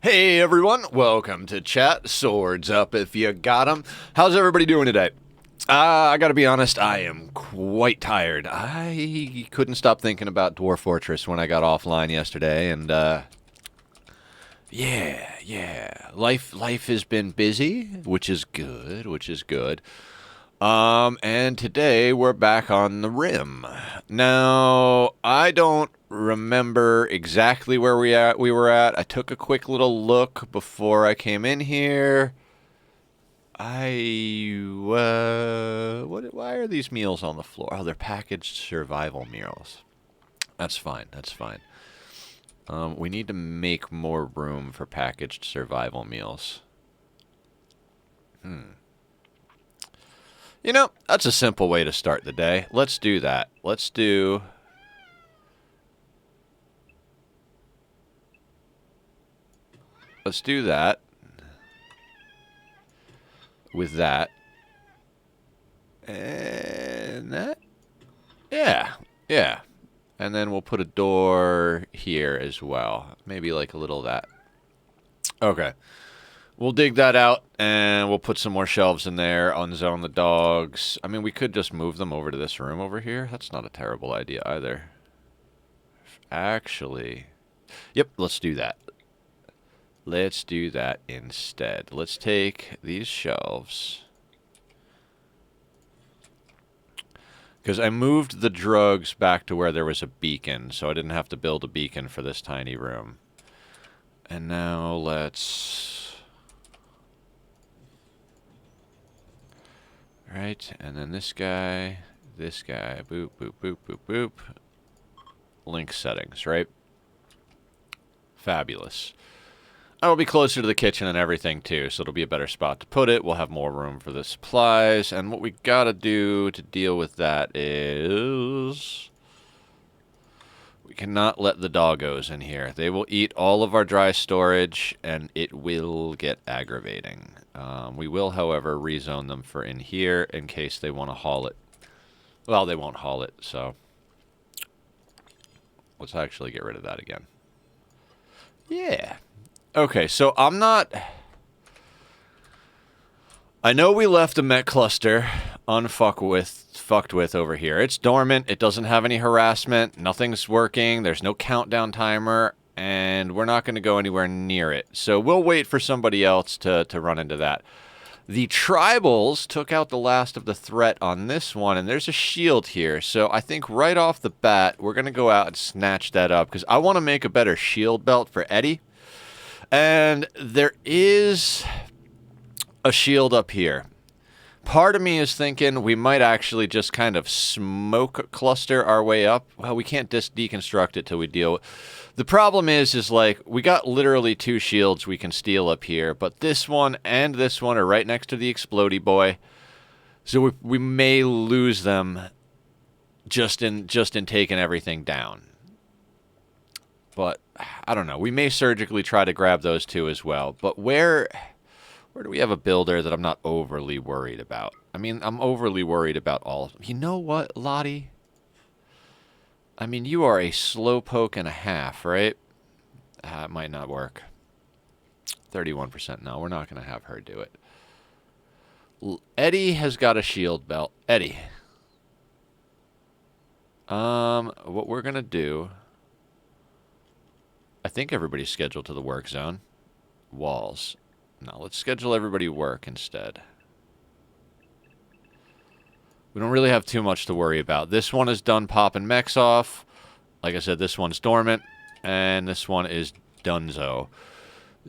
Hey everyone, welcome to chat. Swords up if you got 'em. How's everybody doing today? I gotta be honest, I am quite tired. I couldn't stop thinking about Dwarf Fortress when I got offline yesterday, and yeah. Life has been busy, which is good. And today we're back on the Rim. Now, I don't remember exactly where we were at. I took a quick little look before I came in here. Why are these meals on the floor? Oh, they're packaged survival meals. That's fine. We need to make more room for packaged survival meals. You know, that's a simple way to start the day. Let's do that. Let's do that with that. And that. Yeah. And then we'll put a door here as well. Maybe like a little of that. Okay. We'll dig that out, and we'll put some more shelves in there, unzone the dogs. I mean, we could just move them over to this room over here. That's not a terrible idea either. Actually, yep, let's do that. Let's do that instead. Let's take these shelves. Because I moved the drugs back to where there was a beacon, so I didn't have to build a beacon for this tiny room. And now let's... Right, and then this guy, boop, boop, boop, boop, boop. Link settings, right? Fabulous. It'll be closer to the kitchen and everything, too, so it'll be a better spot to put it. We'll have more room for the supplies, and what we gotta do to deal with that is... We cannot let the doggos in here. They will eat all of our dry storage, and it will get aggravating. We will, however, rezone them for in here in case they want to haul it. Well, they won't haul it, so... Let's actually get rid of that again. Yeah. Okay, so I'm not... I know we left a mech cluster fucked with over here. It's dormant. It doesn't have any harassment. Nothing's working. There's no countdown timer. And we're not going to go anywhere near it. So we'll wait for somebody else to run into that. The tribals took out the last of the threat on this one. And there's a shield here. So I think right off the bat, we're going to go out and snatch that up. Because I want to make a better shield belt for Eddie. And there is a shield up here. Part of me is thinking we might actually just kind of smoke cluster our way up. Well, we can't deconstruct it till we deal with... The problem is like, we got literally 2 shields we can steal up here, but this one and this one are right next to the explodey boy. So we may lose them just in taking everything down. But, I don't know. We may surgically try to grab those 2 as well. But where do we have a builder that I'm not overly worried about? I mean, I'm overly worried about all of them. You know what, Lottie? I mean, you are a slowpoke and a half, right? It might not work. 31%. No, we're not going to have her do it. Eddie has got a shield belt. Eddie. What we're going to do... I think everybody's scheduled to the work zone. Walls. No, let's schedule everybody work instead. We don't really have too much to worry about. This one is done popping mechs off. Like I said, this one's dormant. And this one is donezo.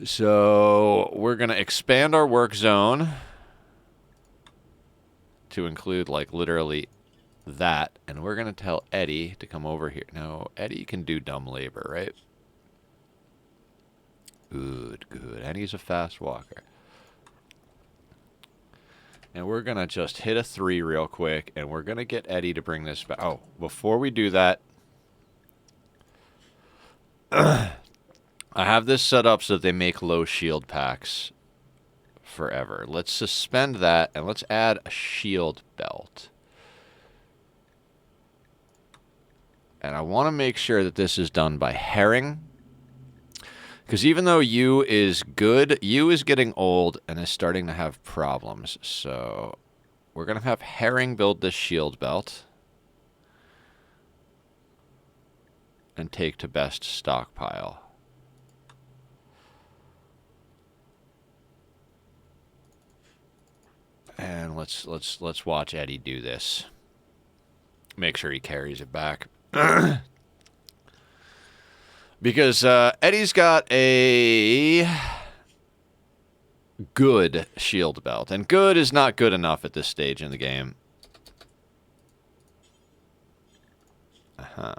So we're going to expand our work zone to include, like, literally that. And we're going to tell Eddie to come over here. Now, Eddie can do dumb labor, right? Good. And he's a fast walker. And we're going to just hit a 3 real quick, and we're going to get Eddie to bring this back. Oh, before we do that, I have this set up so that they make low shield packs forever. Let's suspend that, and let's add a shield belt. And I want to make sure that this is done by herring. Because even though you is good, you is getting old and is starting to have problems. So we're going to have Herring build this shield belt. And take to best stockpile. And let's watch Eddie do this. Make sure he carries it back. Because Eddie's got a good shield belt. And good is not good enough at this stage in the game. Uh-huh.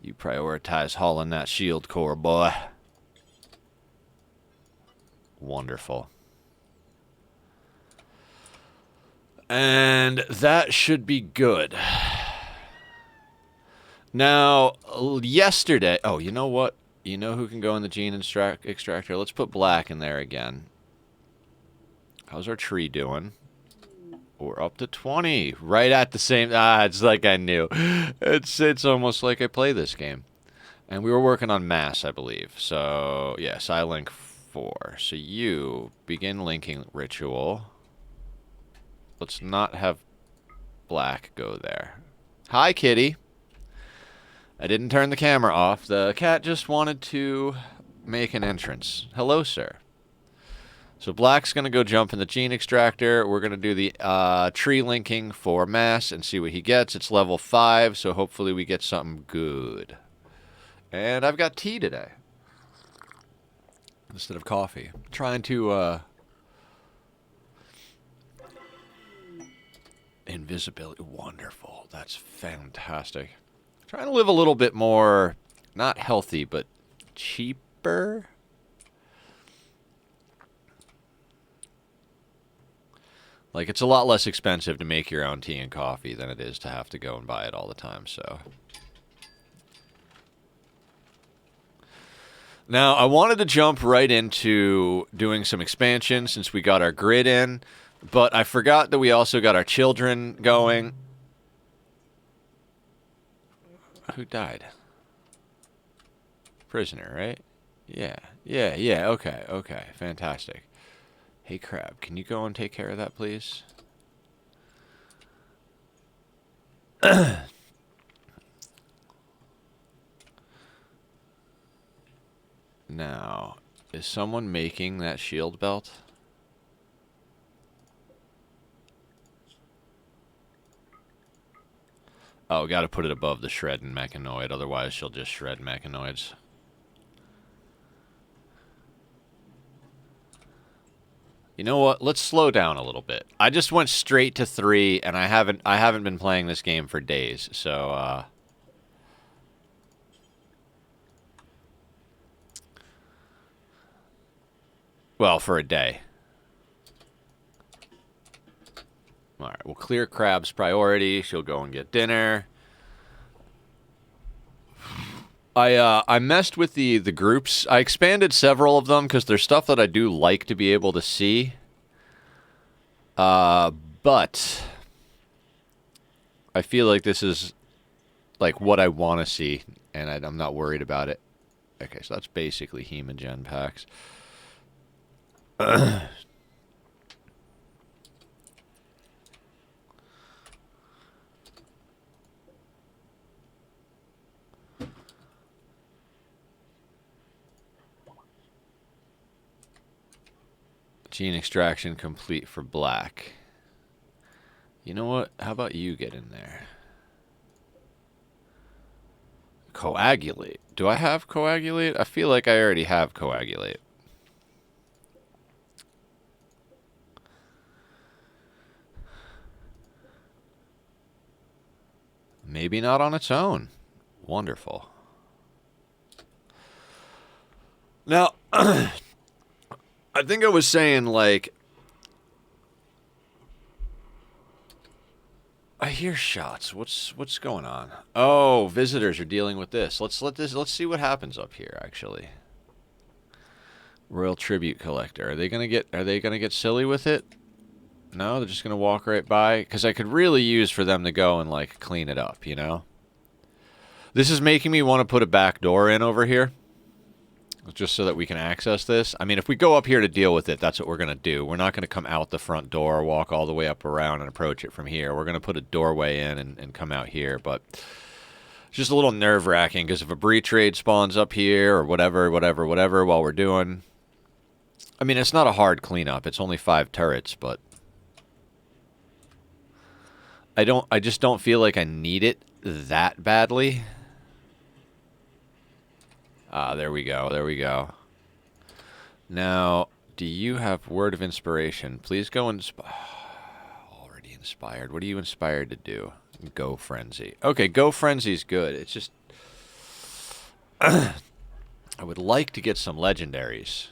You prioritize hauling that shield core, boy. Wonderful. And that should be good. Now, yesterday... Oh, you know what? You know who can go in the gene extractor? Let's put Black in there again. How's our tree doing? We're up to 20. Right at the same... it's like I knew. It's almost like I play this game. And we were working on mass, I believe. So, yes, I link 4. So you begin linking ritual. Let's not have Black go there. Hi, kitty. I didn't turn the camera off. The cat just wanted to make an entrance. Hello, sir. So Black's going to go jump in the gene extractor. We're going to do the tree linking for mass and see what he gets. It's level 5, so hopefully we get something good. And I've got tea today instead of coffee. I'm trying to... Invisibility. Wonderful. That's fantastic. Trying to live a little bit more, not healthy, but cheaper. Like, it's a lot less expensive to make your own tea and coffee than it is to have to go and buy it all the time, so. Now, I wanted to jump right into doing some expansion since we got our grid in. But I forgot that we also got our children going. Who died? Prisoner, right? Yeah. Okay. Fantastic. Hey, Crab, can you go and take care of that, please? Now, is someone making that shield belt? Oh, gotta put it above the shred and mechanoid, otherwise she'll just shred mechanoids. You know what? Let's slow down a little bit. I just went straight to 3, and I haven't been playing this game for days, so well, for a day. Alright, we'll clear Crab's priority. She'll go and get dinner. I messed with the groups. I expanded several of them because there's stuff that I do like to be able to see. But I feel like this is like what I want to see, and I'm not worried about it. Okay, so that's basically Hemogen packs. Gene extraction complete for Black. You know what? How about you get in there? Coagulate. Do I have coagulate? I feel like I already have coagulate. Maybe not on its own. Wonderful. Now, I think I was saying, like, I hear shots. What's going on? Oh, visitors are dealing with this. Let's see what happens up here, actually. Royal Tribute Collector. Are they gonna get silly with it? No, they're just gonna walk right by? Because I could really use for them to go and, like, clean it up, you know? This is making me want to put a back door in over here. Just so that we can access this. I mean, if we go up here to deal with it, that's what we're going to do. We're not going to come out the front door, walk all the way up around and approach it from here. We're going to put a doorway in and come out here. But it's just a little nerve-wracking because if a breach raid spawns up here or whatever while we're doing... I mean, it's not a hard cleanup. It's only 5 turrets, but... I just don't feel like I need it that badly. Ah, there we go. There we go. Now, do you have word of inspiration? Please go already inspired. What are you inspired to do? Go Frenzy. Okay, Go Frenzy's good. It's just... I would like to get some legendaries.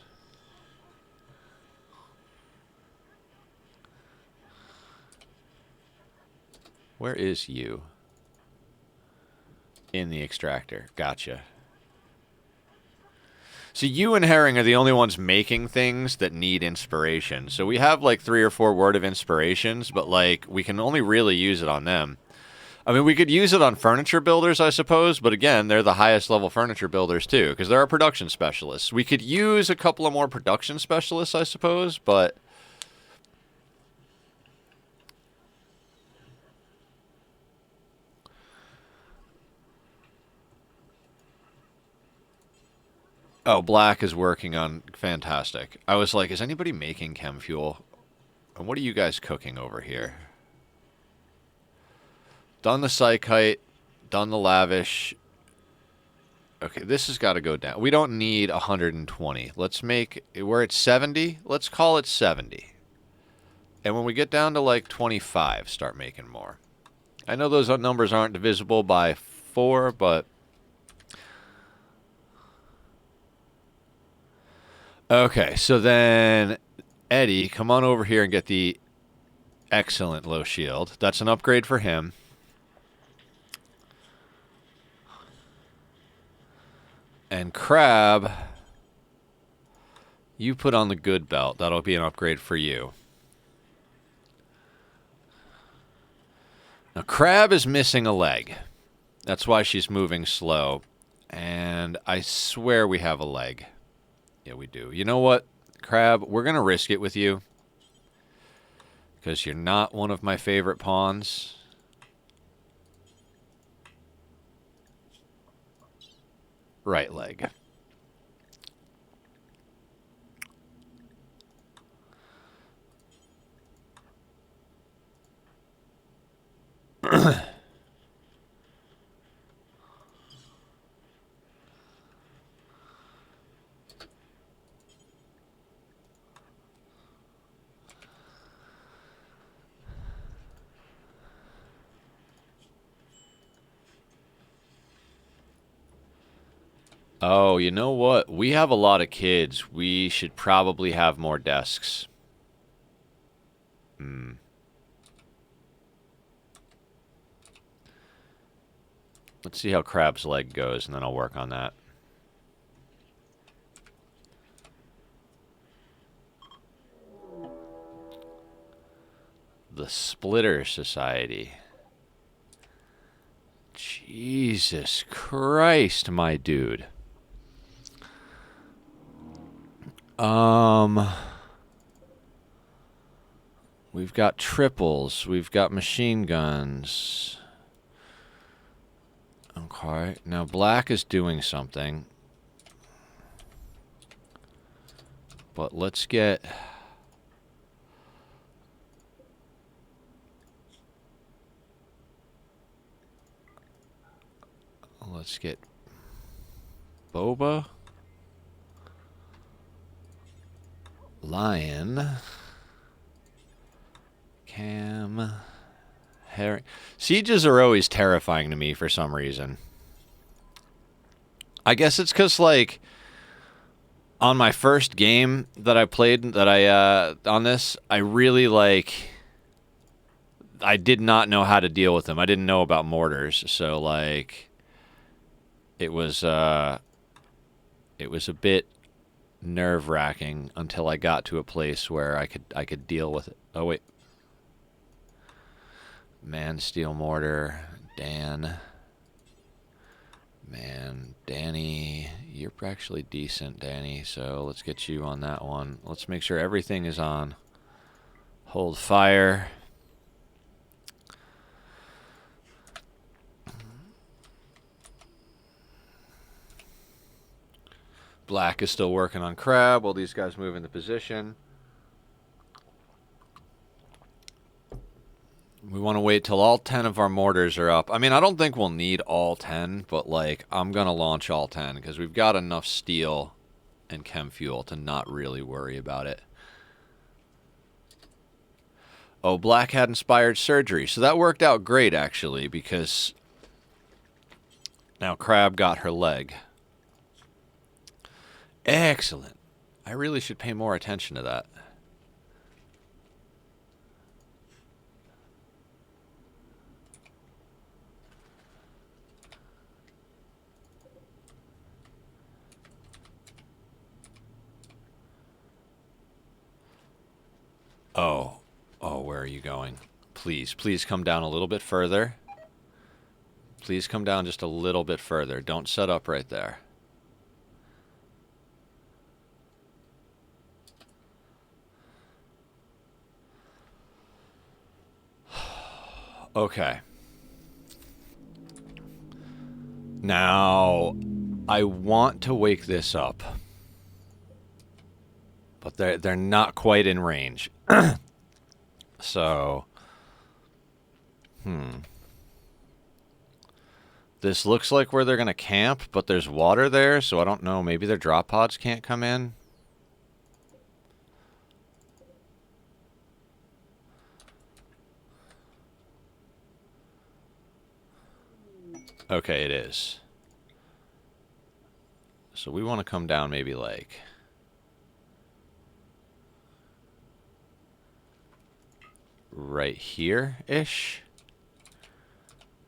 Where is you? In the extractor. Gotcha. So you and Herring are the only ones making things that need inspiration. So we have like 3 or 4 word of inspirations, but like we can only really use it on them. I mean, we could use it on furniture builders, I suppose, but again, they're the highest level furniture builders too, because they're our production specialists. We could use a couple of more production specialists, I suppose, but... Oh, Black is working on... Fantastic. I was like, is anybody making chem fuel? And what are you guys cooking over here? Done the Psychite. Done the Lavish. Okay, this has got to go down. We don't need 120. Let's make... We're at 70? Let's call it 70. And when we get down to like 25, start making more. I know those numbers aren't divisible by 4, but... Okay, so then, Eddie, come on over here and get the excellent low shield. That's an upgrade for him. And Crab, you put on the good belt. That'll be an upgrade for you. Now, Crab is missing a leg. That's why she's moving slow. And I swear we have a leg. Yeah, we do. You know what, Crab? We're going to risk it with you. Because you're not one of my favorite pawns. Right leg. Oh, you know what? We have a lot of kids. We should probably have more desks. Let's see how Crab's leg goes, and then I'll work on that. The Splitter Society. Jesus Christ, my dude. We've got triples. We've got machine guns. Okay. Now Black is doing something. But let's get... Let's get Boba. Lion. Cam. Herring. Sieges are always terrifying to me for some reason. I guess it's because, like, on my first game that I played, on this, I really, like, I did not know how to deal with them. I didn't know about mortars, so, like, it was a bit nerve-wracking until I got to a place where I could deal with it. Oh, wait. Man, steel mortar, Dan. You're actually decent, Danny, so let's get you on that one. Let's make sure everything is on. Hold fire. Black is still working on crab while these guys move into position. We want to wait till all 10 of our mortars are up. I mean, I don't think we'll need all 10, but, like, I'm going to launch all 10 because we've got enough steel and chem fuel to not really worry about it. Oh, Black had inspired surgery. So that worked out great, actually, because now Crab got her leg. Excellent. I really should pay more attention to that. Oh. Oh, where are you going? Please, please come down a little bit further. Please come down just a little bit further. Don't set up right there. Okay. Now, I want to wake this up. But they're not quite in range. So, this looks like where they're going to camp, but there's water there, so I don't know. Maybe their drop pods can't come in. Okay, it is. So we want to come down maybe like... right here-ish,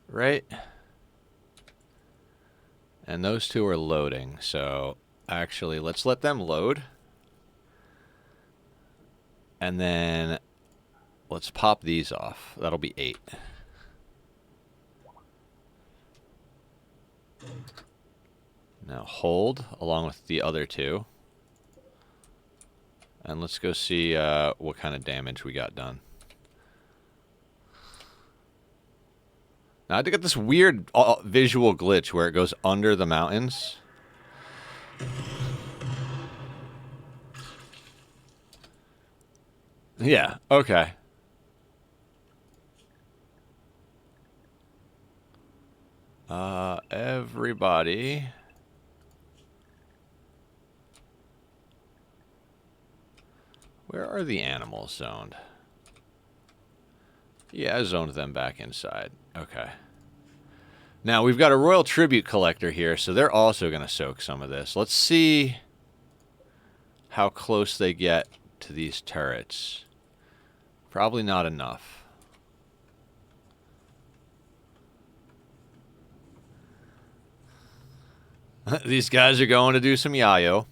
right? And those two are loading, so actually let's let them load. And then let's pop these off. That'll be 8. Now hold along with the other 2. And let's go see what kind of damage we got done. Now I had to get this weird visual glitch where it goes under the mountains. Yeah, okay. Everybody. Where are the animals zoned? Yeah, I zoned them back inside. Okay. Now, we've got a Royal Tribute Collector here, so they're also going to soak some of this. Let's see how close they get to these turrets. Probably not enough. These guys are going to do some yayo.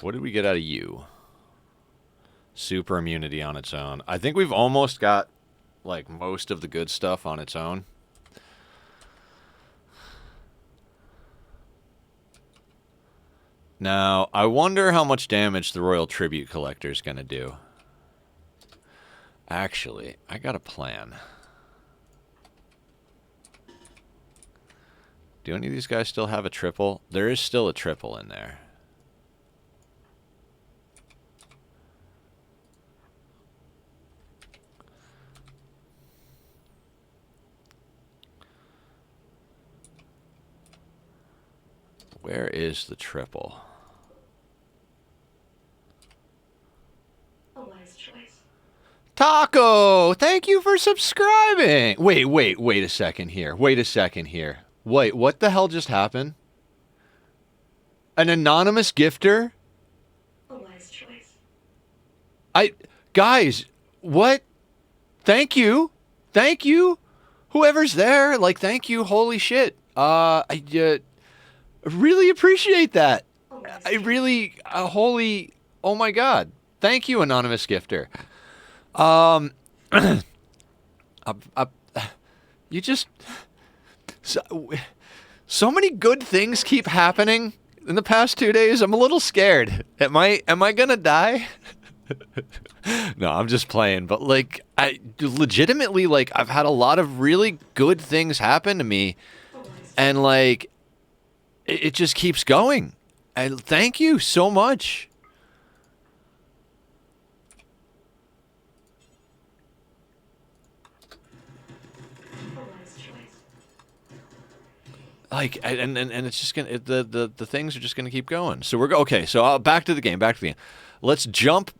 What did we get out of you? Super immunity on its own. I think we've almost got, like, most of the good stuff on its own. Now, I wonder how much damage the Royal Tribute Collector is going to do. Actually, I got a plan. Do any of these guys still have a triple? There is still a triple in there. Where is the triple? A wise choice. Taco, thank you for subscribing. Wait a second here. Wait a second here. Wait, what the hell just happened? An anonymous gifter? A wise choice. Guys, what? Thank you. Thank you. Whoever's there, like, thank you. Holy shit. I really appreciate that. I really, holy, oh my god. Thank you, anonymous gifter. I, you just so many good things keep happening in the past 2 days. I'm a little scared. Am I gonna die? No, I'm just playing. But like, I legitimately, like, I've had a lot of really good things happen to me, and like, it just keeps going. And thank you so much. Like, and it's just gonna the things are just gonna keep going. So okay. So back to the game. Let's jump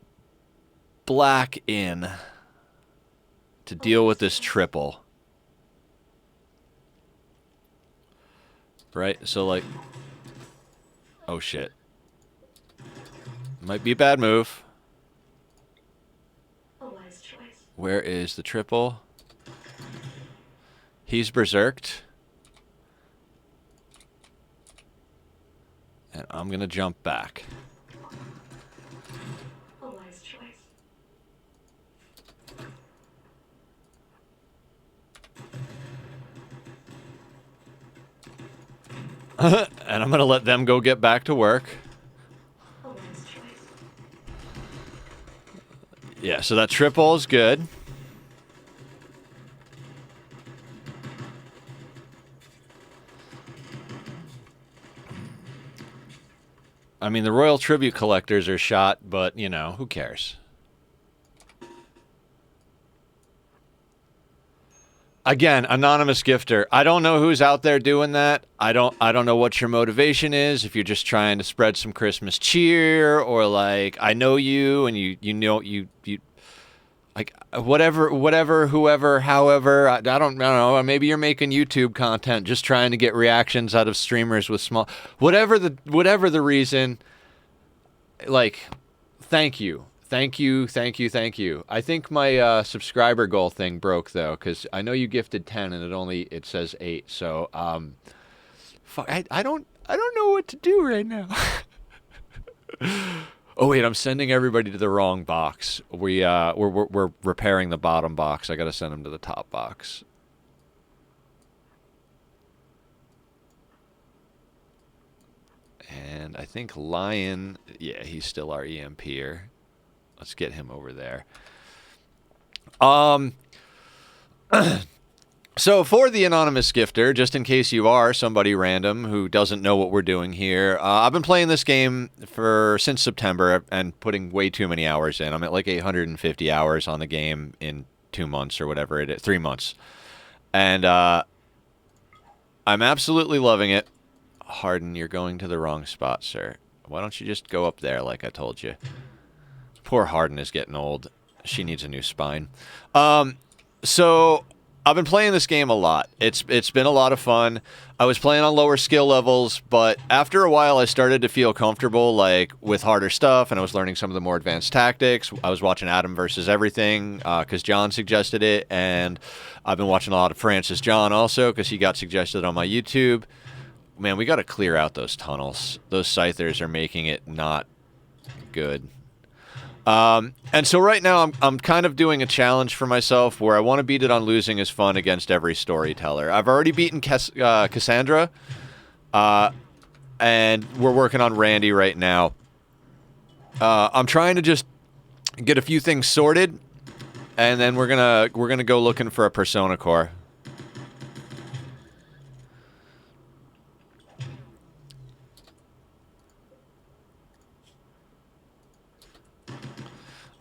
black in to deal with this triple. Right. So like, oh shit. Might be a bad move. Where is the triple? He's berserked. And I'm going to jump back. A wise choice. And I'm going to let them go get back to work. A wise choice. Yeah, so that triple is good. I mean, the Royal Tribute collectors are shot, but, you know, who cares? Again, anonymous gifter. I don't know who's out there doing that. I don't know what your motivation is. If you're just trying to spread some Christmas cheer, or like, I know you and you know you like whatever, whoever, however, I don't know. Maybe you're making YouTube content, just trying to get reactions out of streamers with small, whatever the reason. Like, thank you. I think my subscriber goal thing broke though, because I know you gifted 10 and it says 8. So fuck, I don't know what to do right now. Oh wait, I'm sending everybody to the wrong box. We're repairing the bottom box. I gotta send them to the top box. And I think Lion, yeah, he's still our EMPer. Let's get him over there. So for the anonymous gifter, just in case you are somebody random who doesn't know what we're doing here, I've been playing this game since September and putting way too many hours in. I'm at like 850 hours on the game in 2 months or whatever it is, 3 months. And I'm absolutely loving it. Harden, you're going to the wrong spot, sir. Why don't you just go up there like I told you? Poor Harden is getting old. She needs a new spine. So I've been playing this game a lot. It's been a lot of fun. I was playing on lower skill levels, but after a while I started to feel comfortable like with harder stuff, and I was learning some of the more advanced tactics. I was watching Adam versus Everything because John suggested it, and I've been watching a lot of Francis John also because he got suggested on my YouTube. Man, we got to clear out those tunnels. Those scythers are making it not good. And so right now I'm kind of doing a challenge for myself where I want to beat it on losing is fun against every storyteller. I've already beaten Cassandra, and we're working on Randy right now. I'm trying to just get a few things sorted, and then we're gonna go looking for a Persona core.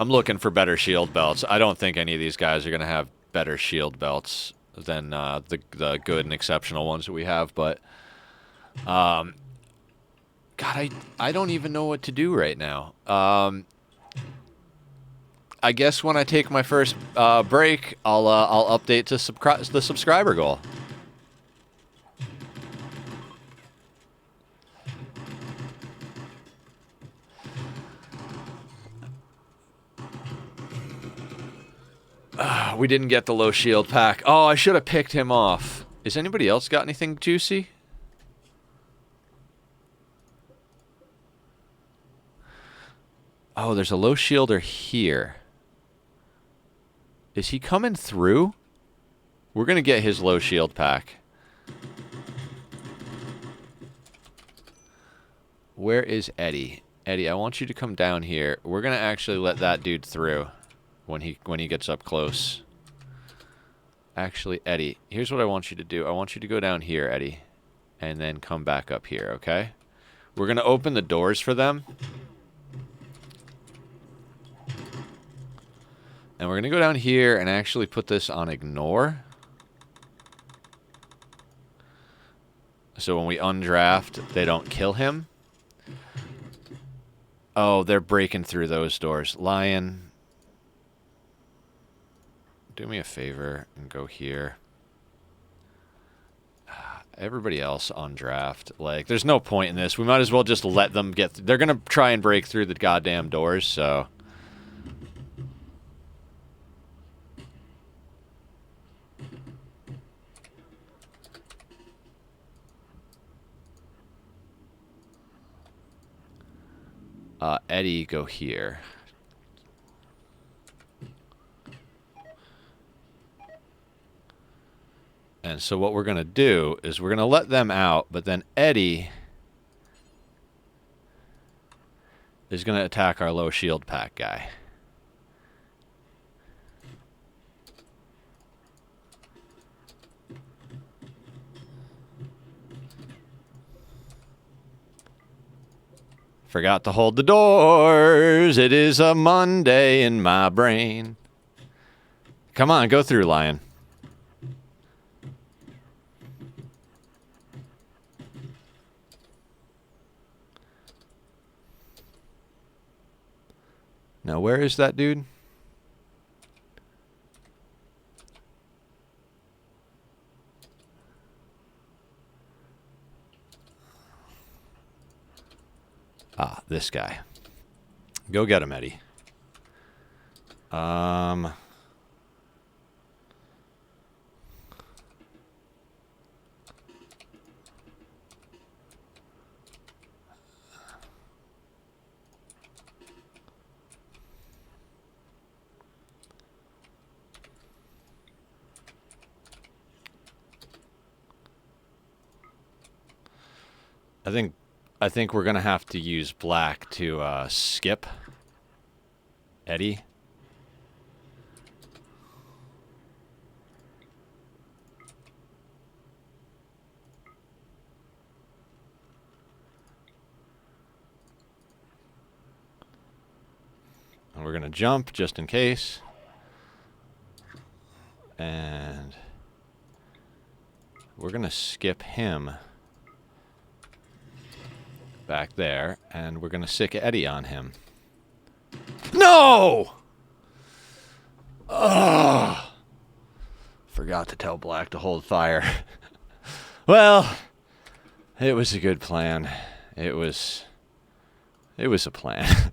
I'm looking for better shield belts. I don't think any of these guys are going to have better shield belts than the good and exceptional ones that we have. But, God, I don't even know what to do right now. I guess when I take my first break, I'll update to the subscriber goal. We didn't get the low shield pack. Oh, I should have picked him off. Is anybody else got anything juicy? Oh, there's a low shielder here. Is he coming through? We're going to get his low shield pack. Where is Eddie? Eddie, I want you to come down here. We're going to actually let that dude through when he gets up close. Actually, Eddie, here's what I want you to do. I want you to go down here, Eddie, and then come back up here, okay? We're going to open the doors for them. And we're going to go down here and actually put this on ignore. So when we undraft, they don't kill him. Oh, they're breaking through those doors. Lion, do me a favor and go here. Everybody else on draft. Like, there's no point in this. We might as well just let them get... They're going to try and break through the goddamn doors, so... Eddie, go here. And so what we're going to do is we're going to let them out, but then Eddie is going to attack our low shield pack guy. Forgot to hold the doors. It is a Monday in my brain. Come on, go through, Lion. Now, where is that dude? Ah, this guy. Go get him, Eddie. I think we're gonna have to use black to skip Eddie. And we're gonna jump just in case. And we're gonna skip him back there, and we're gonna sick Eddie on him. No! Ugh! Forgot to tell Black to hold fire. Well, it was a good plan. It was a plan.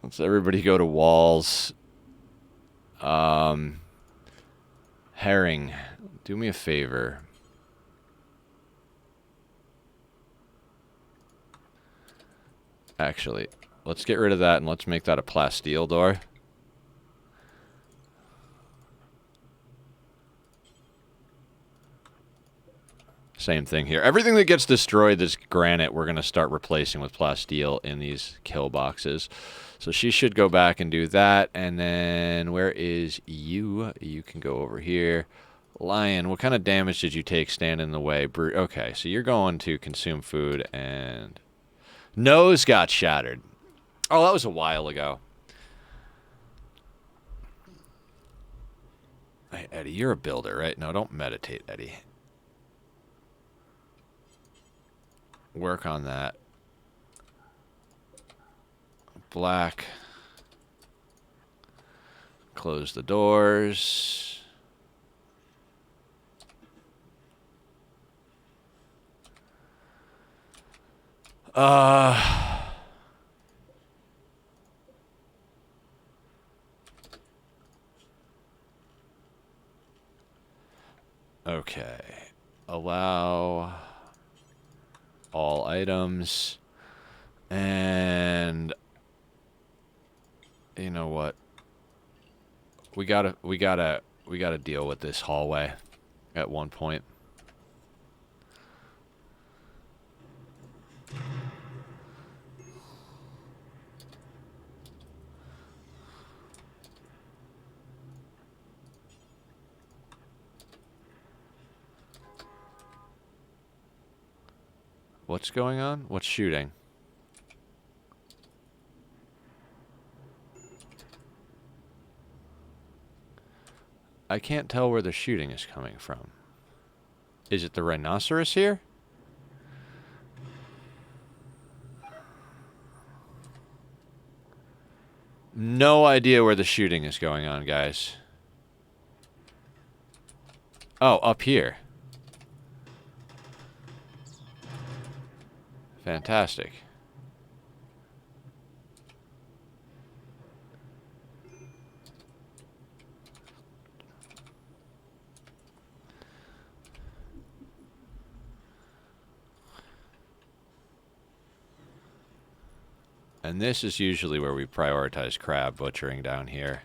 Let's everybody go to walls. Herring, do me a favor. Actually, let's get rid of that and let's make that a plasteel door. Same thing here. Everything that gets destroyed that's granite, we're going to start replacing with plasteel in these kill boxes. So she should go back and do that. And then where is you? You can go over here. Lion, what kind of damage did you take standing in the way? Okay, so you're going to consume food and... Nose got shattered. Oh, that was a while ago. Hey, Eddie, you're a builder, right? No, don't meditate, Eddie. Work on that. Black. Close the doors. Okay. Allow all items. And you know what? We gotta deal with this hallway at one point. What's going on? What's shooting? I can't tell where the shooting is coming from. Is it the rhinoceros here? No idea where the shooting is going on, guys. Oh, up here. Fantastic. And this is usually where we prioritize crab butchering down here.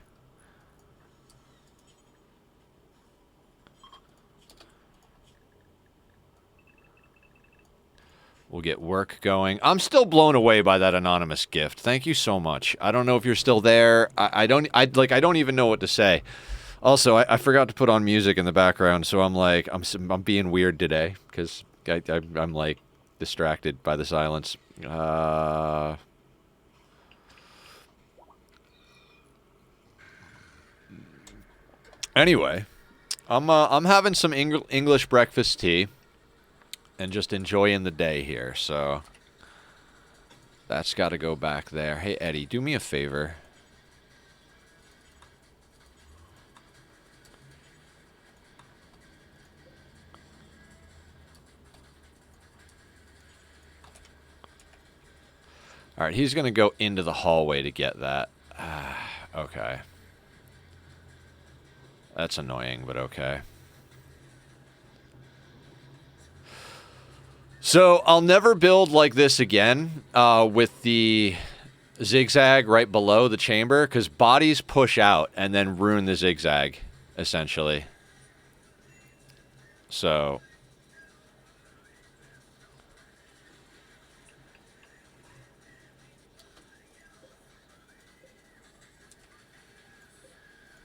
We'll get work going. I'm still blown away by that anonymous gift. Thank you so much. I don't know if you're still there. I don't even know what to say. Also, I forgot to put on music in the background, so I'm like, I'm being weird today because I'm like distracted by the silence. Anyway, I'm having some English breakfast tea and just enjoying the day here, so that's got to go back there. Hey, Eddie, do me a favor. All right, he's going to go into the hallway to get that. Okay. That's annoying, but okay. So I'll never build like this again with the zigzag right below the chamber because bodies push out and then ruin the zigzag, essentially. So...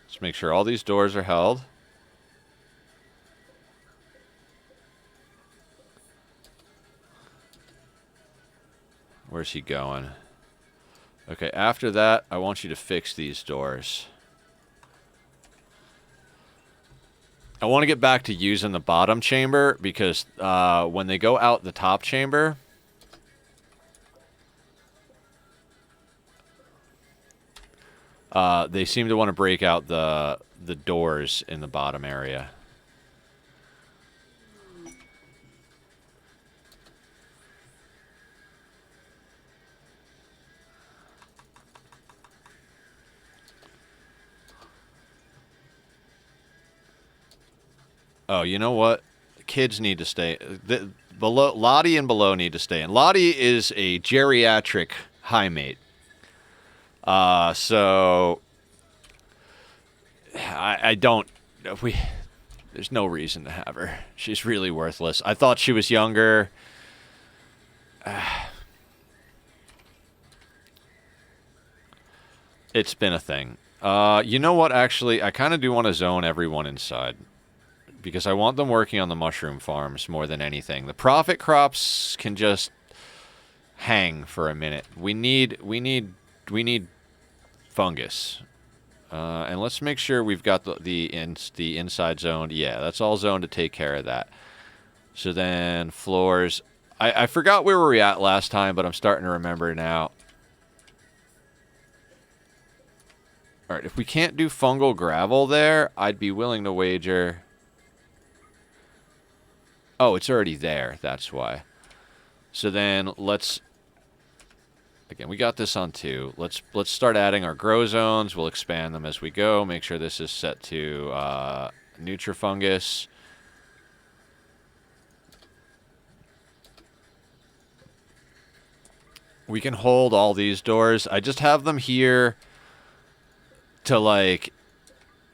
let's make sure all these doors are held. Where's he going? Okay, after that, I want you to fix these doors. I want to get back to using the bottom chamber because when they go out the top chamber... they seem to want to break out the doors in the bottom area. Oh, you know what? Kids need to stay. Lottie and Below need to stay in. Lottie is a geriatric high mate. So I don't. There's no reason to have her. She's really worthless. I thought she was younger. It's been a thing. You know what? Actually, I kind of do want to zone everyone inside. Because I want them working on the mushroom farms more than anything. The profit crops can just hang for a minute. We need fungus. And let's make sure we've got the inside zone. Yeah, that's all zoned to take care of that. So then floors. I forgot where we were at last time, but I'm starting to remember now. All right, if we can't do fungal gravel there, I'd be willing to wager... Oh, it's already there. That's why. So then let's... Again, we got this on 2. Let's start adding our grow zones. We'll expand them as we go. Make sure this is set to Nutrifungus. We can hold all these doors. I just have them here to, like,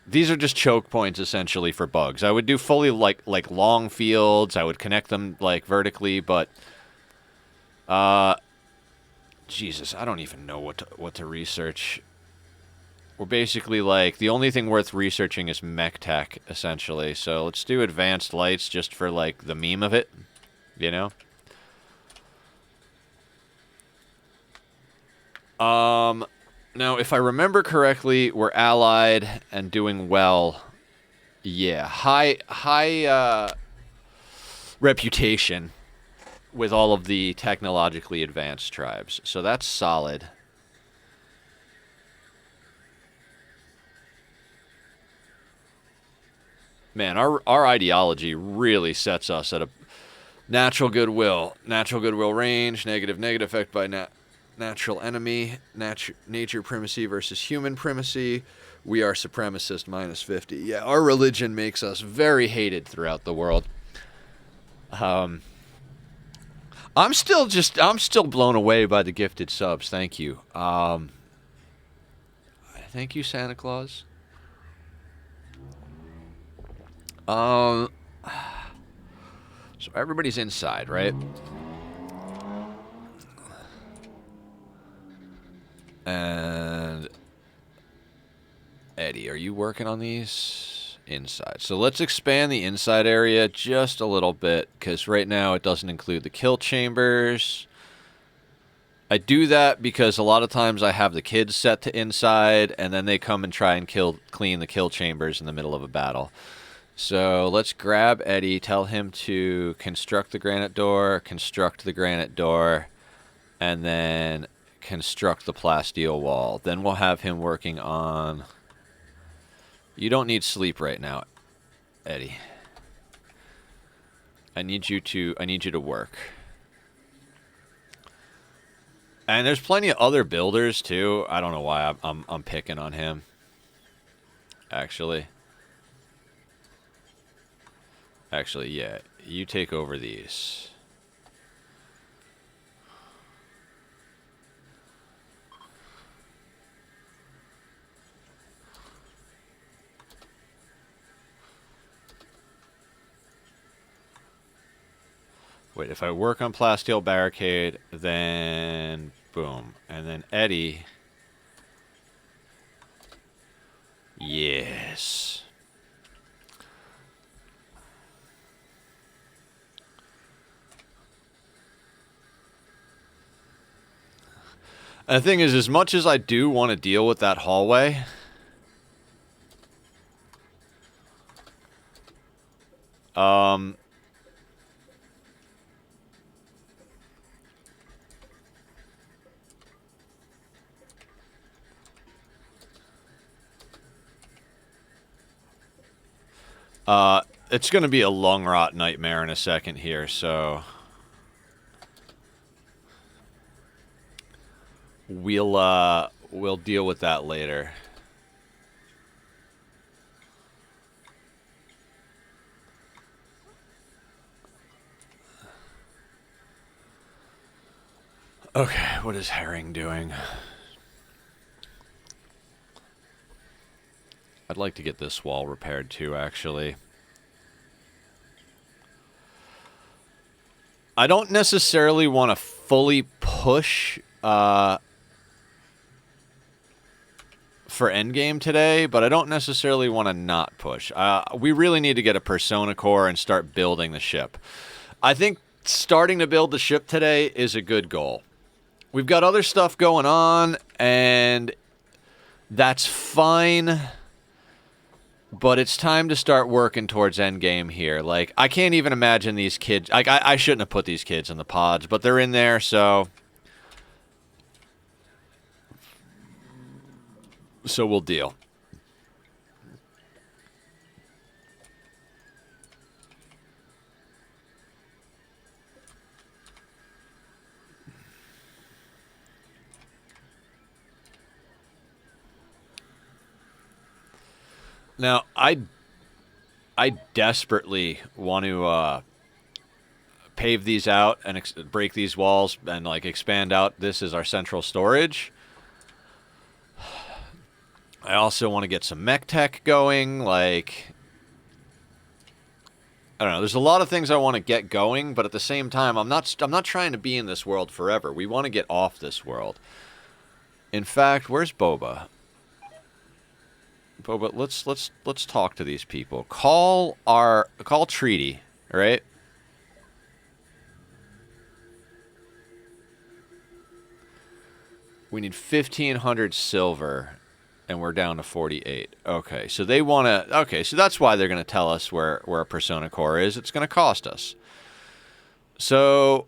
these are just choke points essentially for bugs. I would do fully like long fields. I would connect them like vertically, but Jesus, I don't even know what to research. We're basically like the only thing worth researching is mech tech essentially. So let's do advanced lights just for like the meme of it, you know? Now, if I remember correctly, we're allied and doing well. Yeah, high reputation with all of the technologically advanced tribes. So that's solid. Man, our ideology really sets us at a natural goodwill range, negative effect by natural enemy, nature primacy versus human primacy. We are supremacist minus 50. Yeah, our religion makes us very hated throughout the world. I'm still blown away by the gifted subs. Thank you. Thank you, Santa Claus. So everybody's inside, right? And Eddie, are you working on these? Inside. So let's expand the inside area just a little bit, because right now it doesn't include the kill chambers. I do that because a lot of times I have the kids set to inside, and then they come and try and clean the kill chambers in the middle of a battle. So let's grab Eddie, tell him to construct the granite door, and then construct the plasteel wall. Then we'll have him working on... You don't need sleep right now, Eddie. I need you to work. And there's plenty of other builders too. I don't know why I'm picking on him. Actually, yeah. You take over these. Wait, if I work on plasteel barricade, then boom. And then Eddie. Yes. And the thing is, as much as I do want to deal with that hallway, it's going to be a lung rot nightmare in a second here, so we'll deal with that later. Okay, what is Herring doing? I'd like to get this wall repaired too, actually. I don't necessarily want to fully push for endgame today, but I don't necessarily want to not push. We really need to get a Persona core and start building the ship. I think starting to build the ship today is a good goal. We've got other stuff going on, and that's fine. But it's time to start working towards endgame here. Like, I can't even imagine these kids... Like, I shouldn't have put these kids in the pods, but they're in there, so... So we'll deal. Now, I desperately want to pave these out and break these walls and like expand out this as our central storage. I also want to get some mech tech going, like... I don't know, there's a lot of things I want to get going, but at the same time, I'm not trying to be in this world forever. We want to get off this world. In fact, where's Boba? Boba, let's talk to these people. Call Treaty, right? We need 1,500 silver, and we're down to 48. Okay, so they want to... Okay, so that's why they're going to tell us where a Persona Core is. It's going to cost us. So,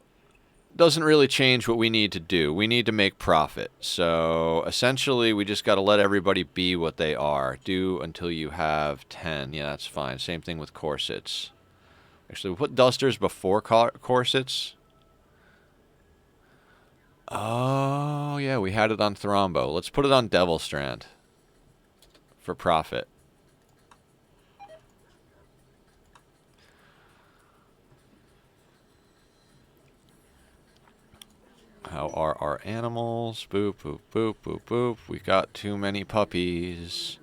doesn't really change what we need to do. We need to make profit. So, essentially, we just got to let everybody be what they are. Do until you have 10. Yeah, that's fine. Same thing with corsets. Actually, we put dusters before corsets. Oh, yeah, we had it on Thrombo. Let's put it on Devil Strand. For profit. How are our animals? Boop, boop, boop, boop, boop. We got too many puppies.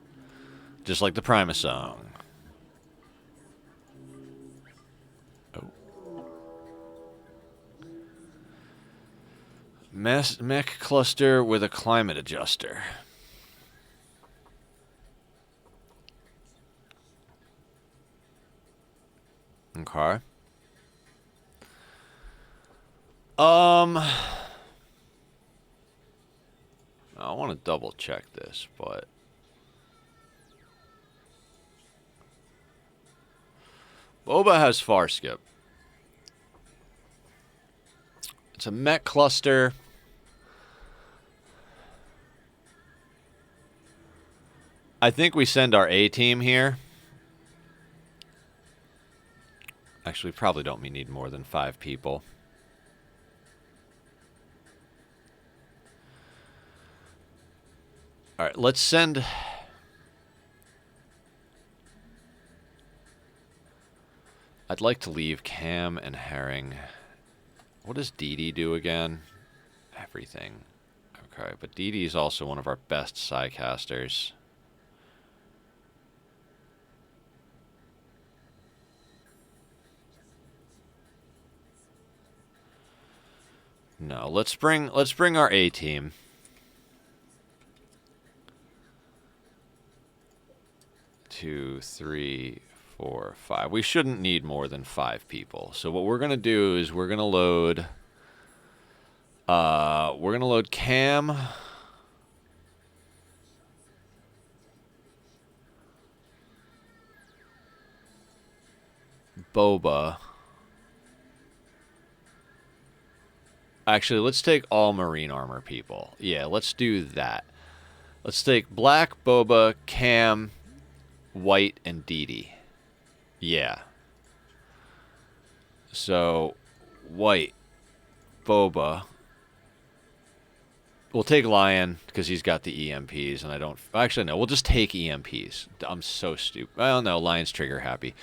Just like the Primasong. Oh. Mech cluster with a climate adjuster. Okay. I want to double check this, but Boba has far skip. It's a mech cluster. I think we send our A team here. Actually, we probably don't need more than 5 people. Alright, let's send... I'd like to leave Cam and Herring. What does Dee Dee do again? Everything. Okay, but Dee Dee's also one of our best Psycasters. No, let's bring our A team. 2, 3, 4, 5. We shouldn't need more than 5 people. So what we're gonna do is we're gonna load Cam. Boba. Actually, let's take all marine armor people. Yeah, let's do that. Let's take Black, Boba, Cam, White, and Dee Dee. Yeah. So, White, Boba. We'll take Lion, because he's got the EMPs, and I don't... Actually, no, we'll just take EMPs. I'm so stupid. Well, no, Lion's trigger happy.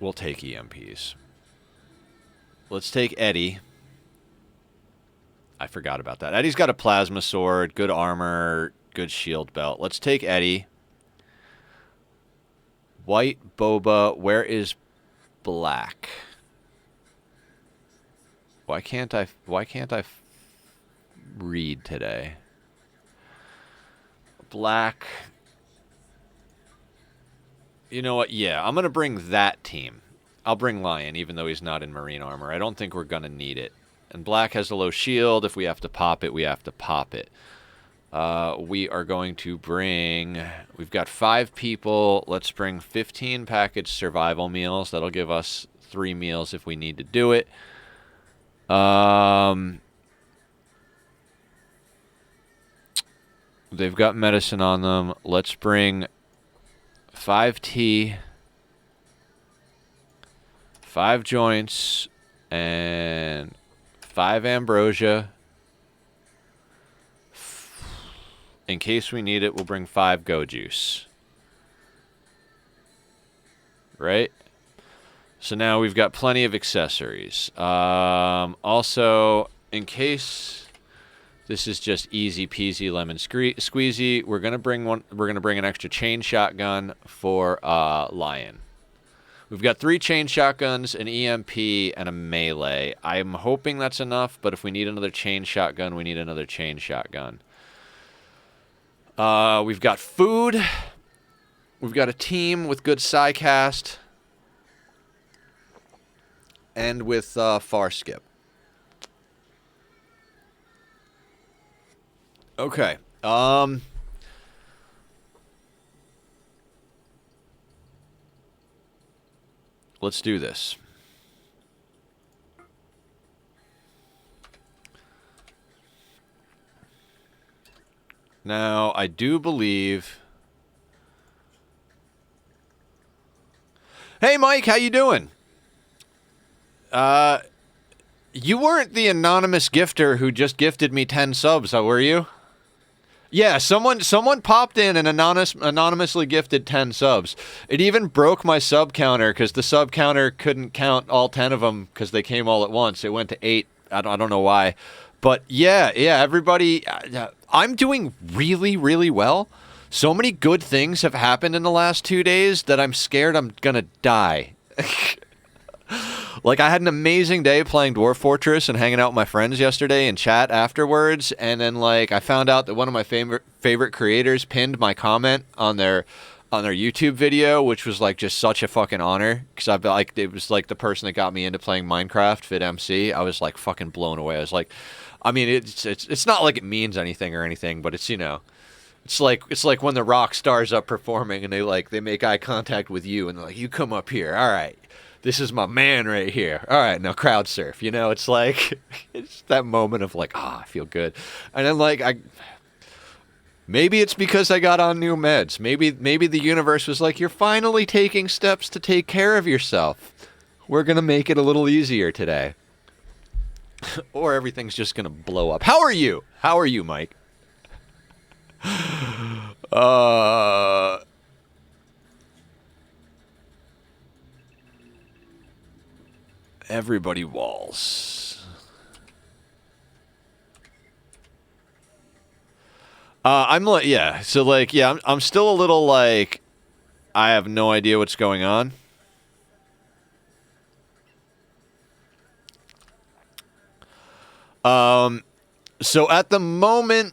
We'll take EMPs. Let's take Eddie. I forgot about that. Eddie's got a plasma sword, good armor, good shield belt. Let's take Eddie. White, Boba. Where is Black? Why can't I read today? Black. You know what? Yeah, I'm going to bring that team. I'll bring Lion, even though he's not in marine armor. I don't think we're going to need it. And Black has a low shield. If we have to pop it, we have to pop it. We are going to bring... We've got 5 people. Let's bring 15 packaged survival meals. That'll give us 3 meals if we need to do it. They've got medicine on them. Let's bring 5 tea, 5 joints, and 5 ambrosia. In case we need it, we'll bring 5 go juice. Right? So now we've got plenty of accessories. Also, in case This is just easy peasy lemon squeezy. We're gonna bring an extra chain shotgun for Lion. We've got 3 chain shotguns, an EMP, and a melee. I'm hoping that's enough, but if we need another chain shotgun, we need another chain shotgun. We've got food. We've got a team with good psycast. And with far skip. Okay. Let's do this. Now, I do believe... Hey, Mike, how you doing? You weren't the anonymous gifter who just gifted me 10 subs, were you? Yeah, someone popped in and anonymously gifted 10 subs. It even broke my sub counter because the sub counter couldn't count all 10 of them because they came all at once. It went to 8. I don't know why. But yeah, everybody... I'm doing really, really well. So many good things have happened in the last 2 days that I'm scared I'm gonna die. Like, I had an amazing day playing Dwarf Fortress and hanging out with my friends yesterday in chat afterwards, and then, like, I found out that one of my favorite creators pinned my comment on their YouTube video, which was, like, just such a fucking honor, because it was, like, the person that got me into playing Minecraft, VidMC. I was, like, fucking blown away. I was like, I mean, it's not like it means anything or anything, but it's, you know... It's like when the rock star's up performing and they make eye contact with you and they're like, you come up here, all right. This is my man right here. All right, now crowd surf. You know, it's like, it's that moment of like, I feel good. And then like, maybe it's because I got on new meds. Maybe the universe was like, you're finally taking steps to take care of yourself. We're going to make it a little easier today. Or everything's just going to blow up. How are you? How are you, Mike? Everybody walls. I'm like, yeah. So like, yeah, I'm still a little like, I have no idea what's going on. So at the moment,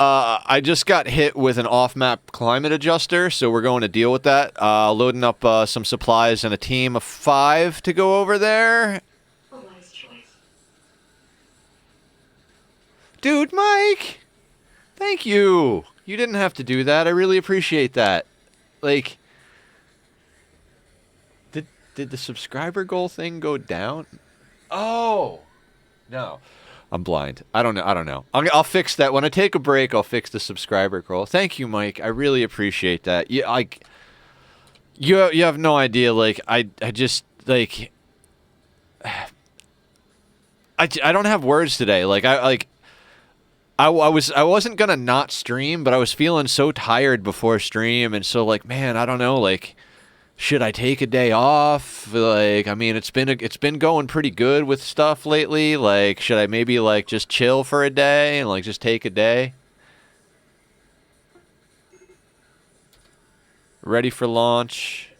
I just got hit with an off-map climate adjuster, so we're going to deal with that. Loading up some supplies and a team of 5 to go over there. A wise choice. Dude, Mike! Thank you! You didn't have to do that. I really appreciate that. Like... Did the subscriber goal thing go down? Oh! No. I'm blind. I don't know. I'll fix that. When I take a break, I'll fix the subscriber goal. Thank you, Mike. I really appreciate that. You have no idea. Like, I just, like... I don't have words today. Like, I wasn't gonna not stream, but I was feeling so tired before stream, and so, like, man, I don't know, like... Should I take a day off? Like, I mean, it's been going pretty good with stuff lately. Like, should I maybe, like, just chill for a day and, like, just take a day? Ready for launch.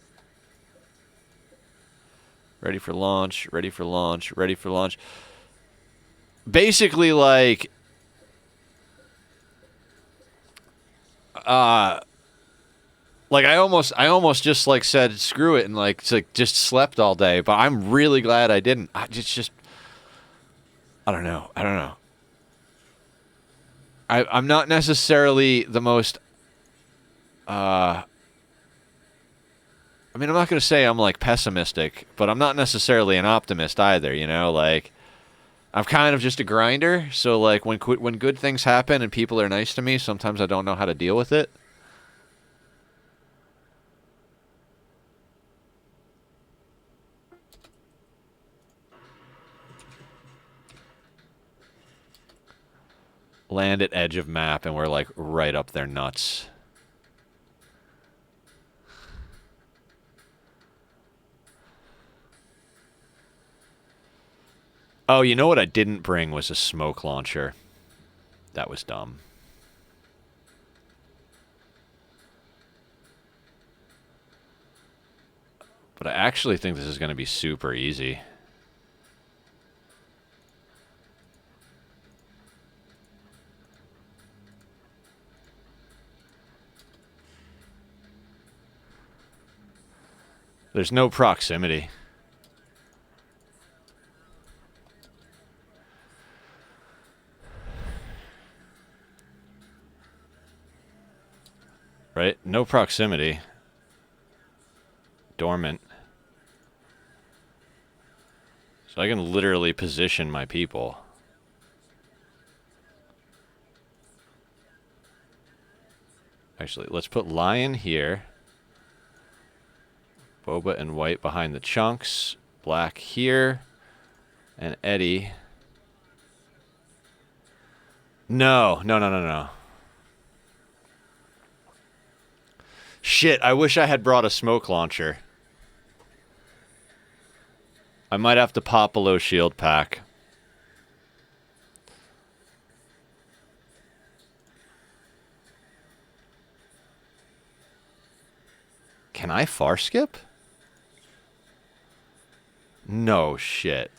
Ready for launch. Ready for launch. Ready for launch. Basically, like... Like, I almost just, like, said, screw it, and, like, just slept all day, but I'm really glad I didn't. I don't know. I'm not necessarily the most, I mean, I'm not going to say I'm, like, pessimistic, but I'm not necessarily an optimist either, you know? Like, I'm kind of just a grinder, so, like, when good things happen and people are nice to me, sometimes I don't know how to deal with it. Land at edge of map, and we're, like, right up their nuts. Oh, you know what I didn't bring was a smoke launcher. That was dumb. But I actually think this is going to be super easy. There's no proximity. Right? No proximity. Dormant. So I can literally position my people. Actually, let's put Lion here. Boba and White behind the chunks. Black here. And Eddie. No. Shit, I wish I had brought a smoke launcher. I might have to pop below shield pack. Can I far skip? No shit.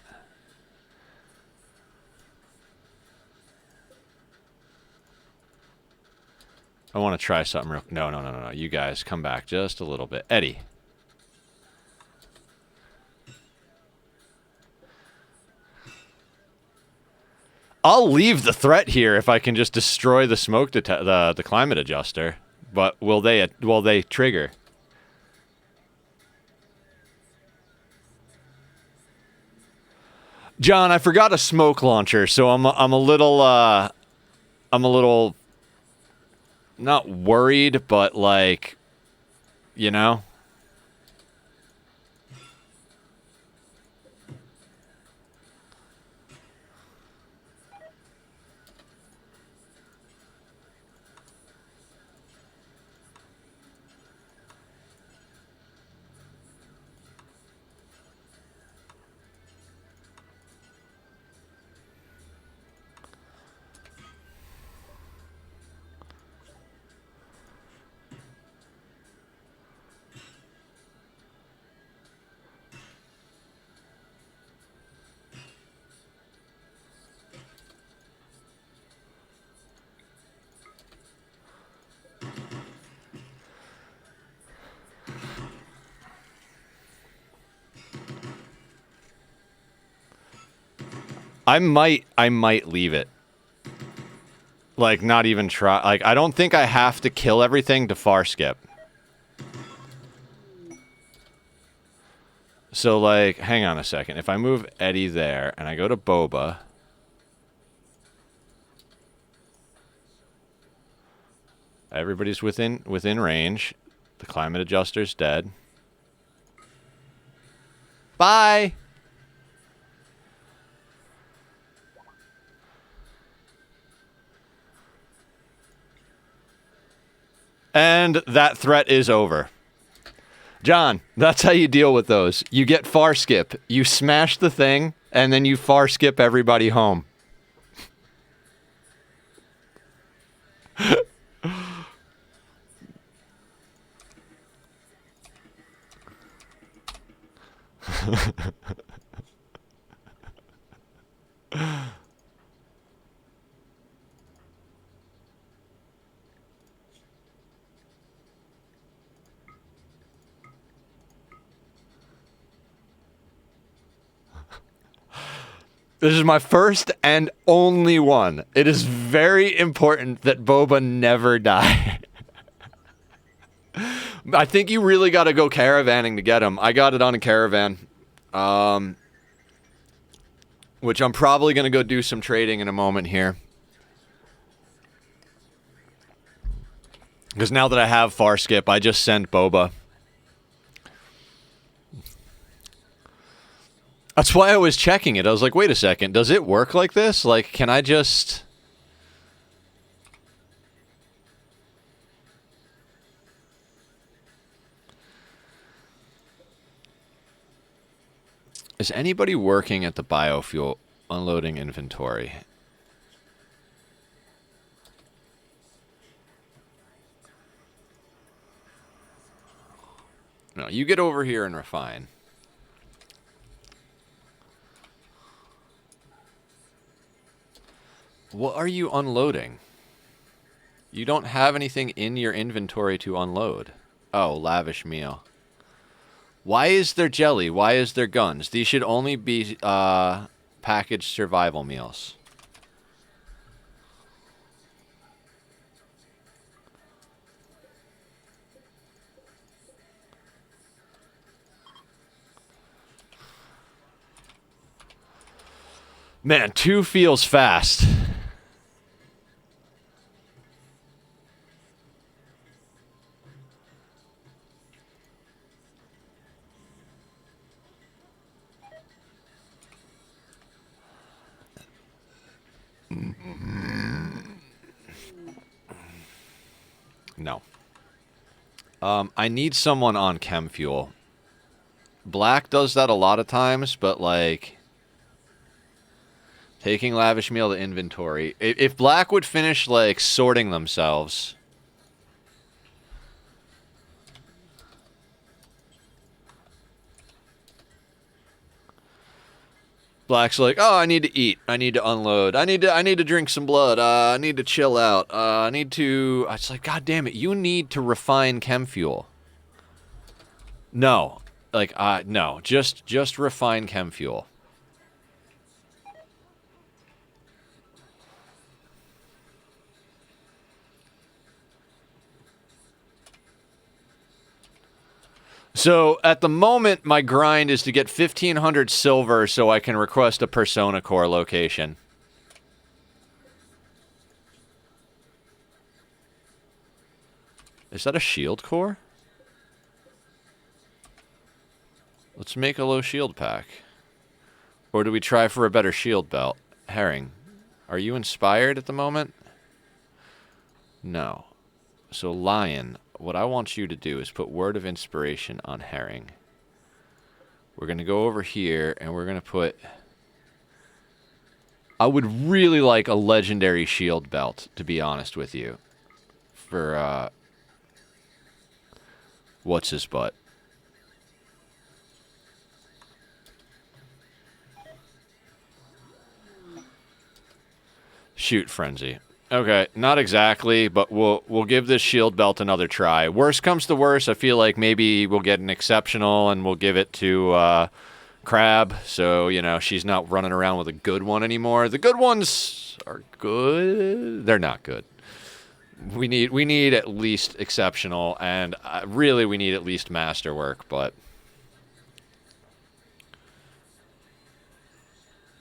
I want to try something real... No. You guys, come back just a little bit. Eddie. I'll leave the threat here if I can just destroy the smoke the climate adjuster. But will they trigger? John, I forgot a smoke launcher, so I'm a little not worried, but like, you know. I might leave it. Like, not even try. Like, I don't think I have to kill everything to far skip. So, like, hang on a second. If I move Eddie there and I go to Boba. Everybody's within range. The climate adjuster's dead. Bye! And that threat is over. John, that's how you deal with those. You get far skip. You smash the thing, and then you far skip everybody home. This is my first and only one. It is very important that Boba never die. I think you really got to go caravanning to get him. I got it on a caravan. Which I'm probably going to go do some trading in a moment here. Because now that I have far skip, I just send Boba. That's why I was checking it. I was like, wait a second. Does it work like this? Like, can I just... Is anybody working at the biofuel unloading inventory? No, you get over here and refine. What are you unloading? You don't have anything in your inventory to unload. Oh, lavish meal. Why is there jelly? Why is there guns? These should only be packaged survival meals. Man, 2 feels fast. No. I need someone on chem fuel. Black does that a lot of times, but like taking lavish meal to inventory. If Black would finish like sorting themselves. Black's like, oh, I need to eat. I need to unload. I need to drink some blood. I need to chill out. I need to. It's like, God damn it! You need to refine chem fuel. No, like, no, just refine chem fuel. So, at the moment, my grind is to get 1,500 silver so I can request a Persona Core location. Is that a shield core? Let's make a low shield pack. Or do we try for a better shield belt? Herring, are you inspired at the moment? No. So, Lion, what I want you to do is put Word of Inspiration on Herring. We're going to go over here, and we're going to put... I would really like a legendary shield belt, to be honest with you. For, what's his butt? Shoot Frenzy. Okay, not exactly, but we'll give this shield belt another try. Worst comes to worst, I feel like maybe we'll get an exceptional and we'll give it to Crab, so, you know, she's not running around with a good one anymore. The good ones are good. They're not good. We need at least exceptional, and really we need at least masterwork, but...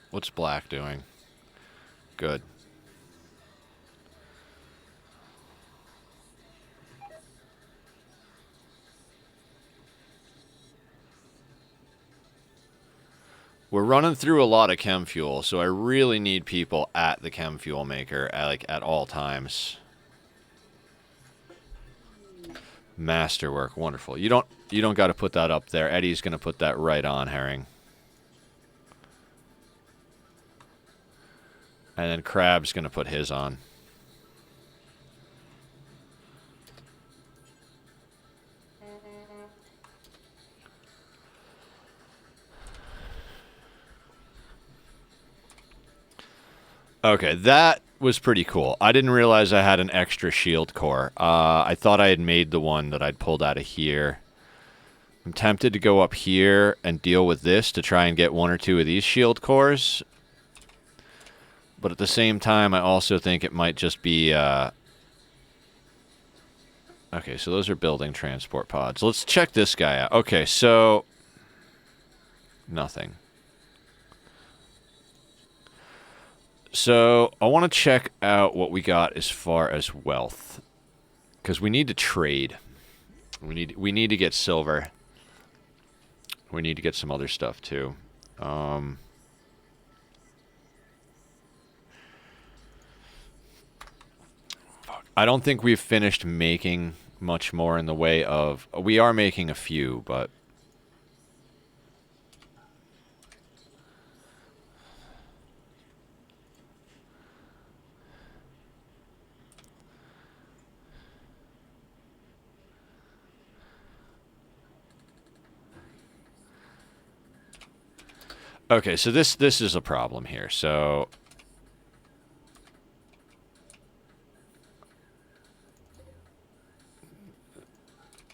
What's Black doing? Good. We're running through a lot of chem fuel, so I really need people at the chem fuel maker at all times. Masterwork, wonderful. You don't got to put that up there. Eddie's going to put that right on, Herring. And then Crab's going to put his on. Okay, that was pretty cool. I didn't realize I had an extra shield core. I thought I had made the one that I'd pulled out of here. I'm tempted to go up here and deal with this to try and get 1 or 2 of these shield cores. But at the same time, I also think it might just be... Okay, so those are building transport pods. Let's check this guy out. Okay, so... Nothing. So, I want to check out what we got as far as wealth. Because we need to trade. We need to get silver. We need to get some other stuff, too. I don't think we've finished making much more in the way of... We are making a few, but... Okay, so this is a problem here. So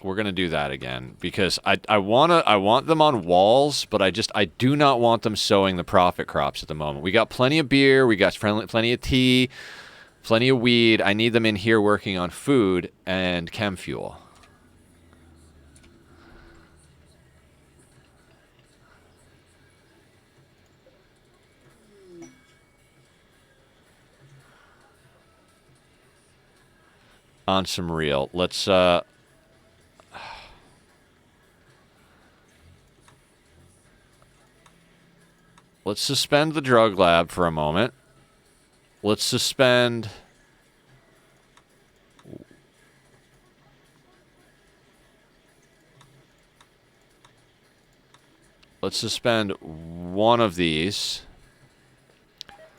we're gonna do that again because I want them on walls, but I do not want them sowing the profit crops at the moment. We got plenty of beer, we got plenty of tea, plenty of weed. I need them in here working on food and chem fuel. On some real. Let's suspend the drug lab for a moment. Let's suspend one of these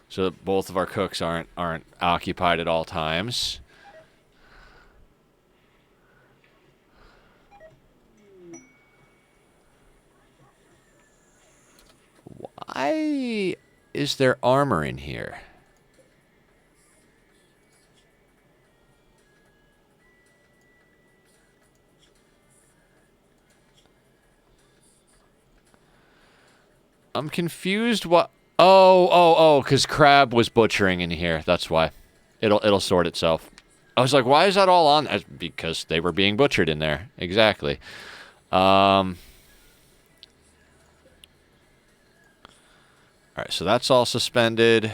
so that both of our cooks aren't occupied at all times. Why is there armor in here? I'm confused. What? Oh, because Crab was butchering in here. That's why. It'll sort itself. I was like, why is that all on? Because they were being butchered in there. Exactly. All right, so that's all suspended.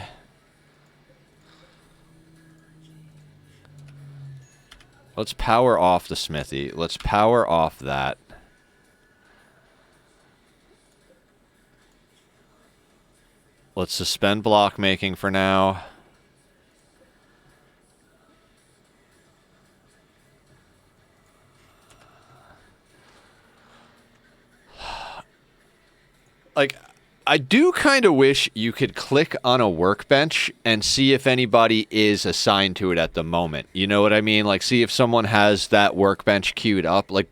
Let's power off the smithy. Let's power off that. Let's suspend block making for now. Like, I do kind of wish you could click on a workbench and see if anybody is assigned to it at the moment. You know what I mean? Like, see if someone has that workbench queued up. Like,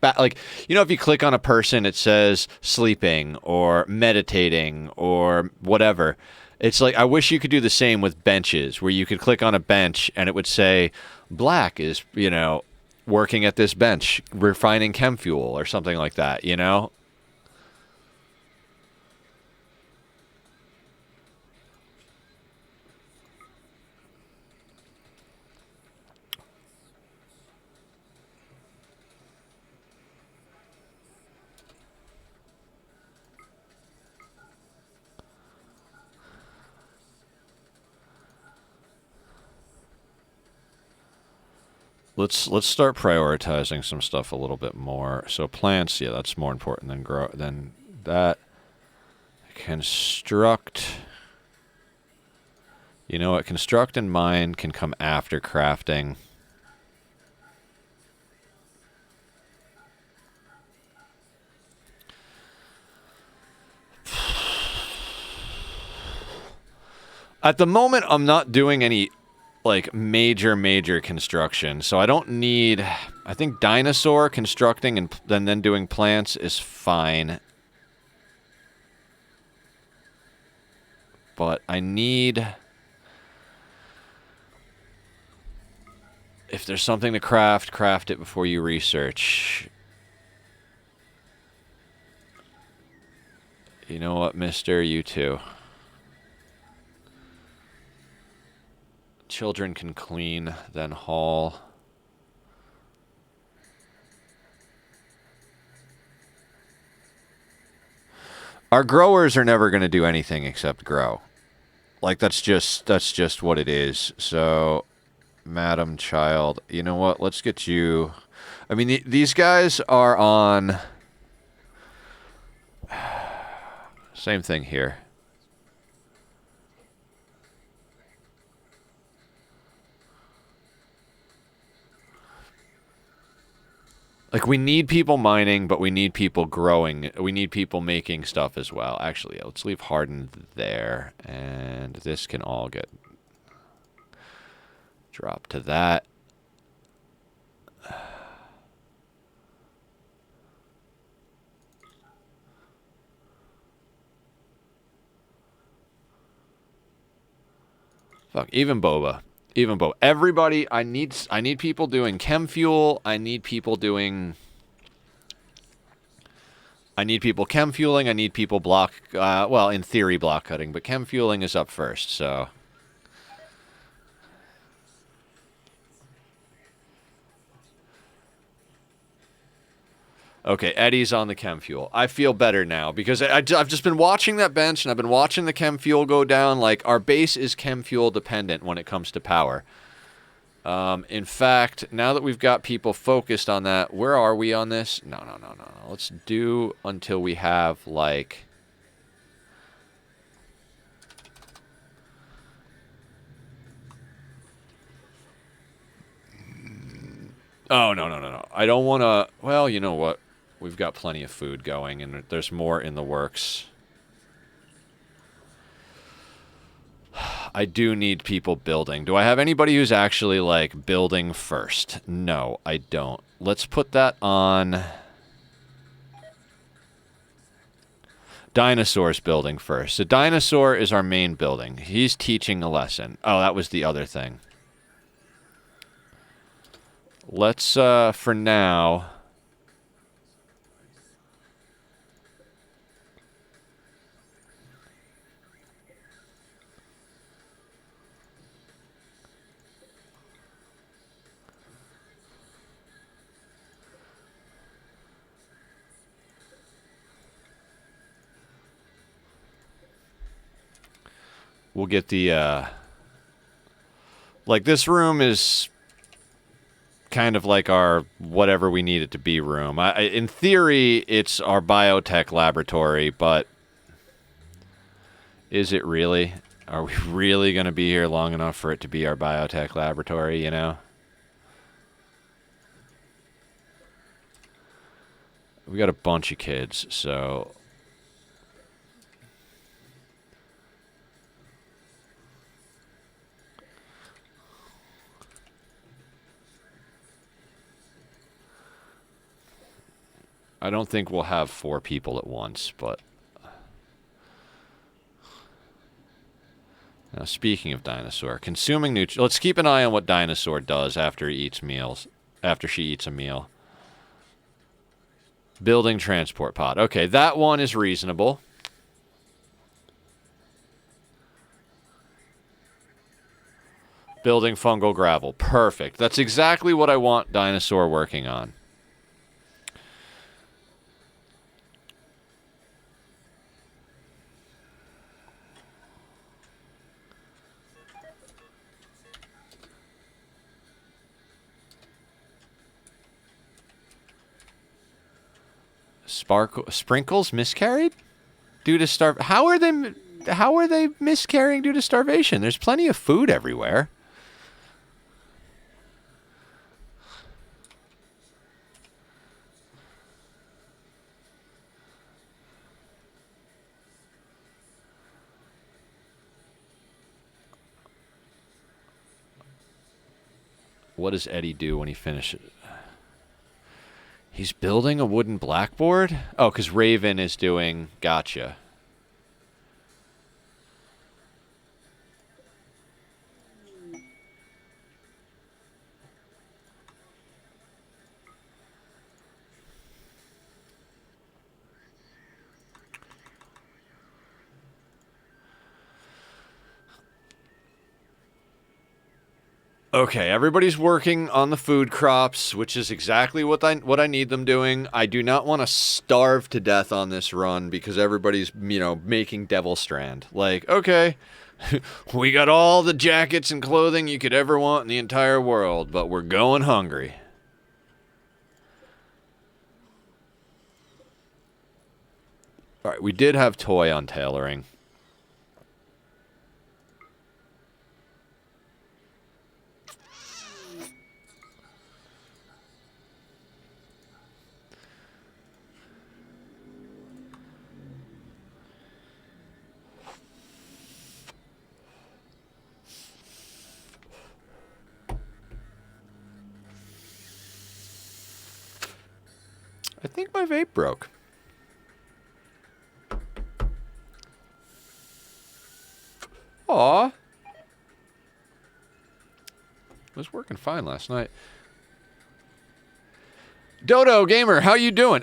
you know, if you click on a person, it says sleeping or meditating or whatever. It's like, I wish you could do the same with benches, where you could click on a bench and it would say, Black is, you know, working at this bench, refining chem fuel or something like that, you know? Let's start prioritizing some stuff a little bit more. So plants, yeah, that's more important than that. Construct. You know what? Construct and mine can come after crafting. At the moment, I'm not doing any like major construction, so I don't need. I think dinosaur constructing and then doing plants is fine, but I need. If there's something to craft it before you research. You know what, mister? You too. Children can clean, then haul. Our growers are never going to do anything except grow. Like, that's just what it is. So, Madam Child, you know what? Let's get you. I mean, these guys are on. Same thing here. Like, we need people mining, but we need people growing. We need people making stuff as well. Actually, yeah, let's leave hardened there. And this can all get dropped to that. Fuck, even Boba. Even Boba. Everybody, I need people doing chem fuel. I need people chem fueling. I need people block, well, in theory, block cutting, but chem fueling is up first, so. Okay, Eddie's on the chem fuel. I feel better now because I've just been watching that bench and I've been watching the chem fuel go down. Like, our base is chem fuel dependent when it comes to power. In fact, now that we've got people focused on that, where are we on this? No. Let's do until we have, like... Oh, no. I don't want to... Well, you know what? We've got plenty of food going, and there's more in the works. I do need people building. Do I have anybody who's actually, like, building first? No, I don't. Let's put that on... Dinosaur's building first. So Dinosaur is our main building. He's teaching a lesson. Oh, that was the other thing. Let's, for now... We'll get the, like, this room is kind of like our whatever we need it to be room. In theory, it's our biotech laboratory, but is it really? Are we really going to be here long enough for it to be our biotech laboratory, you know? We got a bunch of kids, so... I don't think we'll have 4 people at once, but... Now, speaking of Dinosaur, consuming nutrients... Let's keep an eye on what Dinosaur does after he eats meals. After she eats a meal. Building transport pod. Okay, that one is reasonable. Building fungal gravel. Perfect. That's exactly what I want Dinosaur working on. Sprinkles miscarried due to How are they miscarrying due to starvation? There's plenty of food everywhere. What does Eddie do when he finishes? He's building a wooden blackboard? Oh, because Raven is doing... Gotcha. Okay, everybody's working on the food crops, which is exactly what I need them doing. I do not want to starve to death on this run because everybody's, you know, making Devil Strand. Like, okay, we got all the jackets and clothing you could ever want in the entire world, but we're going hungry. All right, we did have toy on tailoring. I think my vape broke. Aw. was working fine last night. Dodo Gamer, how you doing?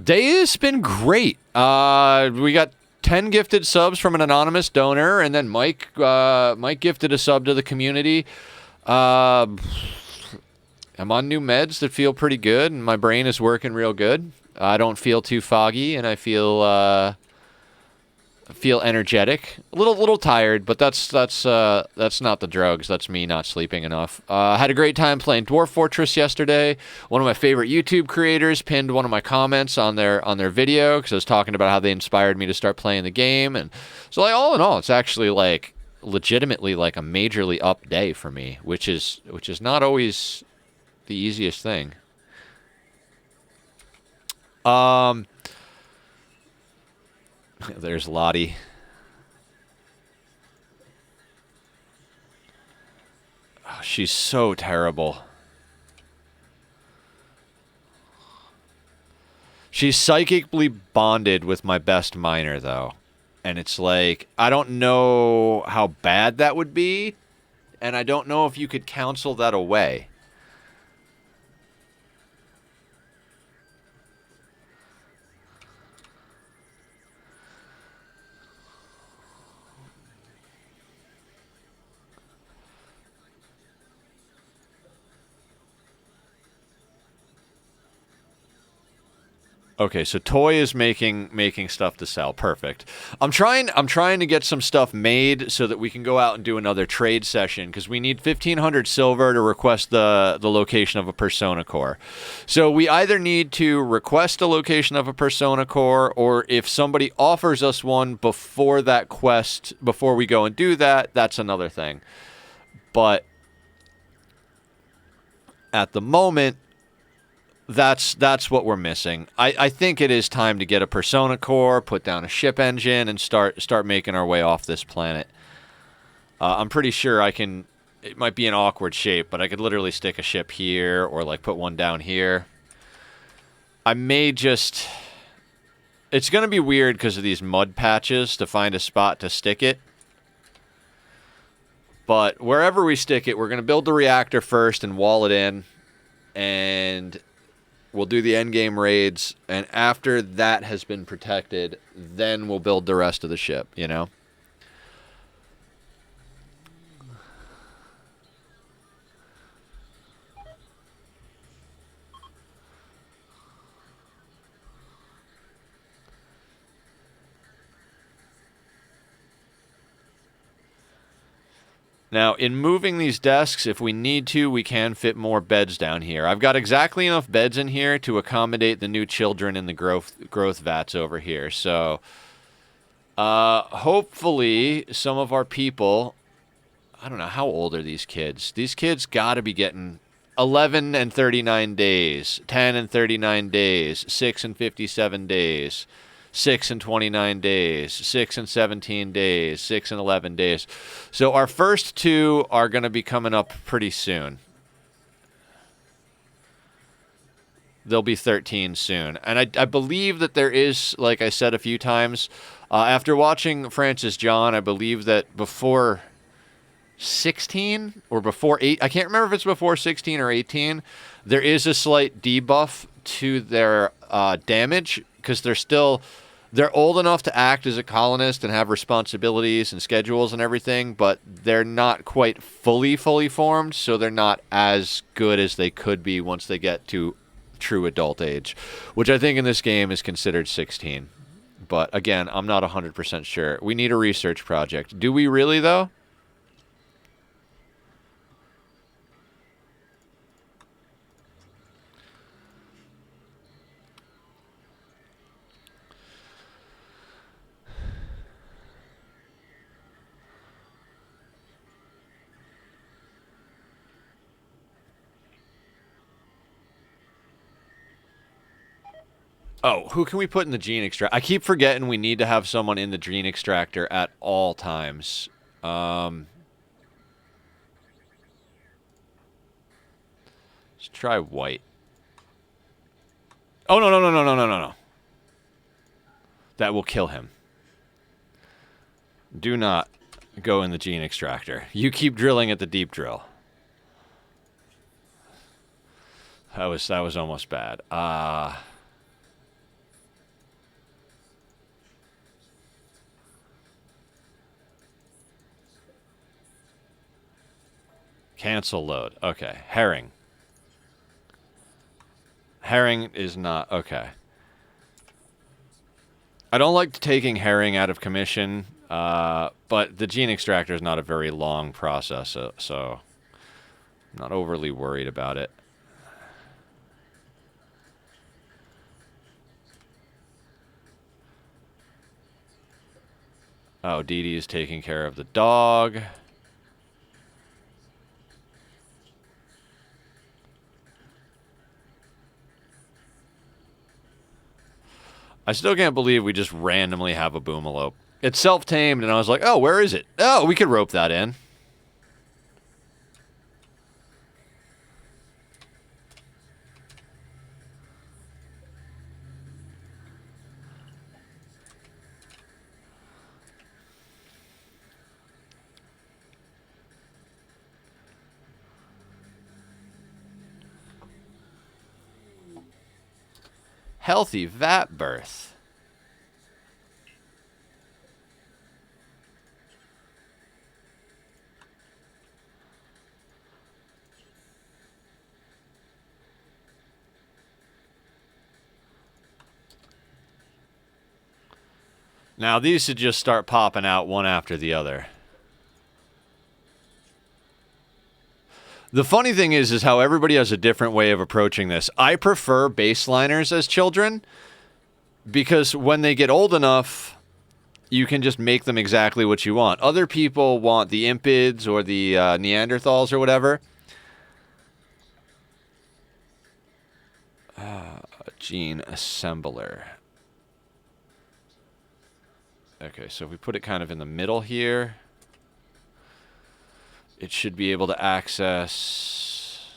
Day has been great. We got 10 gifted subs from an anonymous donor, and then Mike gifted a sub to the community. I'm on new meds that feel pretty good, and my brain is working real good. I don't feel too foggy, and I feel energetic. A little tired, but that's not the drugs. That's me not sleeping enough. Had a great time playing Dwarf Fortress yesterday. One of my favorite YouTube creators pinned one of my comments on their video because I was talking about how they inspired me to start playing the game, and so like all in all, it's actually like legitimately like a majorly up day for me, which is not always the easiest thing. There's Lottie. Oh, she's so terrible. She's psychically bonded with my best miner, though. And it's like, I don't know how bad that would be, and I don't know if you could counsel that away. Okay, so Toy is making stuff to sell. Perfect. I'm trying to get some stuff made so that we can go out and do another trade session because we need 1,500 silver to request the location of a Persona Core. So we either need to request a location of a Persona Core, or if somebody offers us one before that quest, before we go and do that, that's another thing. But at the moment, that's what we're missing. I think it is time to get a Persona Core, put down a ship engine, and start making our way off this planet. I'm pretty sure I can. It might be an awkward shape, but I could literally stick a ship here or like put one down here. I may just. It's going to be weird because of these mud patches to find a spot to stick it. But wherever we stick it, we're going to build the reactor first and wall it in. And we'll do the endgame raids, and after that has been protected, then we'll build the rest of the ship, you know? Now, in moving these desks, if we need to, we can fit more beds down here. I've got exactly enough beds in here to accommodate the new children in the growth vats over here. So, hopefully, some of our people... I don't know, how old are these kids? These kids got to be getting 11 and 39 days, 10 and 39 days, 6 and 57 days... 6 and 29 days, 6 and 17 days, 6 and 11 days. So our first two are going to be coming up pretty soon. They'll be 13 soon. And I believe that there is, like I said a few times, after watching Francis John, I believe that before 16 or before 8, I can't remember if it's before 16 or 18, there is a slight debuff to their damage because they're old enough to act as a colonist and have responsibilities and schedules and everything, but they're not quite fully formed, so they're not as good as they could be once they get to true adult age, which I think in this game is considered 16. But again, I'm not 100% sure. We need a research project. Do we really, though? Oh, who can we put in the gene extractor? I keep forgetting we need to have someone in the gene extractor at all times. Let's try white. Oh, no. That will kill him. Do not go in the gene extractor. You keep drilling at the deep drill. that was almost bad. Cancel load. Okay, herring. Herring is not okay. I don't like taking herring out of commission, but the gene extractor is not a very long process, so I'm not overly worried about it. Oh, Dee Dee is taking care of the dog. I still can't believe we just randomly have a boomalope. It's self-tamed, and I was like, oh, where is it? Oh, we could rope that in. Healthy vat birth. Now, these should just start popping out one after the other. The funny thing is how everybody has a different way of approaching this. I prefer baseliners as children because when they get old enough, you can just make them exactly what you want. Other people want the impids or the Neanderthals or whatever. Gene assembler. Okay, so if we put it kind of in the middle here, it should be able to access.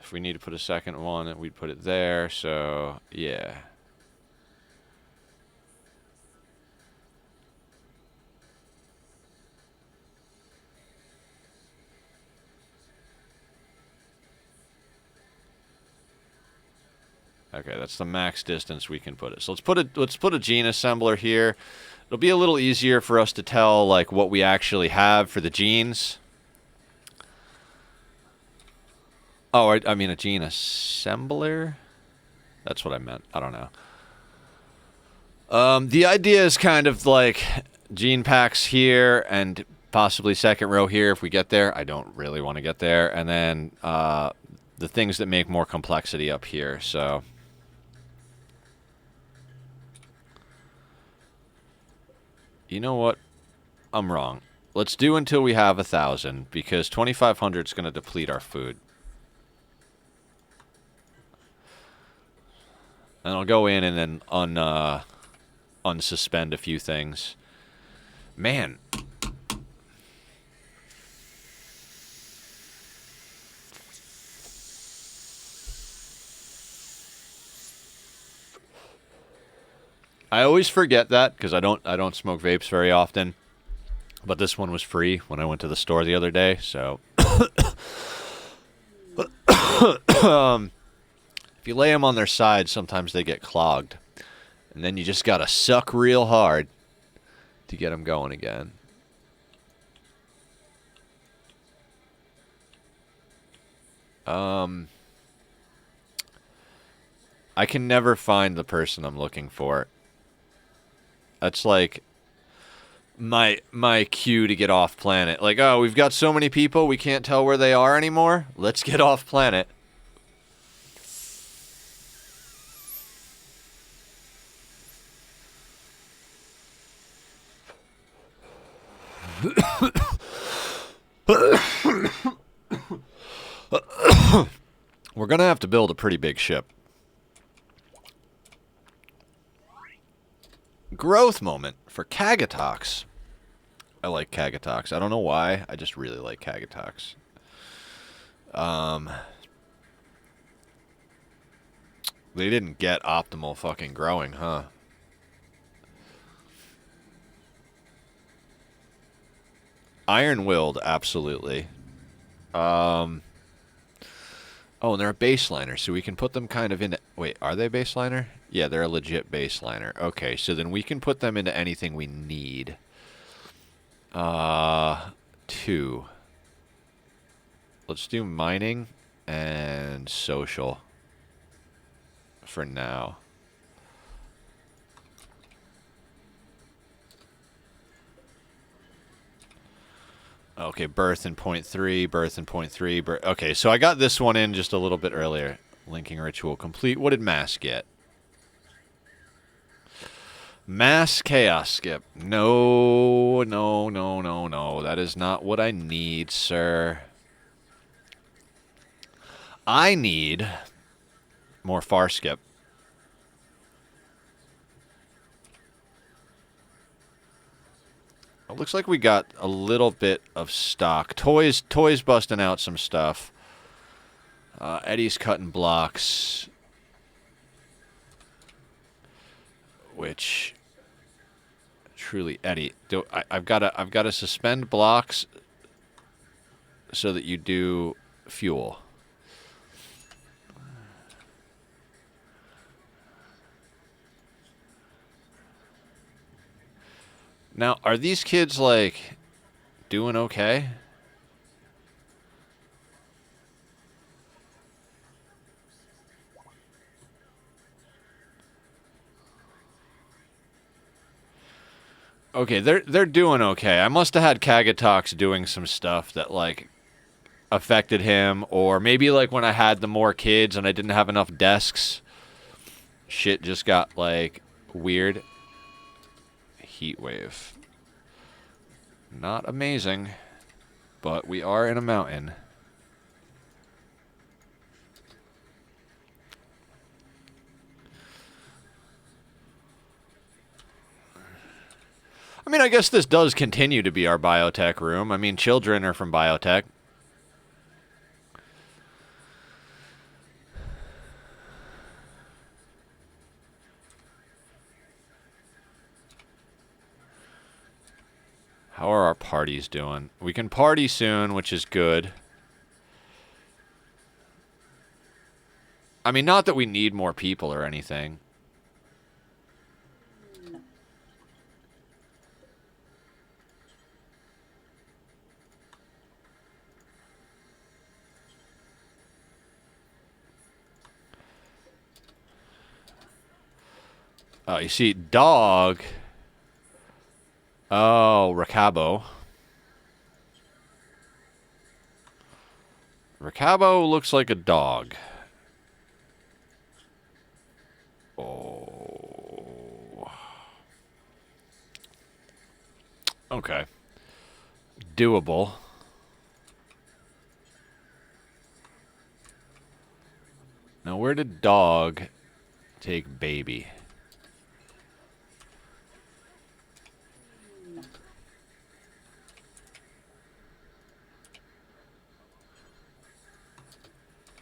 If we need to put a second one, we'd put it there. So, yeah. Okay, that's the max distance we can put it. So let's put a gene assembler here. It'll be a little easier for us to tell like what we actually have for the genes. Oh, I mean a gene assembler? That's what I meant. I don't know. The idea is kind of like gene packs here and possibly second row here if we get there. I don't really want to get there. And then the things that make more complexity up here. So you know what? I'm wrong. Let's do until we have 1,000 because 2,500 is going to deplete our food. And I'll go in and then unsuspend a few things. Man. I always forget that because I don't smoke vapes very often. But this one was free when I went to the store the other day, so if you lay them on their side, sometimes they get clogged. And then you just got to suck real hard to get them going again. I can never find the person I'm looking for. That's like my cue to get off planet. Like, oh, we've got so many people, we can't tell where they are anymore. Let's get off planet. We're gonna have to build a pretty big ship. Growth moment for Kagatox. I like Kagatox. I don't know why. I just really like Kagatox. They didn't get optimal fucking growing, huh? Iron-willed, absolutely. Oh, and they're a baseliner, so we can put them kind of into... Wait, are they baseliner? Yeah, they're a legit baseliner. Okay, so then we can put them into anything we need. 2. Let's do mining and social for now. Okay, birth in point 3, birth in point 3. Okay, so I got this one in just a little bit earlier. Linking ritual complete. What did mass get? Mass chaos skip. No, no, no, no, no. That is not what I need, sir. I need more far skip. It looks like we got a little bit of stock. Toys busting out some stuff. Eddie's cutting blocks. Which, truly, Eddie, I've got to suspend blocks so that you do fuel. Now, are these kids, like, doing okay? Okay, they're doing okay. I must have had Kagatox doing some stuff that, like, affected him, or maybe, like, when I had the more kids and I didn't have enough desks, shit just got, like, weird. Heat wave. Not amazing, but we are in a mountain. I mean, I guess this does continue to be our biotech room. I mean, children are from biotech. How are our parties doing? We can party soon, which is good. I mean, not that we need more people or anything. Oh, you see, dog. Oh, Racabo. Racabo looks like a dog. Oh. Okay. Doable. Now, where did dog take baby?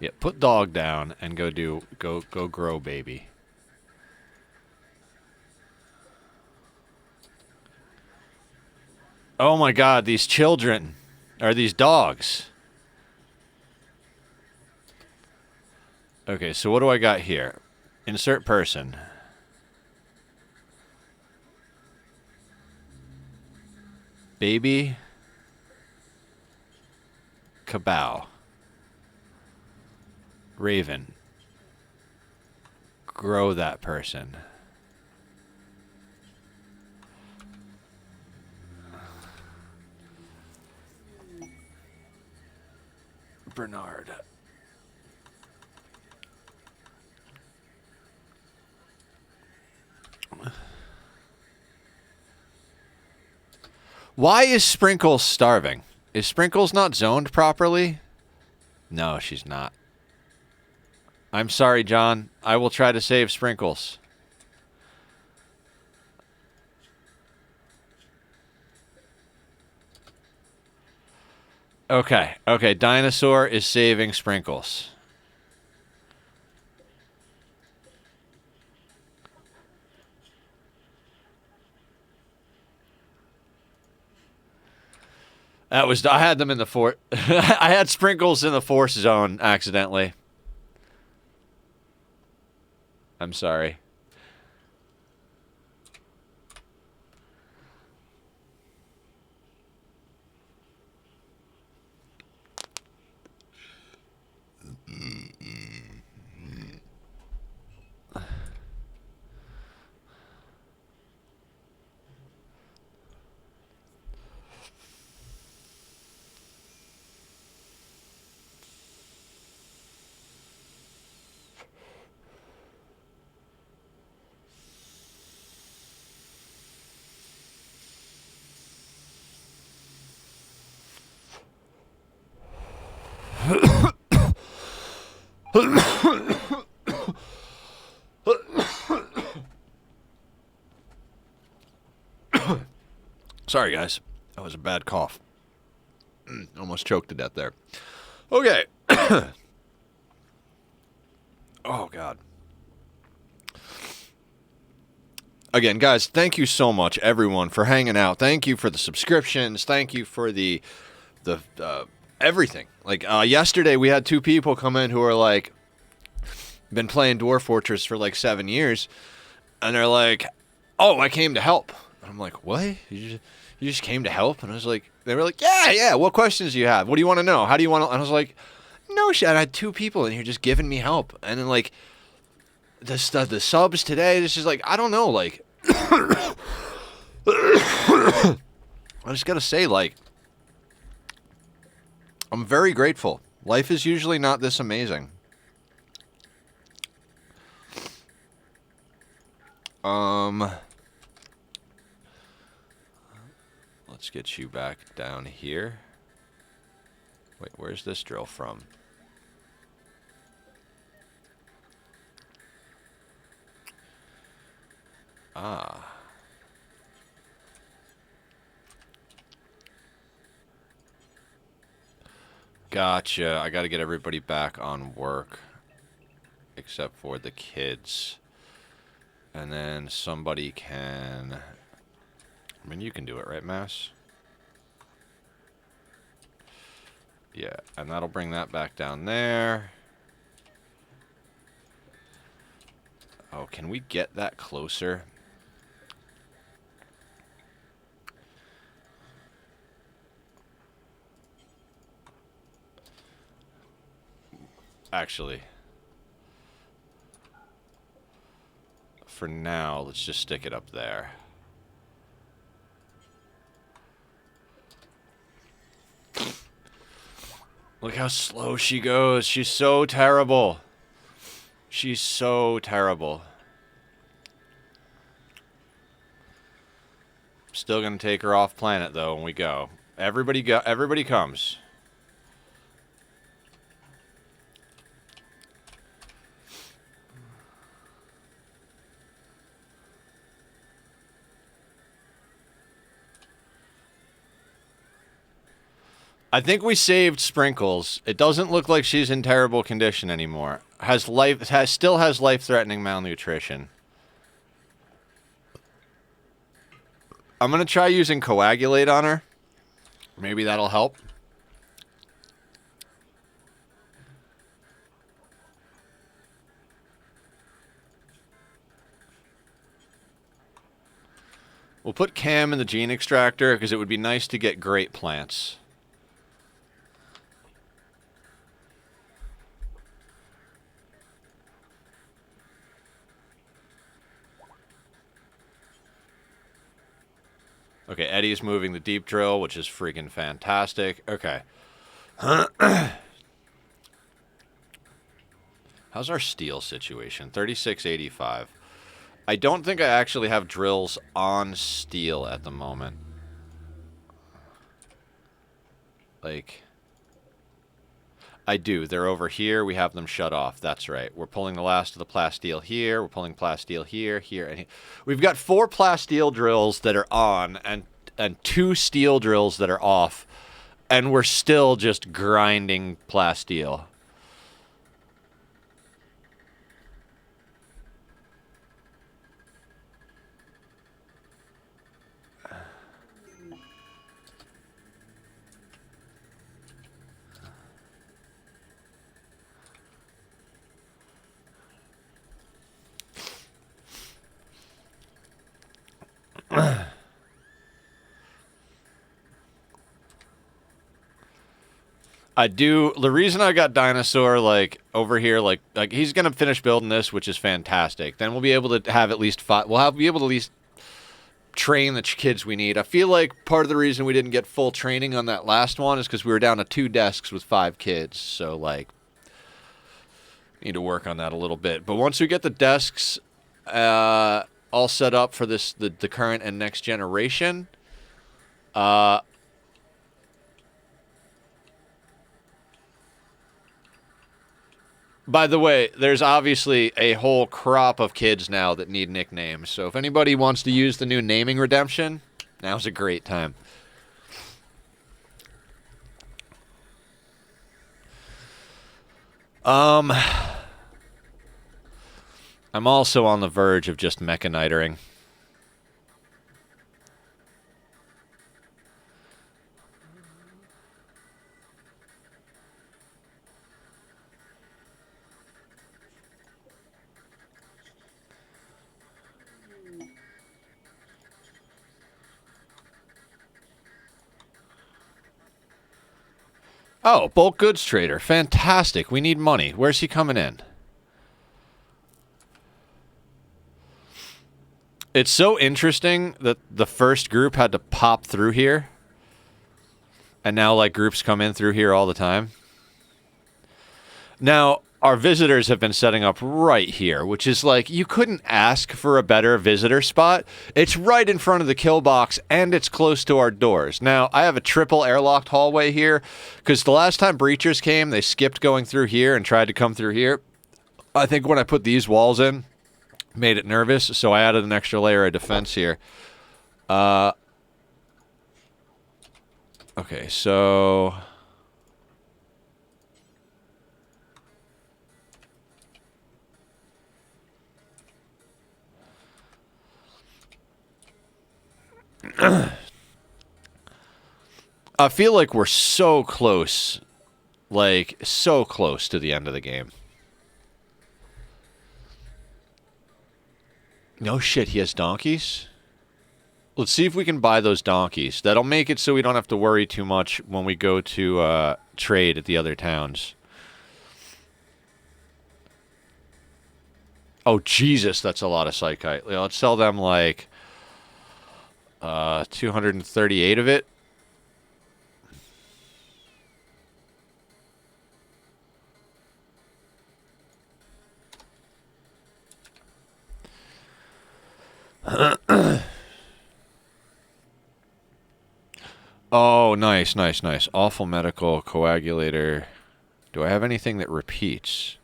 Yeah, put dog down and go grow baby. Oh my god, these children are these dogs. Okay, so what do I got here? Insert person. Baby Cabal. Raven. Grow that person. Bernard. Why is Sprinkles starving? Is Sprinkles not zoned properly? No, she's not. I'm sorry, John. I will try to save Sprinkles. Okay, okay. Dinosaur is saving Sprinkles. That was... I had them in the force... I had Sprinkles in the force zone accidentally. I'm sorry. Sorry, guys. That was a bad cough. Almost choked to death there. Okay. Oh, God. Again, guys, thank you so much, everyone, for hanging out. Thank you for the subscriptions. Thank you for the everything. Like, yesterday, we had 2 people come in who are like, been playing Dwarf Fortress for like 7 years, and they're like, oh, I came to help. And I'm like, what? You just came to help? And I was like, they were like, yeah, what questions do you have? What do you want to know? How do you want to? And I was like, no shit, I had 2 people in here just giving me help. And then, like, the subs today, this is like, I don't know, like, I just gotta say, like, I'm very grateful. Life is usually not this amazing. Let's get you back down here. Wait, where's this drill from? Ah. Gotcha. I gotta get everybody back on work. Except for the kids. And then somebody can... I mean, you can do it, right, Mass? Yeah, and that'll bring that back down there. Oh, can we get that closer? Actually, for now, let's just stick it up there. Look how slow she goes. She's so terrible. She's so terrible. Still gonna take her off planet though when we go. Everybody comes. I think we saved Sprinkles. It doesn't look like she's in terrible condition anymore. Still has life-threatening malnutrition. I'm gonna try using Coagulate on her. Maybe that'll help. We'll put Cam in the gene extractor because it would be nice to get great plants. Okay, Eddie's moving the deep drill, which is freaking fantastic. Okay. How's our steel situation? 3685. I don't think I actually have drills on steel at the moment. Like, I do. They're over here. We have them shut off. That's right. We're pulling the last of the plasteel here. We're pulling plasteel here, here, and here. We've got 4 plasteel drills that are on and 2 steel drills that are off. And we're still just grinding plasteel. The reason I got Dinosaur, like, over here, like he's going to finish building this, which is fantastic. Then we'll be able to have at least 5, be able to at least train the kids we need. I feel like part of the reason we didn't get full training on that last one is because we were down to 2 desks with 5 kids. So, like, need to work on that a little bit. But once we get the desks all set up for the current and next generation, by the way, there's obviously a whole crop of kids now that need nicknames. So if anybody wants to use the new naming redemption, now's a great time. I'm also on the verge of just mechanitering. Oh, bulk goods trader. Fantastic. We need money. Where's he coming in? It's so interesting that the first group had to pop through here. And now, like, groups come in through here all the time. Now, our visitors have been setting up right here, which is like, you couldn't ask for a better visitor spot. It's right in front of the kill box, and it's close to our doors. Now, I have a triple airlocked hallway here, because the last time breachers came, they skipped going through here and tried to come through here. I think when I put these walls in, made it nervous, so I added an extra layer of defense here. Okay, so... I feel like we're so close, like, so close to the end of the game. No shit, he has donkeys? Let's see if we can buy those donkeys. That'll make it so we don't have to worry too much when we go to trade at the other towns. Oh, Jesus, that's a lot of psychite. Let's sell them, like, 238 of it. Oh, nice, nice, nice. Awful medical coagulator. Do I have anything that repeats?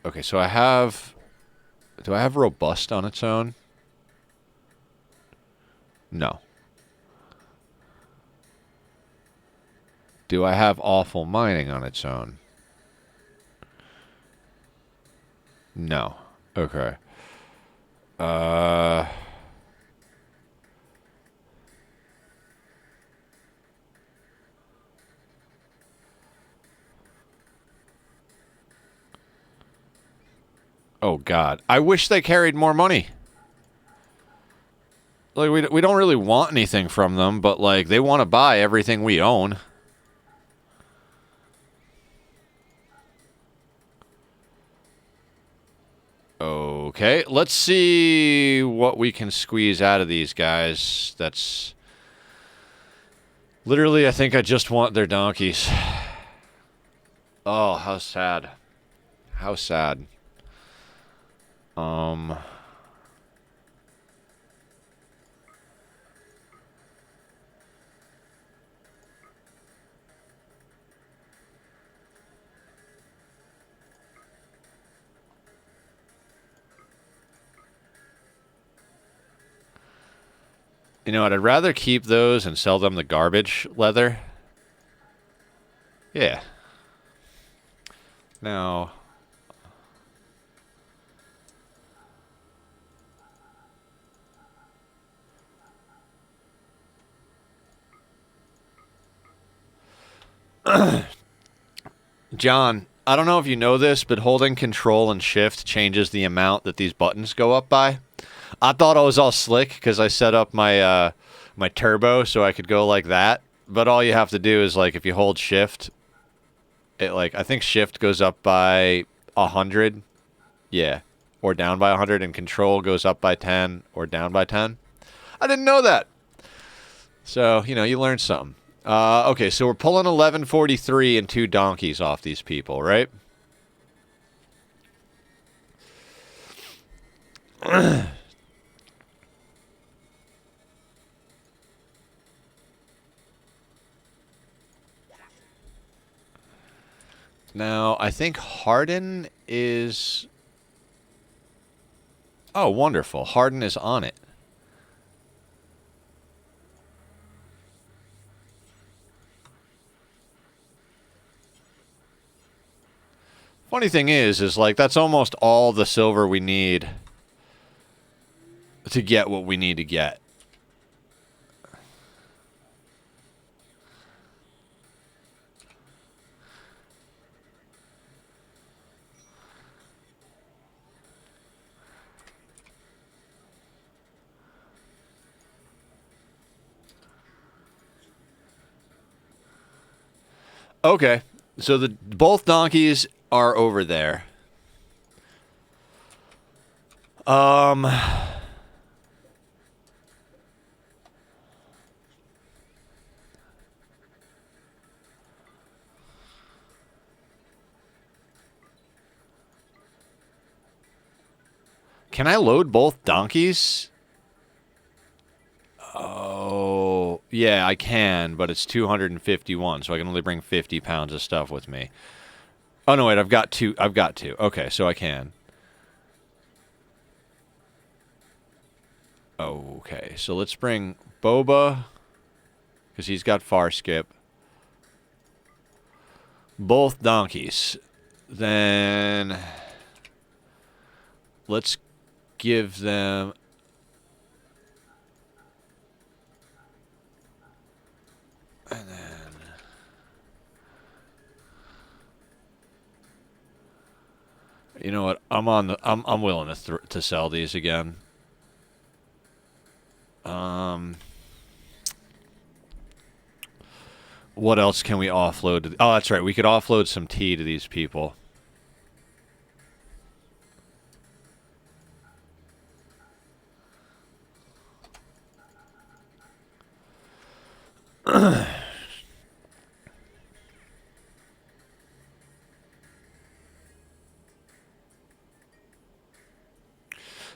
Okay, so I have... Do I have robust on its own? No. Do I have awful mining on its own? No. Okay. Oh, God. I wish they carried more money. Like, we don't really want anything from them, but, like, they want to buy everything we own. Okay, let's see what we can squeeze out of these guys. That's... Literally, I think I just want their donkeys. Oh, how sad. How sad. You know what? I'd rather keep those and sell them the garbage leather. Yeah. Now... John, I don't know if you know this, but holding control and shift changes the amount that these buttons go up by. I thought I was all slick because I set up my my turbo so I could go like that. But all you have to do is, like, if you hold shift, it, like, I think shift goes up by 100. Yeah. Or down by 100, and control goes up by 10 or down by 10. I didn't know that. So, you know, you learned something. Okay, so we're pulling 1143 and 2 donkeys off these people, right? Now, I think Harden is... Oh, wonderful. Harden is on it. Funny thing is like, that's almost all the silver we need to get what we need to get. Okay, so both donkeys are over there. Can I load both donkeys? Oh, yeah, I can, but it's 251, so I can only bring 50 pounds of stuff with me. Oh, no, wait, I've got two. I've got two. Okay, so I can. Okay, so let's bring Boba, because he's got far skip. Both donkeys. Then let's give them... And then... You know what? I'm willing to sell these again. What else can we offload? Oh, that's right. We could offload some tea to these people.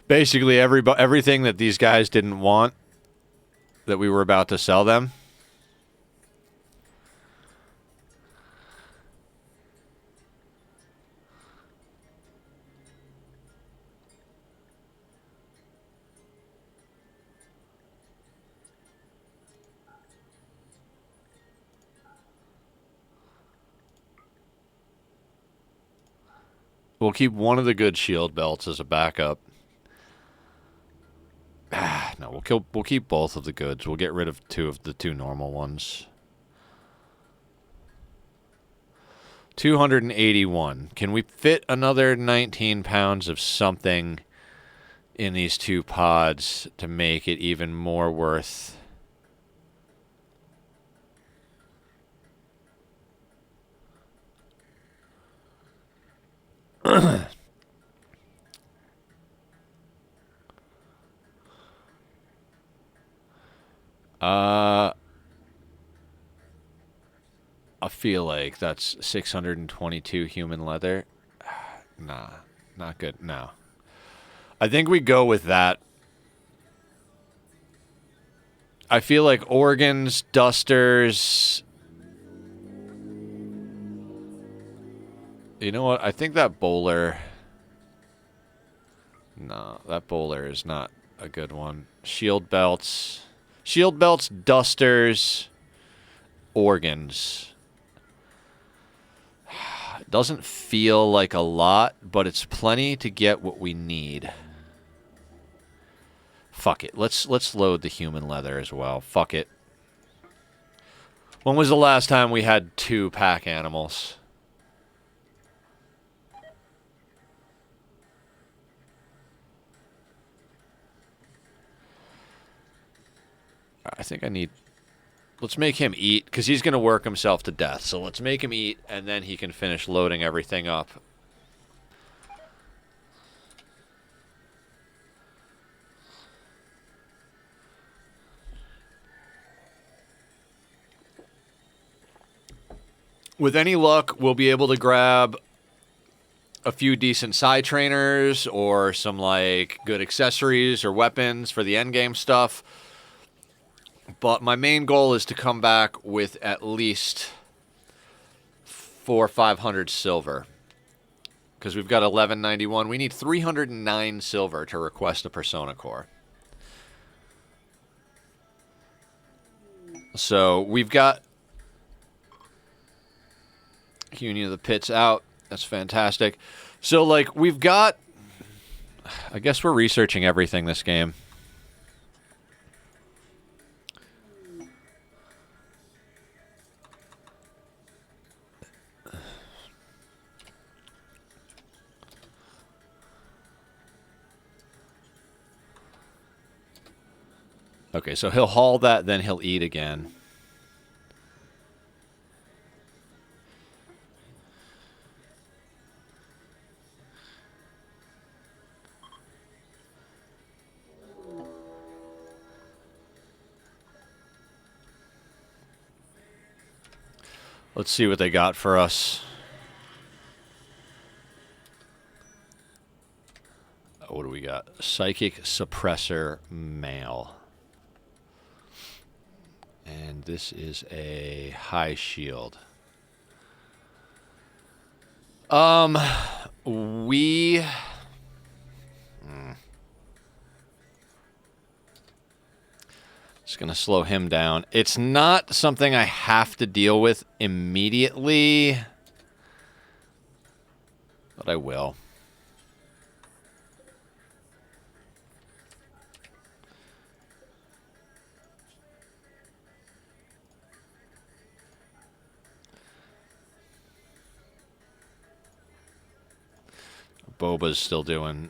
Basically, everything that these guys didn't want that we were about to sell them. We'll keep one of the good shield belts as a backup. No, we'll keep both of the goods. We'll get rid of the two normal ones. 281. Can we fit another 19 pounds of something in these two pods to make it even more worth? I feel like that's 622 human leather. Nah, not good. No. I think we go with that. I feel like organs, dusters... You know what? I think that bowler... No, that bowler is not a good one. Shield belts. Shield belts, dusters, organs. Doesn't feel like a lot, but it's plenty to get what we need. Fuck it. Let's load the human leather as well. Fuck it. When was the last time we had 2 pack animals? think I need... Let's make him eat, because he's going to work himself to death. So let's make him eat, and then he can finish loading everything up. With any luck, we'll be able to grab a few decent side trainers or some, like, good accessories or weapons for the endgame stuff. But my main goal is to come back with at least 400 or 500 silver. Because we've got 1191. We need 309 silver to request a Persona Core. So we've got Union of the Pits out. That's fantastic. So, like, we've got... I guess we're researching everything this game. Okay, so he'll haul that, then he'll eat again. Let's see what they got for us. What do we got? Psychic Suppressor Male. And this is a high shield. We... Just going to slow him down. It's not something I have to deal with immediately, but I will. Boba's still doing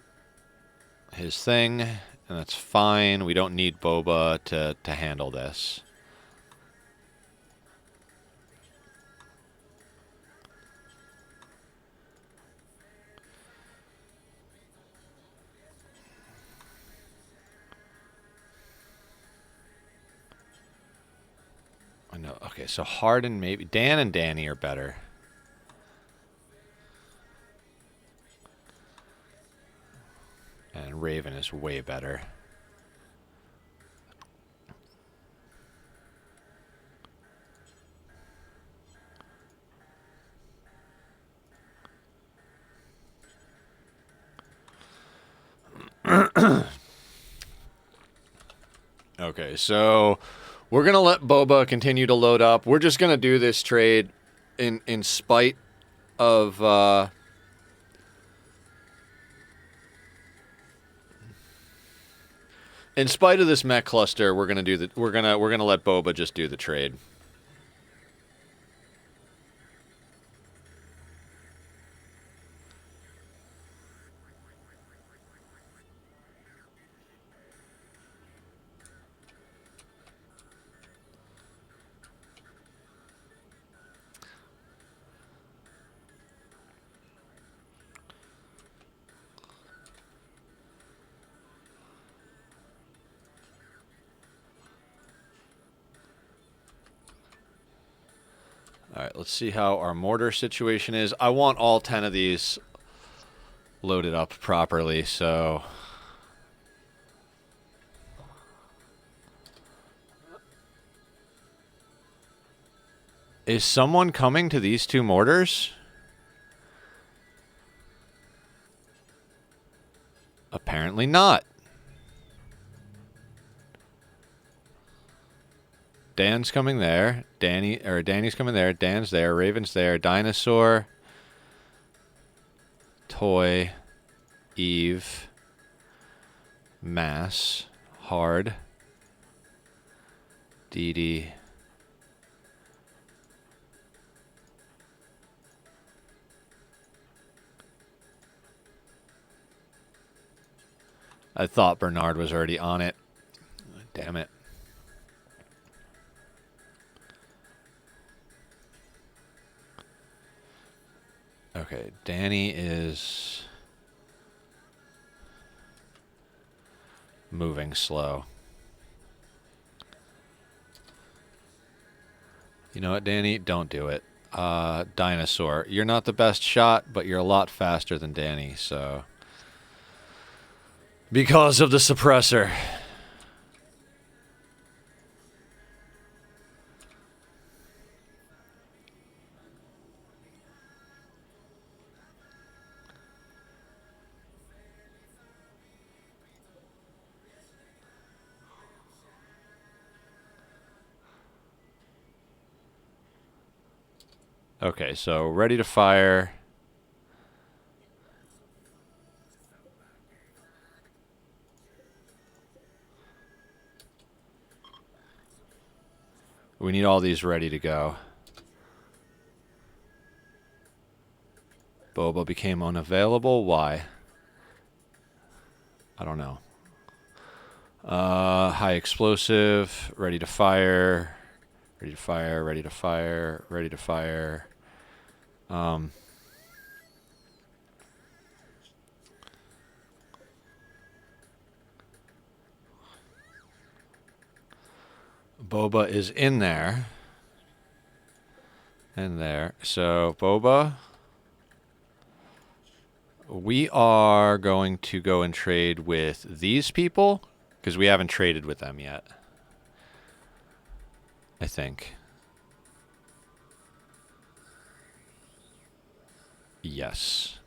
his thing, and that's fine. We don't need Boba to handle this. I know. Okay, so Harden maybe. Dan and Danny are better. And Raven is way better. Okay, so we're going to let Boba continue to load up. We're just going to do this trade in spite of... in spite of this mech cluster, we're gonna do the we're gonna let Boba just do the trade. All right, let's see how our mortar situation is. I want all 10 of these loaded up properly, so... Is someone coming to these two mortars? Apparently not. Dan's coming there. Danny's coming there. Dan's there. Raven's there. Dinosaur. Toy. Eve. Mass. Hard. Dee Dee. I thought Bernard was already on it. Damn it. Okay, Danny is moving slow. You know what, Danny? Don't do it. Dinosaur. You're not the best shot, but you're a lot faster than Danny, so... Because of the suppressor. Okay, so ready to fire. We need all these ready to go. Boba became unavailable. Why? I don't know. High explosive. Ready to fire. Ready to fire. Ready to fire. Ready to fire. Boba is in there. And there. So, Boba. We are going to go and trade with these people. Because we haven't traded with them yet. I think. Yes.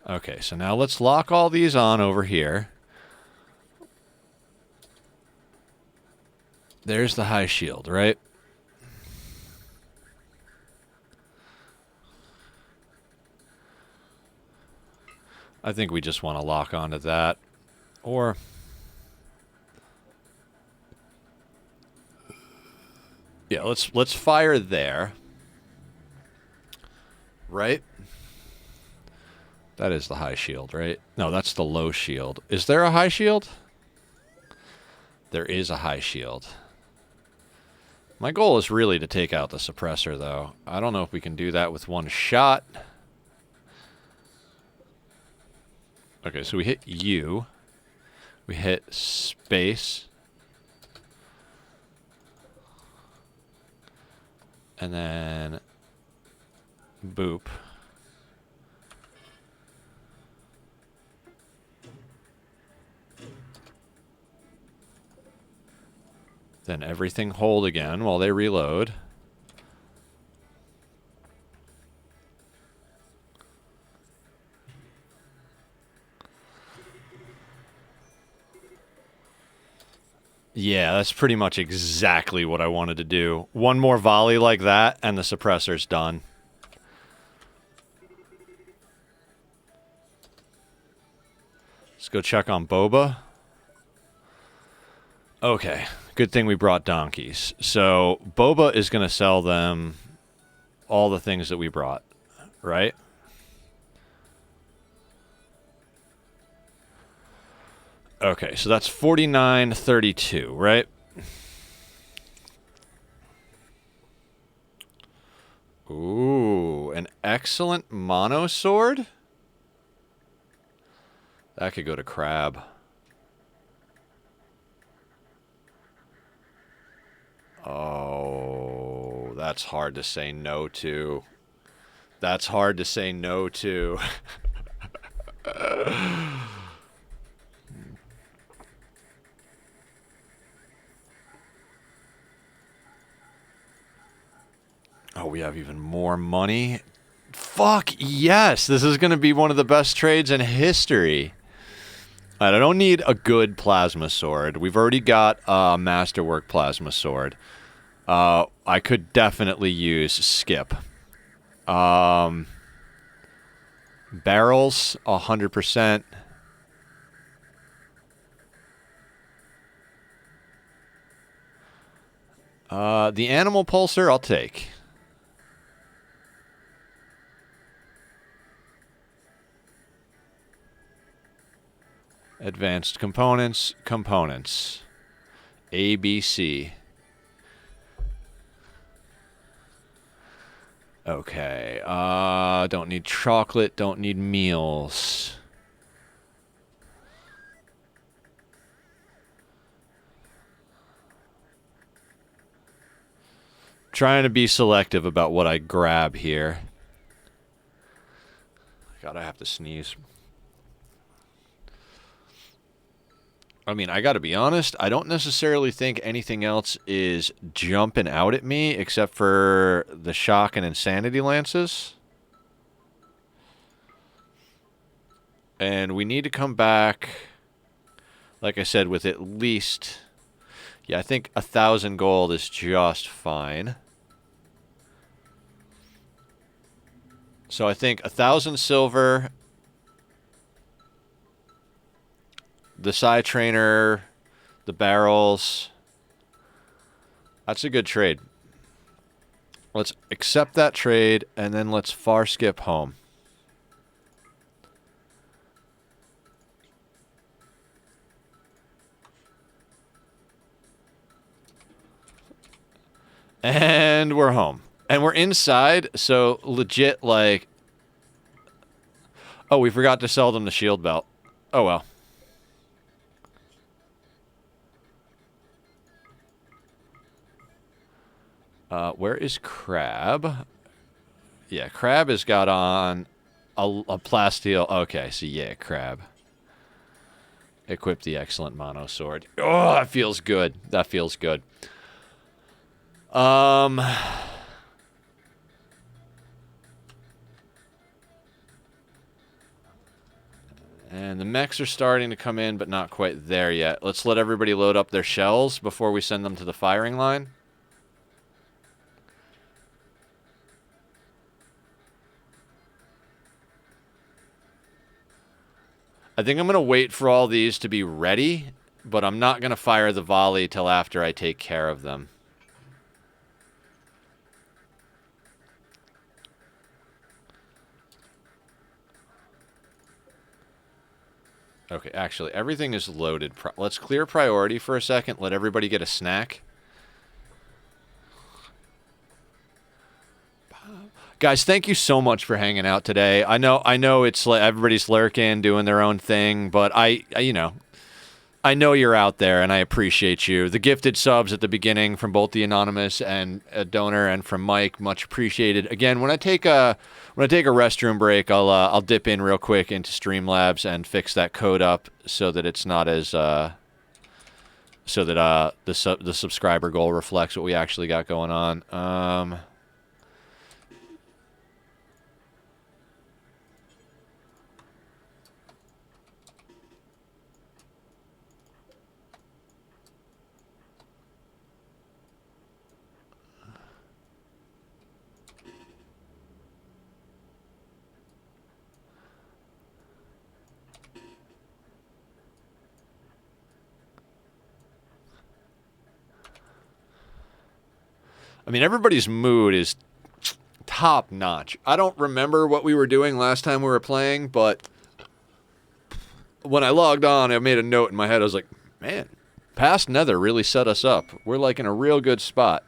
Okay, so now let's lock all these on over here. There's the high shield, right? I think we just want to lock onto that. Or... yeah, let's fire there. Right? That is the high shield, right? No, that's the low shield. Is there a high shield? There is a high shield. My goal is really to take out the suppressor, though. I don't know if we can do that with one shot. Okay, so we hit U. We hit space. And then boop. Then everything hold again while they reload. Yeah, that's pretty much exactly what I wanted to do. One more volley like that, and the suppressor's done. Let's go check on Boba. Okay, good thing we brought donkeys. So, Boba is going to sell them all the things that we brought, right? Okay, so that's 49.32, right? Ooh, an excellent mono sword? That could go to Crab. Oh, that's hard to say no to. That's hard to say no to. Oh, we have even more money? Fuck yes! This is going to be one of the best trades in history. All right, I don't need a good plasma sword. We've already got a masterwork plasma sword. I could definitely use skip. Barrels, 100%. The animal pulsar, I'll take. Advanced components, components. ABC. Okay. Don't need chocolate. Don't need meals. Trying to be selective about what I grab here. God, I have to sneeze. I mean, I gotta be honest, I don't necessarily think anything else is jumping out at me except for the shock and insanity lances. And we need to come back, like I said, with at least... Yeah, I think 1,000 gold is just fine. So I think 1,000 silver... The side trainer, the barrels. That's a good trade. Let's accept that trade, and then let's far skip home. And we're home. And we're inside, so legit, like... Oh, we forgot to sell them the shield belt. Oh, well. Where is Crab? Yeah, Crab has got on a plasteel. Okay, so yeah, Crab. Equip the excellent mono sword. Oh, that feels good. That feels good. And the mechs are starting to come in, but not quite there yet. Let's let everybody load up their shells before we send them to the firing line. I think I'm going to wait for all these to be ready, but I'm not going to fire the volley till after I take care of them. Okay, actually, everything is loaded. Let's clear priority for a second. Let everybody get a snack. Guys, thank you so much for hanging out today. I know it's like everybody's lurking, doing their own thing, but I know you're out there, and I appreciate you. The gifted subs at the beginning from both the anonymous and a donor, and from Mike, much appreciated. Again, when I take a restroom break, I'll dip in real quick into Streamlabs and fix that code up so that it's not as the subscriber goal reflects what we actually got going on. I mean, everybody's mood is top notch. I don't remember what we were doing last time we were playing, but when I logged on, I made a note in my head. I was like, man, past Nether really set us up. We're like in a real good spot.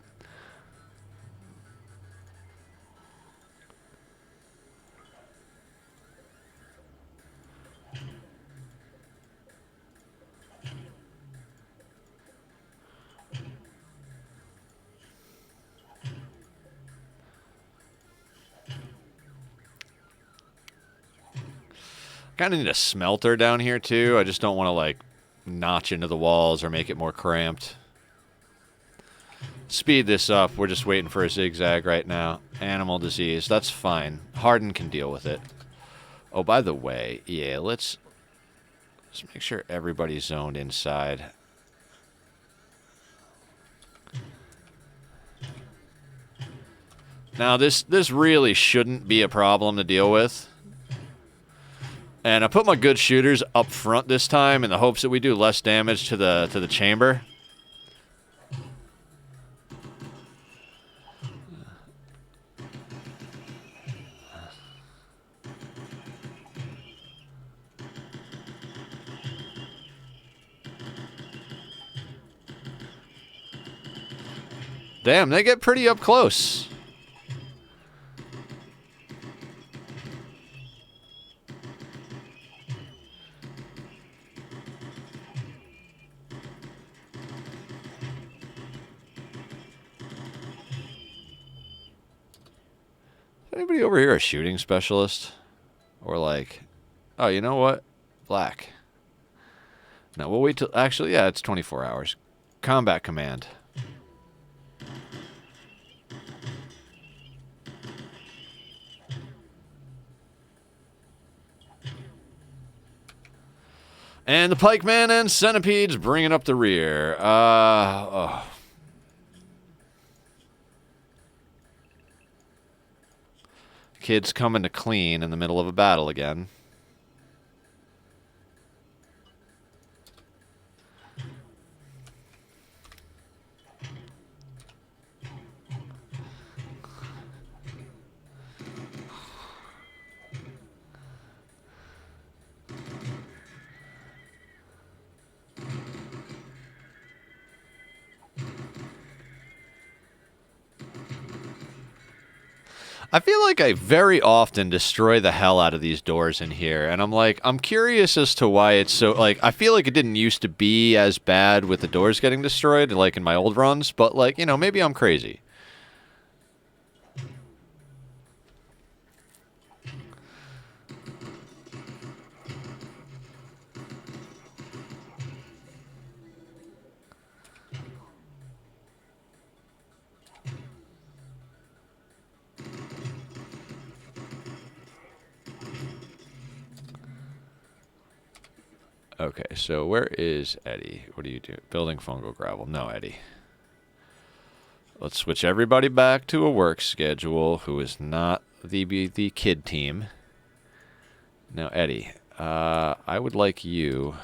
Kind of need a smelter down here, too. I just don't want to, like, notch into the walls or make it more cramped. Speed this up. We're just waiting for a zigzag right now. Animal disease. That's fine. Harden can deal with it. Oh, by the way, yeah, let's make sure everybody's zoned inside. Now, this really shouldn't be a problem to deal with. And I put my good shooters up front this time in the hopes that we do less damage to the chamber. Damn, they get pretty up close. Anybody over here a shooting specialist? Or like, oh, you know what? Black. No, we'll wait till, actually, yeah, it's 24 hours. Combat command. And the pikeman and centipedes bringing up the rear. Oh. Kids coming to clean in the middle of a battle again. I feel like I very often destroy the hell out of these doors in here, and I'm curious as to why it's so, like, I feel like it didn't used to be as bad with the doors getting destroyed, like in my old runs, but, like, you know, maybe I'm crazy. Okay, so where is Eddie? What do you do? Building fungal gravel. No, Eddie. Let's switch everybody back to a work schedule who is not the kid team. Now, Eddie, I would like you...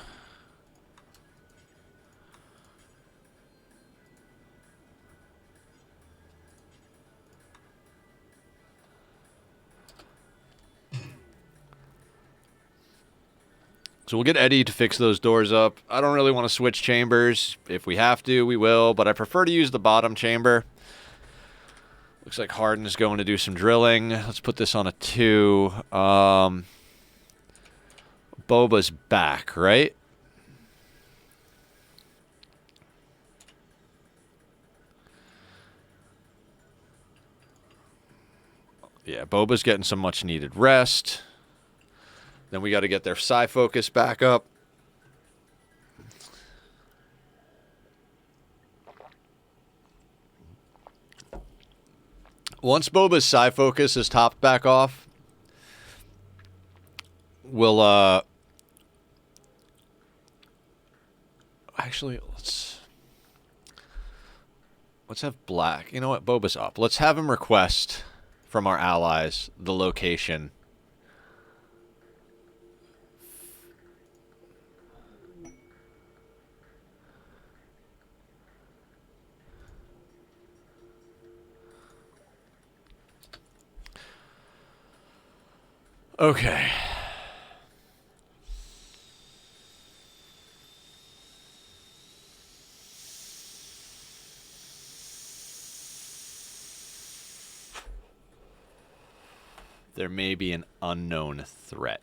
So we'll get Eddie to fix those doors up. I don't really want to switch chambers. If we have to, we will, but I prefer to use the bottom chamber. Looks like Harden is going to do some drilling. Let's put this on a 2. Boba's back, right? Yeah, Boba's getting some much needed rest. Then we got to get their psi focus back up. Once Boba's psi focus is topped back off, we'll actually let's have Black. You know what? Boba's up. Let's have him request from our allies the location. Okay. There may be an unknown threat.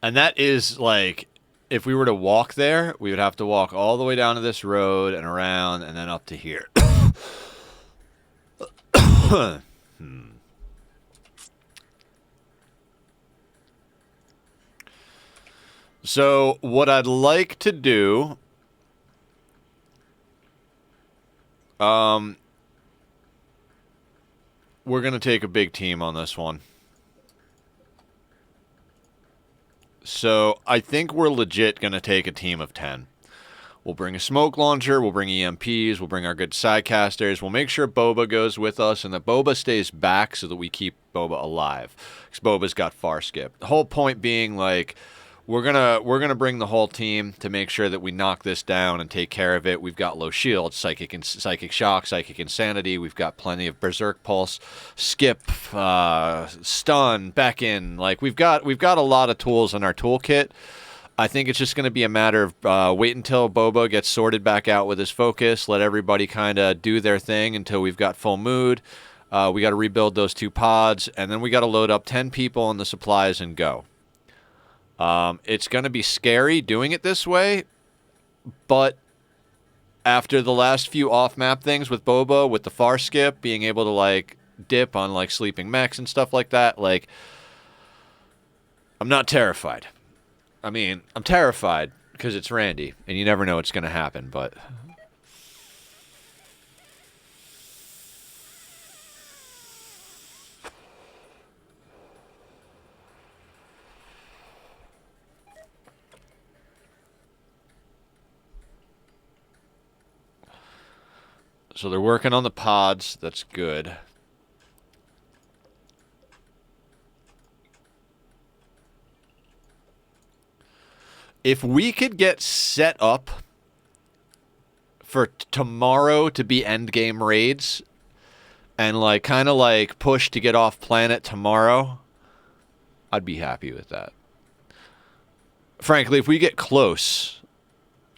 And that is like, if we were to walk there, we would have to walk all the way down to this road and around and then up to here. So what I'd like to do, we're going to take a big team on this one. So I think we're legit going to take a team of 10. We'll bring a smoke launcher, we'll bring EMPs, we'll bring our good sidecasters, we'll make sure Boba goes with us and that Boba stays back so that we keep Boba alive. Because Boba's got far skip. The whole point being, like, we're gonna bring the whole team to make sure that we knock this down and take care of it. We've got low shield, psychic shock, psychic insanity. We've got plenty of berserk pulse, skip, stun, beckon. Like we've got a lot of tools in our toolkit. I think it's just going to be a matter of wait until Boba gets sorted back out with his focus, let everybody kind of do their thing until we've got full mood. We got to rebuild those 2 pods, and then we got to load up 10 people on the supplies and go. It's going to be scary doing it this way, but after the last few off-map things with Boba, with the far skip, being able to, like, dip on, like, sleeping mechs and stuff like that, like, I'm not terrified. I mean, I'm terrified because it's Randy, and you never know what's going to happen, but... So they're working on the pods. That's good. If we could get set up for tomorrow to be endgame raids and like kind of like push to get off planet tomorrow, I'd be happy with that. Frankly, if we get close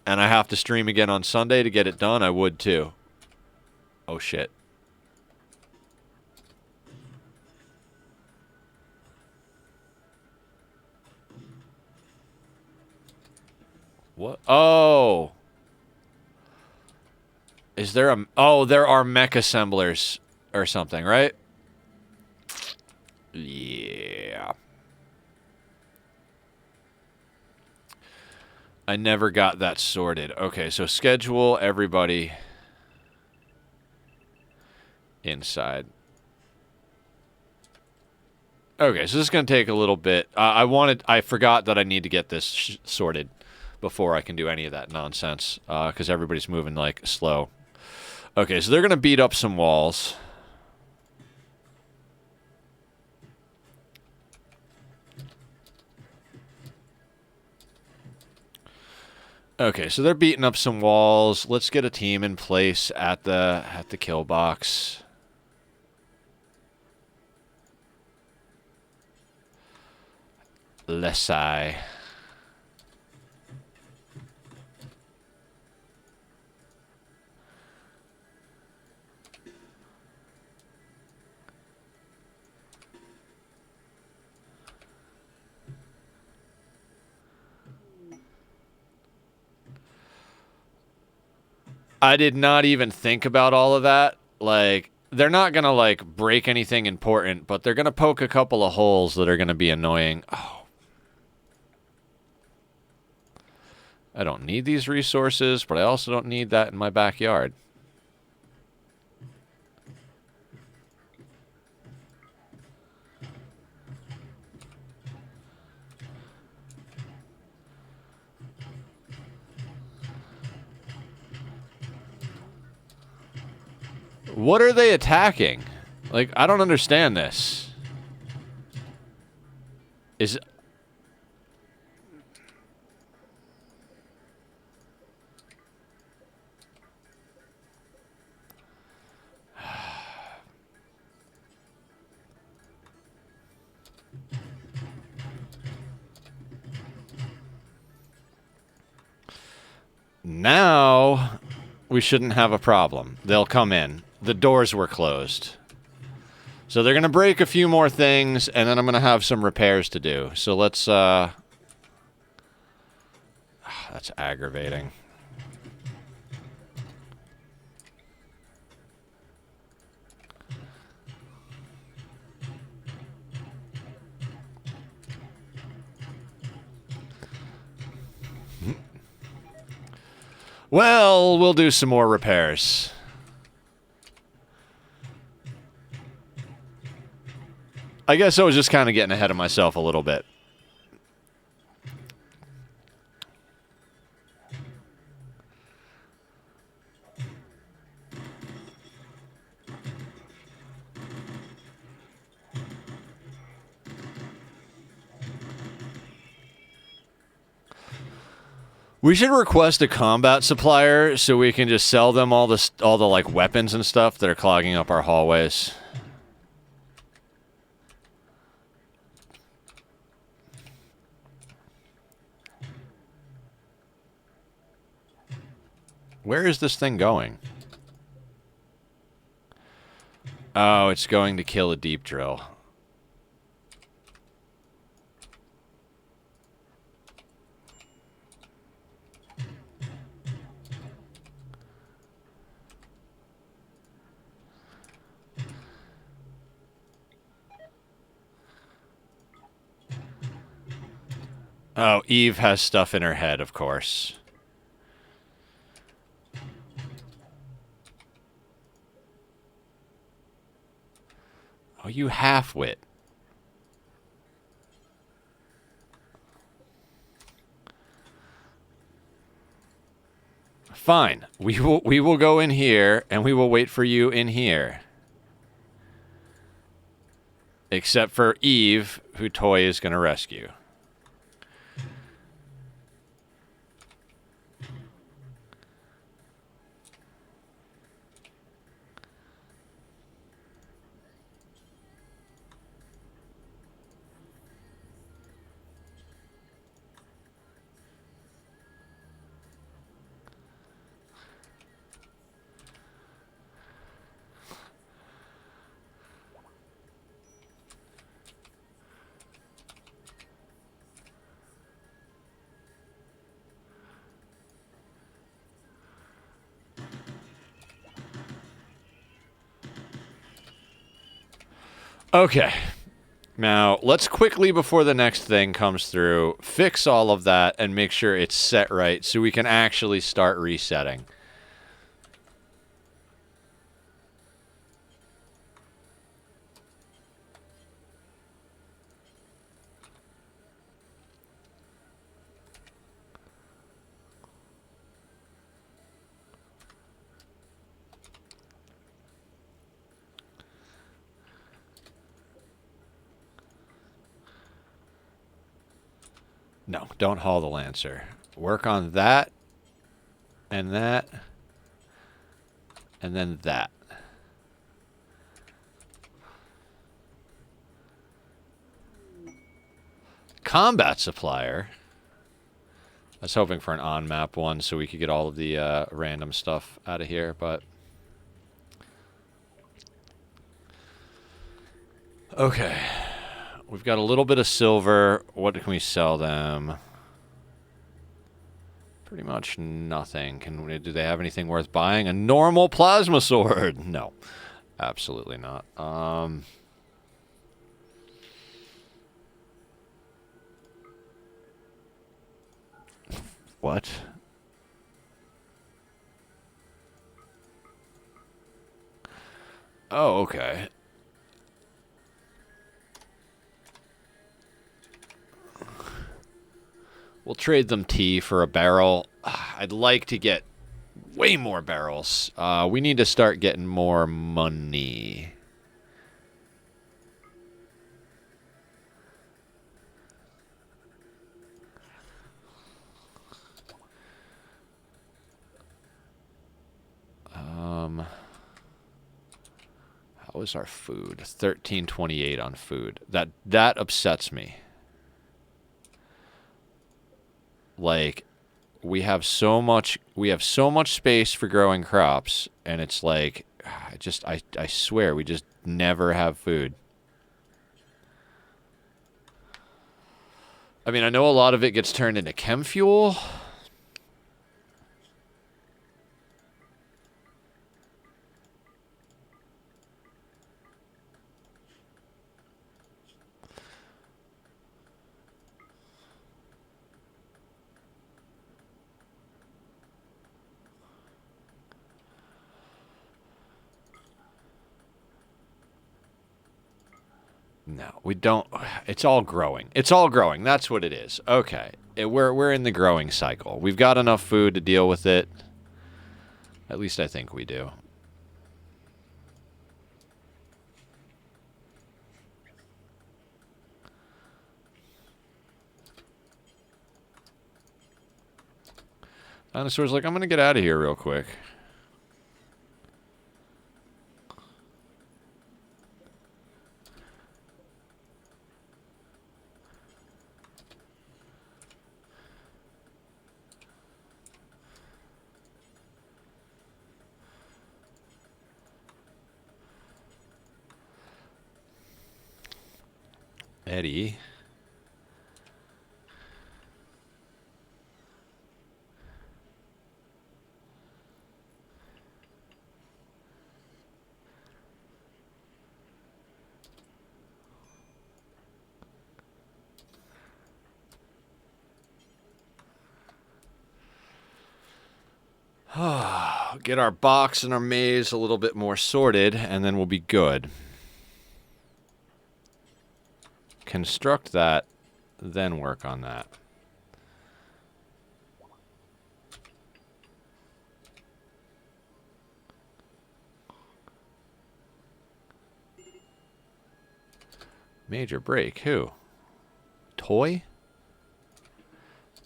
and I have to stream again on Sunday to get it done, I would too. Oh shit. What? Oh. Is there a... Oh, there are mech assemblers or something, right? Yeah. I never got that sorted. Okay, so schedule everybody inside. Okay, so this is going to take a little bit. I forgot that I need to get this sorted before I can do any of that nonsense, because everybody's moving, like, slow. Okay, so they're going to beat up some walls. Okay, so they're beating up some walls. Let's get a team in place at the kill box. Lesai. I did not even think about all of that. Like, they're not going to, like, break anything important, but they're going to poke a couple of holes that are going to be annoying. Oh. I don't need these resources, but I also don't need that in my backyard. What are they attacking? Like, I don't understand this. Is... Now, we shouldn't have a problem. They'll come in. The doors were closed. So they're going to break a few more things, and then I'm going to have some repairs to do. So let's, that's aggravating. Well, we'll do some more repairs. I guess I was just kind of getting ahead of myself a little bit. We should request a combat supplier so we can just sell them all the like weapons and stuff that are clogging up our hallways. Where is this thing going? Oh, it's going to kill a deep drill. Oh, Eve has stuff in her head, of course. Oh, you half-wit. Fine. We will go in here, and we will wait for you in here. Except for Eve, who Toy is going to rescue. Okay. Now, let's quickly, before the next thing comes through, fix all of that and make sure it's set right so we can actually start resetting. No, don't haul the Lancer. Work on that, and then that. Combat supplier. I was hoping for an on-map one so we could get all of the random stuff out of here, but... Okay. We've got a little bit of silver. What can we sell them? Pretty much nothing. Do they have anything worth buying? A normal plasma sword? No. Absolutely not. What? Oh, okay. We'll trade them tea for a barrel. I'd like to get way more barrels. We need to start getting more money. How is our food? 1328 on food. That upsets me. Like, we have so much space for growing crops, and it's like, I swear we just never have food. I mean, I know a lot of it gets turned into chem fuel. No, we don't. It's all growing. It's all growing. That's what it is. Okay. We're in the growing cycle. We've got enough food to deal with it. At least I think we do. Dinosaur's like, I'm going to get out of here real quick. Eddie. Get our box and our maze a little bit more sorted, and then we'll be good. Construct that, then work on that. Major break. Who? Toy?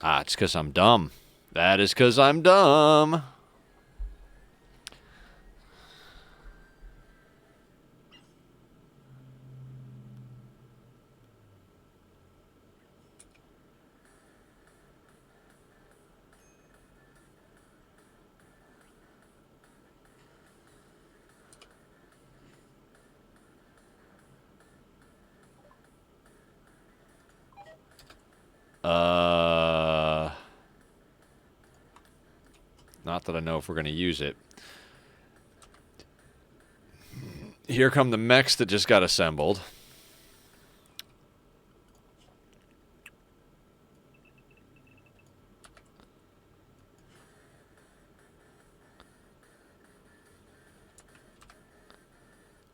Ah, it's because I'm dumb. That is because I'm dumb. Not that I know if we're going to use it. Here come the mechs that just got assembled.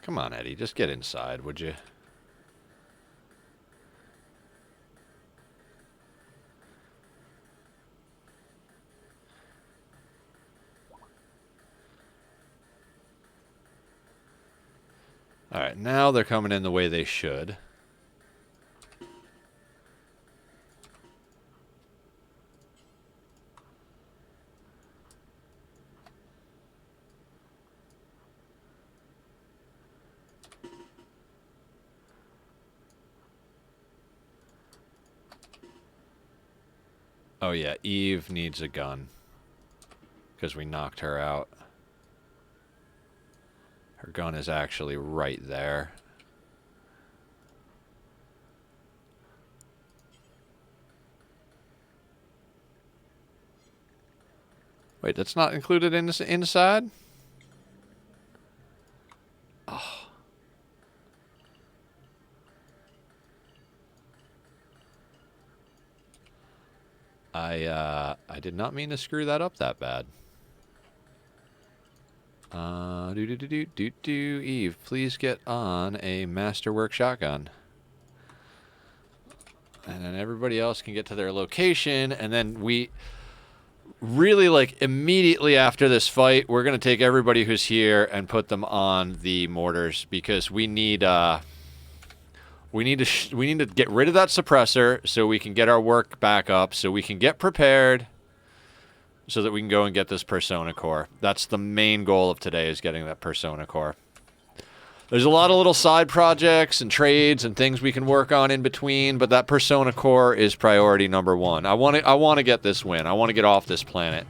Come on, Eddie, just get inside, would you? Alright, now they're coming in the way they should. Oh yeah, Eve needs a gun. Because we knocked her out. Her gun is actually right there. Wait, that's not included in this inside? Oh. I did not mean to screw that up that bad. Eve, please get on a masterwork shotgun. And then everybody else can get to their location, and then we really, like, immediately after this fight, we're going to take everybody who's here and put them on the mortars, because we need to get rid of that suppressor so we can get our work back up, so we can get prepared, so that we can go and get this Persona Core. That's the main goal of today, is getting that Persona Core. There's a lot of little side projects and trades and things we can work on in between, but that Persona Core is priority number one. I want to get this win. I want to get off this planet.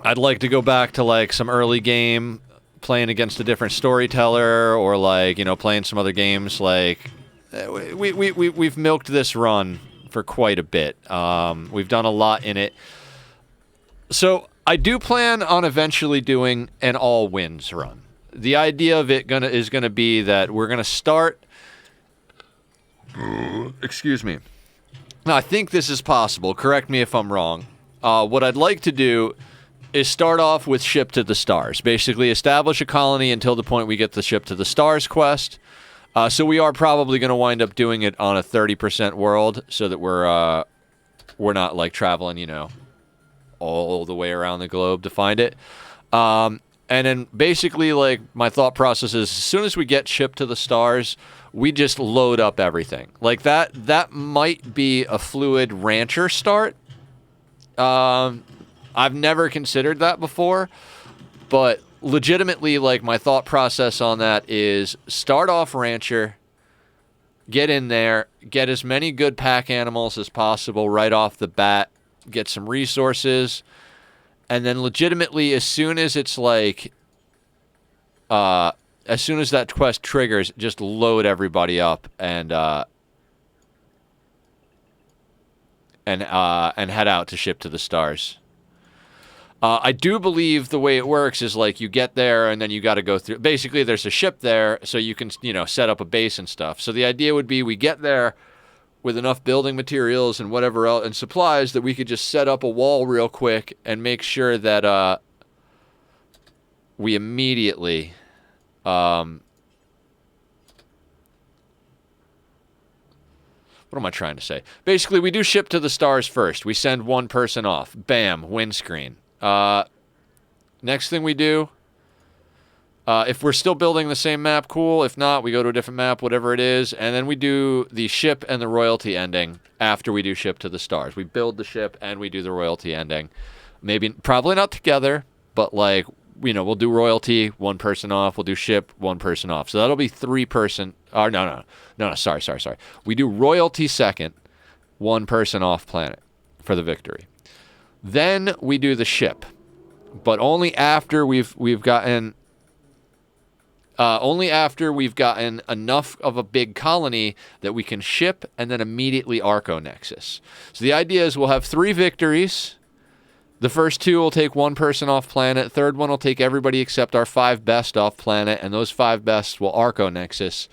I'd like to go back to, like, some early game, playing against a different storyteller, or, like, you know, playing some other games. Like, we've milked this run for quite a bit. We've done a lot in it. So I do plan on eventually doing an all wins run. The idea of it is gonna be that we're gonna start. Excuse me. Now, I think this is possible. Correct me if I'm wrong. What I'd like to do is start off with Ship to the Stars. Basically, establish a colony until the point we get the Ship to the Stars quest. So we are probably going to wind up doing it on a 30% world, so that we're not, like, traveling, you know, all the way around the globe to find it. And then basically, like, my thought process is, as soon as we get Ship to the Stars, we just load up everything. Like, that might be a fluid rancher start. I've never considered that before, but legitimately, like, my thought process on that is start off rancher, get in there, get as many good pack animals as possible right off the bat, get some resources, and then legitimately, as soon as it's like, as as soon as that quest triggers, just load everybody up and head out to ship to the stars. I do believe the way it works is like you get there and then you got to go through. Basically, there's a ship there, so you can, you know, set up a base and stuff. So the idea would be we get there with enough building materials and whatever else and supplies that we could just set up a wall real quick and make sure that we immediately what am I trying to say? Basically, we do ship to the stars first. We send one person off. Bam, windscreen. Next thing we do, if we're still building the same map, cool. If not, we go to a different map, whatever it is. And then we do the ship and the royalty ending after we do ship to the stars. We build the ship and we do the royalty ending. Maybe, probably not together, but like, you know, we'll do royalty, one person off. We'll do ship, one person off. So that'll be 3 person. No, sorry. We do royalty second, one person off planet for the victory. Then we do the ship, but only after we've gotten enough of a big colony that we can ship and then immediately Arco Nexus. So the idea is we'll have 3 victories. The first 2 will take one person off planet. Third one will take everybody except our 5 best off planet, and those 5 best will Arco Nexus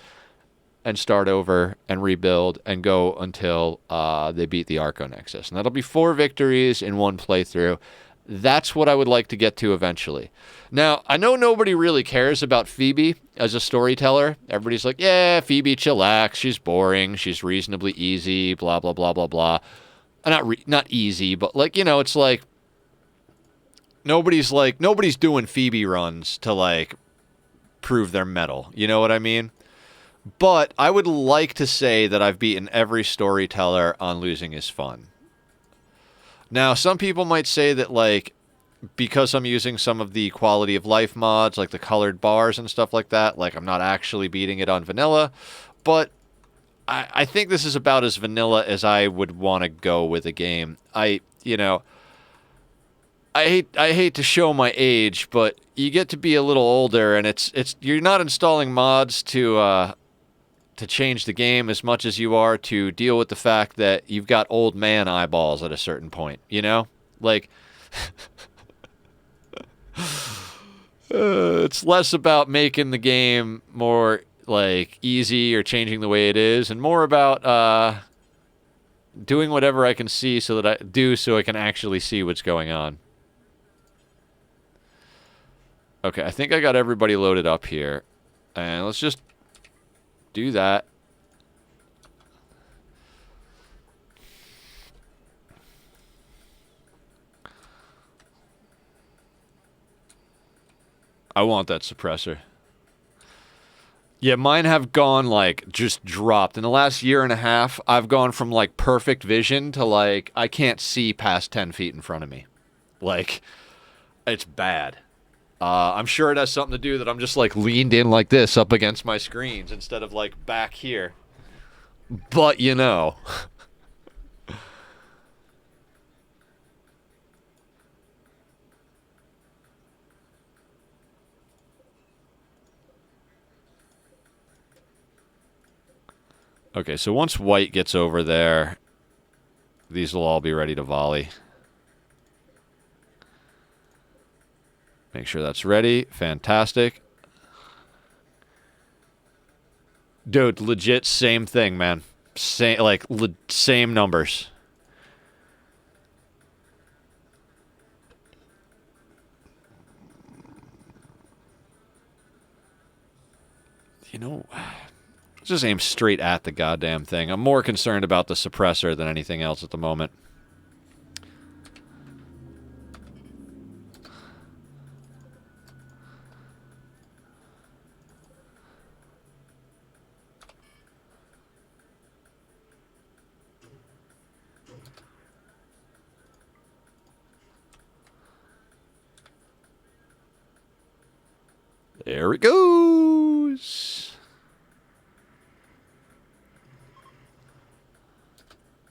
and start over and rebuild and go until they beat the Arco Nexus. And that'll be 4 victories in one playthrough. That's what I would like to get to eventually. Now, I know nobody really cares about Phoebe as a storyteller. Everybody's like, yeah, Phoebe, chillax. She's boring. She's reasonably easy, blah, blah, blah, blah, blah. Not easy, but like, you know, it's like, nobody's doing Phoebe runs to like prove their mettle. You know what I mean? But I would like to say that I've beaten every storyteller on Losing is Fun. Now, some people might say that, like, because I'm using some of the quality of life mods, like the colored bars and stuff like that, like, I'm not actually beating it on vanilla. But I think this is about as vanilla as I would want to go with a game. I hate to show my age, but you get to be a little older, and it's you're not installing mods to change the game as much as you are to deal with the fact that you've got old man eyeballs at a certain point, you know? Like, it's less about making the game more, like, easy or changing the way it is, and more about doing whatever I can see so I can actually see what's going on. Okay, I think I got everybody loaded up here. And let's just do that. I want that suppressor. Yeah, mine have gone, like, just dropped. In the last year and a half, I've gone from, like, perfect vision to, like, I can't see past 10 feet in front of me. Like, it's bad. I'm sure it has something to do that I'm just, like, leaned in like this up against my screens instead of, like, back here. But, you know. Okay, so once white gets over there, these will all be ready to volley. Make sure that's ready. Fantastic. Dude, legit same thing, man. Same numbers. You know, just aim straight at the goddamn thing. I'm more concerned about the suppressor than anything else at the moment. There it goes.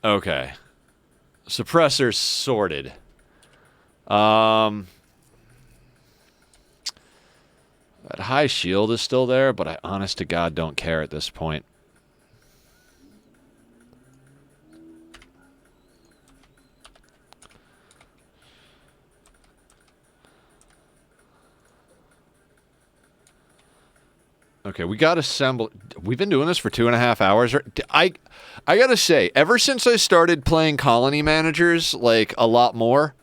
Okay. Suppressors sorted. That high shield is still there, but I honest to God don't care at this point. Okay, we got assemble. We've been doing this for 2.5 hours. I gotta say, ever since I started playing Colony Managers, like a lot more,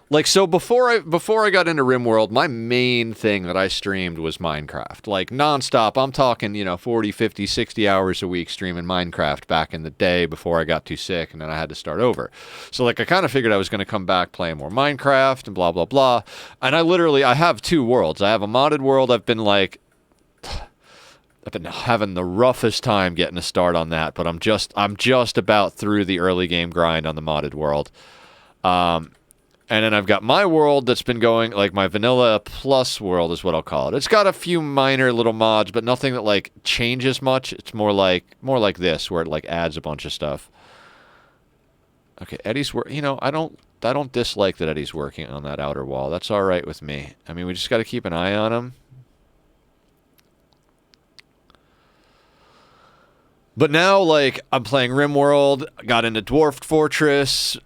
like so before I got into Rimworld, my main thing that I streamed was Minecraft, like nonstop. I'm talking 40, 50, 60 hours a week streaming Minecraft back in the day before I got too sick and then I had to start over. So like I kind of figured I was gonna come back playing more Minecraft and blah blah blah. And I have 2 worlds. I have a modded world. I've been having the roughest time getting a start on that, but I'm just about through the early game grind on the modded world. And then I've got my world that's been going, like my vanilla plus world is what I'll call it. It's got a few minor little mods, but nothing that like changes much. It's more like this, where it like adds a bunch of stuff. Okay, Eddie's work. I don't dislike that Eddie's working on that outer wall. That's all right with me. I mean, we just got to keep an eye on him. But now, like, I'm playing Rimworld, got into Dwarf Fortress,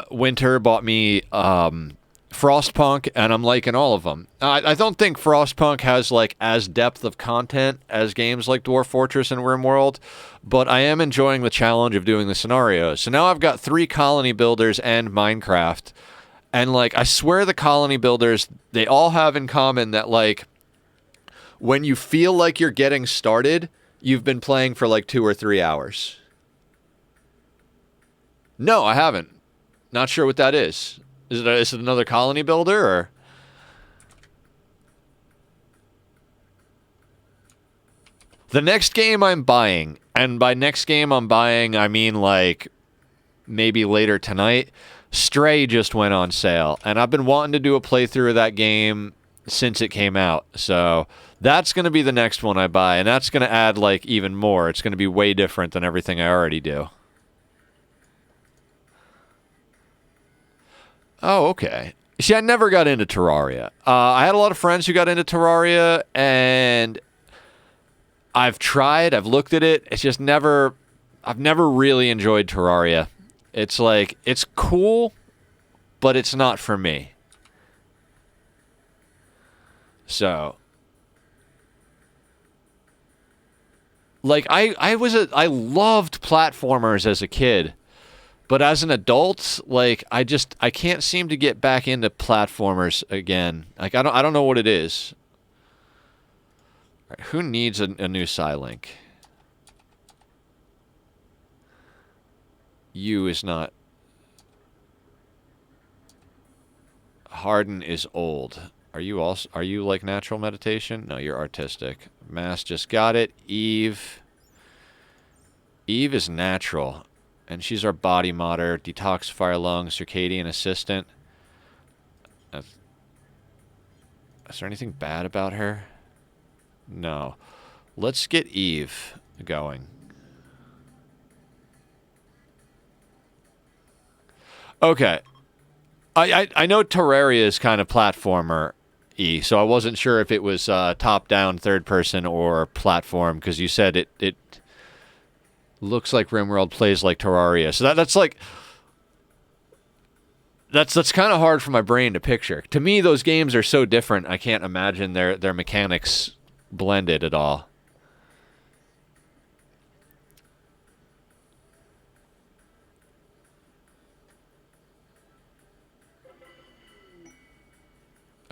Winter bought me Frostpunk, and I'm liking all of them. I don't think Frostpunk has, like, as depth of content as games like Dwarf Fortress and Rimworld, but I am enjoying the challenge of doing the scenarios. So now I've got 3 colony builders and Minecraft, and, like, I swear the colony builders, they all have in common that, like, when you feel like you're getting started, you've been playing for like 2 or 3 hours. No, I haven't. Not sure what that is. Is it another colony builder or? The next game I'm buying, and by next game I'm buying, I mean like maybe later tonight, Stray just went on sale, and I've been wanting to do a playthrough of that game since it came out, so that's going to be the next one I buy, and that's going to add, like, even more. It's going to be way different than everything I already do. Oh, okay. See, I never got into Terraria. I had a lot of friends who got into Terraria, and I've tried, I've looked at it. It's just I've never really enjoyed Terraria. It's like, it's cool, but it's not for me. So, like, I loved platformers as a kid, but as an adult, like, I can't seem to get back into platformers again. Like, I don't know what it is. All right, who needs a new Psylink? You is not. Harden is old. Are you like natural meditation? No, you're artistic. Mass just got it. Eve is natural. And she's our body modder, detoxifier lung, circadian assistant. Is there anything bad about her? No. Let's get Eve going. Okay. I know Terraria is kind of platformer-y, so I wasn't sure if it was top-down, third-person, or platform, because you said it looks like Rimworld plays like Terraria. So that's like... That's kind of hard for my brain to picture. To me, those games are so different, I can't imagine their mechanics blended at all.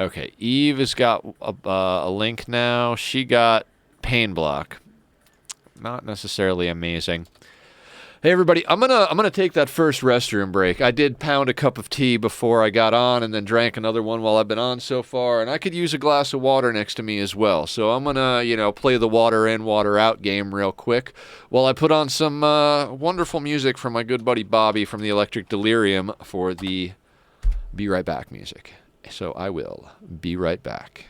Okay, Eve has got a link now. She got Pain Block. Not necessarily amazing. Hey everybody, I'm gonna take that first restroom break. I did pound a cup of tea before I got on, and then drank another one while I've been on so far, and I could use a glass of water next to me as well. So I'm gonna, play the water in, water out game real quick while I put on some wonderful music from my good buddy Bobby from the Electric Delirium for the Be Right Back music. So I will be right back.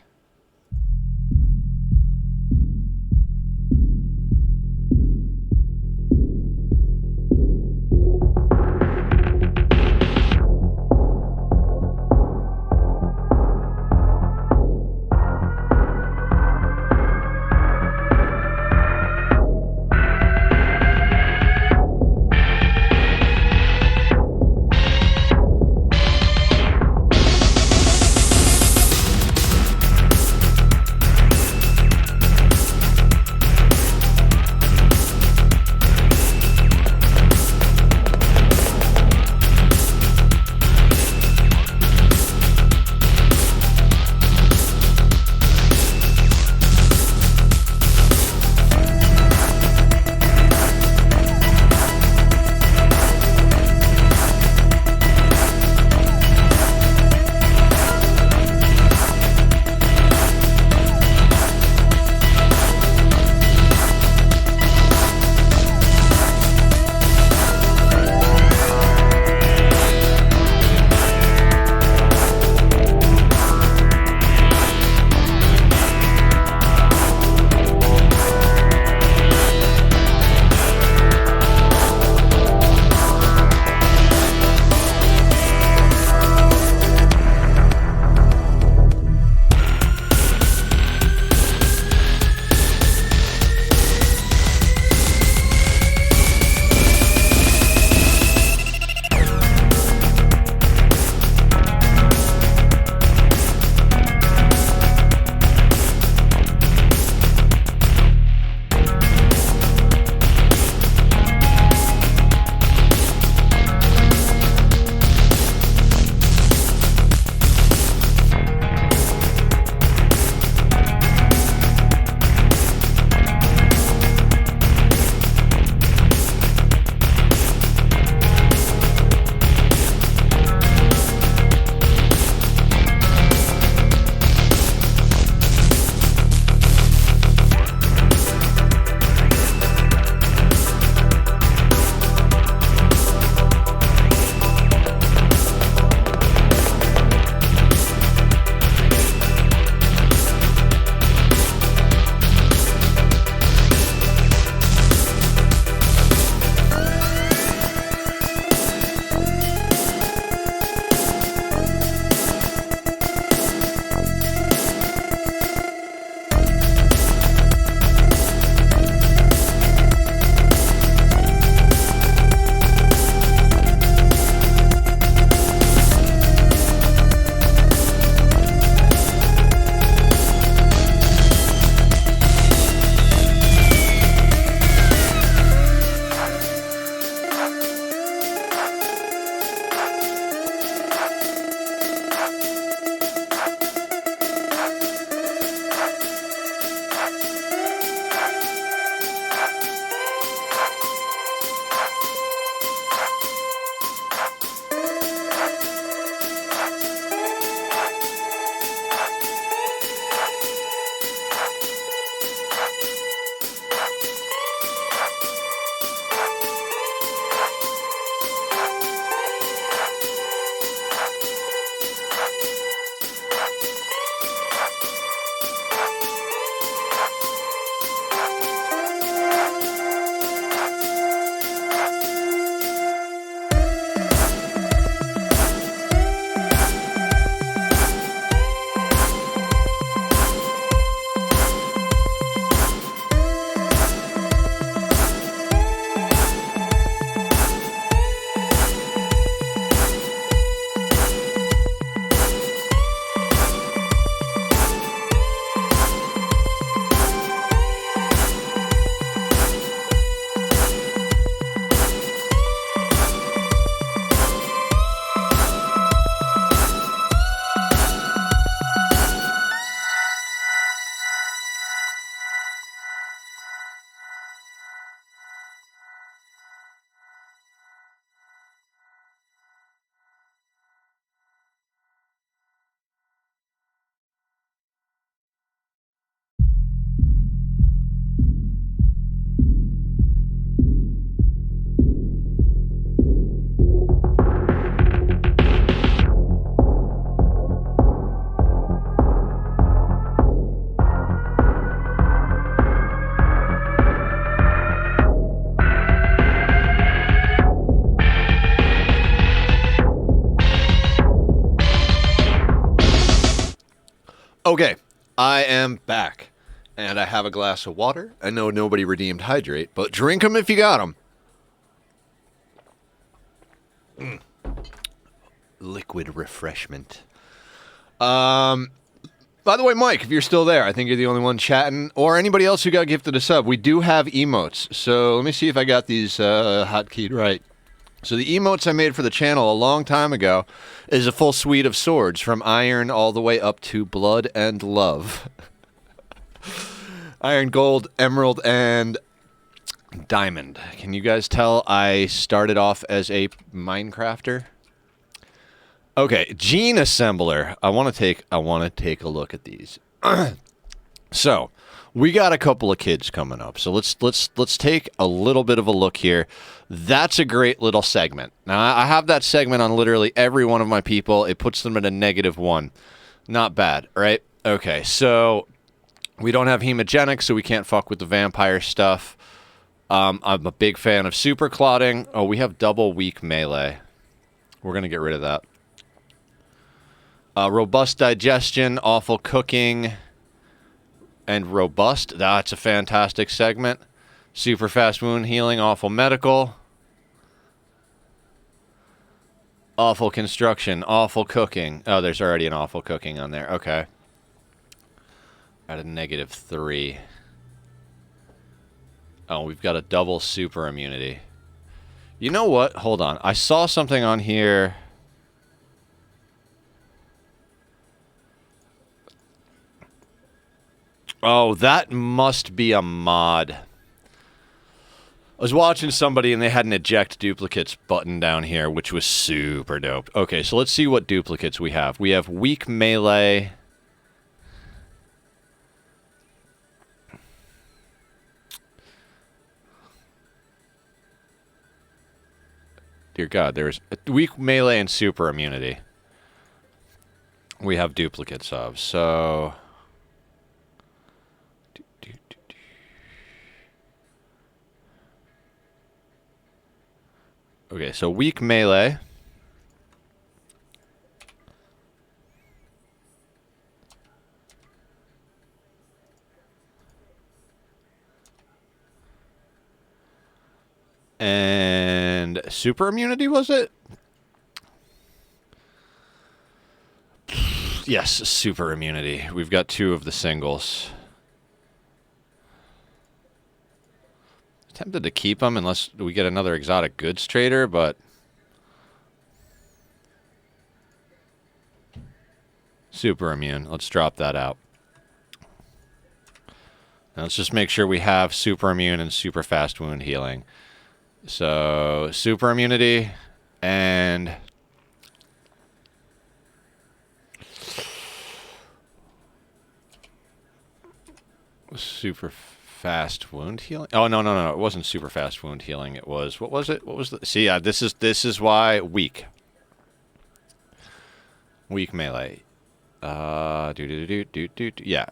Okay, I am back. And I have a glass of water. I know nobody redeemed hydrate, but drink them if you got them. Liquid refreshment. By the way, Mike, if you're still there, I think you're the only one chatting, or anybody else who got gifted a sub. We do have emotes, so let me see if I got these hotkeyed right. So the emotes I made for the channel a long time ago is a full suite of swords, from iron all the way up to blood and love. Iron, gold, emerald, and diamond. Can you guys tell I started off as a Minecrafter? Okay, gene assembler. I want to take a look at these. So, we got a couple of kids coming up. So let's take a little bit of a look here. That's a great little segment. Now, I have that segment on literally every one of my people. It puts them at a -1. Not bad, right? Okay, so we don't have hemogenic, so we can't fuck with the vampire stuff. I'm a big fan of super clotting. Oh, we have double weak melee. We're going to get rid of that. Robust digestion, awful cooking, and robust. That's a fantastic segment. Super fast wound healing, awful medical. Awful construction, awful cooking. Oh, there's already an awful cooking on there. Okay. At a -3. Oh, we've got a double super immunity. You know what? Hold on. I saw something on here. Oh, that must be a mod. I was watching somebody and they had an eject duplicates button down here, which was super dope. Okay, so let's see what duplicates we have. We have weak melee. Dear God, there's weak melee and super immunity. We have duplicates of, so... Okay, so weak melee. And super immunity, was it? Yes, super immunity. We've got 2 of the singles. Tempted to keep them unless we get another exotic goods trader, but... Super immune. Let's drop that out. Now let's just make sure we have super immune and super fast wound healing. So, super immunity and... super fast wound healing? Oh, no. It wasn't super fast wound healing. It was... What was it? What was the... See, this is why weak. Weak melee. Yeah,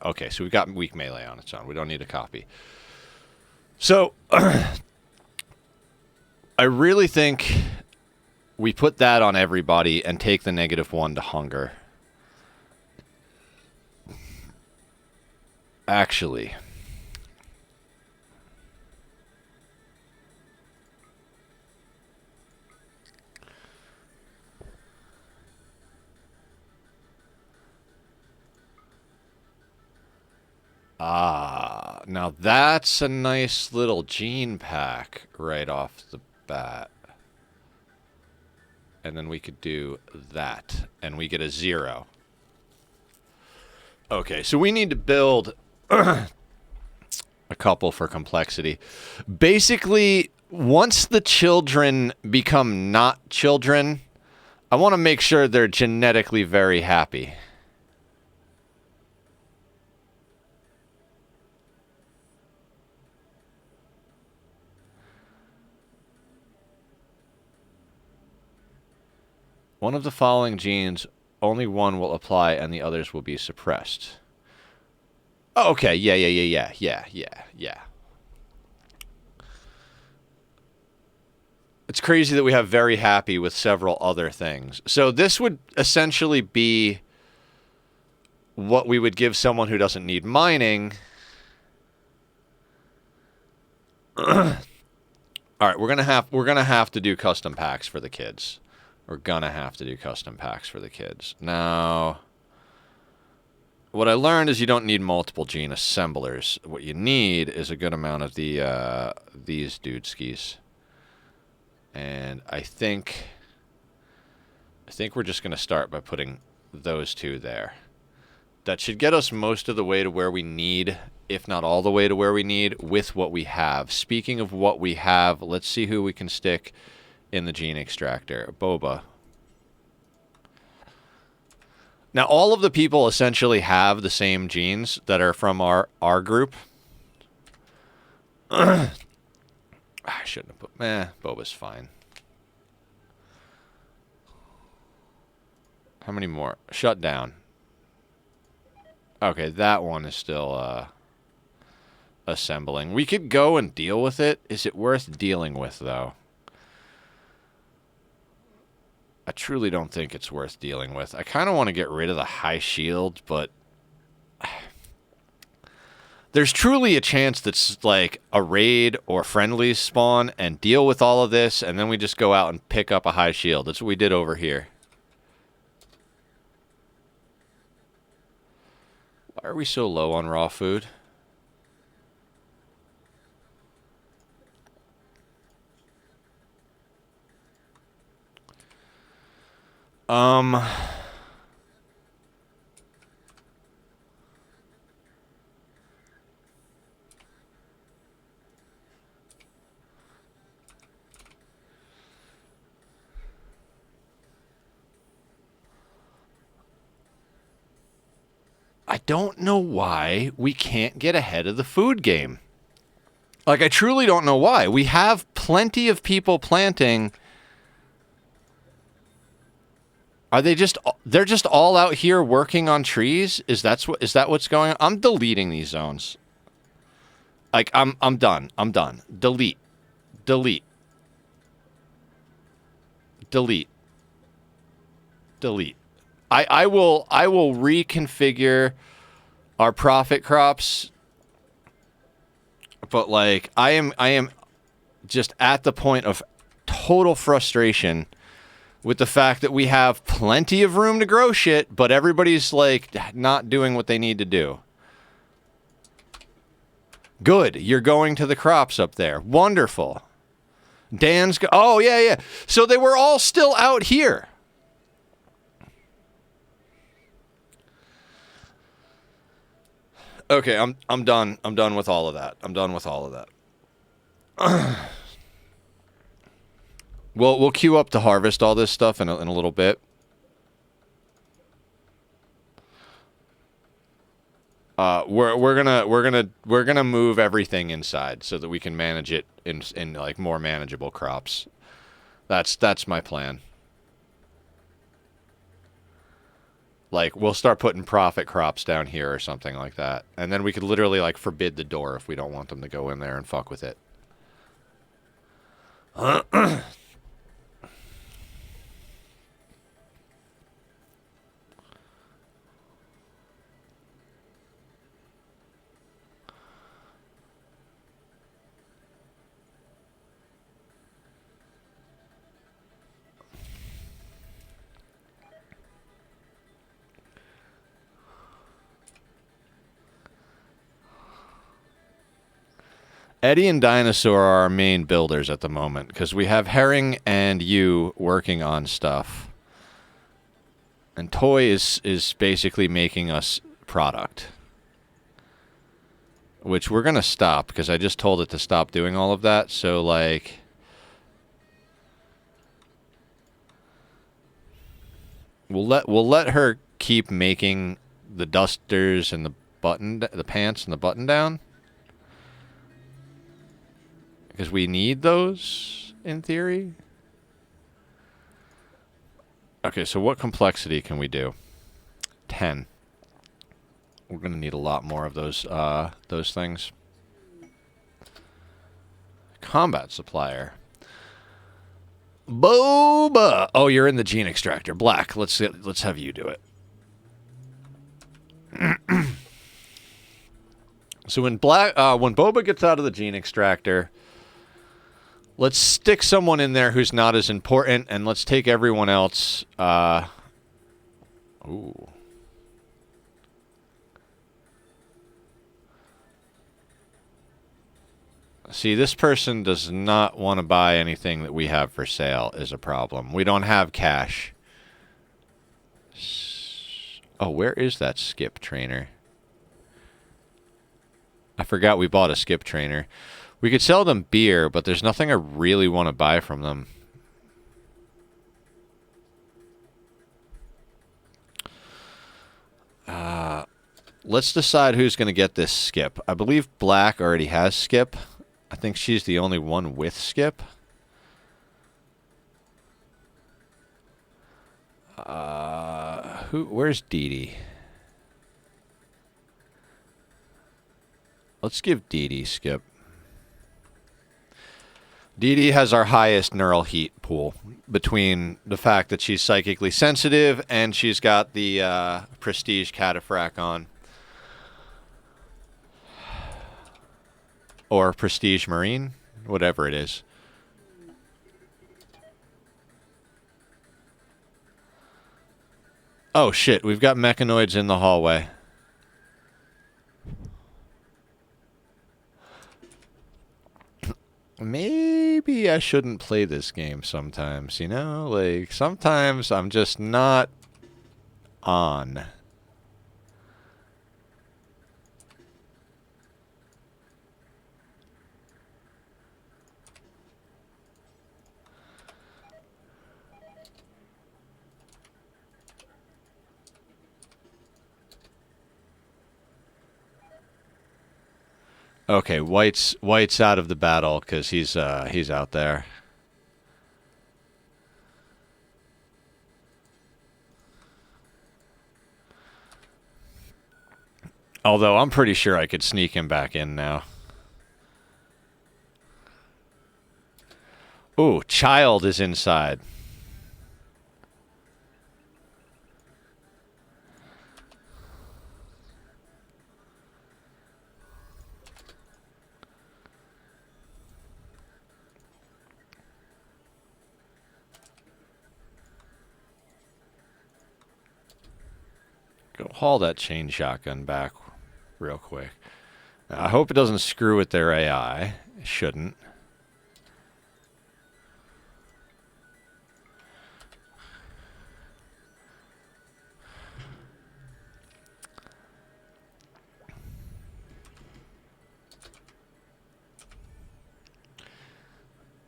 okay, so we've got weak melee on its own. We don't need a copy. So... I really think we put that on everybody and take the -1 to hunger. Actually. Now that's a nice little gene pack right off the bat. And then we could do that, and we get a 0. Okay, so we need to build a couple for complexity. Basically, once the children become not children, I want to make sure they're genetically very happy. One of the following genes, only one will apply and the others will be suppressed. Oh, okay, yeah. It's crazy that we have very happy with several other things. So this would essentially be what we would give someone who doesn't need mining. All right, we're gonna have to do custom packs for the kids. We're gonna have to do custom packs for the kids. Now, what I learned is you don't need multiple gene assemblers. What you need is a good amount of the these dudeskies. And I think we're just gonna start by putting those two there. That should get us most of the way to where we need, if not all the way to where we need, with what we have. Speaking of what we have, let's see who we can stick in the gene extractor. Boba. Now, all of the people essentially have the same genes that are from our group. I shouldn't have put... Boba's fine. How many more? Shut down. Okay, that one is still assembling. We could go and deal with it. Is it worth dealing with, though? I truly don't think it's worth dealing with. I kind of want to get rid of the high shield, but there's truly a chance that's like a raid or friendlies spawn and deal with all of this, and then we just go out and pick up a high shield. That's what we did over here. Why are we so low on raw food? I don't know why we can't get ahead of the food game. Like, I truly don't know why. We have plenty of people planting. Are they just... They're just all out here working on trees? Is that what's going on? I'm deleting these zones. Like, I'm done. I'm done. Delete. Delete. Delete. Delete. I will reconfigure our profit crops, but like I am just at the point of total frustration with the fact that we have plenty of room to grow shit, but everybody's like not doing what they need to do. Good, you're going to the crops up there. Wonderful. Dan's oh yeah. So they were all still out here. Okay, I'm done. I'm done with all of that. I'm done with all of that. We'll queue up to harvest all this stuff in a little bit. We're gonna move everything inside so that we can manage it in like more manageable crops. That's my plan. Like, we'll start putting profit crops down here or something like that. And then we could literally, like, forbid the door if we don't want them to go in there and fuck with it. Eddie and Dinosaur are our main builders at the moment, because we have Herring and you working on stuff. And Toy is basically making us product. Which we're going to stop, because I just told it to stop doing all of that, so like... We'll let her keep making the dusters and the pants and the button down. Because we need those, in theory. Okay, so what complexity can we do? 10. We're going to need a lot more of those things. Combat supplier. Boba! Oh, you're in the gene extractor. Black, let's have you do it. So when Boba gets out of the gene extractor, let's stick someone in there who's not as important, and let's take everyone else. Ooh. See, this person does not want to buy anything that we have for sale is a problem. We don't have cash. Oh, where is that skip trainer? I forgot we bought a skip trainer. We could sell them beer, but there's nothing I really want to buy from them. Let's decide who's going to get this skip. I believe Black already has skip. I think she's the only one with skip. Where's Dee Dee? Let's give Dee Dee skip. Dee Dee has our highest neural heat pool between the fact that she's psychically sensitive and she's got the prestige cataphract on. Or prestige marine, whatever it is. Oh shit, we've got mechanoids in the hallway. Maybe I shouldn't play this game sometimes, you know? Like, sometimes I'm just not on. Okay, White's out of the battle because he's out there. Although I'm pretty sure I could sneak him back in now. Ooh, Child is inside. Go haul that chain shotgun back real quick. Now, I hope it doesn't screw with their AI. It shouldn't.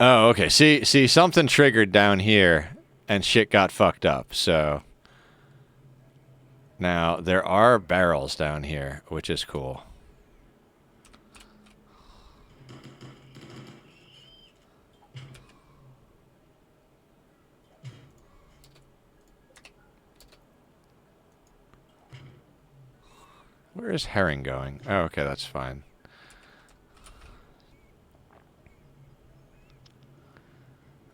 Oh, okay. See, something triggered down here, and shit got fucked up, so... Now, there are barrels down here, which is cool. Where is Herring going? Oh, okay, that's fine.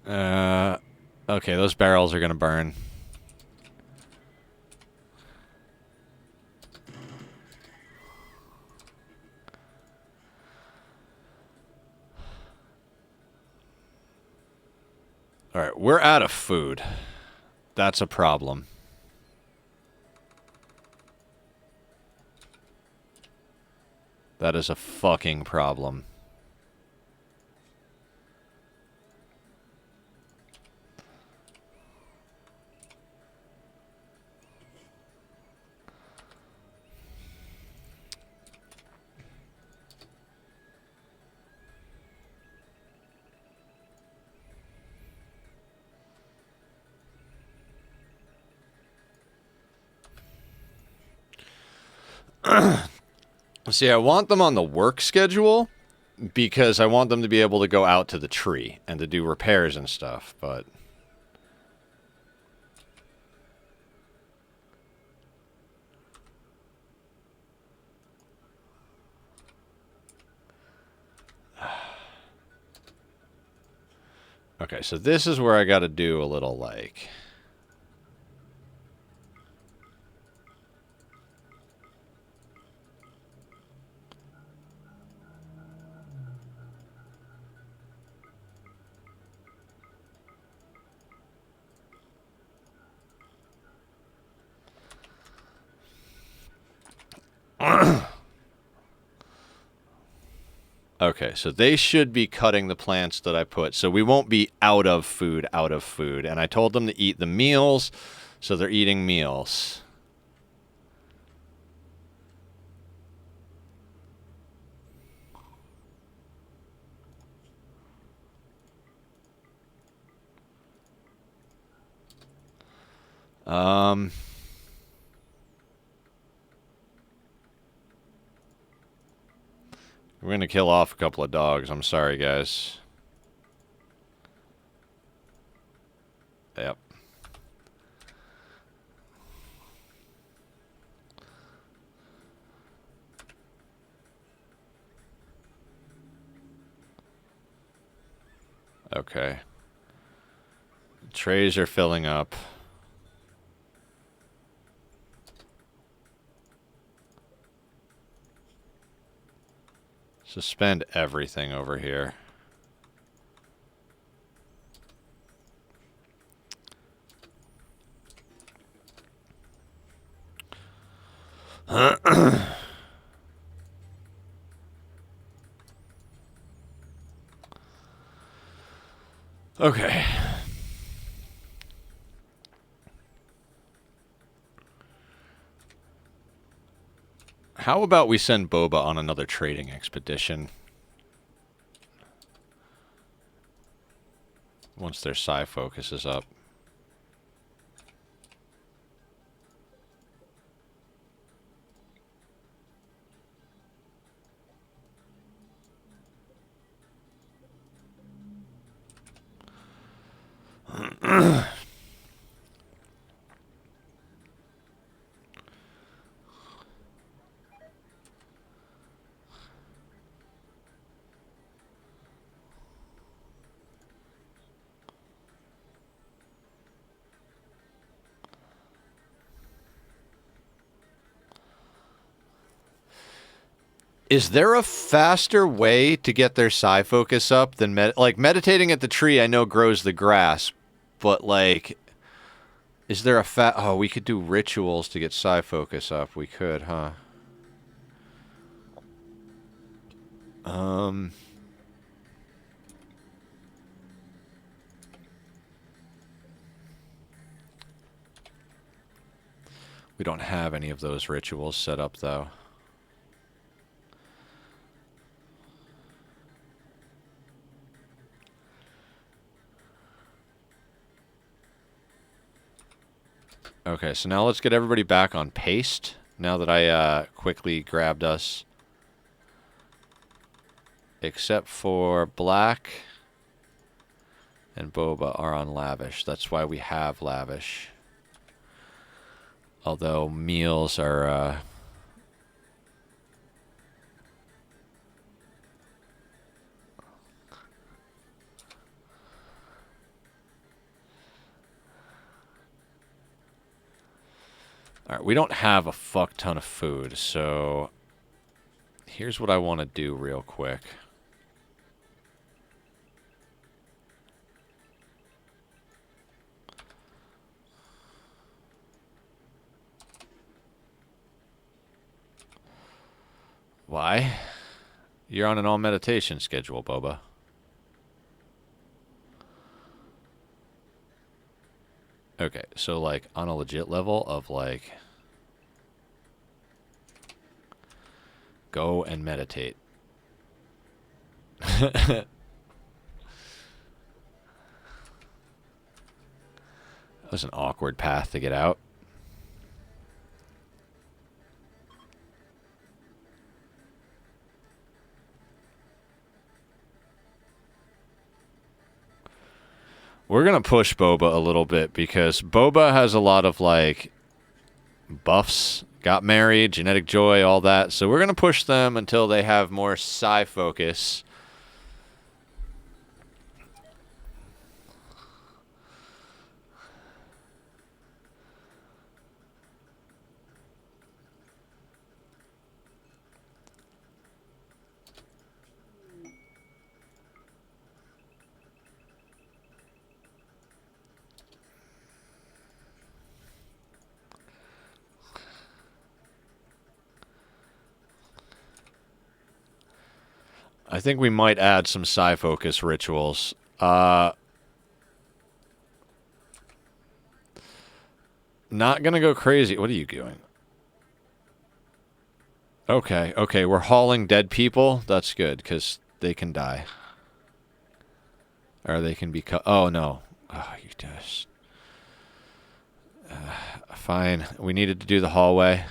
Okay, those barrels are gonna burn. Alright, we're out of food. That's a problem. That is a fucking problem. See, I want them on the work schedule because I want them to be able to go out to the tree and to do repairs and stuff, but... Okay, so this is where I gotta do a little, like... Okay, so they should be cutting the plants that I put. So we won't be out of food. And I told them to eat the meals, so they're eating meals. We're going to kill off a couple of dogs. I'm sorry, guys. Yep. Okay. Trays are filling up. Suspend everything over here. Okay. How about we send Boba on another trading expedition? Once their psi focus is up. Is there a faster way to get their psi focus up than meditating at the tree? I know grows the grass, but like, is there a oh, we could do rituals to get psi focus up. We could, huh? We don't have any of those rituals set up though. Okay, so now let's get everybody back on paste. Now that I quickly grabbed us. Except for Black and Boba are on Lavish. That's why we have Lavish. Although meals are... Alright, we don't have a fuck ton of food, so here's what I want to do real quick. Why? You're on an all meditation schedule, Boba. Okay, so like on a legit level of like go and meditate. That was an awkward path to get out. We're going to push Boba a little bit because Boba has a lot of, like, buffs. Got married, genetic joy, all that. So we're going to push them until they have more psi focus. I think we might add some psi focus rituals. Not gonna go crazy. What are you doing? Okay, okay, we're hauling dead people. That's good, because they can die. Or they can be cut. Oh, no. Oh, you just... fine. We needed to do the hallway.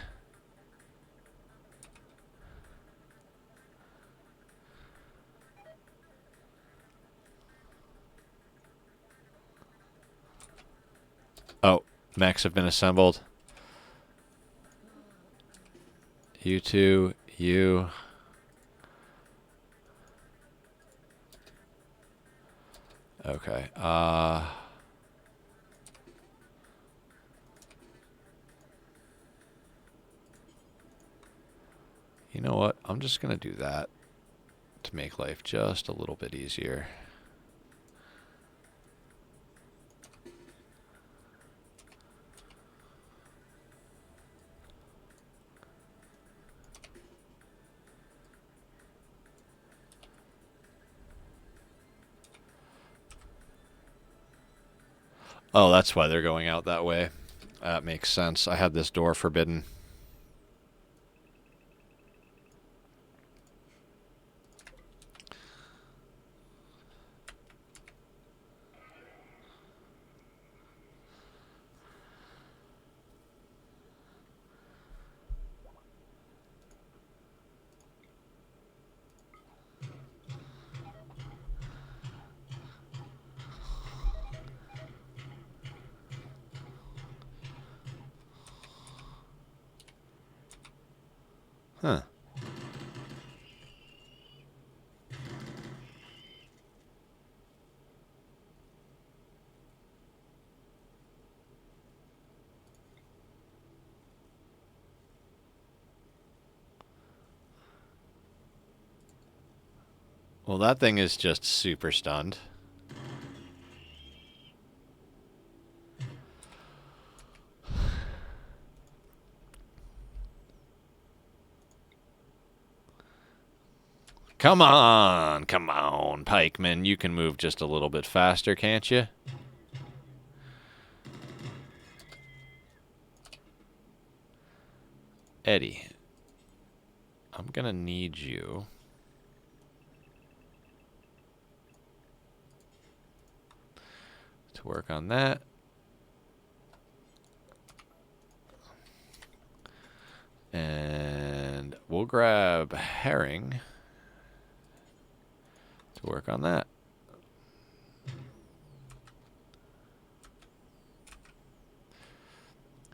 Oh, mechs have been assembled. You two, you... Okay, you know what? I'm just gonna do that to make life just a little bit easier. Oh, that's why they're going out that way. That makes sense. I had this door forbidden. Huh. Well, that thing is just super stunned. Come on, Pikeman. You can move just a little bit faster, can't you? Eddie, I'm gonna need you to work on that. And we'll grab Herring to work on that.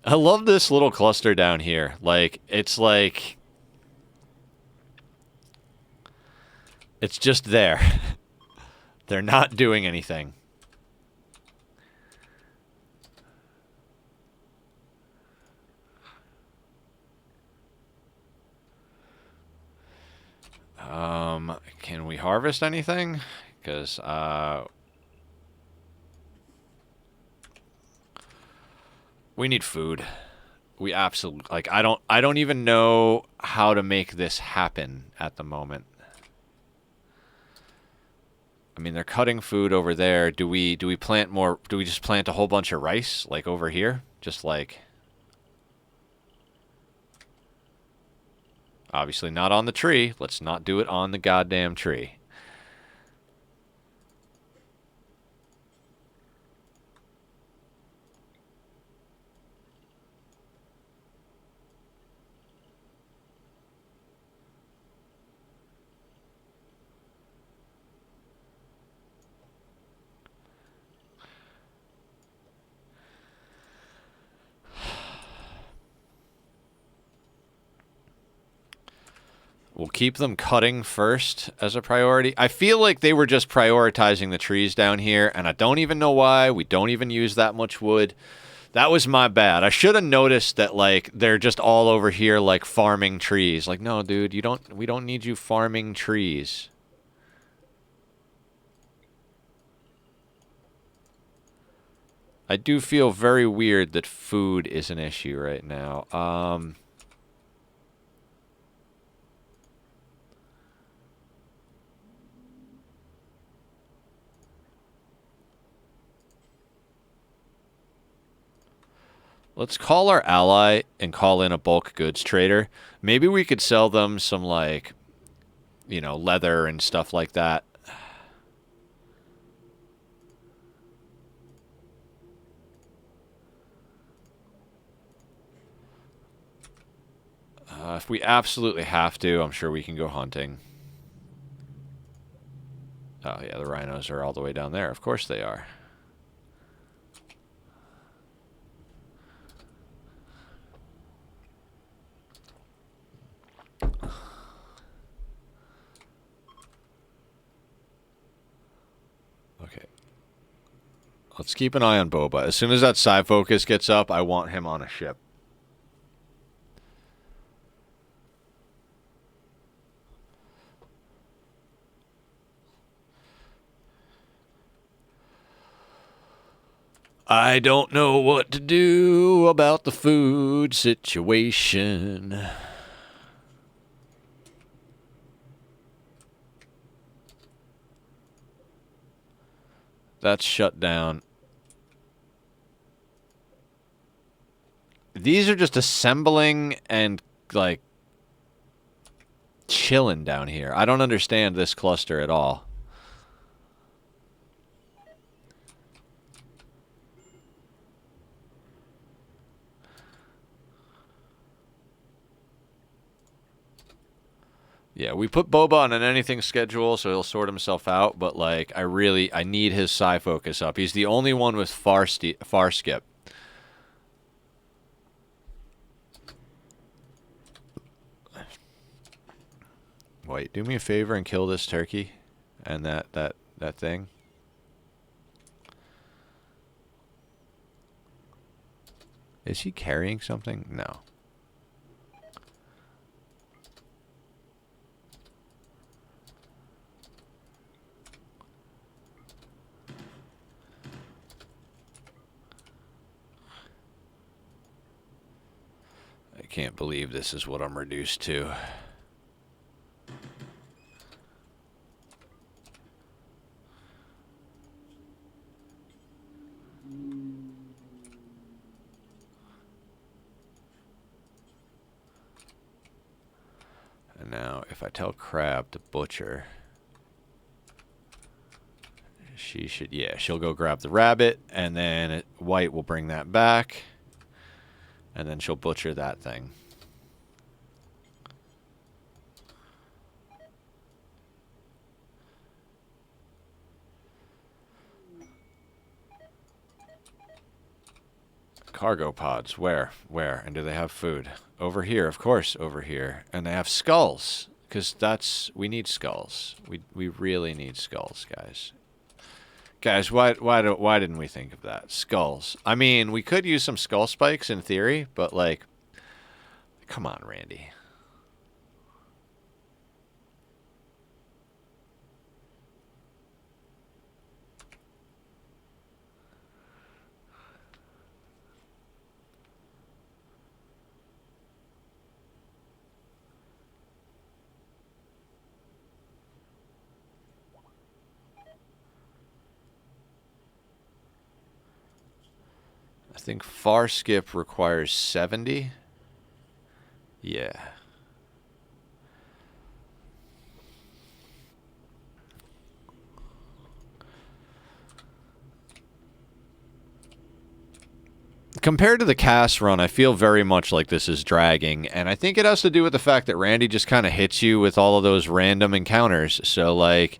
I love this little cluster down here. Like, it's just there. They're not doing anything. Can we harvest anything? Because, we need food. We absolutely, like, I don't even know how to make this happen at the moment. I mean, they're cutting food over there. Do we plant more? Do we just plant a whole bunch of rice, like, over here? Just, like... Obviously not on the tree. Let's not do it on the goddamn tree. We'll keep them cutting first as a priority. I feel like they were just prioritizing the trees down here, and I don't even know why. We don't even use that much wood. That was my bad. I should have noticed that, like, they're just all over here, like, farming trees. Like, no, dude, we don't need you farming trees. I do feel very weird that food is an issue right now. Let's call our ally and call in a bulk goods trader. Maybe we could sell them some, like, you know, leather and stuff like that. If we absolutely have to, I'm sure we can go hunting. Oh, yeah, the rhinos are all the way down there. Of course they are. Okay. Let's keep an eye on Boba. As soon as that side focus gets up, I want him on a ship. I don't know what to do about the food situation. That's shut down. These are just assembling and, like, chilling down here. I don't understand this cluster at all. Yeah, we put Boba on an anything schedule, so he'll sort himself out, but, like, I need his psi focus up. He's the only one with far skip. Wait, do me a favor and kill this turkey and that thing. Is he carrying something? No. I can't believe this is what I'm reduced to. And now, if I tell Crab to butcher, she should, yeah, she'll go grab the rabbit, and then White will bring that back, and then she'll butcher that thing. Cargo pods, where? And do they have food? Over here, of course, over here. And they have skulls, because we need skulls. We really need skulls, guys. Guys, why didn't we think of that? Skulls. I mean, we could use some skull spikes in theory, but, like, come on, Randy. I think far skip requires 70. Yeah. Compared to the cast run, I feel very much like this is dragging, and I think it has to do with the fact that Randy just kind of hits you with all of those random encounters. So, like,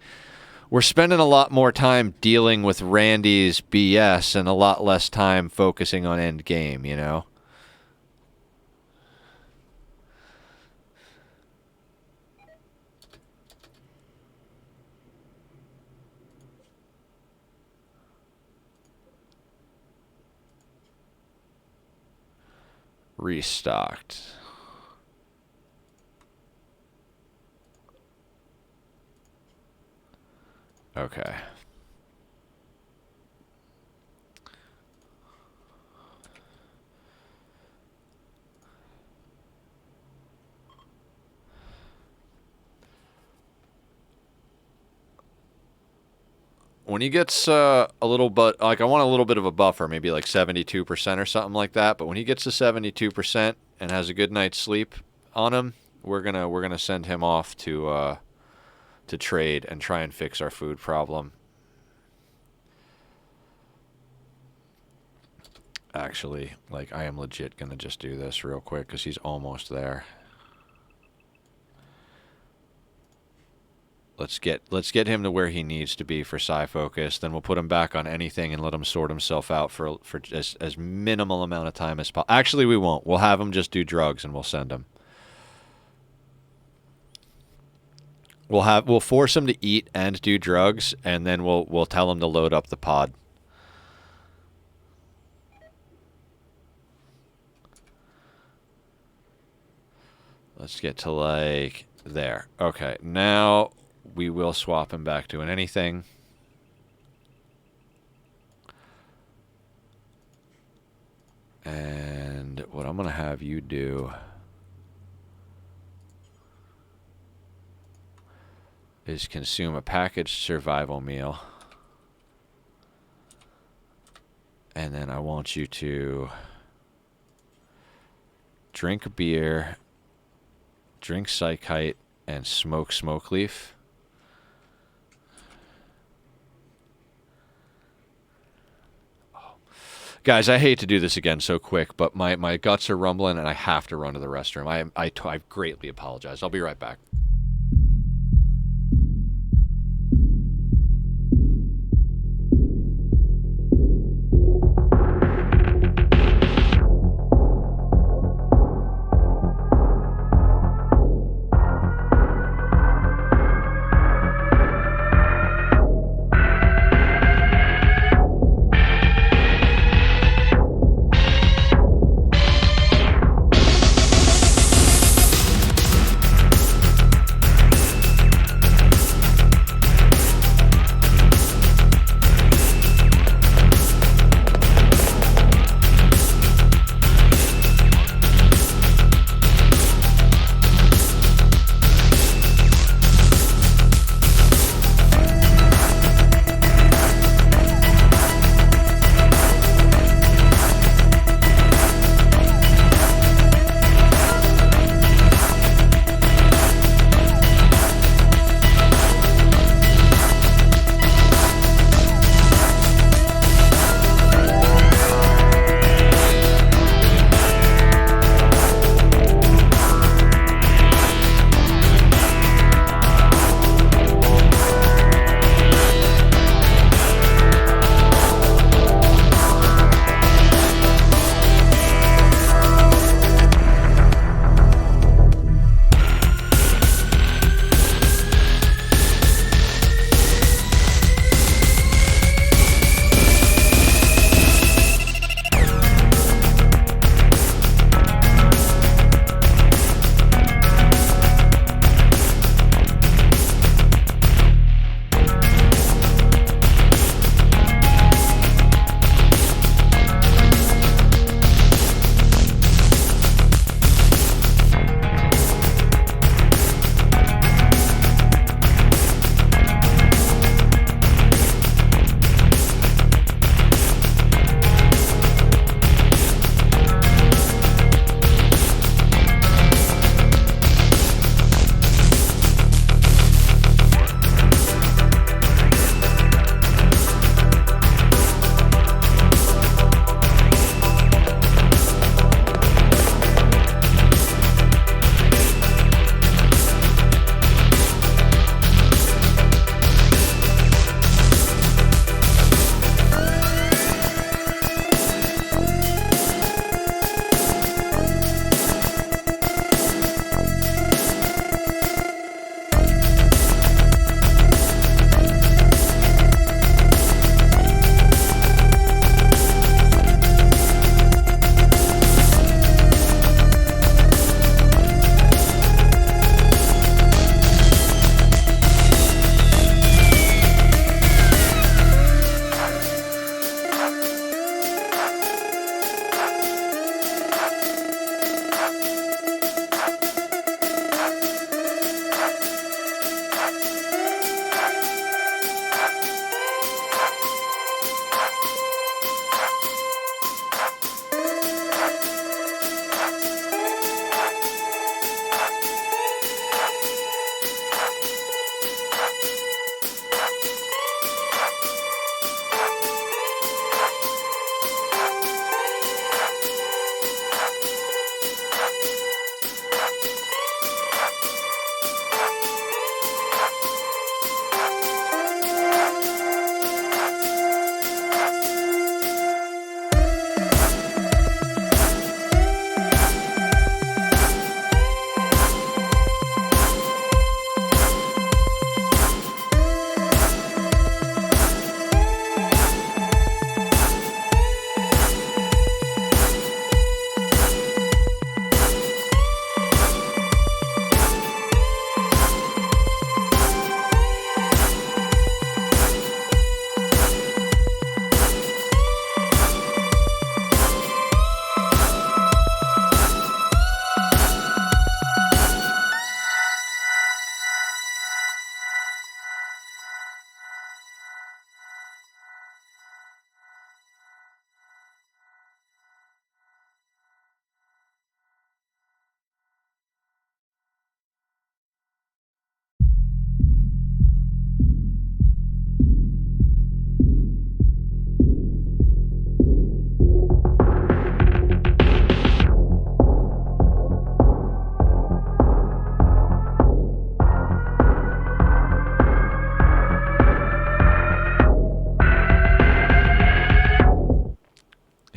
we're spending a lot more time dealing with Randy's BS and a lot less time focusing on end game, you know? Restocked. Okay. when he gets a little bit, like I want a little bit of a buffer, maybe like 72% or something like that. But when he gets to 72% and has a good night's sleep on him, we're gonna send him off to trade and try and fix our food problem. Actually, like I am legit gonna just do this real quick because he's almost there. Let's get him to where he needs to be for Psi Focus. Then we'll put him back on anything and let him sort himself out for as minimal amount of time as possible. Actually, we won't. We'll have him just do drugs and we'll send him. We'll force him to eat and do drugs, and then we'll tell him to load up the pod. Let's get to like there. Okay, now we will swap him back to an anything. And what I'm going to have you do is consume a packaged survival meal. And then I want you to drink a beer, drink Psychite, and smoke leaf. Guys, I hate to do this again so quick, but my guts are rumbling and I have to run to the restroom. I greatly apologize. I'll be right back.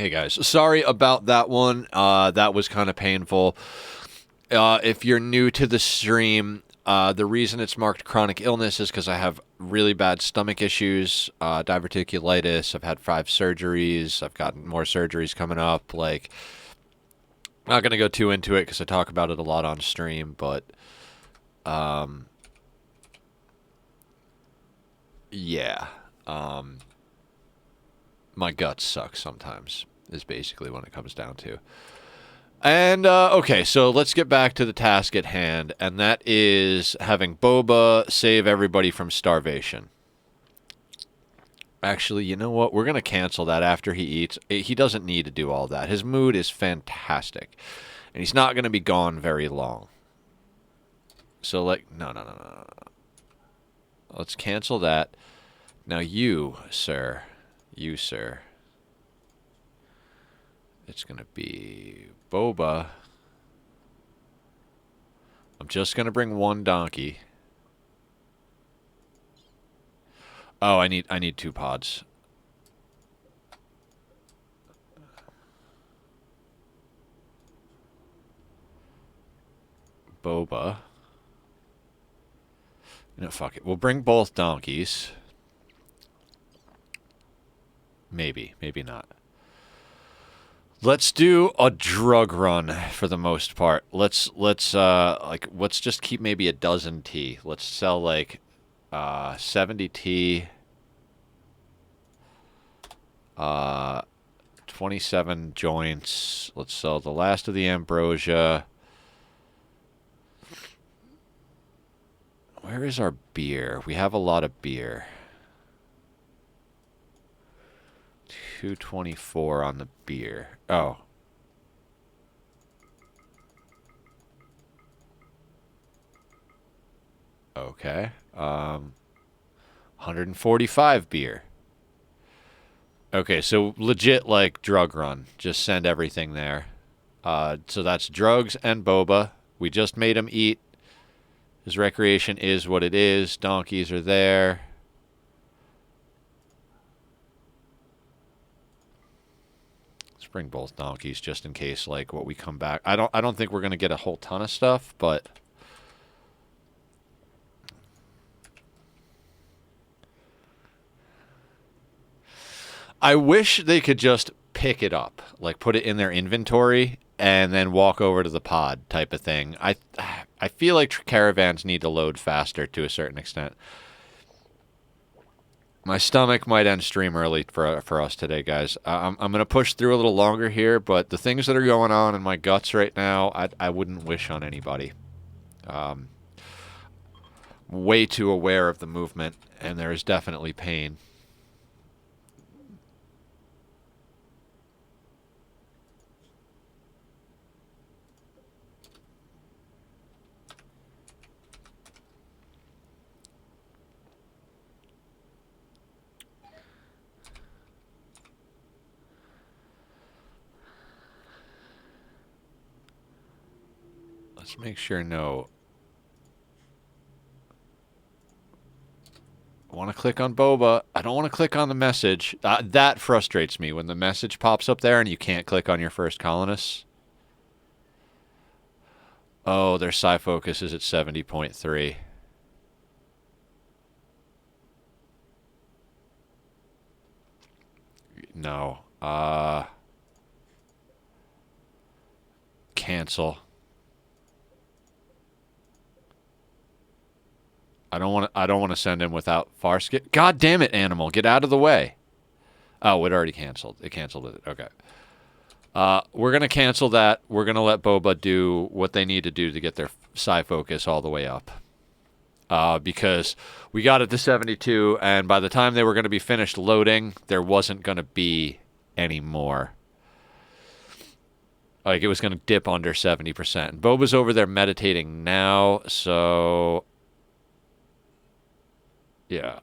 Hey guys, sorry about that one. That was kind of painful. If you're new to the stream, the reason it's marked chronic illness is because I have really bad stomach issues, diverticulitis. I've had 5 surgeries. I've got more surgeries coming up. Like, I'm not going to go too into it because I talk about it a lot on stream, but yeah. My guts suck sometimes, is basically what it comes down to. And, okay, so let's get back to the task at hand, and that is having Boba save everybody from starvation. Actually, you know what? We're going to cancel that after he eats. He doesn't need to do all that. His mood is fantastic, and he's not going to be gone very long. So, like, no. Let's cancel that. Now you, sir. It's going to be Boba. I'm just going to bring 1 donkey. Oh, I need 2 pods. Boba. No, fuck it. We'll bring both donkeys. Maybe not. Let's do a drug run for the most part. Let's just keep maybe a dozen tea. Let's sell like 70 tea, 27 joints. Let's sell the last of the ambrosia. Where is our beer? We have a lot of beer. 224 on the beer. Oh. Okay. 145 beer. Okay, so legit like drug run. Just send everything there. So that's drugs and boba. We just made him eat. His recreation is what it is. Donkeys are there. Bring both donkeys just in case, like, what we come back. I don't think we're gonna get a whole ton of stuff, but I wish they could just pick it up, like put it in their inventory and then walk over to the pod type of thing. I feel like caravans need to load faster to a certain extent. My stomach might end stream early for us today, guys. I'm going to push through a little longer here, but the things that are going on in my guts right now, I wouldn't wish on anybody. Way too aware of the movement, and there is definitely pain. Let's make sure no. I want to click on Boba. I don't want to click on the message. That frustrates me when the message pops up there and you can't click on your first colonists. Oh, their psi focus is at 70.3. No. Cancel. I don't want to send him without Farscape. God damn it, animal. Get out of the way. Oh, it already canceled. It canceled it. Okay. We're going to cancel that. We're going to let Boba do what they need to do to get their psi focus all the way up. Because we got it to 72, and by the time they were going to be finished loading, there wasn't going to be any more. Like, it was going to dip under 70%. And Boba's over there meditating now, so yeah.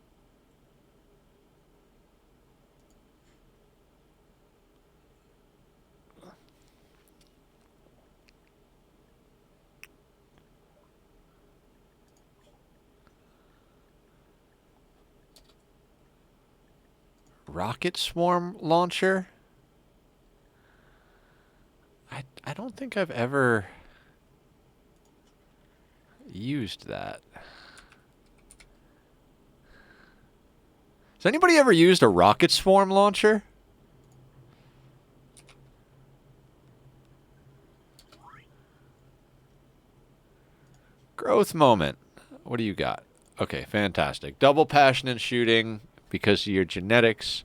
Rocket swarm launcher? don't think I've ever used that. Has anybody ever used a rocket swarm launcher? Growth moment. What do you got? Okay, fantastic. Double passionate shooting because of your genetics.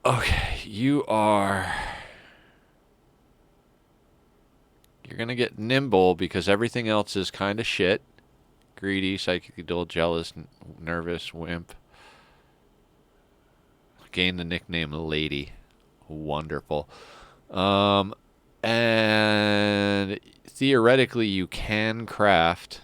Okay, you're gonna get nimble because everything else is kind of shit. Greedy, psychically dull, jealous, nervous, wimp. Gain the nickname Lady. Wonderful. And theoretically you can craft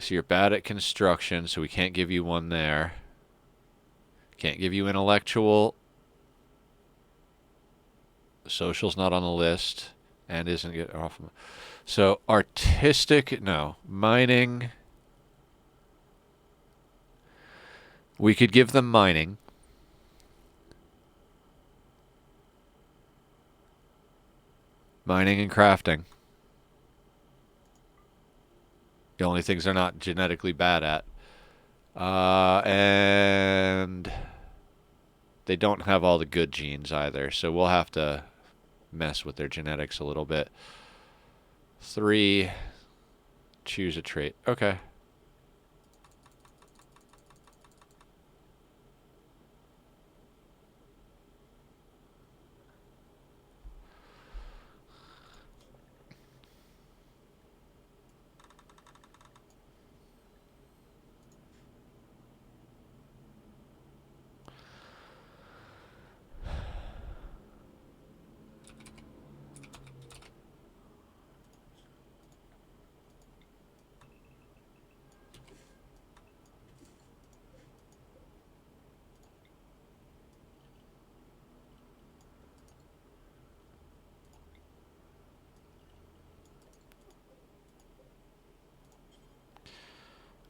so you're bad at construction, so we can't give you one there. Can't give you intellectual. Social's not on the list and isn't get off. So artistic, no. Mining. We could give them mining. Mining and crafting. The only things they're not genetically bad at. And they don't have all the good genes either, so we'll have to mess with their genetics a little bit. 3, choose a trait. Okay.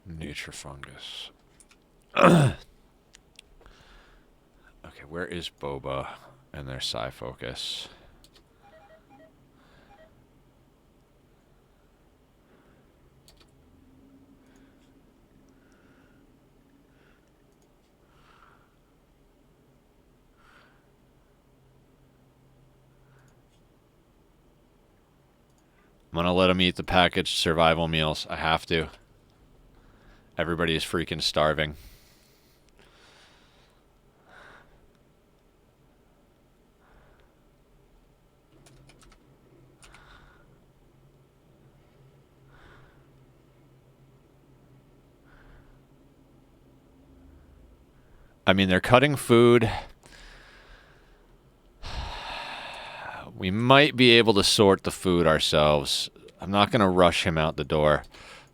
Nutrifungus. Okay, where is Boba and their psi focus? I'm gonna let them eat the packaged survival meals. I have to. Everybody is freaking starving. I mean, they're cutting food. We might be able to sort the food ourselves. I'm not going to rush him out the door.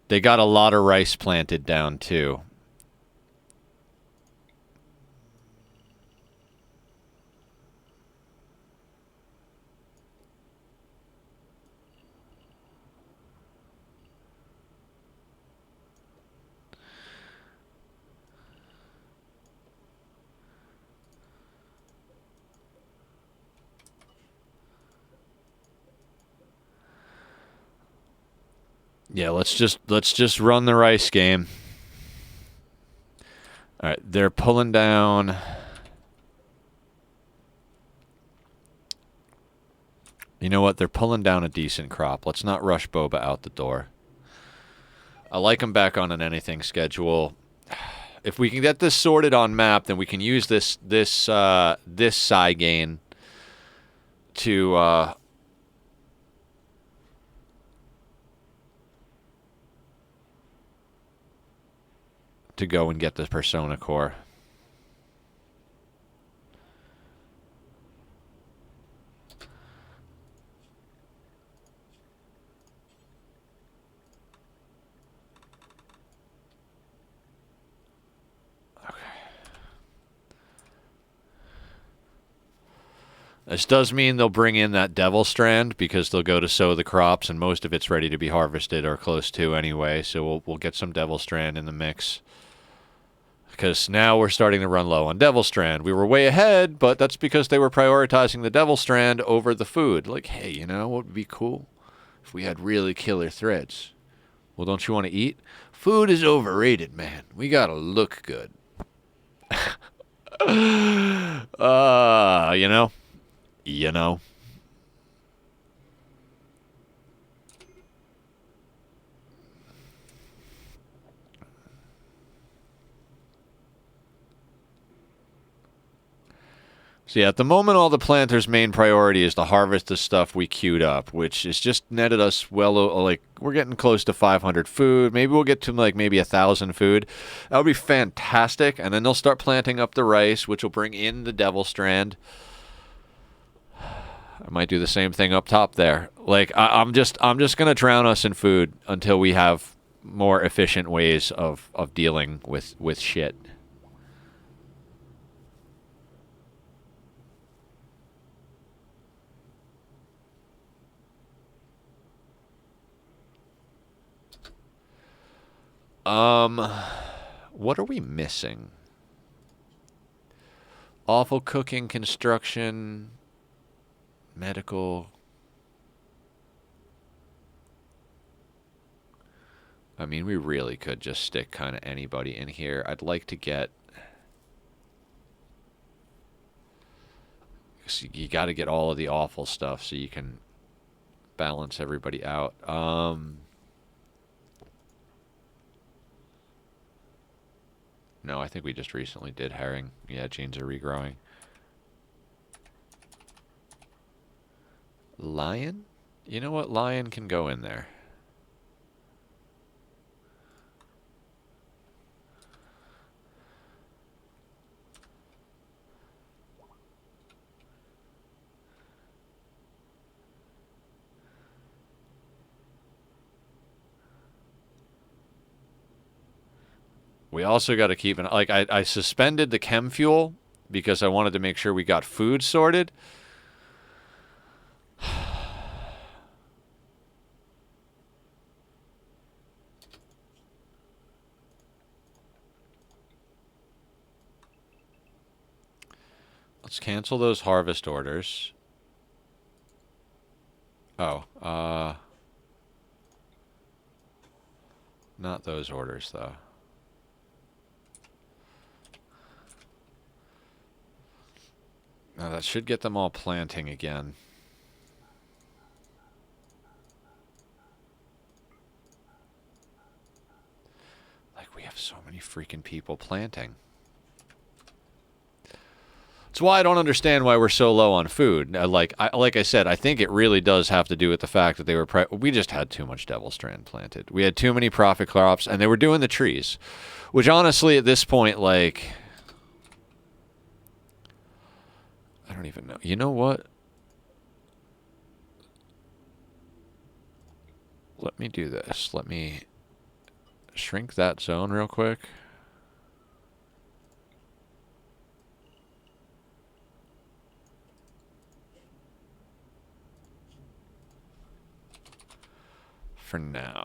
They got a lot of rice planted down, too. Yeah, let's just run the rice game. All right, they're pulling down. You know what? They're pulling down a decent crop. Let's not rush Boba out the door. I like him back on an anything schedule. If we can get this sorted on map, then we can use this psi gain to go and get the Persona Core. This does mean they'll bring in that devil strand because they'll go to sow the crops, and most of it's ready to be harvested or close to anyway. So we'll get some devil strand in the mix. Because now we're starting to run low on devil strand. We were way ahead, but that's because they were prioritizing the devil strand over the food. Like, hey, you know what would be cool? If we had really killer threads. Well, don't you want to eat? Food is overrated, man. We gotta look good. You know? You know? So yeah, at the moment, all the planters' main priority is to harvest the stuff we queued up, which has just netted us well, like, we're getting close to 500 food. Maybe we'll get to, like, maybe 1,000 food. That would be fantastic. And then they'll start planting up the rice, which will bring in the devil strand. I might do the same thing up top there. Like, I'm just gonna drown us in food until we have more efficient ways of dealing with shit. What are we missing? Awful cooking, construction, medical. I mean, we really could just stick kind of anybody in here. I'd like to get... You got to get all of the awful stuff so you can balance everybody out. No, I think we just recently did herring. Yeah, genes are regrowing. Lion? You know what? Lion can go in there. We also got to keep an... Like, I suspended the chem fuel because I wanted to make sure we got food sorted. Let's cancel those harvest orders. Oh, not those orders, though. Now, that should get them all planting again. Like, we have so many freaking people planting. That's why I don't understand why we're so low on food. Like I said, I think it really does have to do with the fact that they were... we just had too much devil strand planted. We had too many profit crops, and they were doing the trees. Which, honestly, at this point, like... I don't even know. You know what? Let me do this. Let me shrink that zone real quick. For now.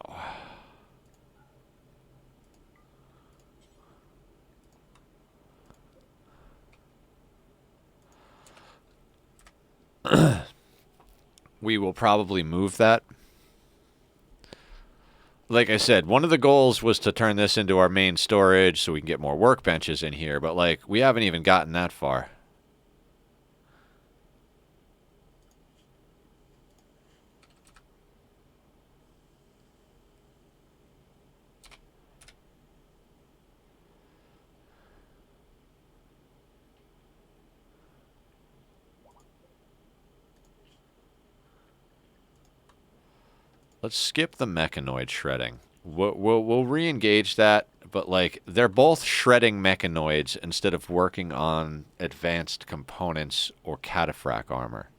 We will probably move that. Like I said, one of the goals was to turn this into our main storage so we can get more workbenches in here, but, like, we haven't even gotten that far. Let's skip the mechanoid shredding. We'll re-engage that, but, like, they're both shredding mechanoids instead of working on advanced components or cataphract armor.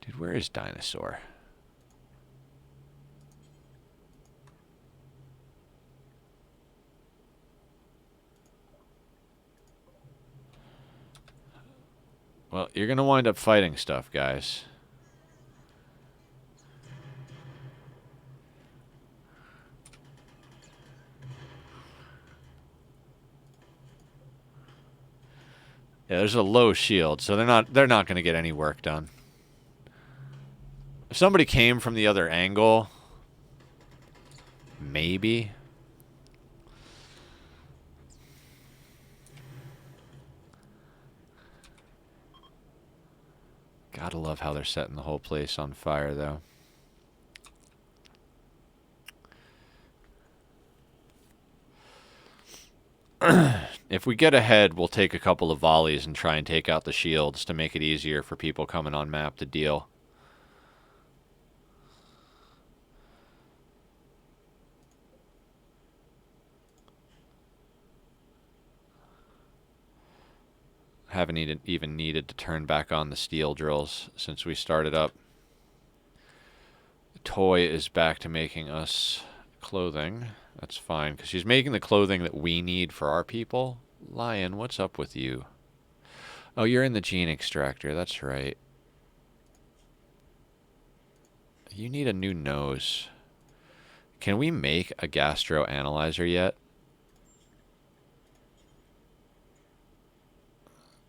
Dude, where is Dinosaur? Well, you're going to wind up fighting stuff, guys. Yeah, there's a low shield, so they're not going to get any work done. If somebody came from the other angle, maybe. Gotta love how they're setting the whole place on fire, though. If we get ahead, we'll take a couple of volleys and try and take out the shields to make it easier for people coming on map to deal. Haven't even needed to turn back on the steel drills since we started up. The toy is back to making us clothing. That's fine, because she's making the clothing that we need for our people. Lion, what's up with you? Oh, you're in the gene extractor. That's right. You need a new nose. Can we make a gastro analyzer yet?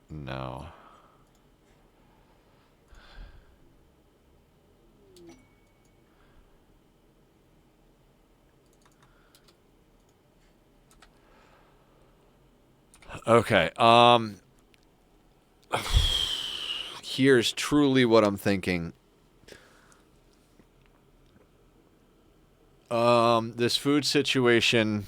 No. Okay, here's truly what I'm thinking. This food situation,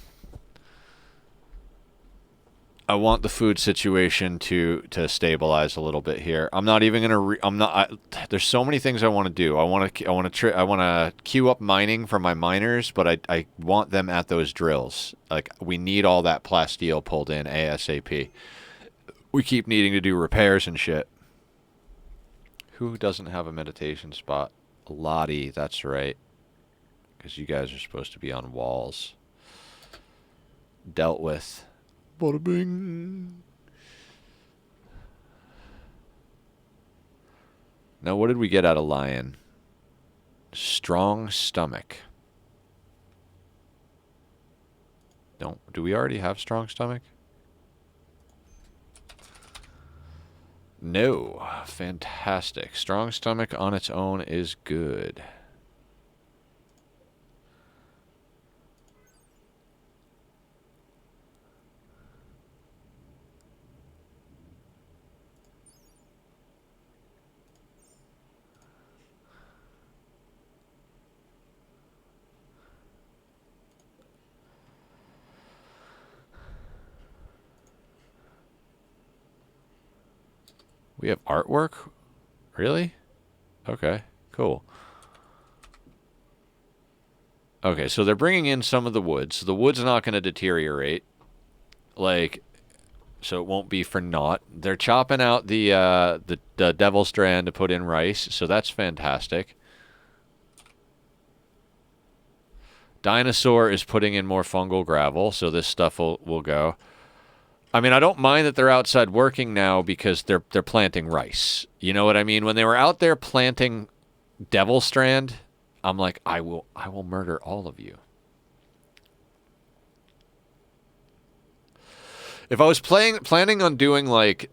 I want the food situation to stabilize a little bit here. I'm not even gonna. There's so many things I want to do. I want to queue up mining for my miners, but I want them at those drills. Like, we need all that plasteel pulled in ASAP. We keep needing to do repairs and shit. Who doesn't have a meditation spot? Lottie, that's right. Because you guys are supposed to be on walls. Dealt with. Bada bing. Now, what did we get out of Lion? Strong stomach. Do we already have strong stomach? No. Fantastic. Strong stomach on its own is good. We have artwork? Really? Okay, cool. Okay, so they're bringing in some of the wood. So the wood's not going to deteriorate. Like, so it won't be for naught. They're chopping out the devil strand to put in rice, so that's fantastic. Dinosaur is putting in more fungal gravel, so this stuff will go. I mean, I don't mind that they're outside working now because they're planting rice. You know what I mean? When they were out there planting devil strand, I'm like, I will murder all of you. If I was planning on doing, like,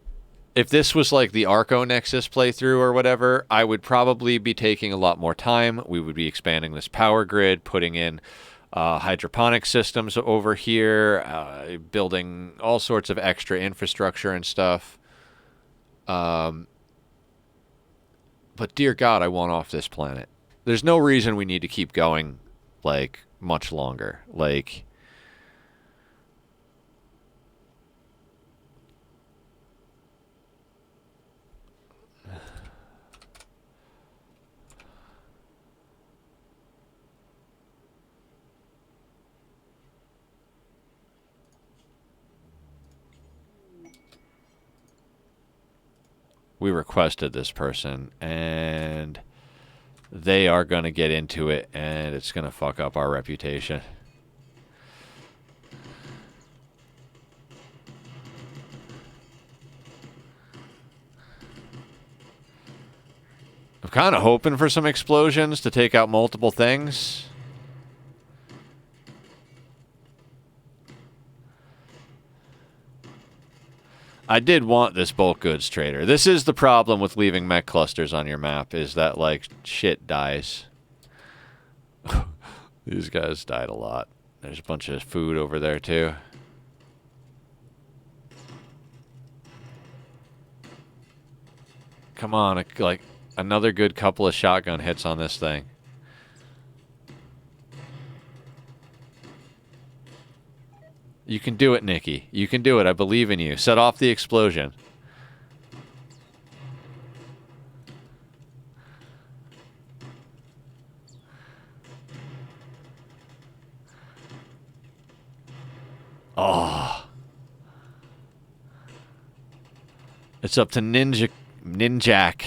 if this was like the Arco Nexus playthrough or whatever, I would probably be taking a lot more time. We would be expanding this power grid, putting in hydroponic systems over here, building all sorts of extra infrastructure and stuff. But dear God, I want off this planet. There's no reason we need to keep going, like, much longer. Like, we requested this person, and they are going to get into it, and it's going to fuck up our reputation. I'm kind of hoping for some explosions to take out multiple things. I did want this bulk goods trader. This is the problem with leaving mech clusters on your map, is that, like, shit dies. These guys died a lot. There's a bunch of food over there, too. Come on, like, another good couple of shotgun hits on this thing. You can do it, Nikki. You can do it. I believe in you. Set off the explosion. Oh. It's up to Ninjak.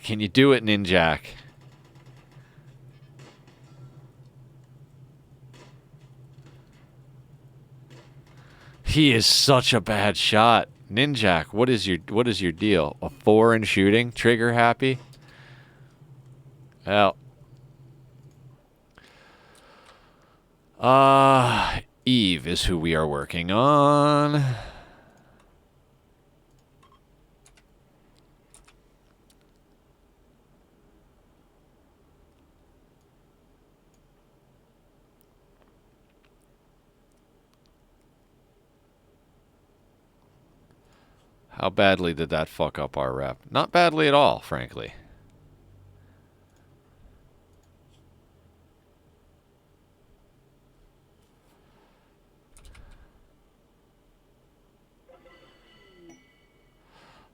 Can you do it, Ninjak? He is such a bad shot. Ninjak, what is your deal? A 4 in shooting? Trigger happy? Well. Eve is who we are working on. How badly did that fuck up our rep? Not badly at all, frankly.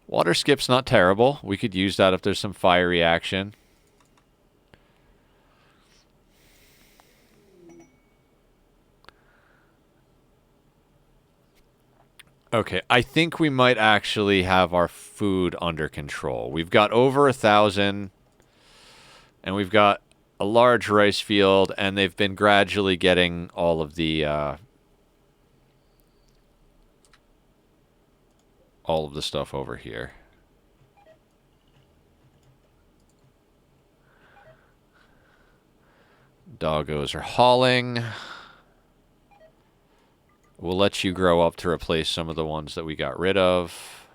Water skip's not terrible. We could use that if there's some fiery action. Okay, I think we might actually have our food under control. We've got over 1,000, and we've got a large rice field, and they've been gradually getting all of the stuff over here. Doggos are hauling. We'll let you grow up to replace some of the ones that we got rid of.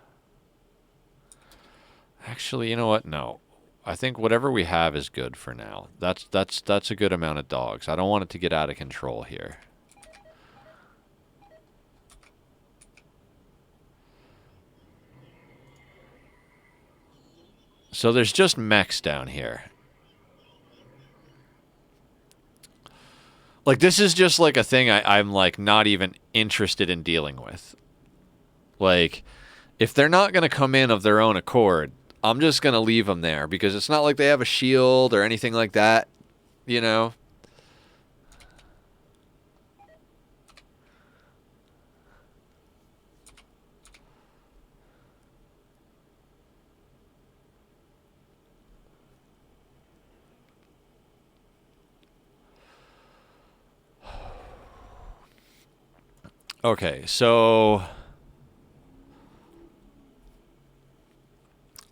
Actually, you know what? No. I think whatever we have is good for now. That's a good amount of dogs. I don't want it to get out of control here. So there's just mechs down here. Like, this is just, like, a thing I'm, like, not even interested in dealing with. Like, if they're not going to come in of their own accord, I'm just going to leave them there. Because it's not like they have a shield or anything like that, you know? Okay, so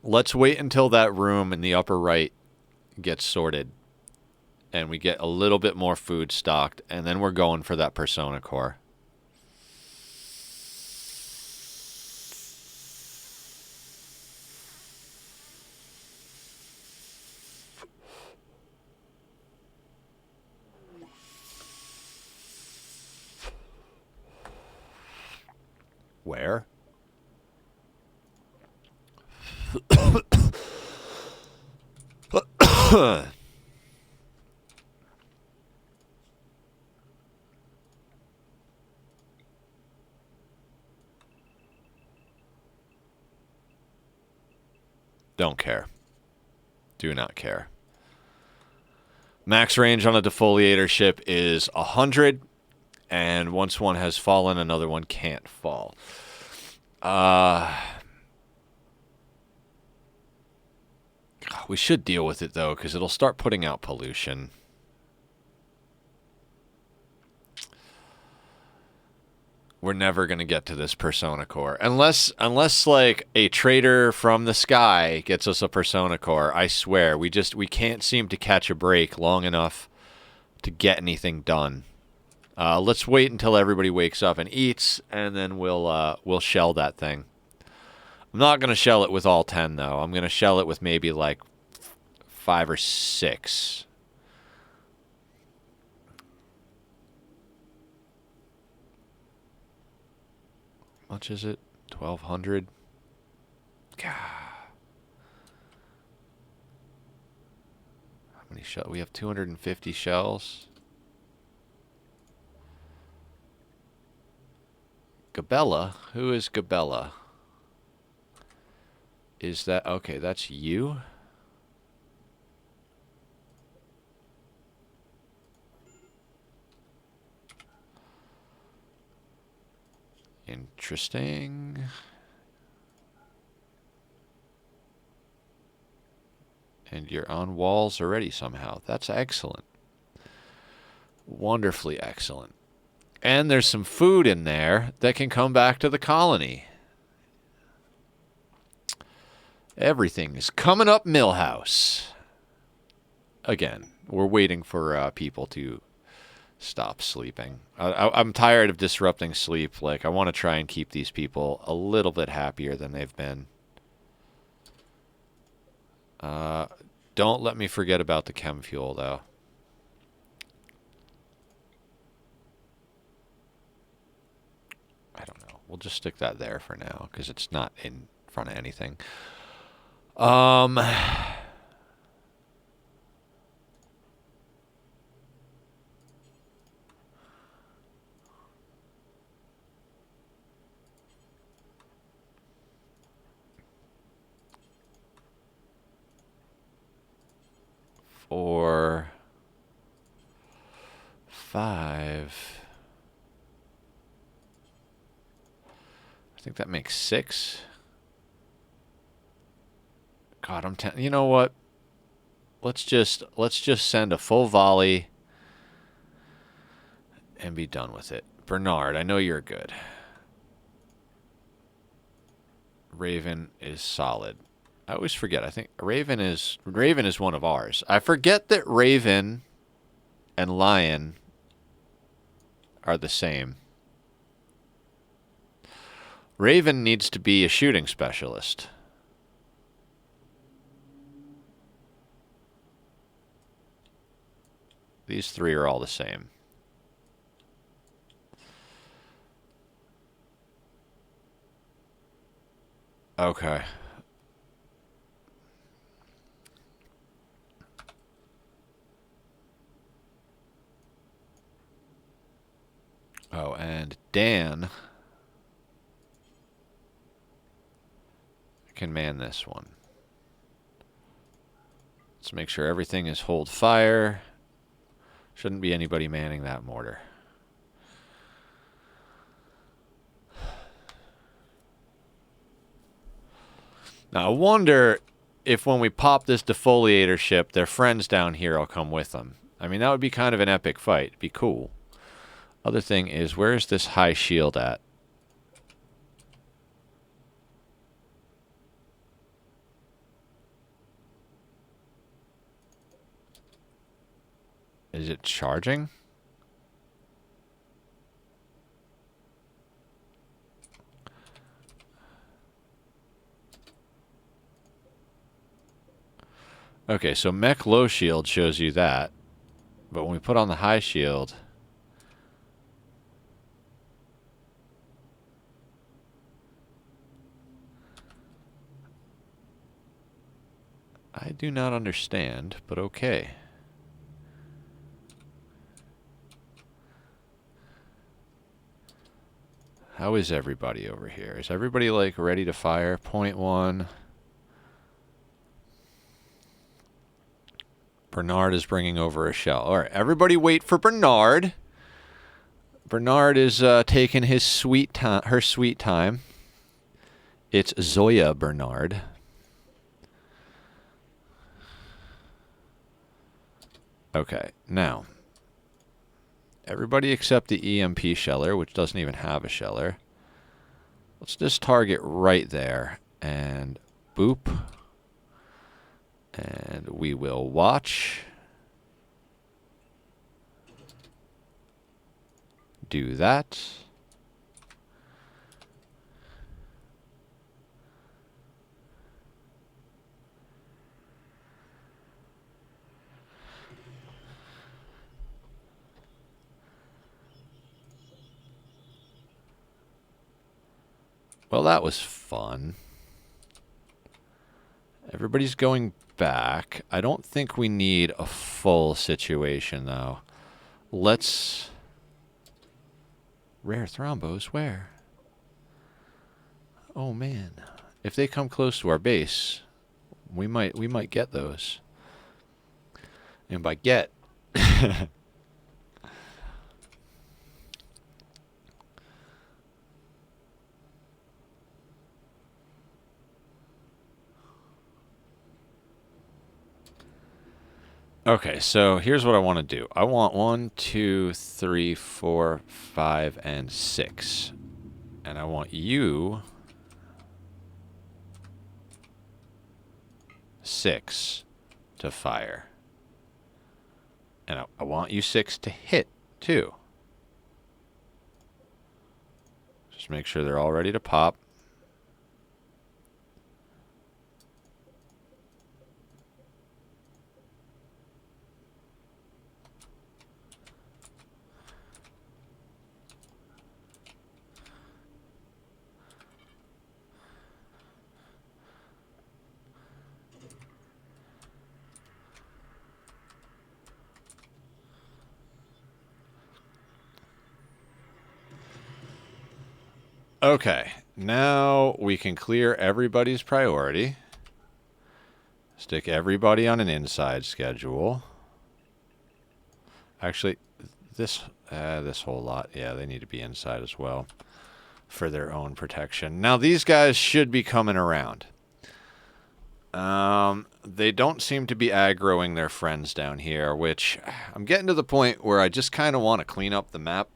let's wait until that room in the upper right gets sorted and we get a little bit more food stocked, and then we're going for that persona core. Where? Don't care. Do not care. Max range on a defoliator ship is 100. And once one has fallen, another one can't fall. We should deal with it, though, because it'll start putting out pollution. We're never going to get to this Persona Core. Unless like a trader from the sky gets us a Persona Core, I swear, we can't seem to catch a break long enough to get anything done. Let's wait until everybody wakes up and eats, and then we'll shell that thing. I'm not going to shell it with all 10, though. I'm going to shell it with maybe like 5 or 6. How much is it? 1,200? God. How many shells? We have 250 shells. Gabella? Who is Gabella? Is that... Okay, that's you? Interesting. And you're on walls already somehow. That's excellent. Wonderfully excellent. And there's some food in there that can come back to the colony. Everything is coming up Millhouse. Again, we're waiting for people to stop sleeping. I'm tired of disrupting sleep. Like, I want to try and keep these people a little bit happier than they've been. Don't let me forget about the chem fuel, though. I don't know. We'll just stick that there for now, because it's not in front of anything. Four, 5. I think that makes 6. God, you know what? Let's just send a full volley and be done with it. Bernard, I know you're good. Raven is solid. I always forget. I think Raven is one of ours. I forget that Raven and Lion are the same. Raven needs to be a shooting specialist. These 3 are all the same. Okay. Oh, and Dan can man this one. Let's make sure everything is hold fire. Shouldn't be anybody manning that mortar. Now, I wonder if when we pop this defoliator ship, their friends down here will come with them. I mean, that would be kind of an epic fight. It'd be cool. Other thing is, where's this high shield at? Is it charging? Okay, so mech low shield shows you that. But when we put on the high shield... I do not understand, but okay. How is everybody over here? Is everybody, like, ready to fire? Point 1. Bernard is bringing over a shell. All right, everybody wait for Bernard. Bernard is taking his her sweet time. It's Zoya Bernard. Okay, now, Everybody except the EMP sheller, which doesn't even have a sheller. Let's just target right there. And boop. And we will watch. Do that. Well, that was fun. Everybody's going back. I don't think we need a full situation, though. Let's... Rare thrombos, where? Oh, man. If they come close to our base, we might get those. And by get... Okay, so here's what I want to do. I want 1, 2, 3, 4, 5, and 6. And I want you 6 to fire. And I want you 6 to hit, too. Just make sure they're all ready to pop. Okay, now we can clear everybody's priority. Stick everybody on an inside schedule. Actually, this whole lot, yeah, they need to be inside as well for their own protection. Now, these guys should be coming around. They don't seem to be aggroing their friends down here, which I'm getting to the point where I just kind of want to clean up the map.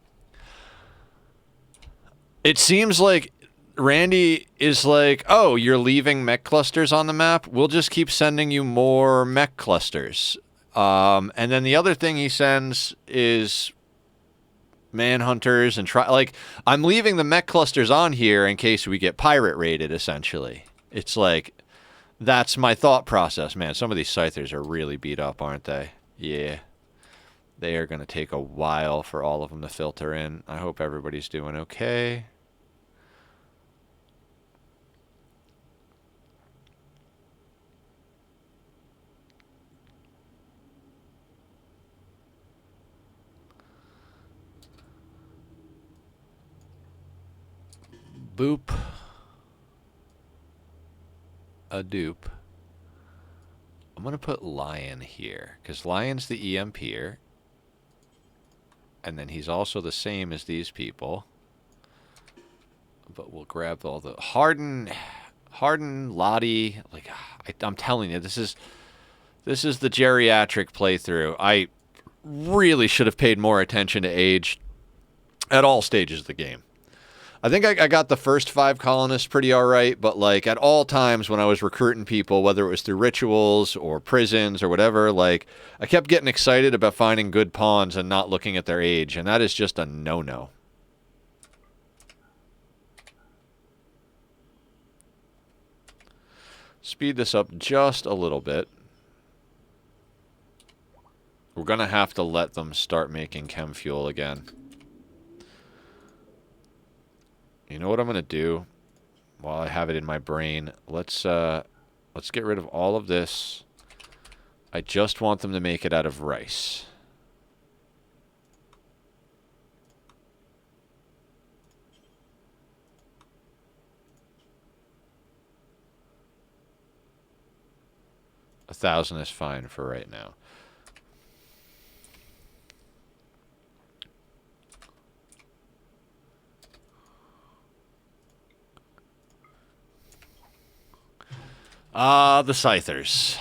It seems like Randy is like, oh, you're leaving mech clusters on the map? We'll just keep sending you more mech clusters. And then the other thing he sends is manhunters and like, I'm leaving the mech clusters on here in case we get pirate raided, essentially. It's like, that's my thought process. Man, some of these scythers are really beat up, aren't they? Yeah. They are going to take a while for all of them to filter in. I hope everybody's doing okay. Boop. A dupe. I'm going to put Lion here, because Lion's the EMPer. And then he's also the same as these people. But we'll grab all the... Harden, Lottie... Like, I'm telling you, this is the geriatric playthrough. I really should have paid more attention to age at all stages of the game. I think I got the first 5 colonists pretty alright, but like at all times when I was recruiting people, whether it was through rituals or prisons or whatever, like I kept getting excited about finding good pawns and not looking at their age, and that is just a no-no. Speed this up just a little bit. We're going to have to let them start making chem fuel again. You know what I'm going to do while I have it in my brain? Let's get rid of all of this. I just want them to make it out of rice. $1,000 is fine for right now. The Scythers.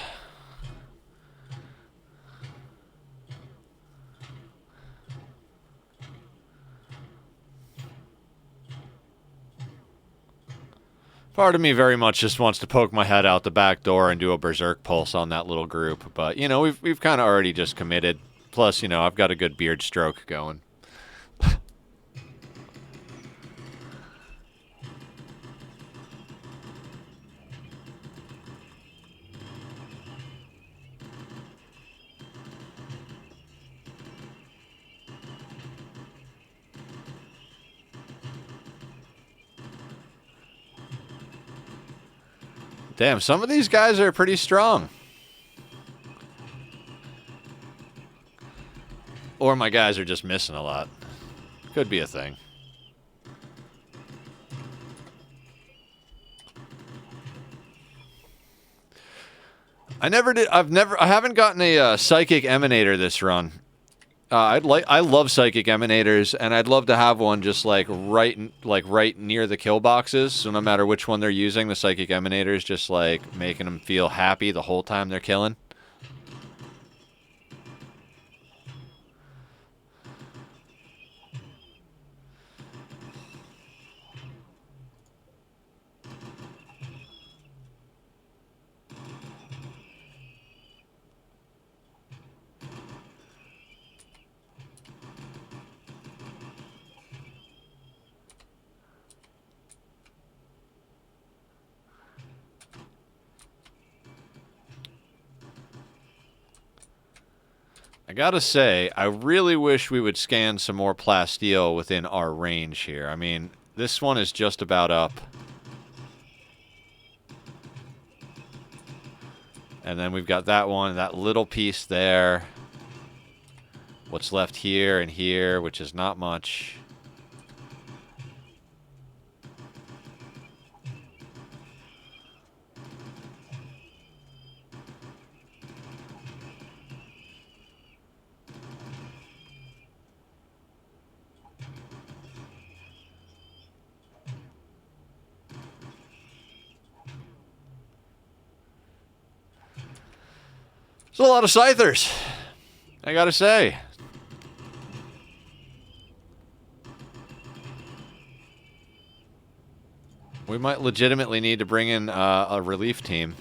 Part of me very much just wants to poke my head out the back door and do a berserk pulse on that little group, but you know, we've kind of already just committed. Plus, you know, I've got a good beard stroke going. Damn, some of these guys are pretty strong. Or my guys are just missing a lot. Could be a thing. I haven't gotten a psychic emanator this run. I love psychic emanators, and I'd love to have one just like right near the kill boxes. So no matter which one they're using, the psychic emanator is just like making them feel happy the whole time they're killing. I gotta say, I really wish we would scan some more plasteel within our range here. I mean, this one is just about up. And then we've got that one, that little piece there. What's left here and here, which is not much. There's a lot of scythers, I gotta say. We might legitimately need to bring in a relief team.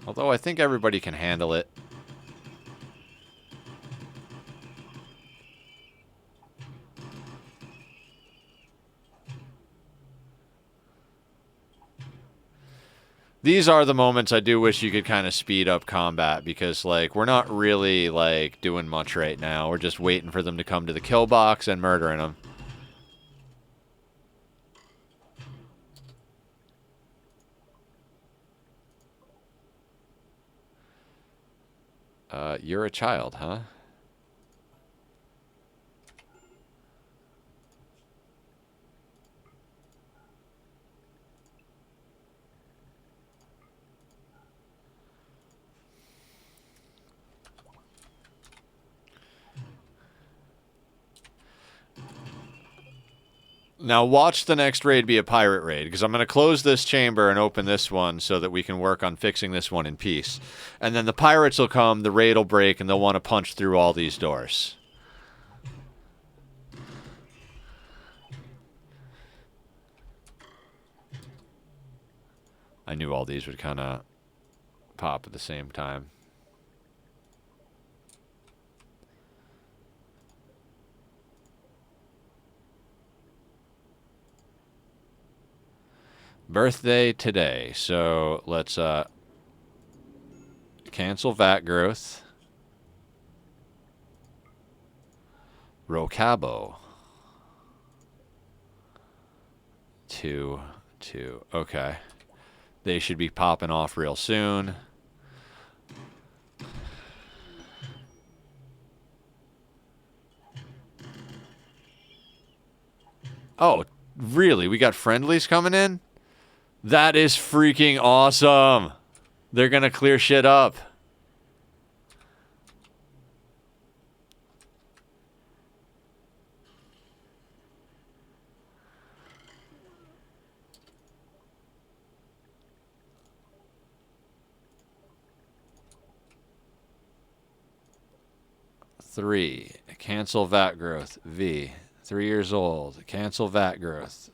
Although I think everybody can handle it. These are the moments I do wish you could kind of speed up combat, because, like, we're not really, like, doing much right now. We're just waiting for them to come to the kill box and murdering them. You're a child, huh? Now watch the next raid be a pirate raid, because I'm going to close this chamber and open this one so that we can work on fixing this one in peace. And then the pirates will come, the raid will break, and they'll want to punch through all these doors. I knew all these would kind of pop at the same time. Birthday today, so let's cancel VAT growth. Rocabo. 2, 2. Okay. They should be popping off real soon. Oh, really? We got friendlies coming in? That is freaking awesome. They're gonna clear shit up. Three. Cancel VAT growth. V. 3 years old. Cancel VAT growth.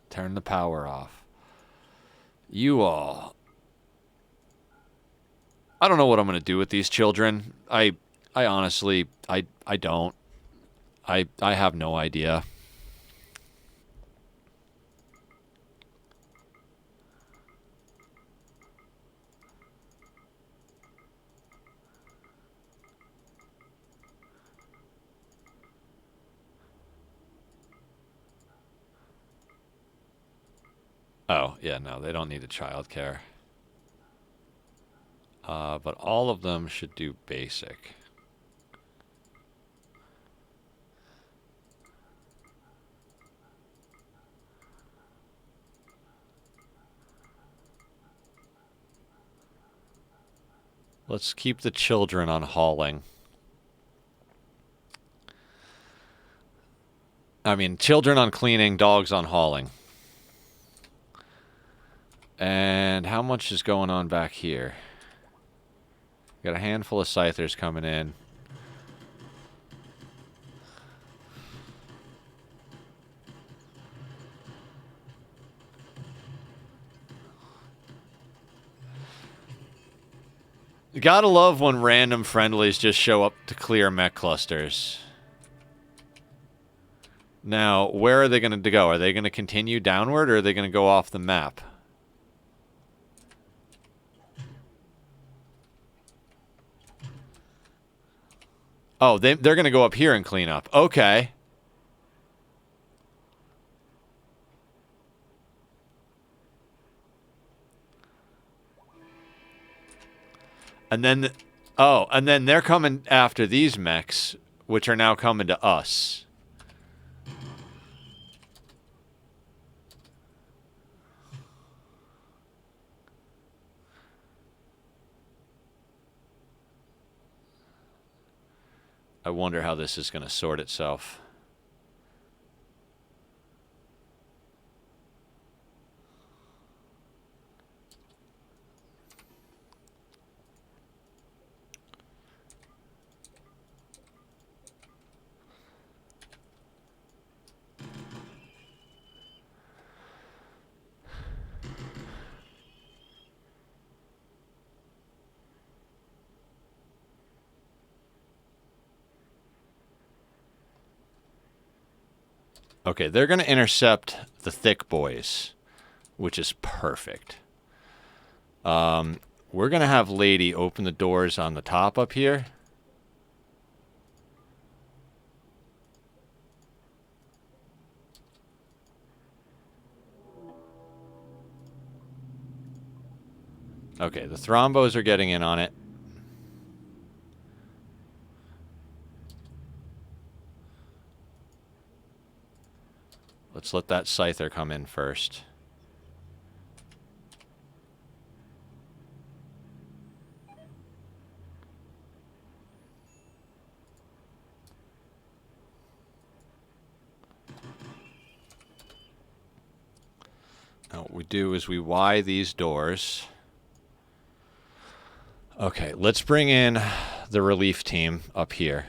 Turn the power off. You all. I don't know what I'm going to do with these children. I honestly, I don't. I have no idea. Oh, yeah, no, they don't need a childcare. But all of them should do basic. Let's keep the children on hauling. I mean, children on cleaning, dogs on hauling. And how much is going on back here? Got a handful of scythers coming in. You gotta love when random friendlies just show up to clear mech clusters. Now, where are they going to go? Are they going to continue downward, or are they going to go off the map? Oh, they're going to go up here and clean up. Okay. And then, and then they're coming after these mechs, which are now coming to us. I wonder how this is going to sort itself. Okay, they're going to intercept the thick boys, which is perfect. We're going to have Lady open the doors on the top up here. Okay, the thrombos are getting in on it. Let's let that scyther come in first. Now what we do is we Y these doors. Okay, let's bring in the relief team up here.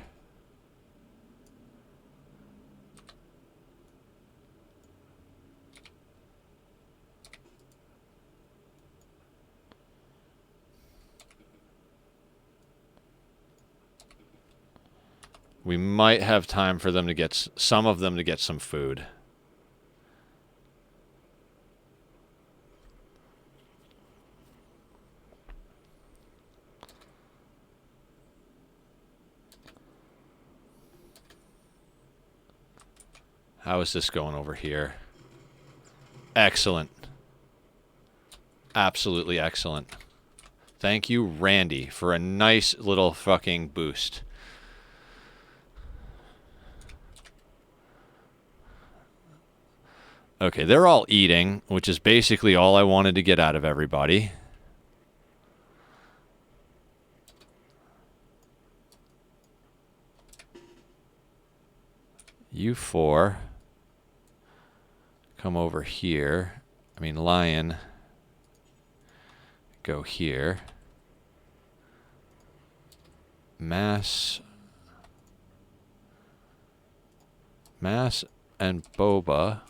We might have time for them to get, some of them to get some food. How is this going over here? Excellent. Absolutely excellent. Thank you, Randy, for a nice little fucking boost. Okay, they're all eating, which is basically all I wanted to get out of everybody. You four. Come over here. I mean, Lion. Go here. Mass. Mass and Boba.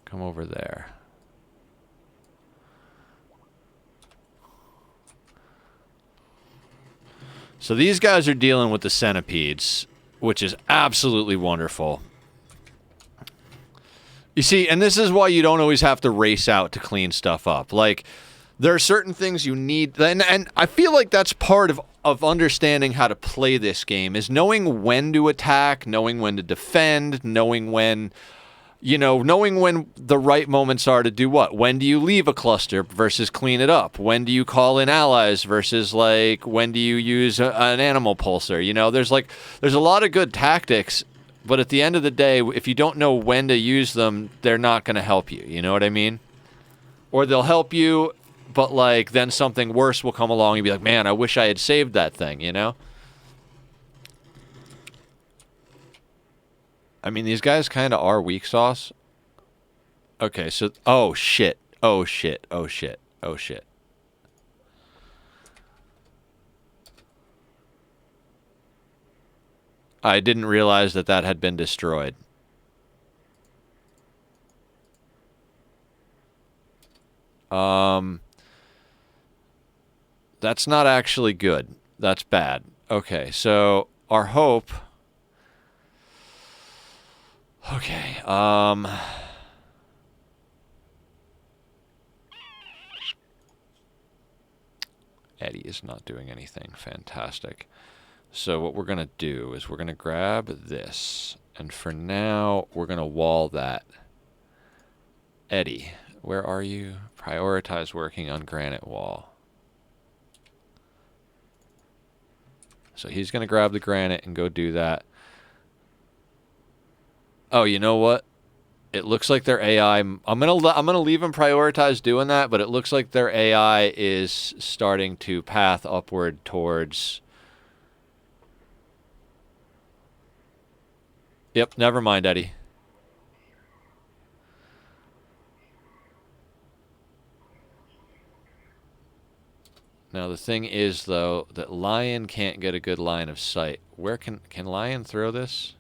Come over there. So these guys are dealing with the centipedes, which is absolutely wonderful. You see, and this is why you don't always have to race out to clean stuff up. Like, there are certain things you need, and I feel like that's part of understanding how to play this game, is knowing when to attack, knowing when to defend, knowing when, you know, knowing when the right moments are to do what. When do you leave a cluster versus clean it up? When do you call in allies versus, like, when do you use an animal pulsar? You know, there's a lot of good tactics. But at the end of the day, if you don't know when to use them, they're not going to help you. You know what I mean? Or they'll help you, but, like, then something worse will come along and be like, man, I wish I had saved that thing, you know? I mean, these guys kind of are weak sauce. Okay, so... Oh, shit. Oh, shit. Oh, shit. Oh, shit. I didn't realize that that had been destroyed. That's not actually good. That's bad. Okay, so our hope... Okay, Eddie is not doing anything. Fantastic. So what we're going to do is we're going to grab this. And for now, we're going to wall that. Eddie, where are you? Prioritize working on granite wall. So he's going to grab the granite and go do that. Oh, you know what? It looks like their AI... I'm gonna leave them prioritize doing that, but it looks like their AI is starting to path upward towards... Yep, never mind, Eddie. Now, the thing is, though, that Lion can't get a good line of sight. Where can Lion throw this?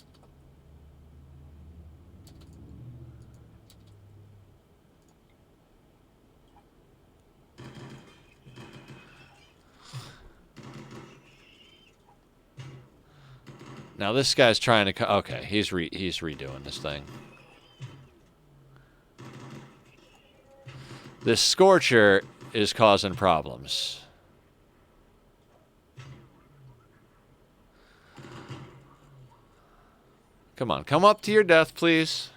Now, this guy's trying to... Okay, he's redoing this thing. This Scorcher is causing problems. Come on, come up to your death, please.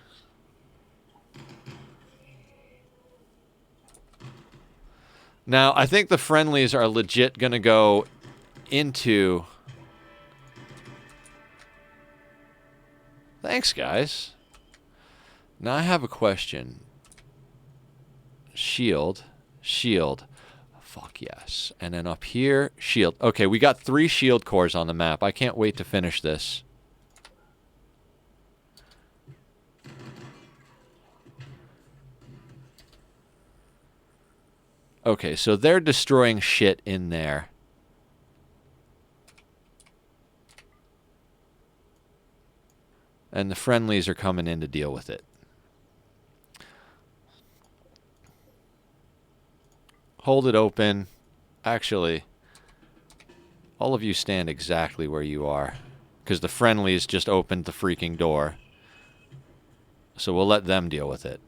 Now, I think the friendlies are legit gonna go into... Thanks, guys. Now I have a question. Shield. Shield. Fuck yes. And then up here, shield. Okay, we got 3 shield cores on the map. I can't wait to finish this. Okay, so they're destroying shit in there. And the friendlies are coming in to deal with it. Hold it open. Actually, all of you stand exactly where you are. Because the friendlies just opened the freaking door. So we'll let them deal with it.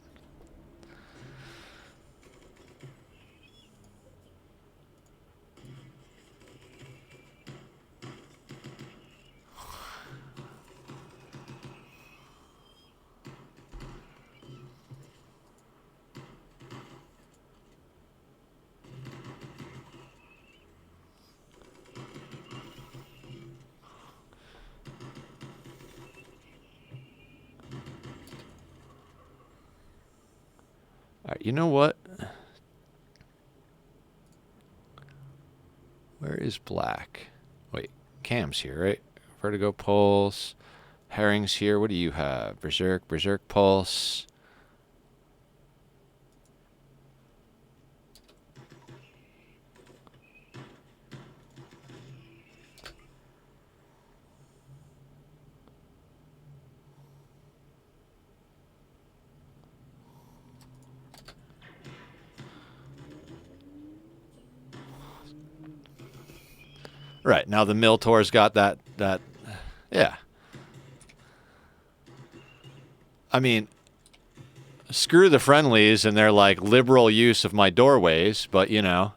Alright, you know what? Where is Black? Wait, Cam's here, right? Vertigo Pulse. Herring's here. What do you have? Berserk Pulse. Right, now the Miltor's got that, yeah. I mean, screw the friendlies and their, like, liberal use of my doorways, but, you know.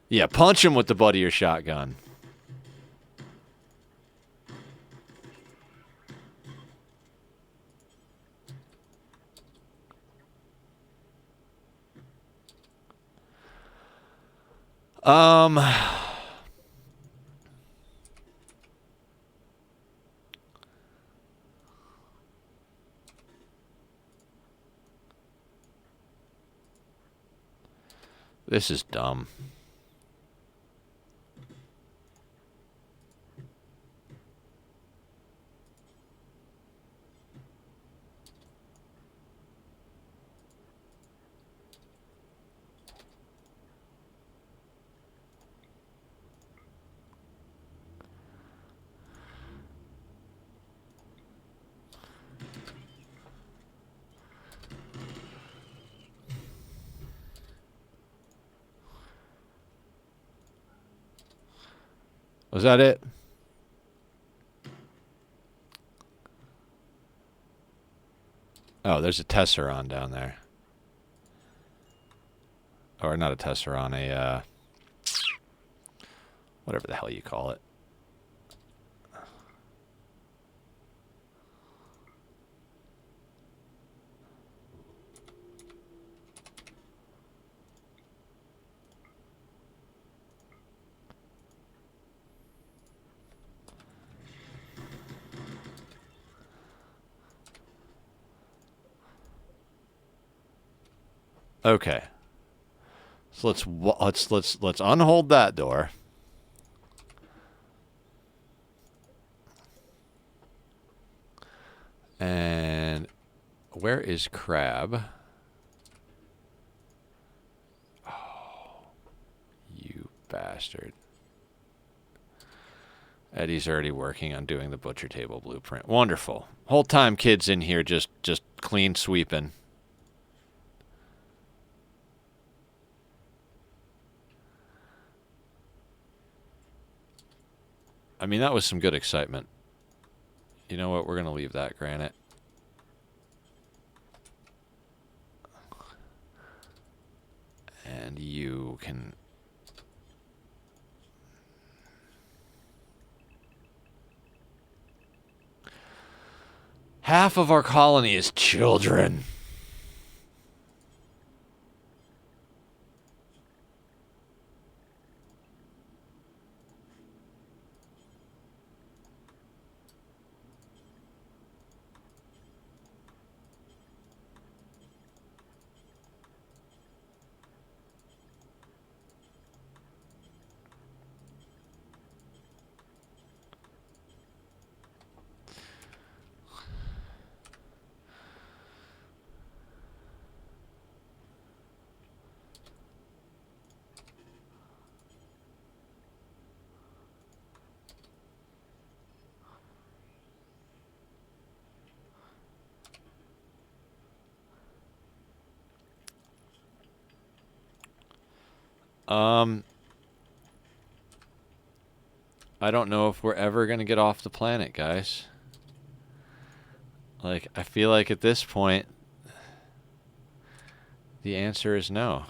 Yeah, punch him with the butt of your shotgun. This is dumb. Was that it? Oh, there's a Tesseron down there. Or not a Tesseron, a, whatever the hell you call it. Okay. So let's unhold that door. And where is Crab? Oh, you bastard. Eddie's already working on doing the butcher table blueprint. Wonderful. Whole time kids in here just clean sweeping. I mean, that was some good excitement. You know what? We're going to leave that granite. And you can... Half of our colony is children. I don't know if we're ever going to get off the planet, guys. Like, I feel like at this point, the answer is no.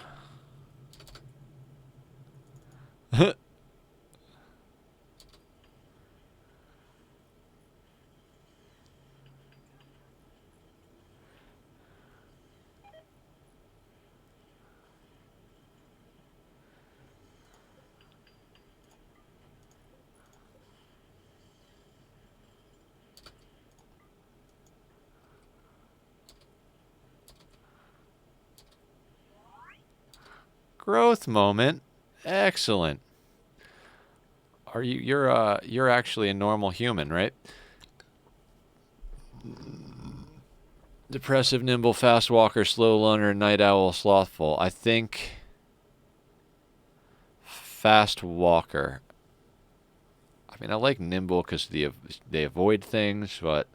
Growth moment. Excellent. Are you're actually a normal human, right? Depressive, nimble, fast walker, slow learner, night owl, slothful. I think fast walker. I mean, I like nimble because they avoid things, but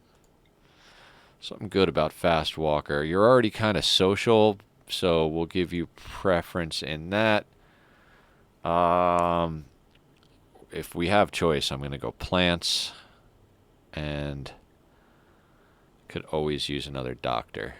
something good about fast walker. You're already kind of social, so we'll give you preference in that. If we have choice, I'm going to go plants, and could always use another doctor.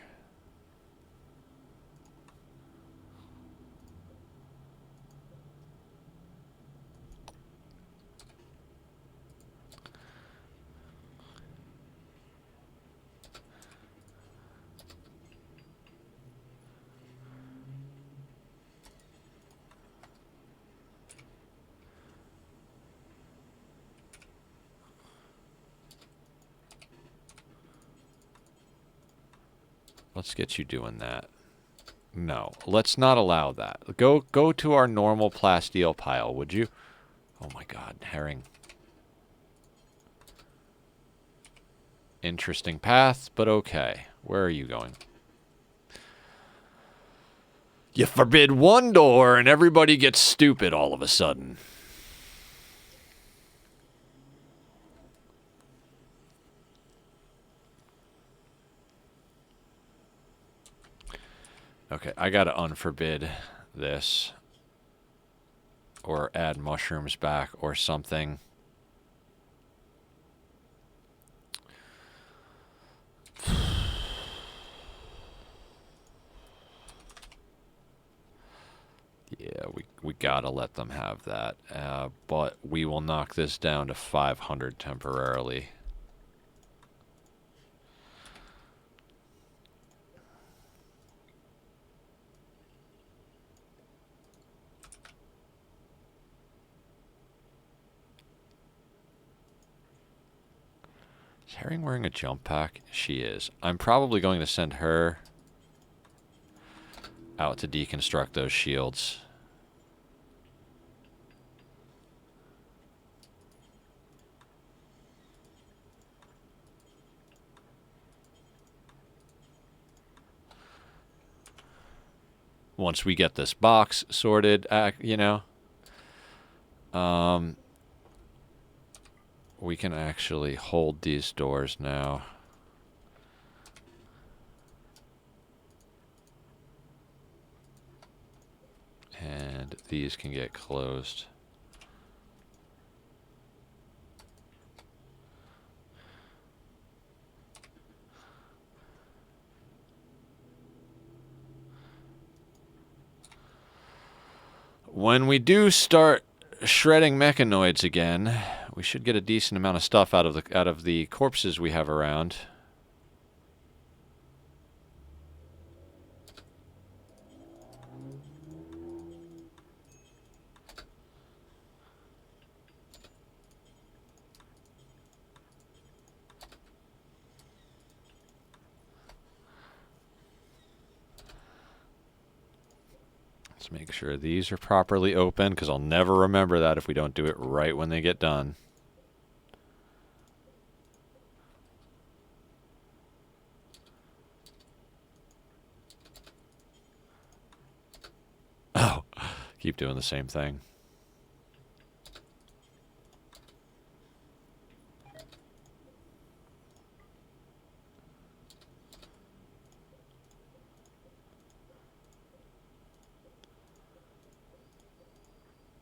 Let's get you doing that. No, let's not allow that. Go to our normal plasteel pile, would you? Oh my god, herring. Interesting path, but okay. Where are you going? You forbid one door and everybody gets stupid all of a sudden. Okay, I gotta unforbid this. Or add mushrooms back or something. Yeah, we gotta let them have that. But we will knock this down to 500 temporarily. Is Herring wearing a jump pack? She is. I'm probably going to send her out to deconstruct those shields. Once we get this box sorted, you know, we can actually hold these doors now. And these can get closed. When we do start shredding mechanoids again, we should get a decent amount of stuff out of the corpses we have around. Let's make sure these are properly open, because I'll never remember that if we don't do it right when they get done. Oh, keep doing the same thing.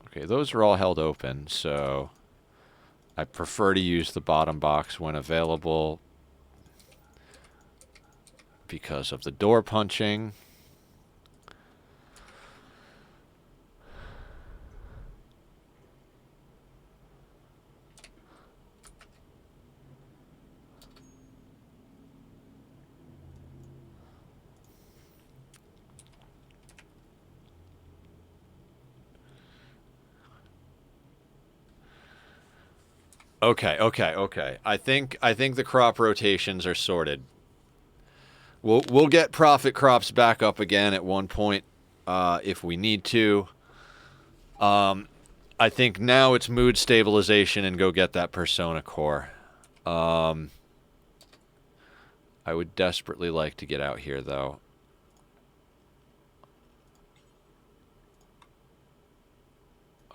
Okay, those are all held open, so I prefer to use the bottom box when available because of the door punching. Okay. I think the crop rotations are sorted. We'll get profit crops back up again at one point if we need to. I think now it's mood stabilization and go get that persona core. I would desperately like to get out here though.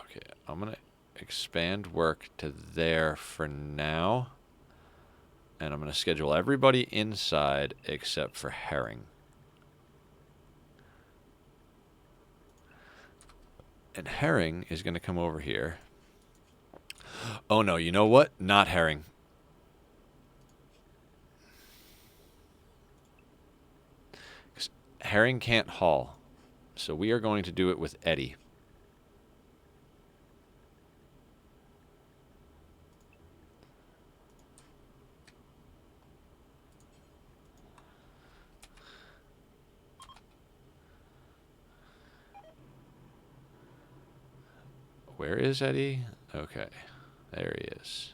Okay, I'm gonna expand work to there for now. And I'm going to schedule everybody inside except for Herring. And Herring is going to come over here. Oh no, you know what? Not Herring. Herring can't haul. So we are going to do it with Eddie. Where is Eddie? Okay, there he is.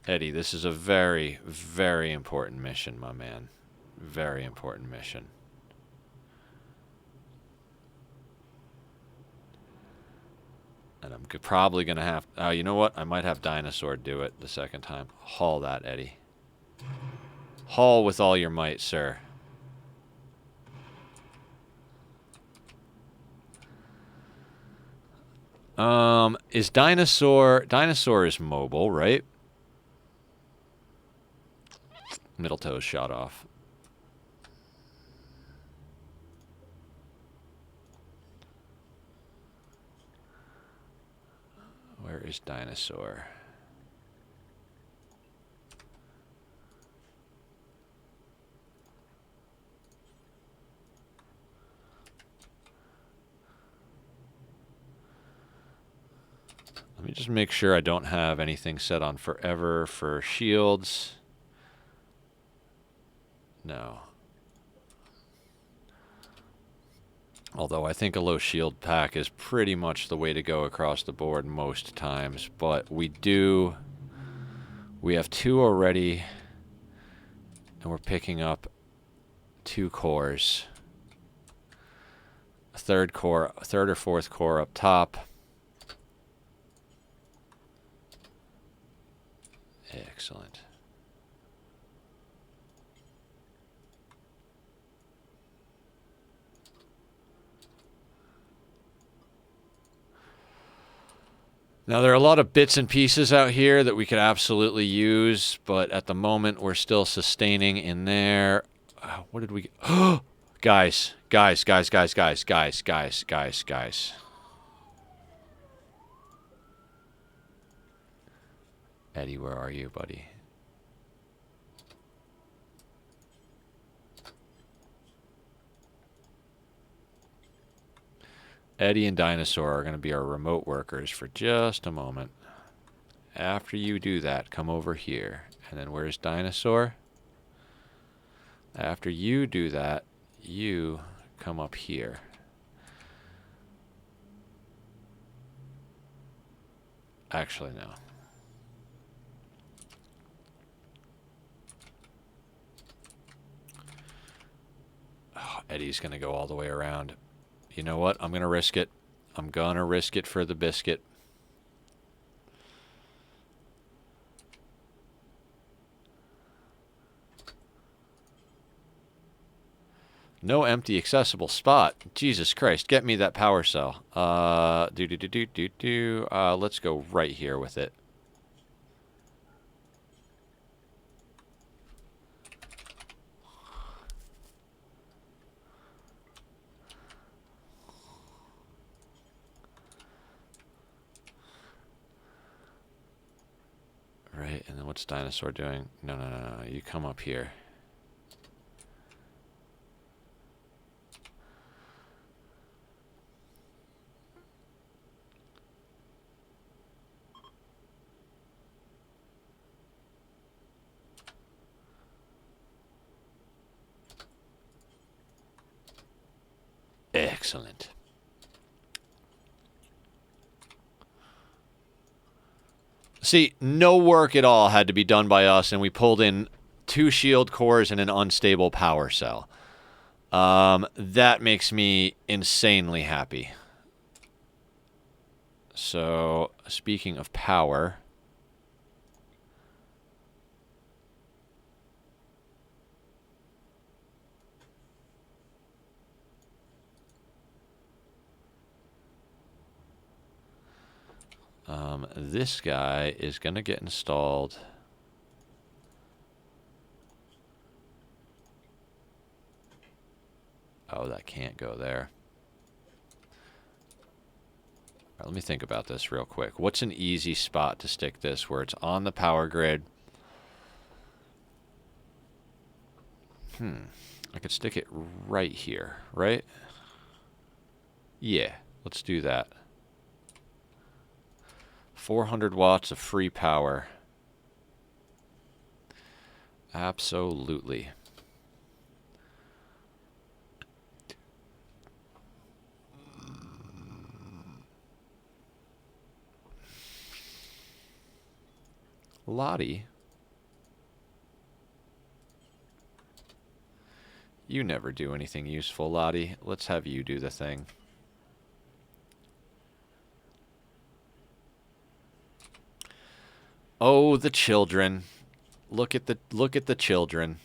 Eddie, this is a very, very important mission, my man. Very important mission. And I'm probably going to have... Oh, you know what? I might have Dinosaur do it the second time. Haul that, Eddie. Haul with all your might, sir. Is Dinosaur... Dinosaur is mobile, right? Middle toe's shot off. Where is Dinosaur? Let me just make sure I don't have anything set on forever for shields. No. Although I think a low shield pack is pretty much the way to go across the board most times. But we have 2 already. And we're picking up 2 cores. A third or 4th core up top. Excellent. Now, there are a lot of bits and pieces out here that we could absolutely use, but at the moment, we're still sustaining in there. What did we... Guys. Eddie, where are you, buddy? Eddie and Dinosaur are going to be our remote workers for just a moment. After you do that, come over here. And then where's Dinosaur? After you do that, you come up here. Actually, no. Oh, Eddie's going to go all the way around. You know what? I'm going to risk it. I'm going to risk it for the biscuit. No empty accessible spot. Jesus Christ, get me that power cell. Let's go right here with it. Right, and then what's Dinosaur doing? No. You come up here. Excellent. See, no work at all had to be done by us, and we pulled in 2 shield cores and an unstable power cell. That makes me insanely happy. So, speaking of power... this guy is going to get installed. Oh, that can't go there. All right, let me think about this real quick. What's an easy spot to stick this where it's on the power grid? I could stick it right here, right? Yeah, let's do that. 400 watts of free power. Absolutely. Lottie? You never do anything useful, Lottie. Let's have you do the thing. Oh, the children. Look at the children.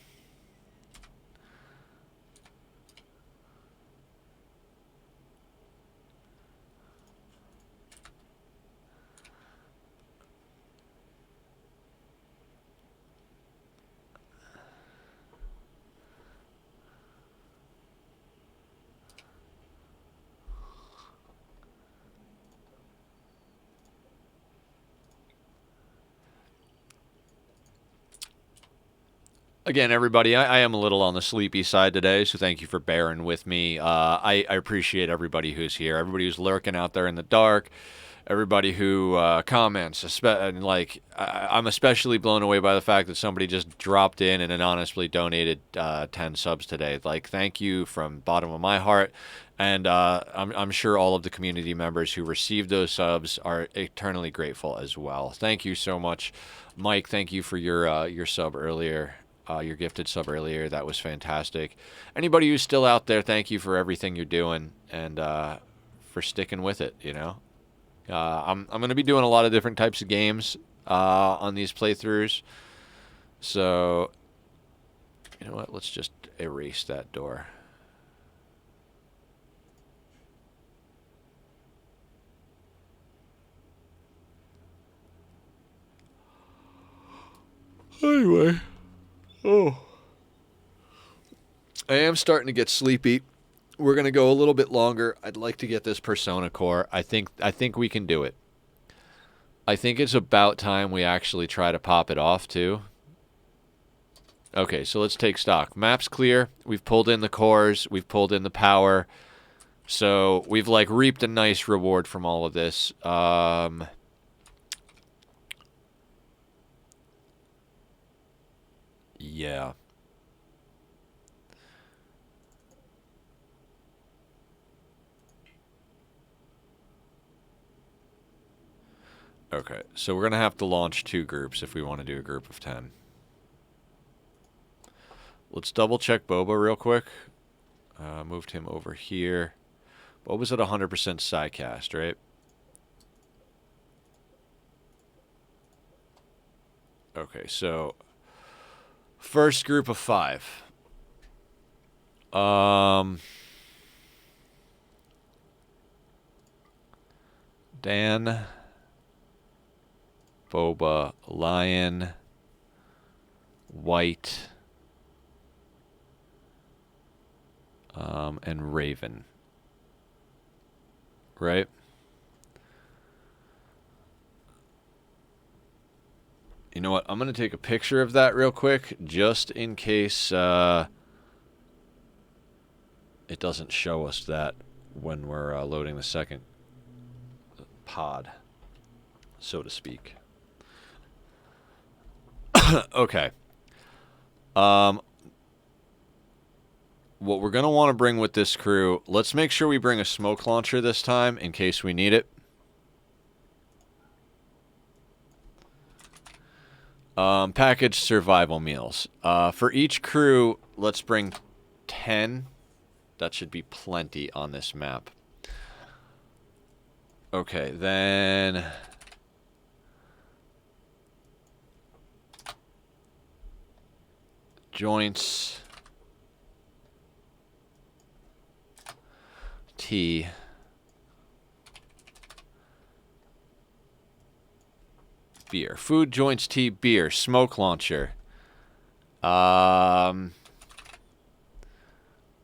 Again, everybody, I am a little on the sleepy side today, so thank you for bearing with me. I appreciate everybody who's here, everybody who's lurking out there in the dark, everybody who comments. And like, I'm especially blown away by the fact that somebody just dropped in and anonymously donated 10 subs today. Like, thank you from the bottom of my heart. And I'm sure all of the community members who received those subs are eternally grateful as well. Thank you so much, Mike. Thank you for your sub earlier. Your gifted sub earlier. That was fantastic. Anybody who's still out there, thank you for everything you're doing and for sticking with it, you know. I'm going to be doing a lot of different types of games on these playthroughs. So, you know what? Let's just erase that door. Anyway. Oh. I am starting to get sleepy. We're going to go a little bit longer. I'd like to get this Persona core. I think we can do it. I think it's about time we actually try to pop it off too. Okay, so let's take stock. Map's clear. We've pulled in the cores. We've pulled in the power. So we've like reaped a nice reward from all of this. Yeah. Okay, so we're going to have to launch 2 groups if we want to do a group of 10. Let's double check Boba real quick. Moved him over here. Boba's at 100% Psycast, right? Okay, so first group of 5. Dan, Boba, Lion, White, and Raven. Right? You know what? I'm going to take a picture of that real quick, just in case it doesn't show us that when we're loading the second pod, so to speak. Okay. What we're going to want to bring with this crew, let's make sure we bring a smoke launcher this time in case we need it. Packaged survival meals. For each crew, let's bring 10. That should be plenty on this map. Okay, then joints, tea, beer. Food, joints, tea, beer, smoke launcher.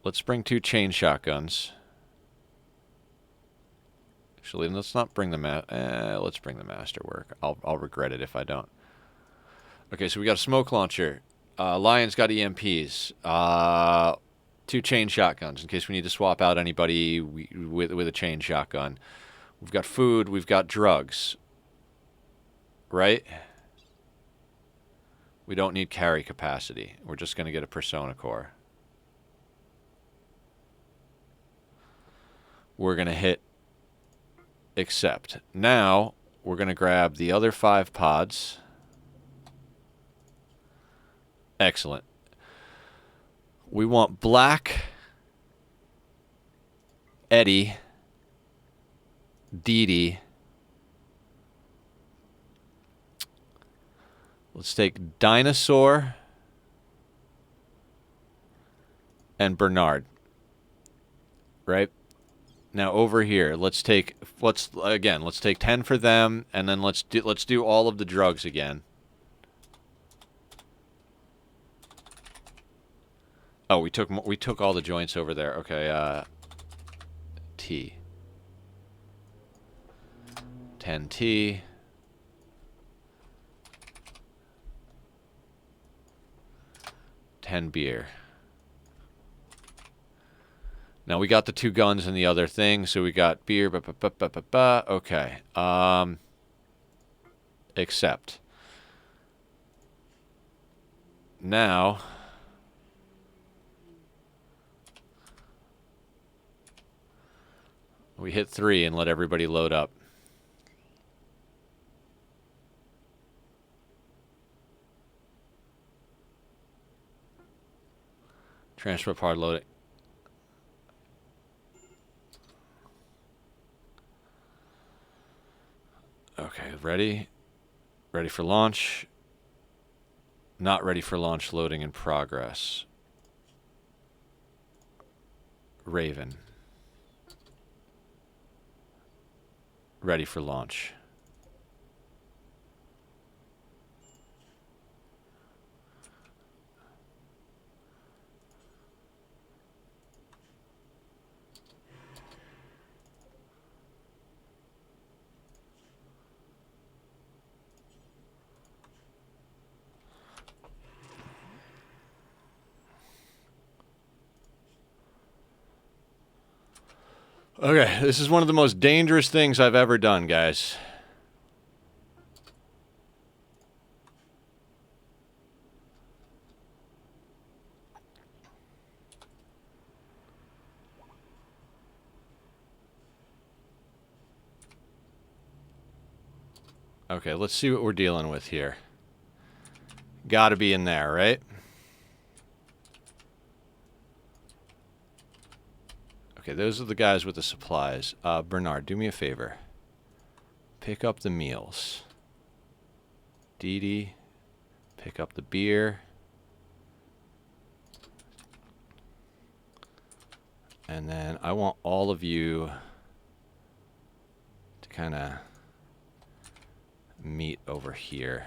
Let's bring 2 chain shotguns. Actually, let's not bring the let's bring the masterwork. I'll regret it if I don't. Okay, so we got a smoke launcher. Lion's got EMPs. 2 chain shotguns in case we need to swap out anybody with a chain shotgun. We've got food. We've got drugs. Right? We don't need carry capacity. We're just going to get a persona core. We're going to hit accept. Now, we're going to grab the other 5 pods. Excellent. We want Black, Eddie, Dee Dee. Let's take Dinosaur and Bernard. Right? Now over here, let's take 10 for them, and then let's do all of the drugs again. Oh, we took all the joints over there. Okay, T. 10 T. $10 beer. Now we got the 2 guns and the other thing, so we got beer. Okay. Accept. Now we hit 3 and let everybody load up. Transport pod loading. Okay, ready? Ready for launch. Not ready for launch, loading in progress. Raven. Ready for launch. Okay, this is one of the most dangerous things I've ever done, guys. Okay, let's see what we're dealing with here. Gotta be in there, right? Okay, those are the guys with the supplies. Bernard, do me a favor. Pick up the meals. Dee Dee, pick up the beer. And then I want all of you to kind of meet over here.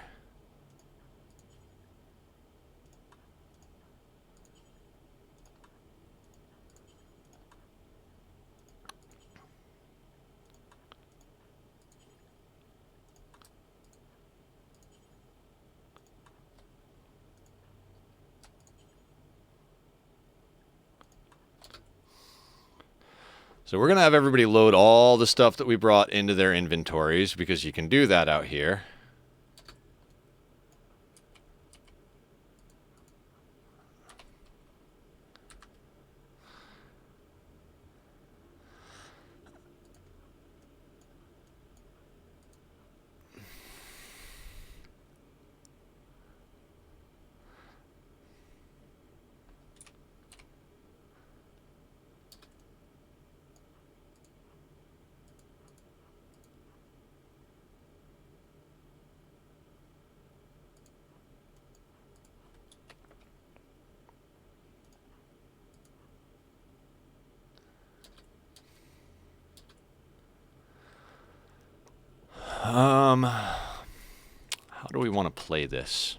So we're going to have everybody load all the stuff that we brought into their inventories, because you can do that out here. How do we want to play this?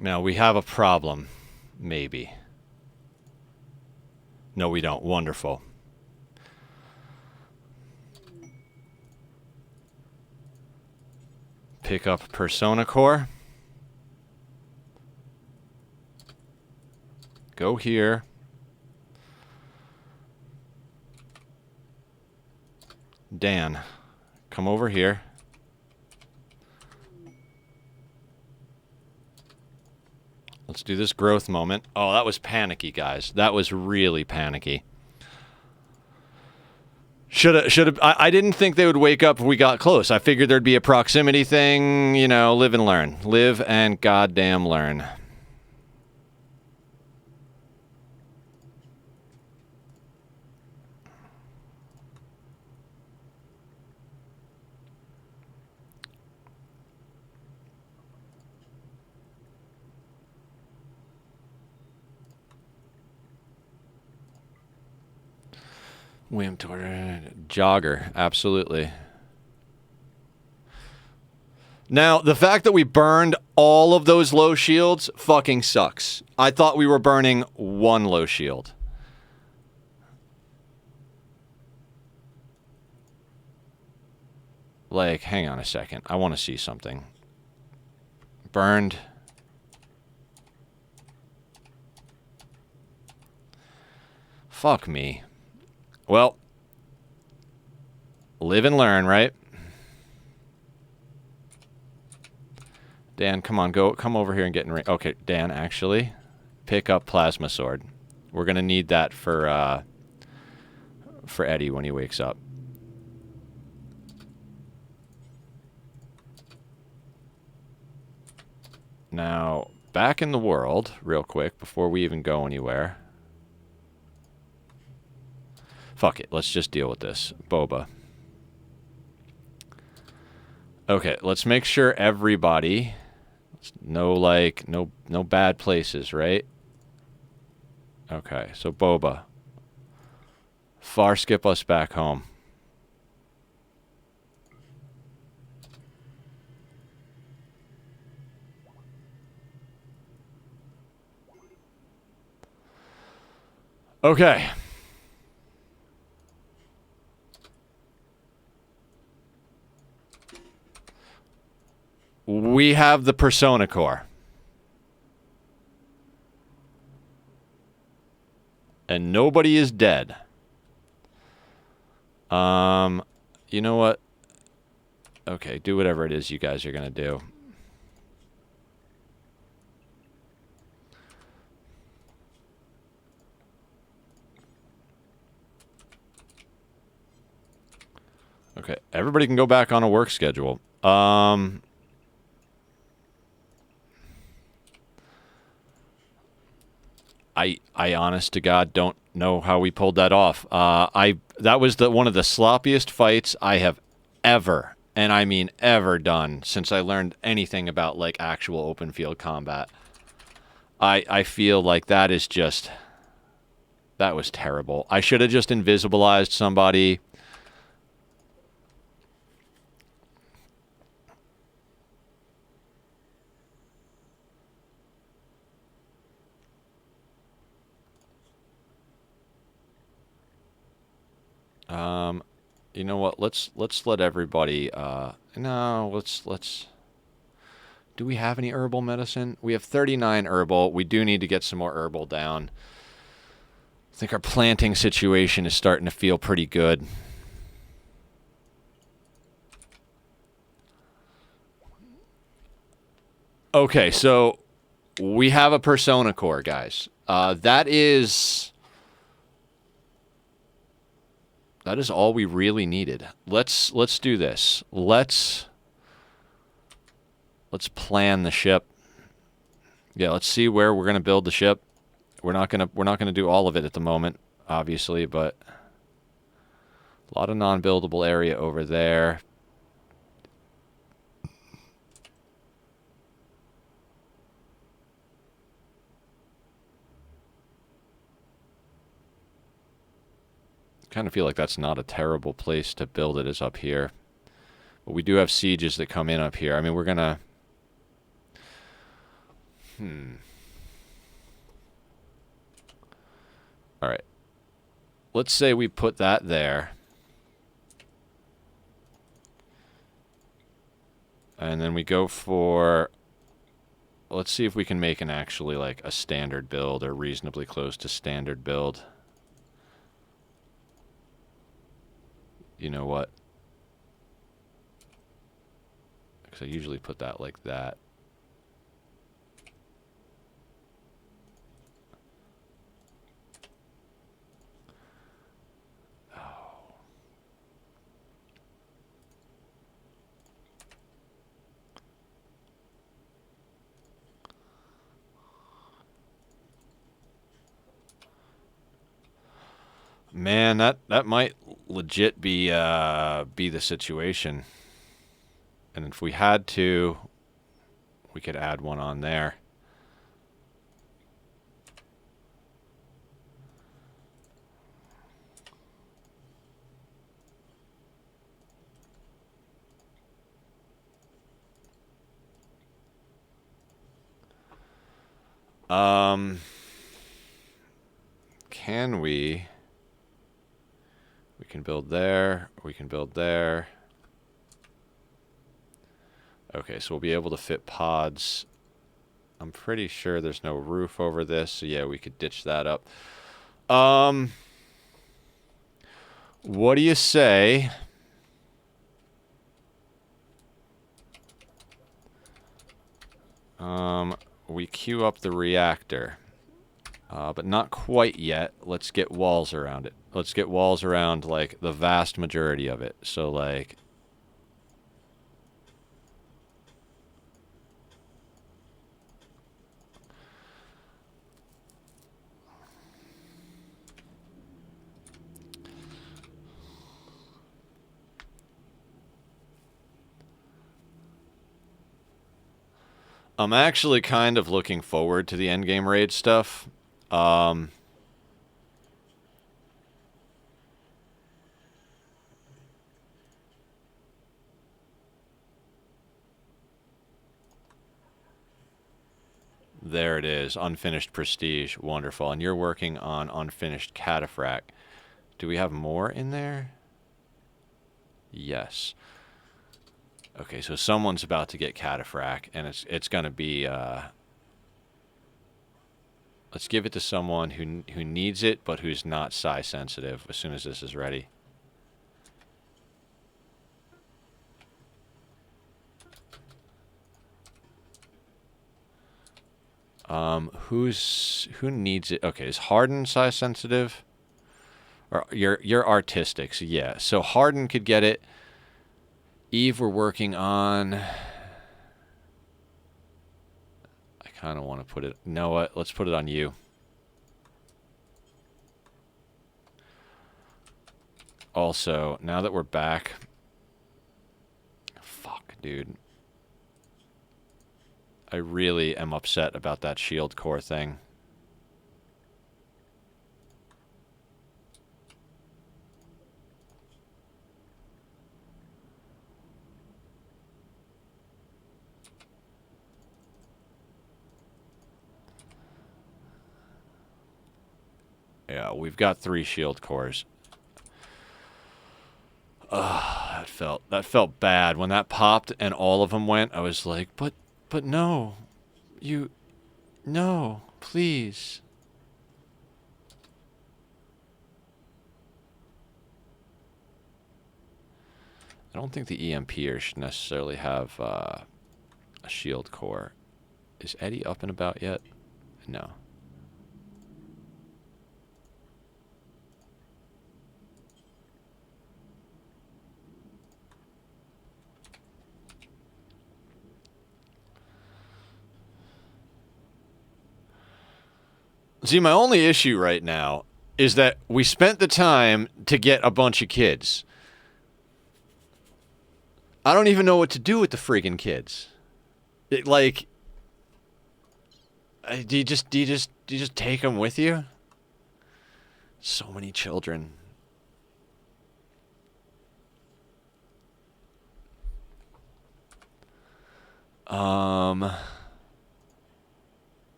Now, we have a problem. Maybe. No, we don't. Wonderful. Pick up Persona Core. Go here. Dan, come over here. Let's do this growth moment. Oh, that was panicky, guys. That was really panicky. Should have. I didn't think they would wake up if we got close. I figured there'd be a proximity thing. You know, live and learn. Live and goddamn learn. Whim toward jogger, absolutely. Now, the fact that we burned all of those low shields fucking sucks. I thought we were burning one low shield. Like, hang on a second. I want to see something. Burned. Fuck me. Well, live and learn, right? Dan, come on, come over here and get in range. Okay, Dan, actually, pick up Plasma Sword. We're gonna need that for Eddie when he wakes up. Now, back in the world, real quick, before we even go anywhere. Fuck it, let's just deal with this. Boba. Okay, let's make sure everybody... No bad places, right? Okay, so Boba. Far skip us back home. Okay. We have the Persona Core. And nobody is dead. You know what? Okay, do whatever it is you guys are gonna do. Okay, everybody can go back on a work schedule. I honest to God don't know how we pulled that off. That was one of the sloppiest fights I have ever, and I mean ever, done since I learned anything about like actual open field combat. I feel like that is just, that was terrible. I should have just invisibilized somebody. You know what? Let's let everybody. No, let's. Do we have any herbal medicine? We have 39 herbal. We do need to get some more herbal down. I think our planting situation is starting to feel pretty good. Okay, so we have a Persona Core, guys. That is all we really needed. Let's do this. Let's plan the ship. Yeah, let's see where we're gonna build the ship. We're not gonna do all of it at the moment, obviously, but a lot of non-buildable area over there. Kind of feel like that's not a terrible place to build it, is up here. But we do have sieges that come in up here. I mean, we're gonna... All right. Let's say we put that there. And then we go for... Let's see if we can make an actually like a standard build or reasonably close to standard build. You know what? Because I usually put that like that. Man, that might legit be the situation. And if we had to, we could add one on there. Can we? We can build there. We can build there. Okay, so we'll be able to fit pods. I'm pretty sure there's no roof over this, so yeah, we could ditch that up. What do you say? We queue up the reactor. But not quite yet. Let's get walls around it. Let's get walls around, like, the vast majority of it. So, like... I'm actually kind of looking forward to the endgame raid stuff. There it is. Unfinished Prestige. Wonderful. And you're working on Unfinished Cataphract. Do we have more in there? Yes. Okay, so someone's about to get Cataphract, and it's going to be... let's give it to someone who needs it, but who's not psi sensitive as soon as this is ready. Who needs it? Okay, is Harden psi sensitive? Or you're artistic, so yeah. So Harden could get it. Eve, we're working on. I kind of want to put it. You know what? Let's put it on you. Also, now that we're back. Fuck, dude. I really am upset about that shield core thing. Yeah, we've got 3 shield cores. That felt bad when that popped and all of them went. I was like, but no, no, please. I don't think the EMPer should necessarily have a shield core. Is Eddie up and about yet? No. See, my only issue right now is that we spent the time to get a bunch of kids. I don't even know what to do with the friggin' kids. Like, do you just take them with you? So many children.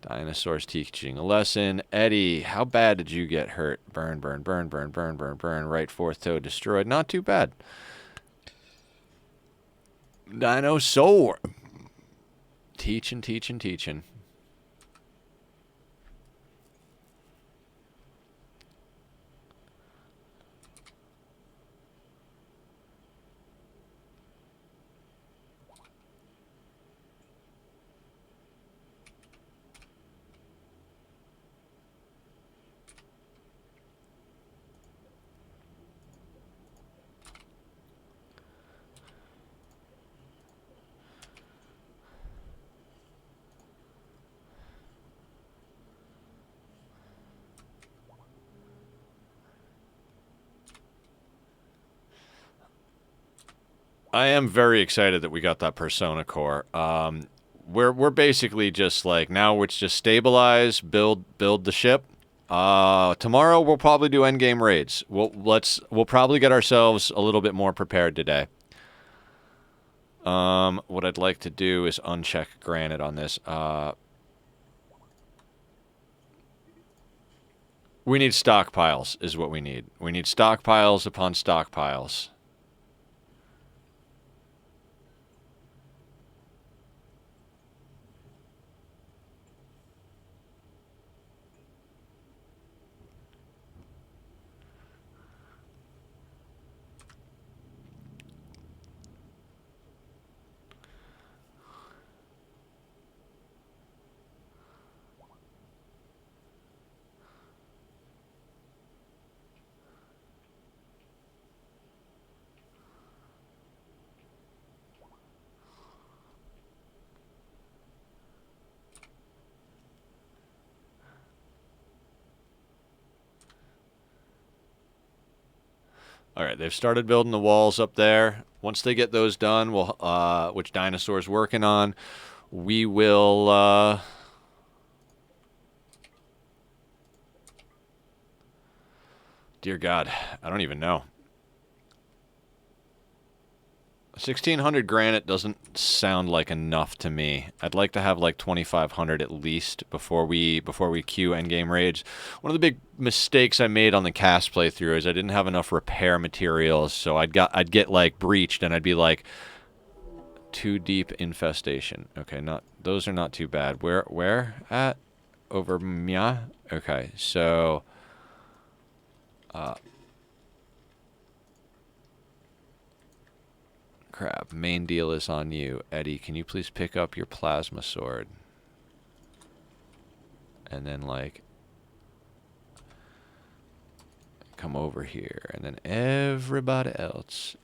Dinosaurs teaching a lesson. Eddie, how bad did you get hurt? Burn, burn, burn, burn, burn, burn, burn. Right fourth toe destroyed. Not too bad. Dinosaur. Teaching, teaching, teaching. I am very excited that we got that Persona core. We're basically just like now it's just stabilize, build the ship. Tomorrow we'll probably do endgame raids. We'll probably get ourselves a little bit more prepared today. What I'd like to do is uncheck granite on this. We need stockpiles is what we need. We need stockpiles upon stockpiles. All right, they've started building the walls up there. Once they get those done, we'll which Dinosaur's working on, we will dear God, I don't even know. 1,600 granite doesn't sound like enough to me. I'd like to have like 2,500 at least before we queue endgame raids. One of the big mistakes I made on the cast playthrough is I didn't have enough repair materials, so I'd get like breached and I'd be like too deep infestation. Okay, those are not too bad. Where at? Over Mia? Okay, so crap, main deal is on you. Eddie, can you please pick up your plasma sword? And then, like, come over here. And then everybody else.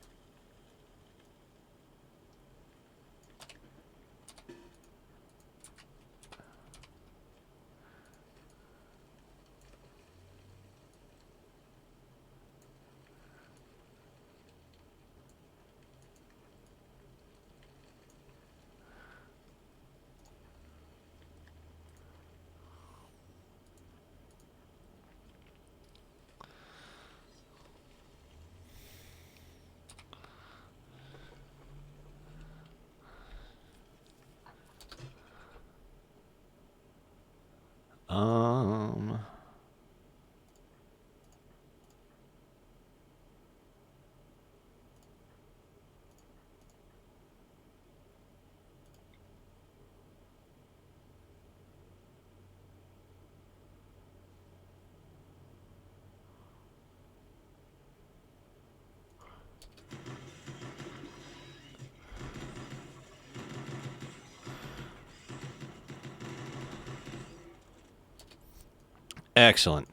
Excellent.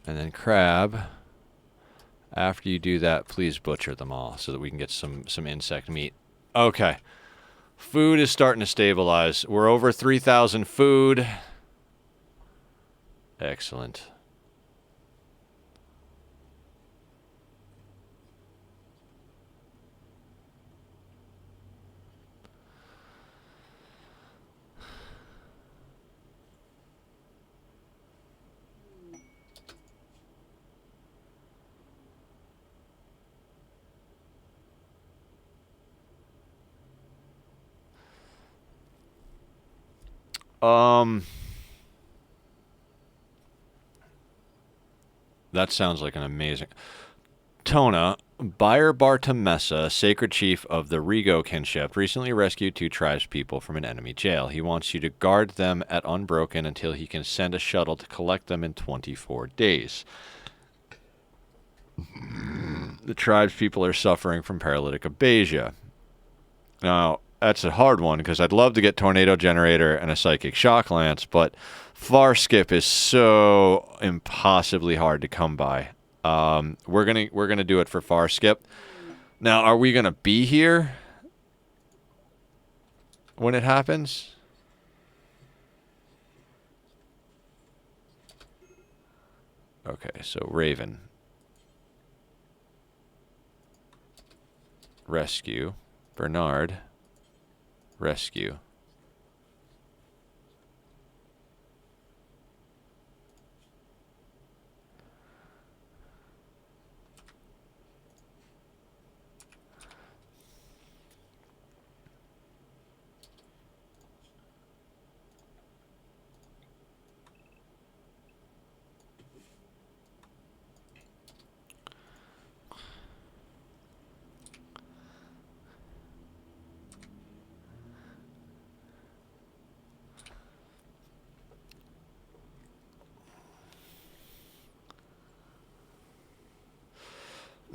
And then crab, after you do that, please butcher them all so that we can get some insect meat. Okay. Food is starting to stabilize. We're over 3,000 food. Excellent. That sounds like an amazing... Tona, Buyer Bartamessa, sacred chief of the Rigo kinship, recently rescued 2 tribespeople from an enemy jail. He wants you to guard them at Unbroken until he can send a shuttle to collect them in 24 days. The tribespeople are suffering from paralytic abasia. Now, that's a hard one because I'd love to get Tornado Generator and a Psychic Shock Lance, but Far Skip is so impossibly hard to come by. We're gonna do it for Far Skip. Now, are we gonna be here when it happens? Okay, so Raven. Rescue. Bernard. Rescue.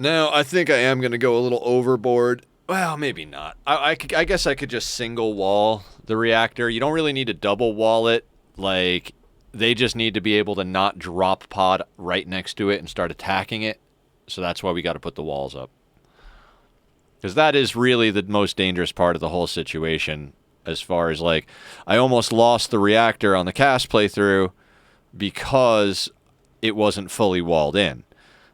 No, I think I am going to go a little overboard. Well, maybe not. I guess I could just single wall the reactor. You don't really need to double wall it. Like, they just need to be able to not drop pod right next to it and start attacking it. So that's why we got to put the walls up. Because that is really the most dangerous part of the whole situation. As far as, like, I almost lost the reactor on the cast playthrough because it wasn't fully walled in.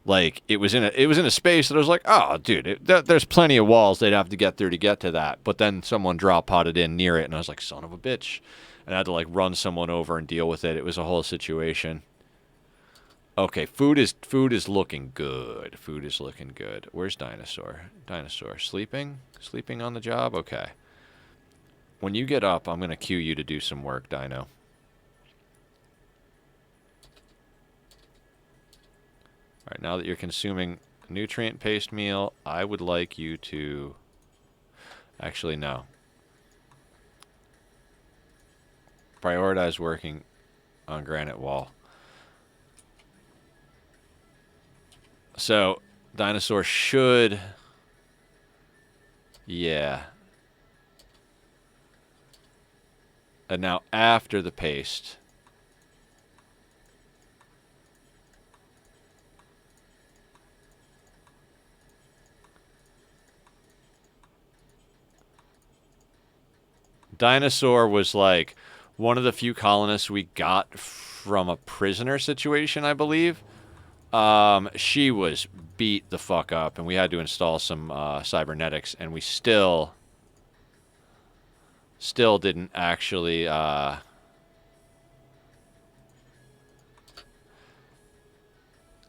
Like, it was in a space that I was like, oh, dude, there's plenty of walls they'd have to get through to get to that. But then someone drop potted in near it, and I was like, son of a bitch. And I had to, like, run someone over and deal with it. It was a whole situation. Okay, food is looking good. Food is looking good. Where's Dinosaur? Dinosaur, sleeping? Sleeping on the job? Okay. When you get up, I'm going to cue you to do some work, Dino. All right, now that you're consuming nutrient paste meal, I would like you to... Actually, no. Prioritize working on granite wall. So, Dinosaur should... Yeah. And now after the paste... Dinosaur was like one of the few colonists we got from a prisoner situation, I believe. She was beat the fuck up, and we had to install some cybernetics, and we still didn't actually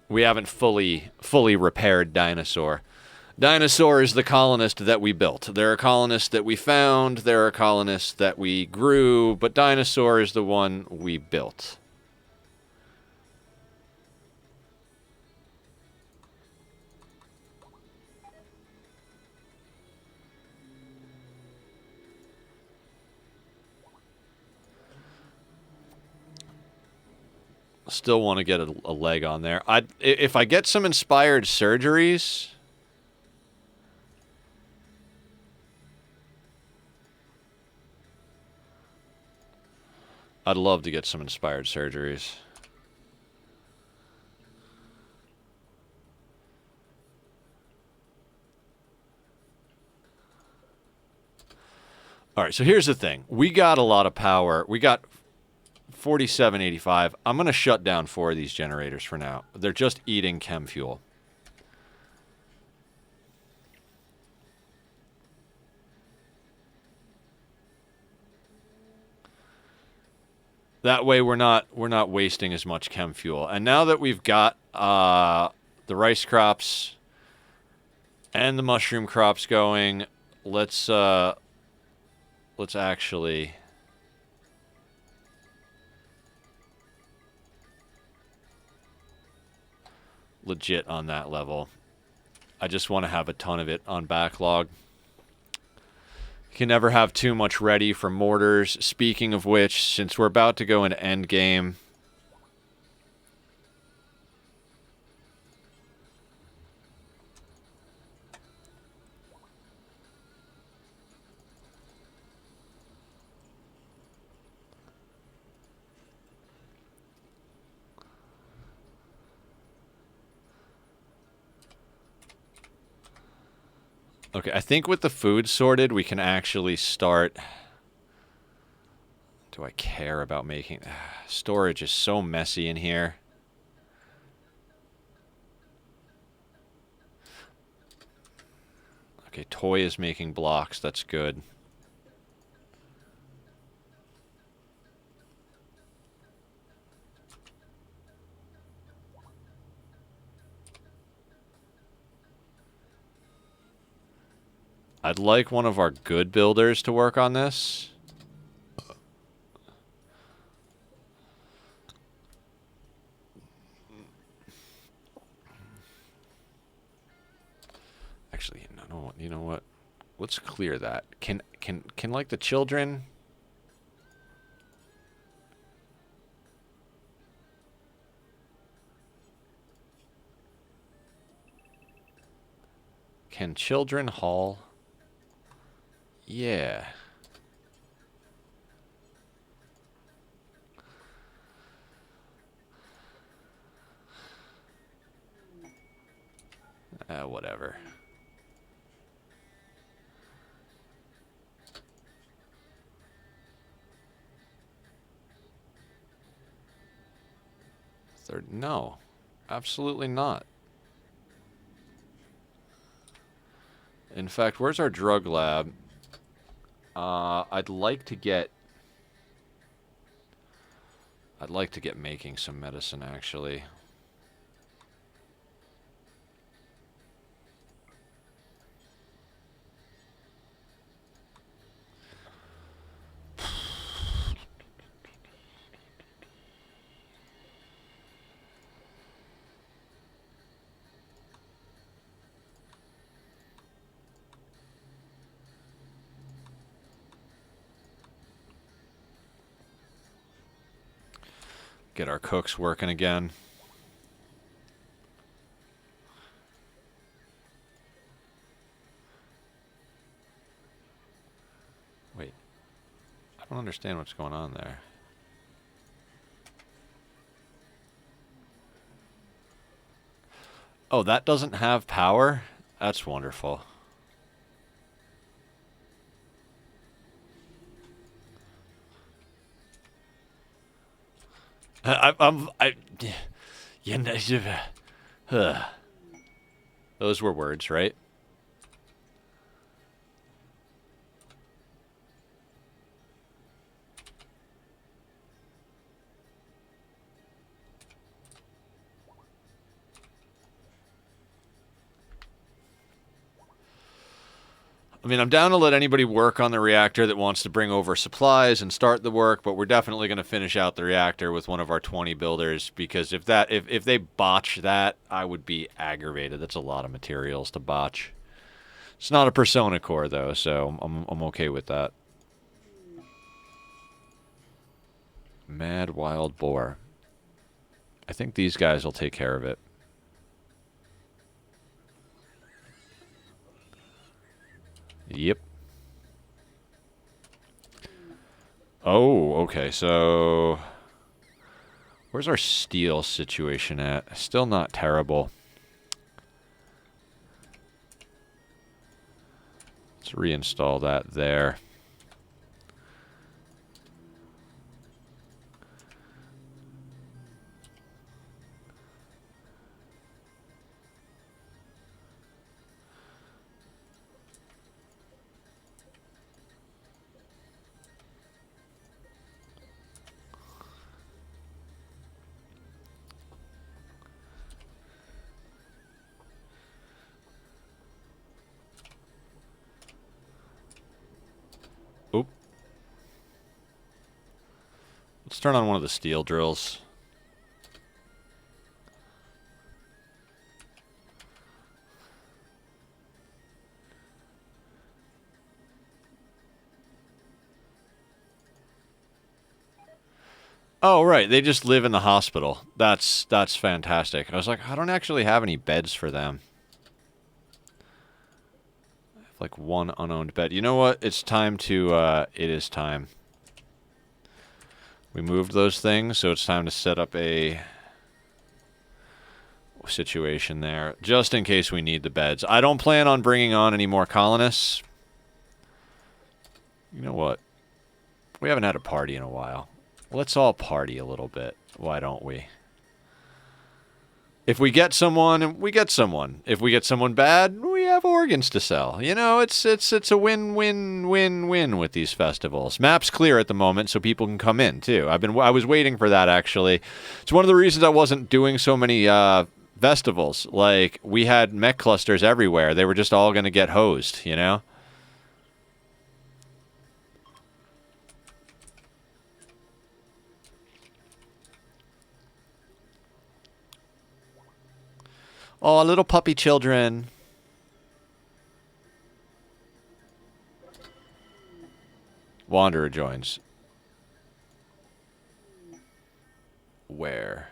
we haven't fully repaired Dinosaur. Dinosaur is the colonist that we built. There are colonists that we found, there are colonists that we grew, but Dinosaur is the one we built. Still want to get a leg on there. If I get some inspired surgeries... I'd love to get some inspired surgeries. All right, so here's the thing. We got a lot of power. We got 4785. I'm going to shut down 4 of these generators for now. They're just eating chem fuel. That way we're not wasting as much chem fuel. And now that we've got the rice crops and the mushroom crops going, let's actually legit on that level. I just want to have a ton of it on backlog. You can never have too much ready for mortars. Speaking of which, since we're about to go into endgame... Okay, I think with the food sorted, we can actually start... Do I care about making... Storage is so messy in here. Okay, Toy is making blocks. That's good. I'd like one of our good builders to work on this. Actually, no, you know what? Let's clear that. Can like the children? Can children haul? Yeah. Whatever. Third, no. Absolutely not. In fact, where's our drug lab? I'd like to get making some medicine, actually. Get our cooks working again. Wait. I don't understand what's going on there. Oh, that doesn't have power? That's wonderful. Those were words, right? I mean, I'm down to let anybody work on the reactor that wants to bring over supplies and start the work, but we're definitely going to finish out the reactor with one of our 20 builders, because if they botch that, I would be aggravated. That's a lot of materials to botch. It's not a Persona core, though, so I'm okay with that. Mad Wild Boar. I think these guys will take care of it. Yep. Oh, okay, so... Where's our steel situation at? Still not terrible. Let's reinstall that there. Oop. Let's turn on one of the steel drills. Oh, right. They just live in the hospital. That's fantastic. I was like, I don't actually have any beds for them. I have like one unowned bed. You know what? It's time to, it is time. We moved those things, so it's time to set up a situation there, just in case we need the beds. I don't plan on bringing on any more colonists. You know what? We haven't had a party in a while. Let's all party a little bit. Why don't we? If we get someone, we get someone. If we get someone bad, we have organs to sell. You know, it's a win-win-win-win with these festivals. Map's clear at the moment, so people can come in too. I was waiting for that actually. It's one of the reasons I wasn't doing so many festivals. Like, we had mech clusters everywhere. They were just all going to get hosed, you know? Oh, little puppy children. Wanderer joins. Where?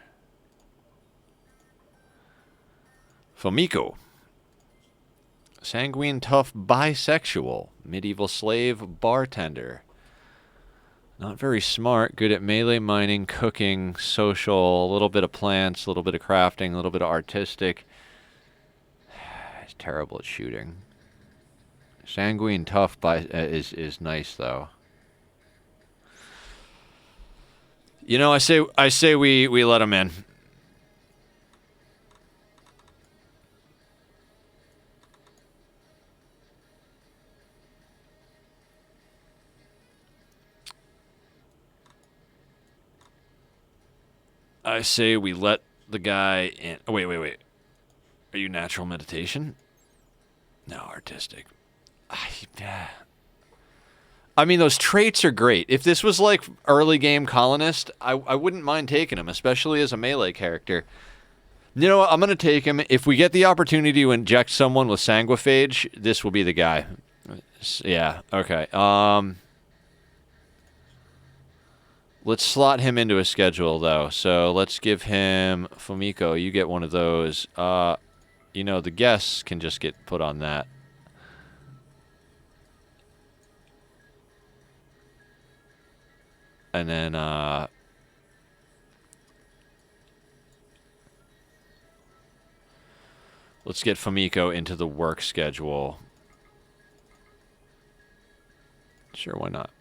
Fomiko. Sanguine, tough, bisexual. Medieval slave, bartender. Not very smart. Good at melee, mining, cooking, social, a little bit of plants, a little bit of crafting, a little bit of artistic. He's terrible at shooting. Sanguine, tough, is nice though. You know, I say we let him in. I say we let the guy in. Oh, wait. Are you natural meditation? No, artistic. I mean, those traits are great. If this was like early game colonist, I wouldn't mind taking him, especially as a melee character. You know what? I'm going to take him. If we get the opportunity to inject someone with sanguiphage, this will be the guy. Yeah, okay. Let's slot him into a schedule, though. So let's give him... Fumiko, you get one of those. You know, the guests can just get put on that. And then, let's get Fumiko into the work schedule. Sure, why not?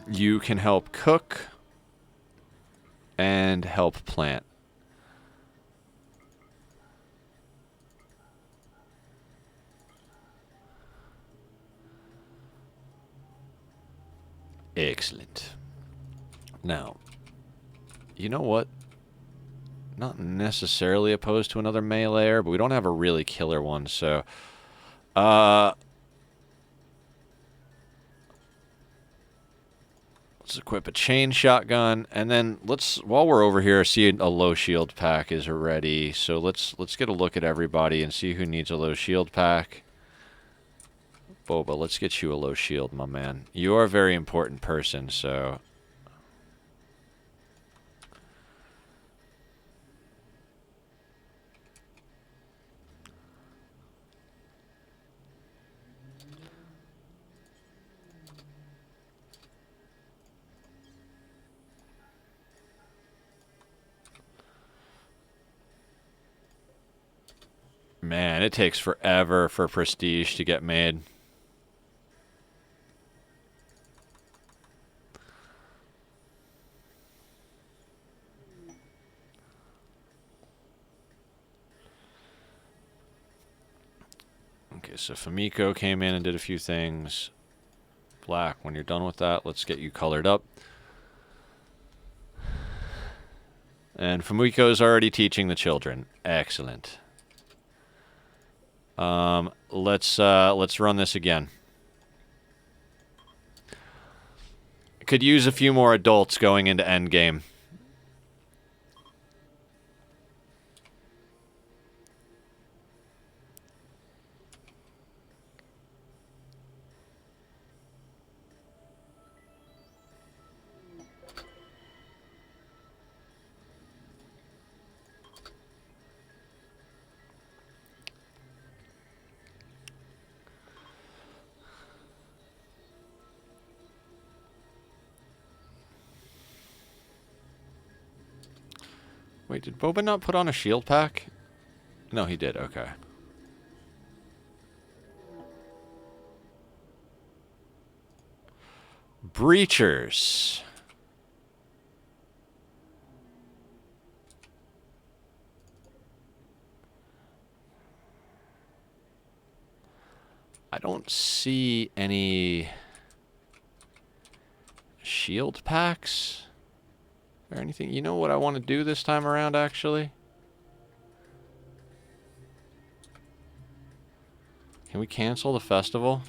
You can help cook and help plant. Excellent. Now, you know what? Not necessarily opposed to another meleeer, but we don't have a really killer one, so... let's equip a chain shotgun, and then let's, while we're over here, see a low shield pack is ready. So let's get a look at everybody and see who needs a low shield pack. Boba, let's get you a low shield, my man. You are a very important person, so... Man, it takes forever for prestige to get made. Okay, so Fumiko came in and did a few things. Black, when you're done with that, let's get you colored up. And Fumiko's already teaching the children. Excellent. Let's run this again. Could use a few more adults going into endgame. Wait, did Boba not put on a shield pack? No, he did. Okay. Breachers. I don't see any shield packs or anything. You know what I want to do this time around, actually? Can we cancel the festival?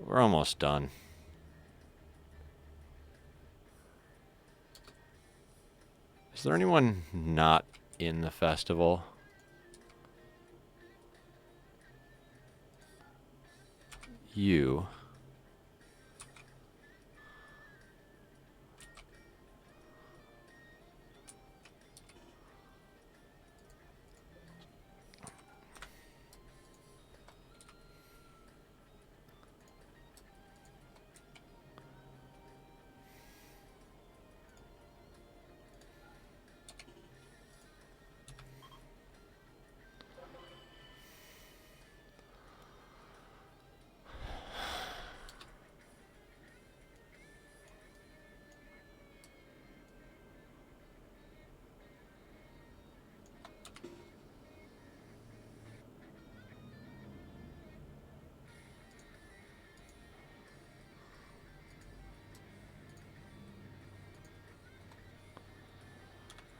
We're almost done. Is there anyone not in the festival? You.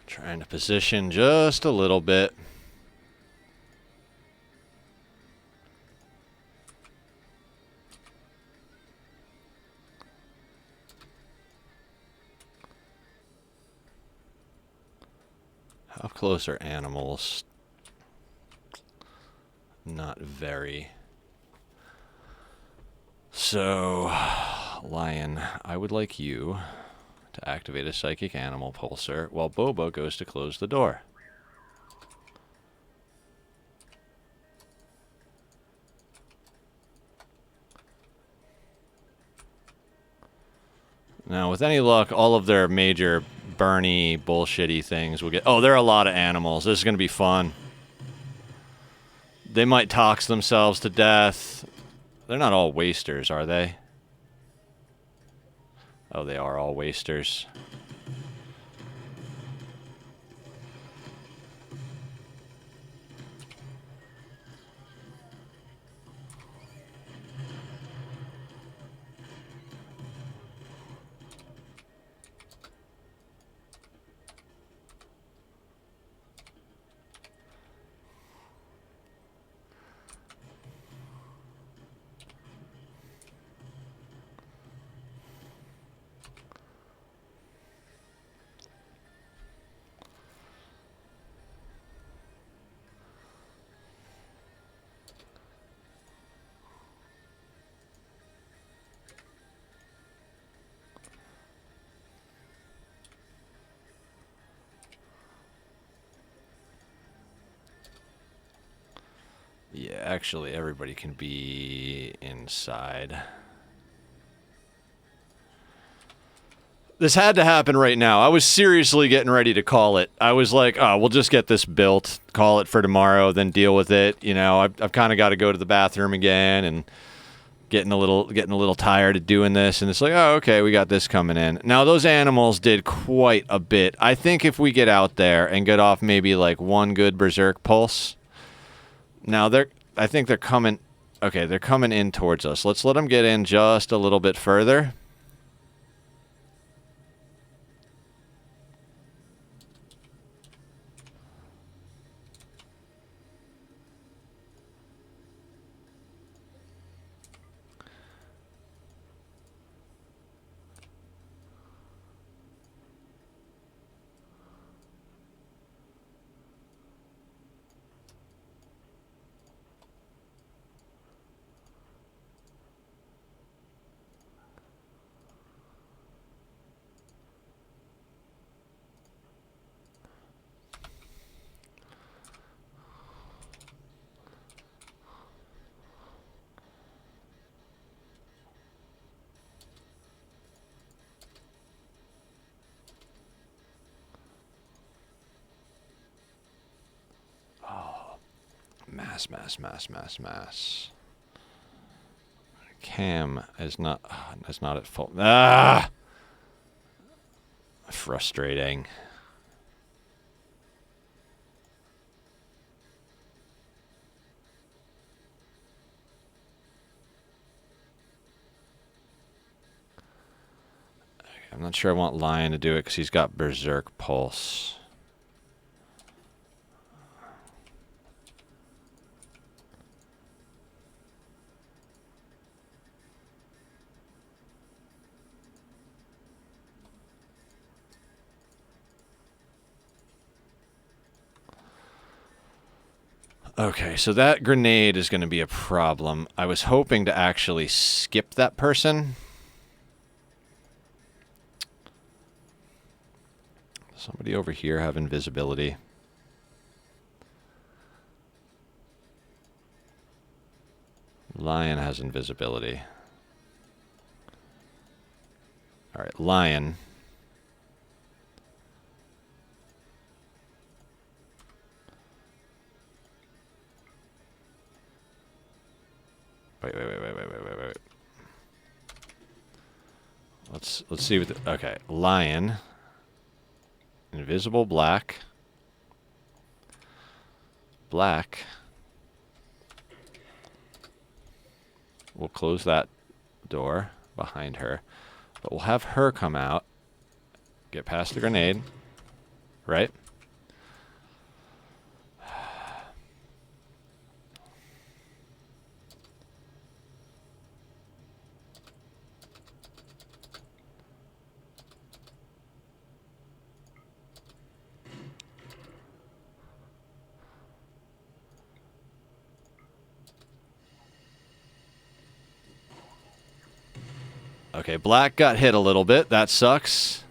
Trying to position just a little bit. How close are animals? Not very. So, Lion, I would like you to activate a psychic animal pulsar while Boba goes to close the door. Now, with any luck, all of their major Bernie bullshitty things will get... Oh, there are a lot of animals. This is going to be fun. They might tox themselves to death. They're not all wasters, are they? Oh, they are all wasters. Yeah, actually, everybody can be inside. This had to happen right now. I was seriously getting ready to call it. I was like, oh, we'll just get this built, call it for tomorrow, then deal with it. You know, I've kind of got to go to the bathroom again and getting a little tired of doing this. And it's like, oh, okay, we got this coming in. Now, those animals did quite a bit. I think if we get out there and get off maybe like one good berserk pulse. Now, I think they're coming... Okay, they're coming in towards us. Let's let them get in just a little bit further. Mass. Cam is not at full. Ah! Frustrating. I'm not sure I want Lion to do it because he's got Berserk Pulse. Okay, so that grenade is going to be a problem. I was hoping to actually skip that person. Somebody over here have invisibility. Lion has invisibility. All right, Lion. Wait. Let's see what the, okay, Lion. Invisible black. Black. We'll close that door behind her. But we'll have her come out. Get past the grenade. Right? Okay, black got hit a little bit. That sucks.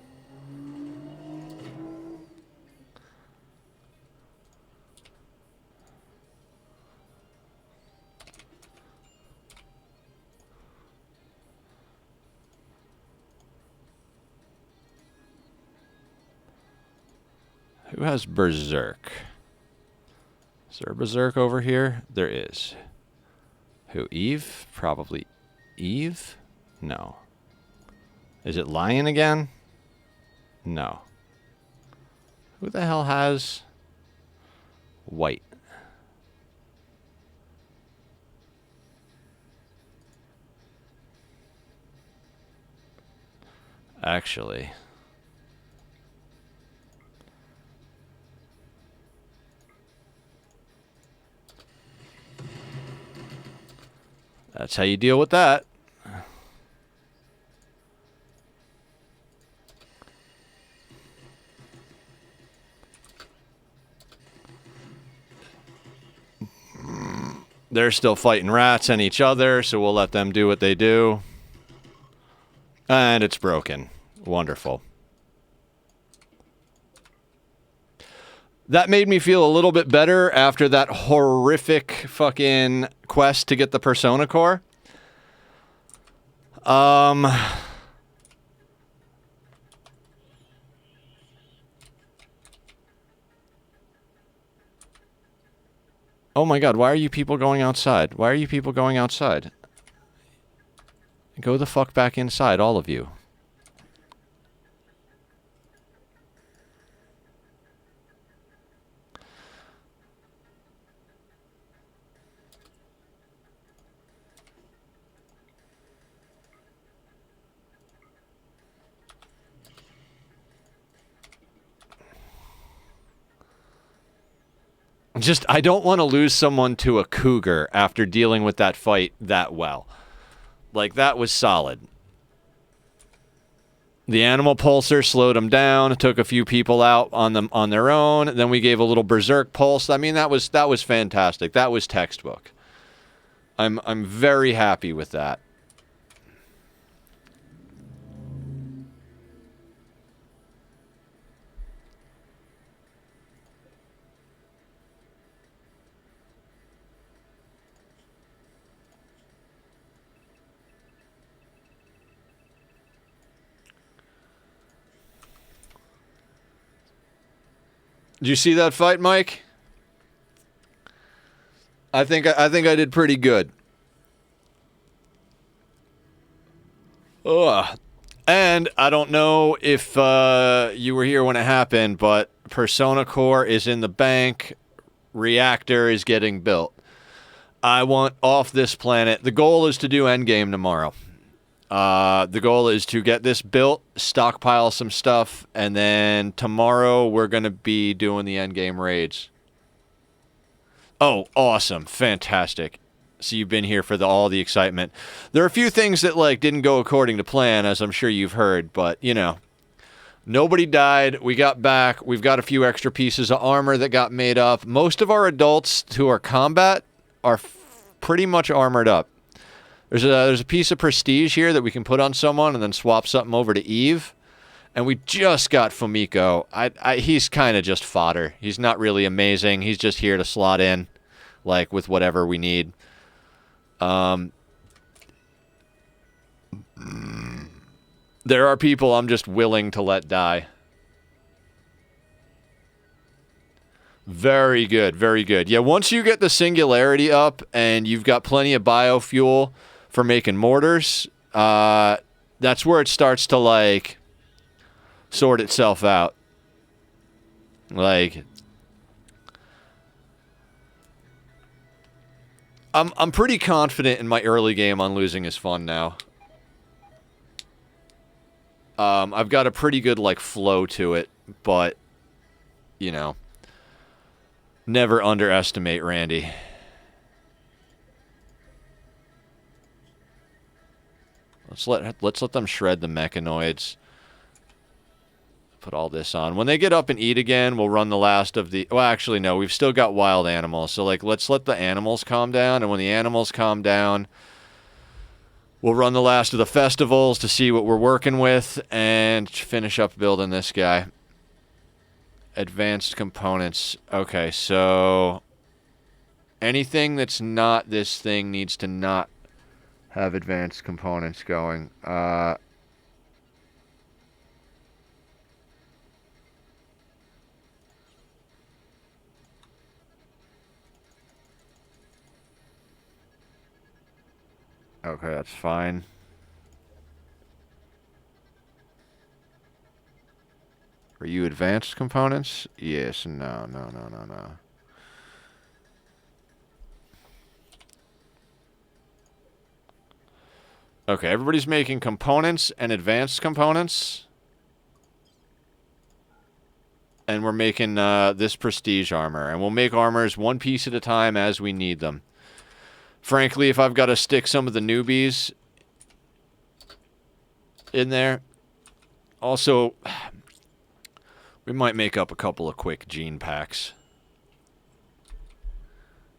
Who has Berserk? Is there a Berserk over here? There is. Who? Eve? Probably Eve? No. Is it Lion again? No. Who the hell has white? Actually. That's how you deal with that. They're still fighting rats and each other, so we'll let them do what they do. And it's broken. Wonderful. That made me feel a little bit better after that horrific fucking quest to get the Persona Core. Oh my god, why are you people going outside? Why are you people going outside? Go the fuck back inside, all of you. Just, I don't want to lose someone to a cougar after dealing with that fight that well. Like, that was solid. The animal pulsar slowed them down, took a few people out on them on their own. Then we gave a little berserk pulse. I mean, that was fantastic. That was textbook. I'm very happy with that. Did you see that fight, Mike? I think I did pretty good. Ugh. And I don't know if you were here when it happened, but Persona Core is in the bank. Reactor is getting built. I want off this planet. The goal is to do endgame tomorrow. The goal is to get this built, stockpile some stuff, and then tomorrow we're going to be doing the endgame raids. Oh, awesome. Fantastic. So you've been here for all the excitement. There are a few things that like didn't go according to plan, as I'm sure you've heard, but you know, nobody died. We got back. We've got a few extra pieces of armor that got made up. Most of our adults who are combat are pretty much armored up. There's a piece of prestige here that we can put on someone and then swap something over to Eve. And we just got Fumiko. He's kind of just fodder. He's not really amazing. He's just here to slot in, like, with whatever we need. There are people I'm just willing to let die. Very good, very good. Yeah, once you get the singularity up and you've got plenty of biofuel for making mortars, that's where it starts to, like, sort itself out. Like, I'm pretty confident in my early game on losing is fun now. I've got a pretty good, like, flow to it, but, you know, never underestimate Randy. Let's let them shred the mechanoids. Put all this on. When they get up and eat again, we'll run the last of the... Well, actually, no. We've still got wild animals. So, like, let's let the animals calm down. And when the animals calm down, we'll run the last of the festivals to see what we're working with and finish up building this guy. Advanced components. Okay, so... anything that's not this thing needs to not have advanced components going. Okay, that's fine. Are you advanced components? Yes, no. Okay, everybody's making components and advanced components. And we're making this prestige armor. And we'll make armors one piece at a time as we need them. Frankly, if I've got to stick some of the newbies in there. Also, we might make up a couple of quick gene packs.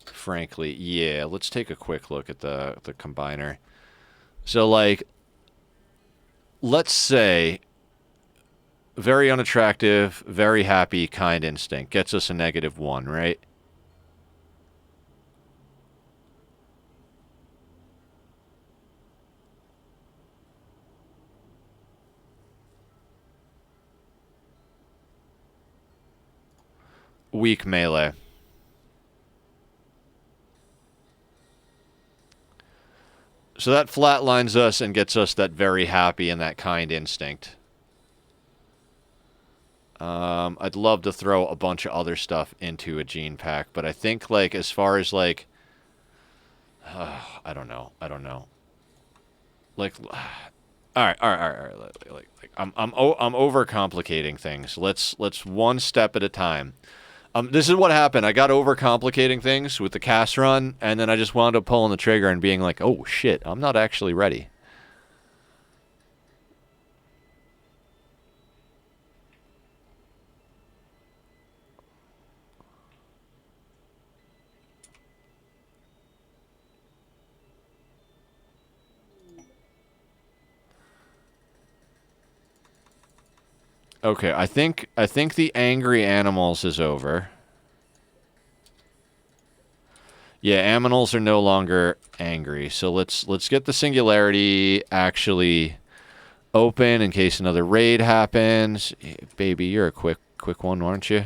Frankly, yeah, let's take a quick look at the combiner. So, like, let's say, very unattractive, very happy, kind instinct. Gets us a -1, right? Weak melee. So that flatlines us and gets us that very happy and that kind instinct. I'd love to throw a bunch of other stuff into a gene pack, but I think, like, as far as, like... I don't know. Like... Alright. Like, I'm overcomplicating things. Let's one step at a time. This is what happened. I got overcomplicating things with the cast run, and then I just wound up pulling the trigger and being like, oh, shit, I'm not actually ready. Okay, I think the angry animals is over. Yeah, animals are no longer angry. So let's get the singularity actually open in case another raid happens. Baby, you're a quick one, aren't you?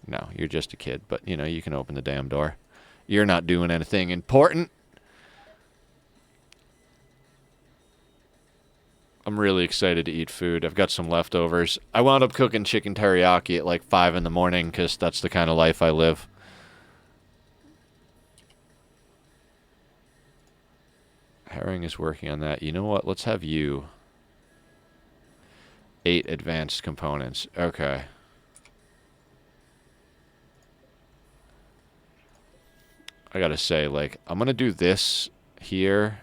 No, you're just a kid, but you know, you can open the damn door. You're not doing anything important. I'm really excited to eat food. I've got some leftovers. I wound up cooking chicken teriyaki at like 5 in the morning because that's the kind of life I live. Herring is working on that. You know what? Let's have you. 8 advanced components. Okay. I gotta say, like, I'm gonna do this here.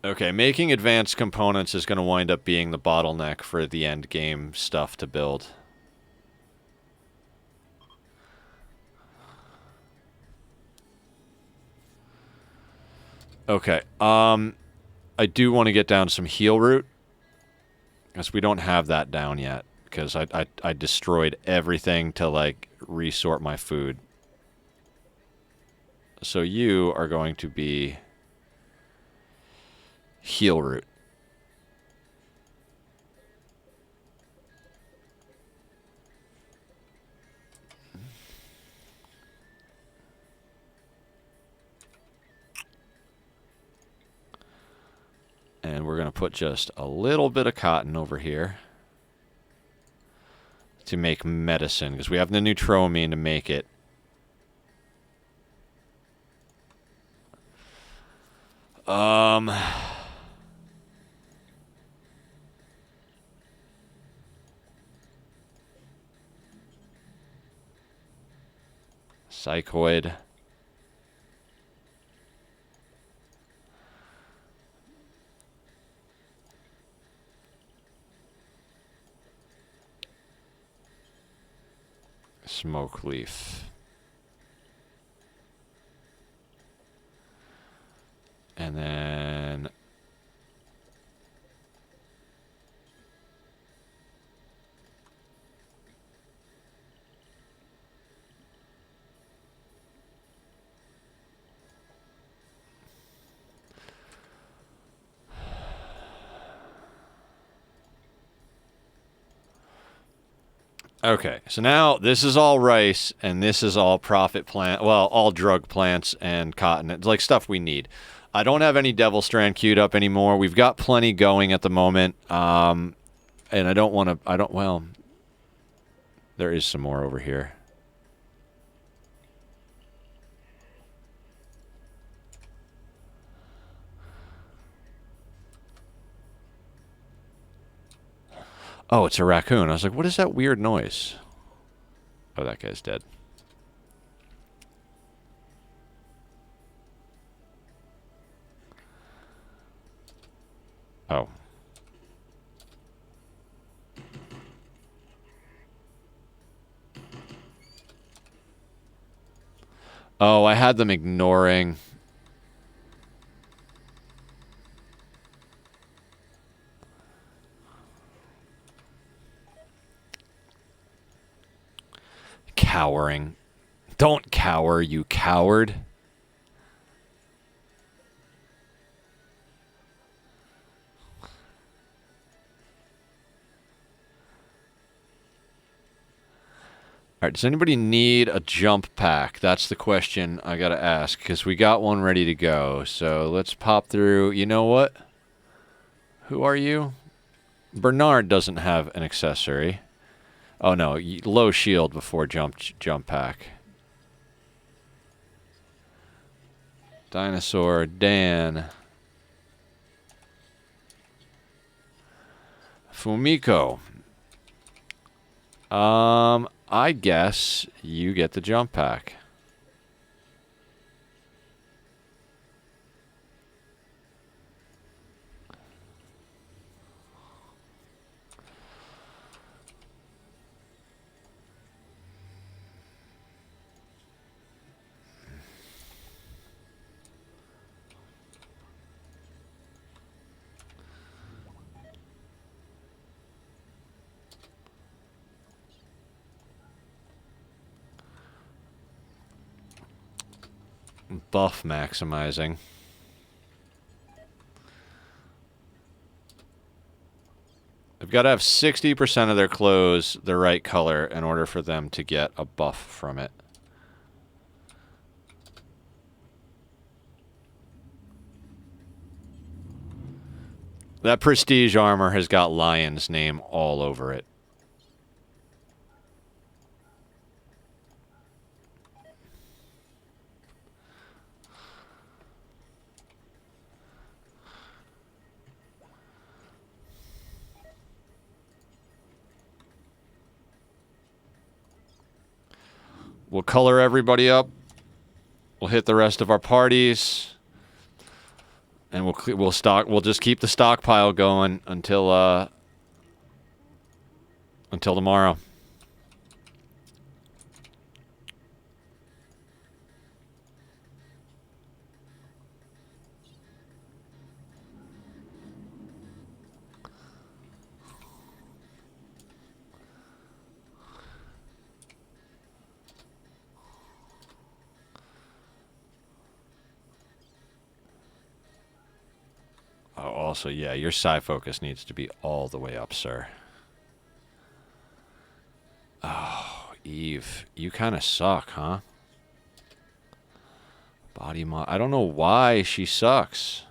Okay, making advanced components is gonna wind up being the bottleneck for the end game stuff to build. Okay, I do want to get down some heal root. Because we don't have that down yet. Because I destroyed everything to, like, resort my food. So you are going to be heal root. And we're going to put just a little bit of cotton over here to make medicine, because we have the neutroamine to make it. Psychoid. Smoke leaf. And then okay, so now this is all rice, and this is all profit plant. Well, all drug plants and cotton. It's like stuff we need. I don't have any Devil Strand queued up anymore. We've got plenty going at the moment, and I don't want to. I don't. Well, there is some more over here. Oh, it's a raccoon. I was like, what is that weird noise? Oh, that guy's dead. Oh. Oh, I had them ignoring. Cowering. Don't cower, you coward. Alright, does anybody need a jump pack? That's the question I gotta ask, because we got one ready to go. So let's pop through. You know what? Who are you? Bernard doesn't have an accessory. Oh no, low shield before jump pack. Dinosaur, Dan. Fumiko. I guess you get the jump pack. Buff maximizing. We've got to have 60% of their clothes the right color in order for them to get a buff from it. That prestige armor has got Lion's name all over it. We'll color everybody up. We'll hit the rest of our parties. And we'll just keep the stockpile going until tomorrow. Oh, also, yeah, your psi focus needs to be all the way up, sir. Oh, Eve, you kind of suck, huh? Body mod. I don't know why she sucks.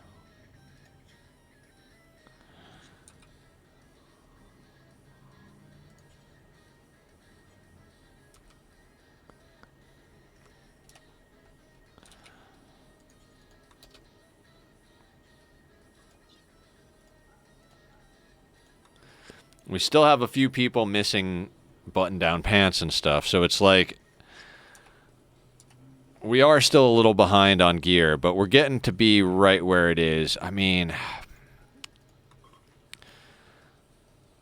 We still have a few people missing button-down pants and stuff, so it's like we are still a little behind on gear, but we're getting to be right where it is. I mean,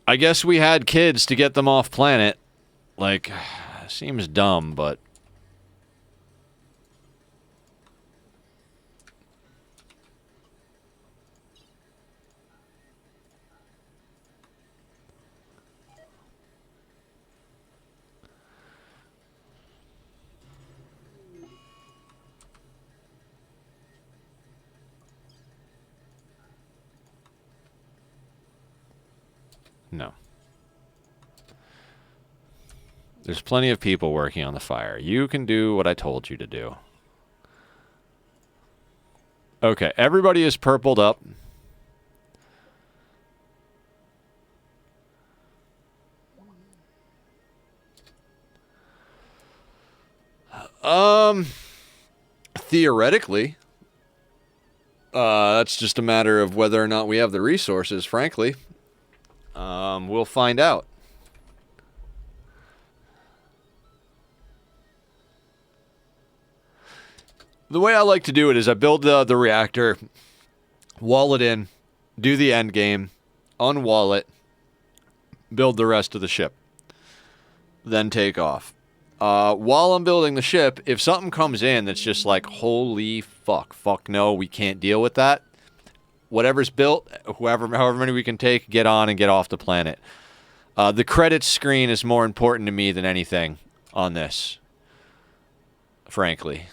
I guess we had kids to get them off planet. Like, seems dumb, but no. There's plenty of people working on the fire. You can do what I told you to do. Okay, everybody is purpled up. Theoretically, that's just a matter of whether or not we have the resources, frankly. We'll find out. The way I like to do it is I build the reactor, wall it in, do the end game, unwall it, build the rest of the ship, then take off. While I'm building the ship, if something comes in that's just like, holy fuck no, we can't deal with that, whatever's built, however many we can take, get on and get off the planet. The credits screen is more important to me than anything on this, frankly.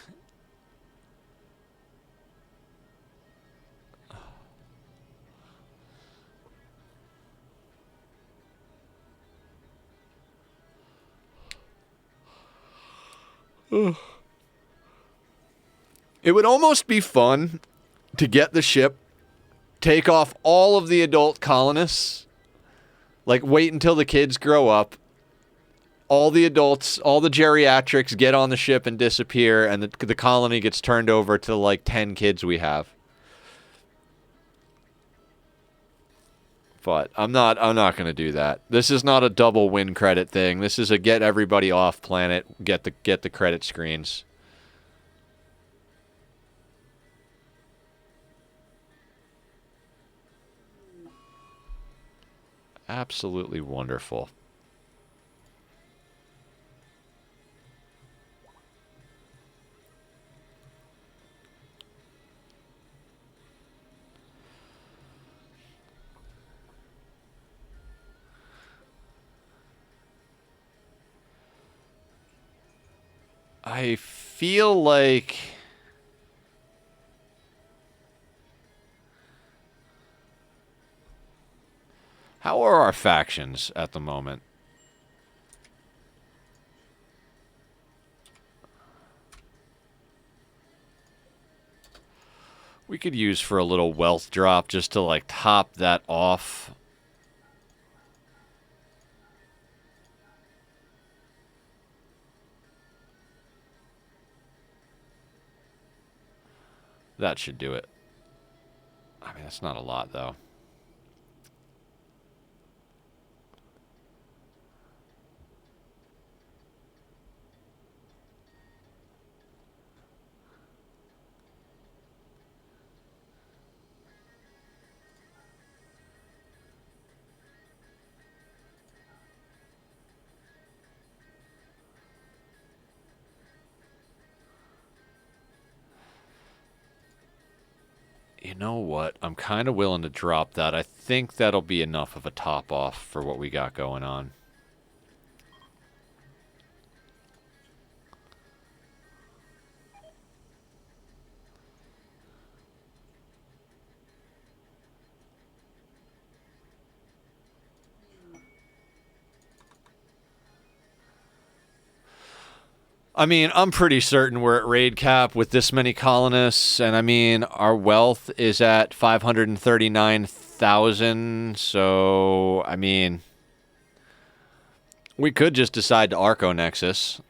It would almost be fun to get the ship, take off all of the adult colonists, like wait until the kids grow up, all the adults, all the geriatrics get on the ship and disappear, and the colony gets turned over to like 10 kids we have. But I'm not going to do that. This is not a double win credit thing. This is a get everybody off planet, get the credit screens. Absolutely wonderful. I feel like How are our factions at the moment? We could use for a little wealth drop just to, like, top that off. That should do it. I mean, that's not a lot, though. You know what? I'm kind of willing to drop that. I think that'll be enough of a top off for what we got going on. I mean, I'm pretty certain we're at raid cap with this many colonists, and I mean, our wealth is at 539,000, so, I mean, we could just decide to Arco Nexus.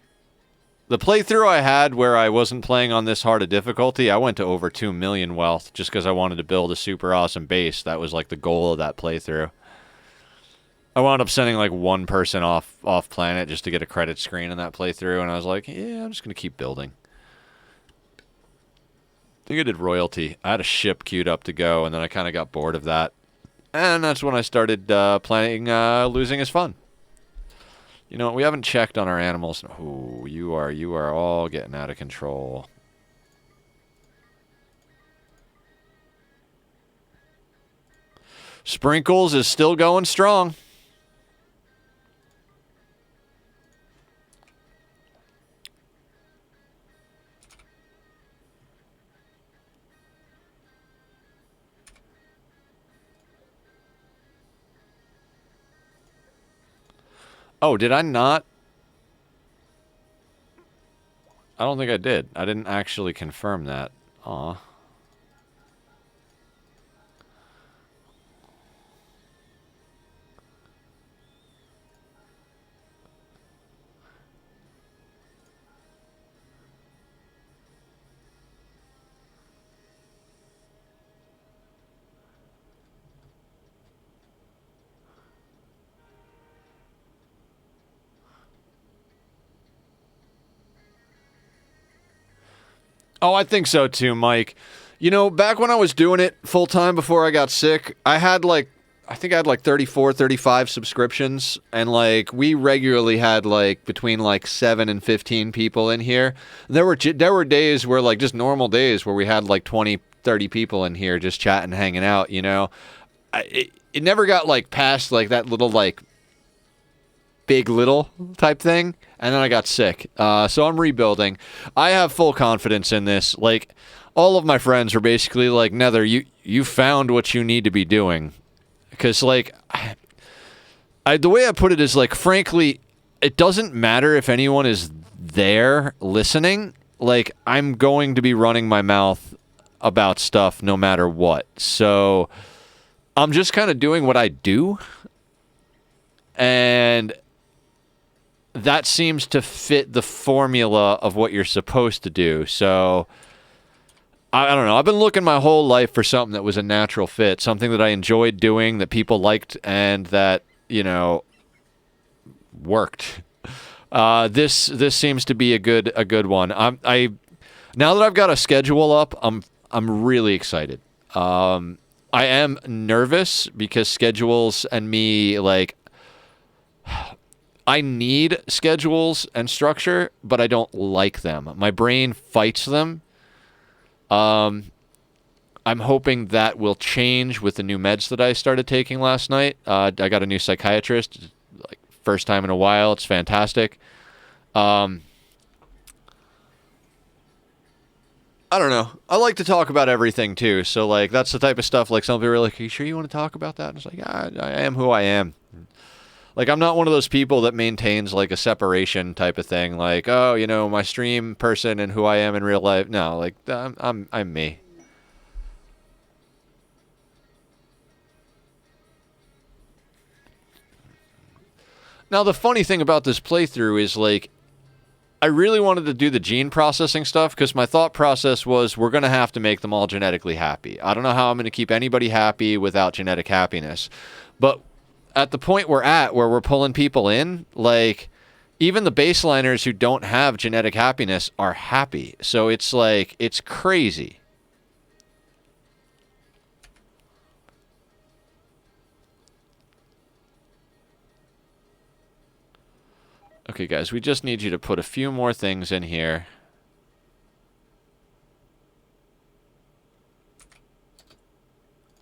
The playthrough I had where I wasn't playing on this hard of difficulty, I went to over 2 million wealth just because I wanted to build a super awesome base. That was like the goal of that playthrough. I wound up sending like one person off planet just to get a credit screen in that playthrough, and I was like, yeah, I'm just going to keep building. I think I did royalty. I had a ship queued up to go, and then I kind of got bored of that. And that's when I started playing Losing is Fun. You know, we haven't checked on our animals. Ooh, you are all getting out of control. Sprinkles is still going strong. Oh, did I not? I don't think I did. I didn't actually confirm that. Aw. Oh, I think so too, Mike. You know, back when I was doing it full time before I got sick, I think I had like 34, 35 subscriptions, and like we regularly had like between like 7 and 15 people in here. There were days where like just normal days where we had like 20, 30 people in here just chatting, hanging out, you know. It never got like past like that little like big little type thing, and then I got sick. So I'm rebuilding. I have full confidence in this. Like, all of my friends are basically like, Nether, you found what you need to be doing. Because, like, the way I put it is, like, frankly, it doesn't matter if anyone is there listening. Like, I'm going to be running my mouth about stuff no matter what. So I'm just kind of doing what I do. And that seems to fit the formula of what you're supposed to do. So, I don't know. I've been looking my whole life for something that was a natural fit, something that I enjoyed doing, that people liked, and that, you know, worked. This seems to be a good one. I now that I've got a schedule up, I'm really excited. I am nervous because schedules and me, like, I need schedules and structure, but I don't like them. My brain fights them. I'm hoping that will change with the new meds that I started taking last night. I got a new psychiatrist, like first time in a while. It's fantastic. I I don't know. I like to talk about everything too. So like that's the type of stuff like some people are like, "Are you sure you want to talk about that?" And it's like, I am who I am. Like I'm not one of those people that maintains like a separation type of thing. Like, oh, you know, my stream person and who I am in real life. No, like I'm me. Now the funny thing about this playthrough is like I really wanted to do the gene processing stuff because my thought process was we're going to have to make them all genetically happy. I don't know how I'm going to keep anybody happy without genetic happiness. But at the point we're at where we're pulling people in, like even the baseliners who don't have genetic happiness are happy. So it's like, it's crazy. Okay, guys, we just need you to put a few more things in here.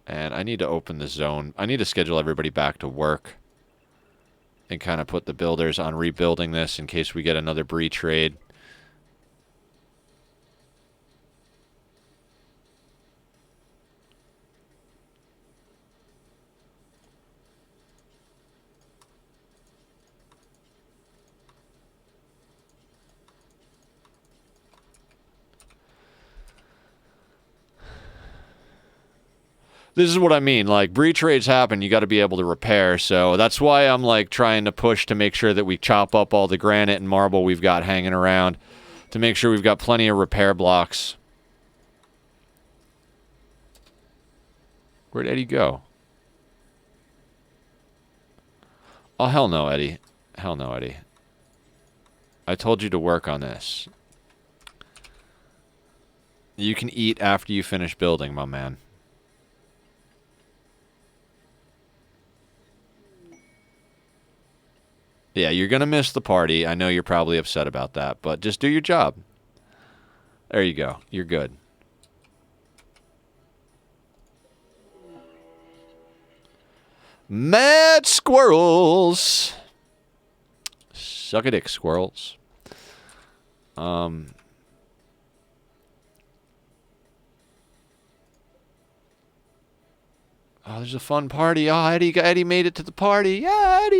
And I need to open the zone. I need to schedule everybody back to work. And kind of put the builders on rebuilding this in case we get another breach raid. This is what I mean. Like, breach raids happen, you got to be able to repair. So that's why I'm, like, trying to push to make sure that we chop up all the granite and marble we've got hanging around. To make sure we've got plenty of repair blocks. Where'd Eddie go? Oh, hell no, Eddie. Hell no, Eddie. I told you to work on this. You can eat after you finish building, my man. Yeah, you're going to miss the party. I know you're probably upset about that, but just do your job. There you go. You're good. Mad squirrels. Suck a dick, squirrels. Oh, there's a fun party. Oh, Eddie made it to the party. Yeah, Eddie.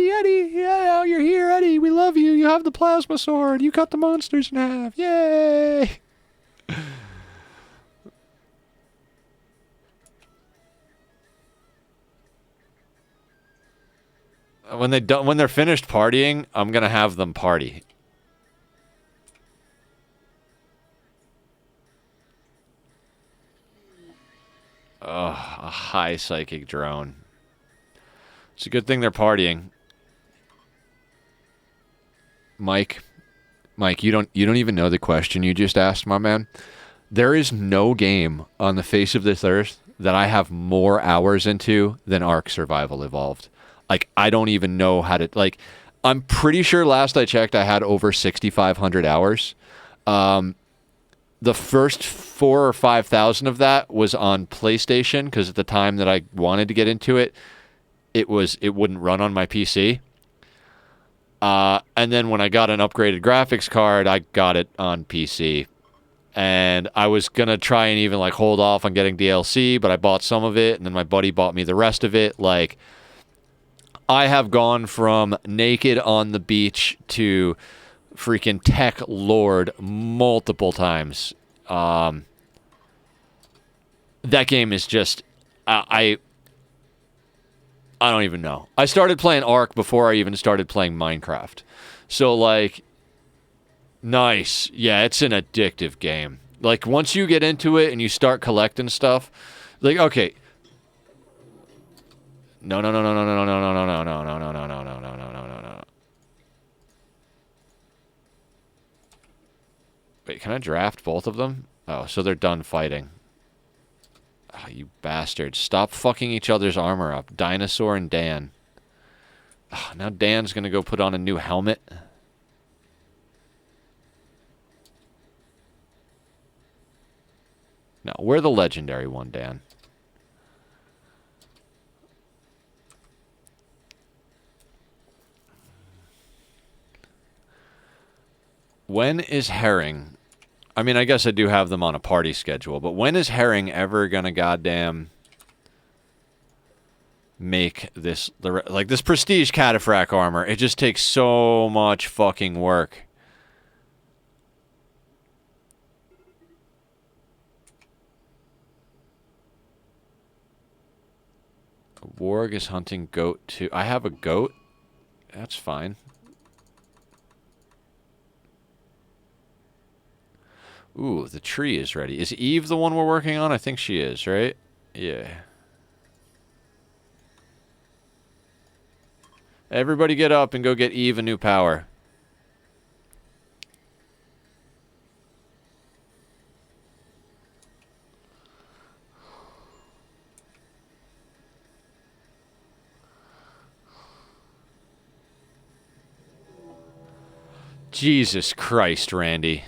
Yeah, you're here, Eddie. We love you. You have the plasma sword. You cut the monsters in half. Yay! When they're finished partying, I'm gonna have them party. Ugh, a high psychic drone. It's a good thing they're partying. Mike, you don't even know the question you just asked, my man. There is no game on the face of this earth that I have more hours into than Ark Survival Evolved. Like, I don't even know how to, like, I'm pretty sure last I checked I had over 6,500 hours. The first 4,000 or 5,000 of that was on PlayStation because at the time that I wanted to get into it, it wouldn't run on my PC. And then when I got an upgraded graphics card, I got it on PC. And I was going to try and even like hold off on getting DLC, but I bought some of it and then my buddy bought me the rest of it. Like, I have gone from naked on the beach to freaking tech lord multiple times. That game is just, I don't even know. I started playing Ark before I even started playing Minecraft. So like, nice. Yeah, it's an addictive game. Like once you get into it and you start collecting stuff, like okay. No. Wait, can I draft both of them? Oh, so they're done fighting. Oh, you bastards. Stop fucking each other's armor up. Dinosaur and Dan. Oh, now Dan's gonna go put on a new helmet. No, we're the legendary one, Dan. When is herring I mean, I guess I do have them on a party schedule, but when is Herring ever gonna goddamn make this, like, this prestige cataphract armor? It just takes so much fucking work. Warg is hunting goat too. I have a goat. That's fine. Ooh, the tree is ready. Is Eve the one we're working on? I think she is, right? Yeah. Everybody get up and go get Eve a new power. Jesus Christ, Randy.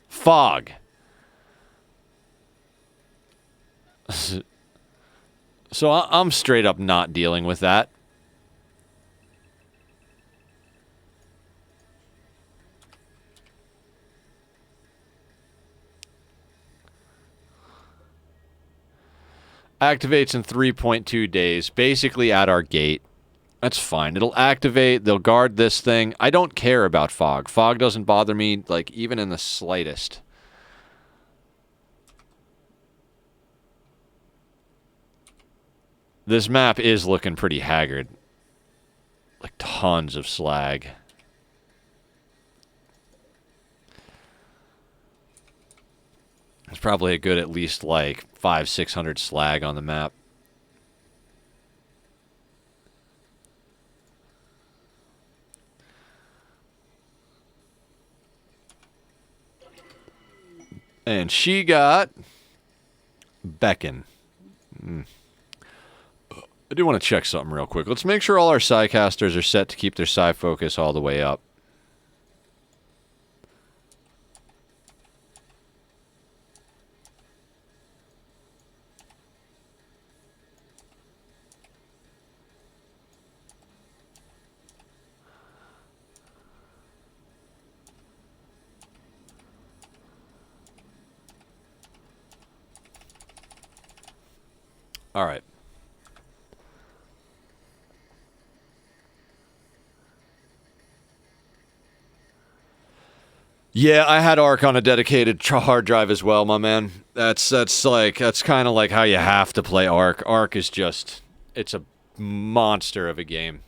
Fog. So I'm straight up not dealing with that. Activates in 3.2 days, basically at our gate. That's fine. It'll activate. They'll guard this thing. I don't care about fog. Fog doesn't bother me, like, even in the slightest. This map is looking pretty haggard. Like, tons of slag. There's probably a good at least, like, 500-600 slag on the map. And she got Beacon. I do want to check something real quick. Let's make sure all our Psycasters are set to keep their Psy focus all the way up. All right. Yeah, I had Arc on a dedicated hard drive as well, my man. That's kind of like how you have to play Arc. Arc is just, it's a monster of a game.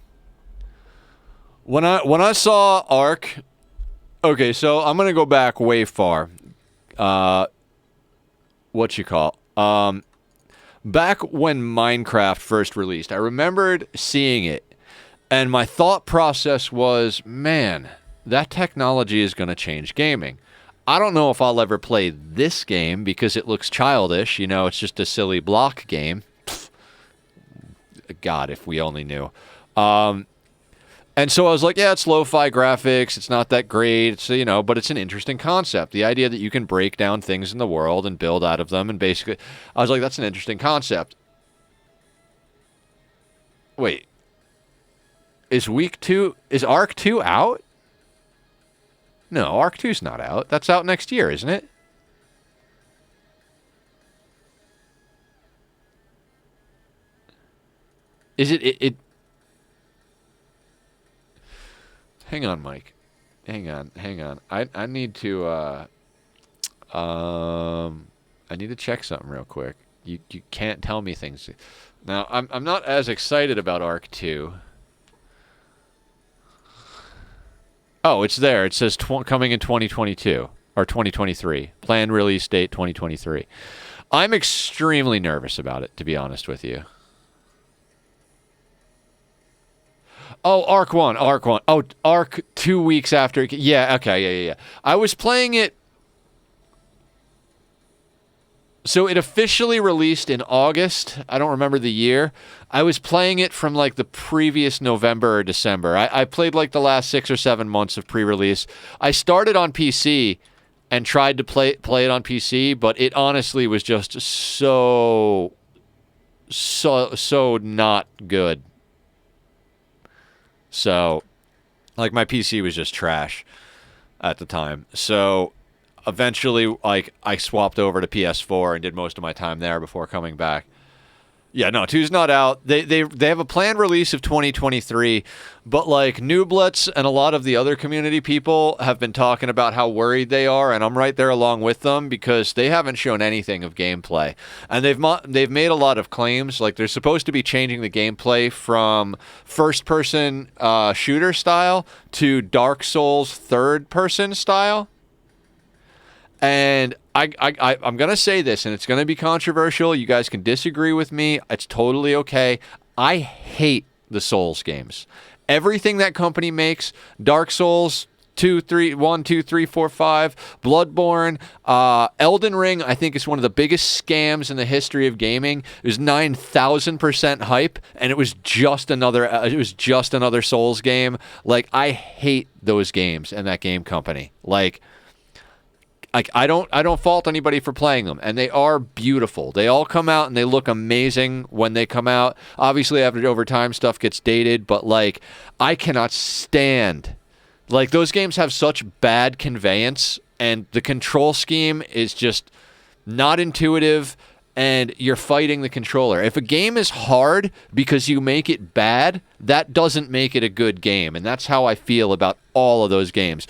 When I saw Arc, okay, so I'm gonna go back way far. Back when Minecraft first released, I remembered seeing it, and my thought process was, man, that technology is going to change gaming. I don't know if I'll ever play this game because it looks childish. You know, it's just a silly block game. Pfft. God, if we only knew. And so I was like, yeah, it's lo-fi graphics. It's not that great. It's, you know, but it's an interesting concept. The idea that you can break down things in the world and build out of them. And basically, I was like, that's an interesting concept. Wait. Is Arc 2 out? No, Arc 2's not out. That's out next year, isn't it? Is it? Hang on, Mike. Hang on. I need to I need to check something real quick. You can't tell me things. Now, I'm not as excited about Arc 2. Oh, it's there. It says coming in 2022 or 2023. Planned release date 2023. I'm extremely nervous about it, to be honest with you. Oh, Arc 1. Oh, Arc 2 weeks after. Yeah, okay, yeah. I was playing it. So it officially released in August. I don't remember the year. I was playing it from like the previous November or December. I played like the last 6 or 7 months of pre-release. I started on PC and tried to play it on PC, but it honestly was just so not good. So, like, my PC was just trash at the time. So, eventually, like, I swapped over to PS4 and did most of my time there before coming back. Yeah, no, two's not out. They have a planned release of 2023, but like Nooblets and a lot of the other community people have been talking about how worried they are, and I'm right there along with them because they haven't shown anything of gameplay, and they've made a lot of claims. Like they're supposed to be changing the gameplay from first-person shooter style to Dark Souls third-person style. And I'm going to say this, and it's going to be controversial. You guys can disagree with me. It's totally okay. I hate the Souls games. Everything that company makes, Dark Souls, 1, 2, 3, 4, 5, Bloodborne, Elden Ring, I think is one of the biggest scams in the history of gaming. It was 9,000% hype, and it was just another Souls game. Like, I hate those games and that game company. Like I don't fault anybody for playing them, and they are beautiful. They all come out and they look amazing when they come out. Obviously, after over time, stuff gets dated, but like I cannot stand. Like those games have such bad conveyance, and the control scheme is just not intuitive. And you're fighting the controller. If a game is hard because you make it bad, that doesn't make it a good game. And that's how I feel about all of those games.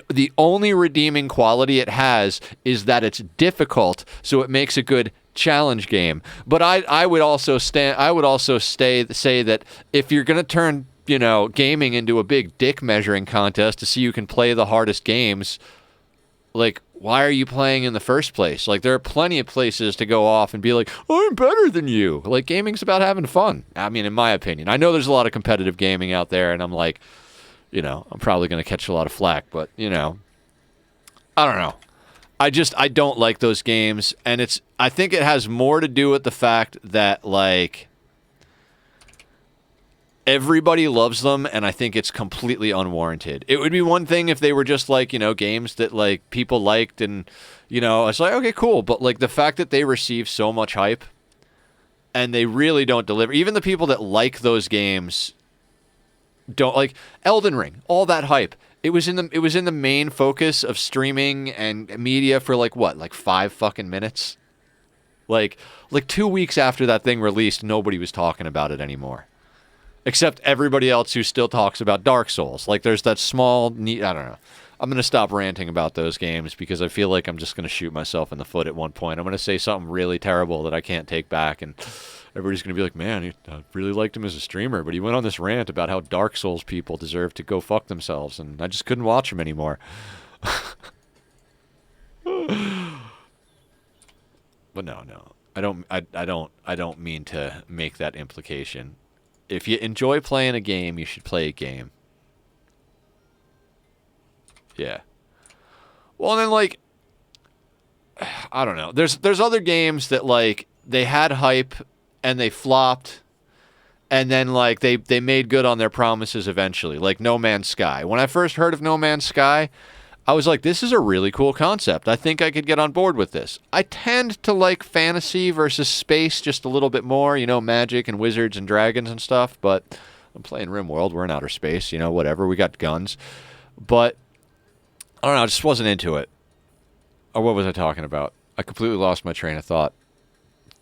The only redeeming quality it has is that it's difficult, so it makes a good challenge game. But I would also say that if you're going to turn, gaming into a big dick measuring contest to see who can play the hardest games, like, why are you playing in the first place? Like, there are plenty of places to go off and be like, I'm better than you. Like, gaming's about having fun. I mean, in my opinion. I know there's a lot of competitive gaming out there, and I'm like, I'm probably going to catch a lot of flack, but, I don't know. I don't like those games, and I think it has more to do with the fact that, like, everybody loves them, and I think it's completely unwarranted. It would be one thing if they were just like, games that like people liked and, it's like, okay, cool. But like the fact that they receive so much hype and they really don't deliver, even the people that like those games don't like Elden Ring, all that hype. It was in the main focus of streaming and media for like 5 fucking minutes. Like 2 weeks after that thing released, nobody was talking about it anymore. Except everybody else who still talks about Dark Souls. Like, there's that small, I don't know. I'm going to stop ranting about those games because I feel like I'm just going to shoot myself in the foot at one point. I'm going to say something really terrible that I can't take back, and everybody's going to be like, man, I really liked him as a streamer, but he went on this rant about how Dark Souls people deserve to go fuck themselves, and I just couldn't watch him anymore. But no. I don't mean to make that implication. If you enjoy playing a game, you should play a game. Yeah. Well, then, like, I don't know. There's other games that, like, they had hype and they flopped, and then, like, they made good on their promises eventually. Like No Man's Sky. When I first heard of No Man's Sky, I was like, this is a really cool concept. I think I could get on board with this. I tend to like fantasy versus space just a little bit more, magic and wizards and dragons and stuff, but I'm playing Rimworld. We're in outer space, whatever. We got guns. But, I don't know, I just wasn't into it. Or what was I talking about? I completely lost my train of thought.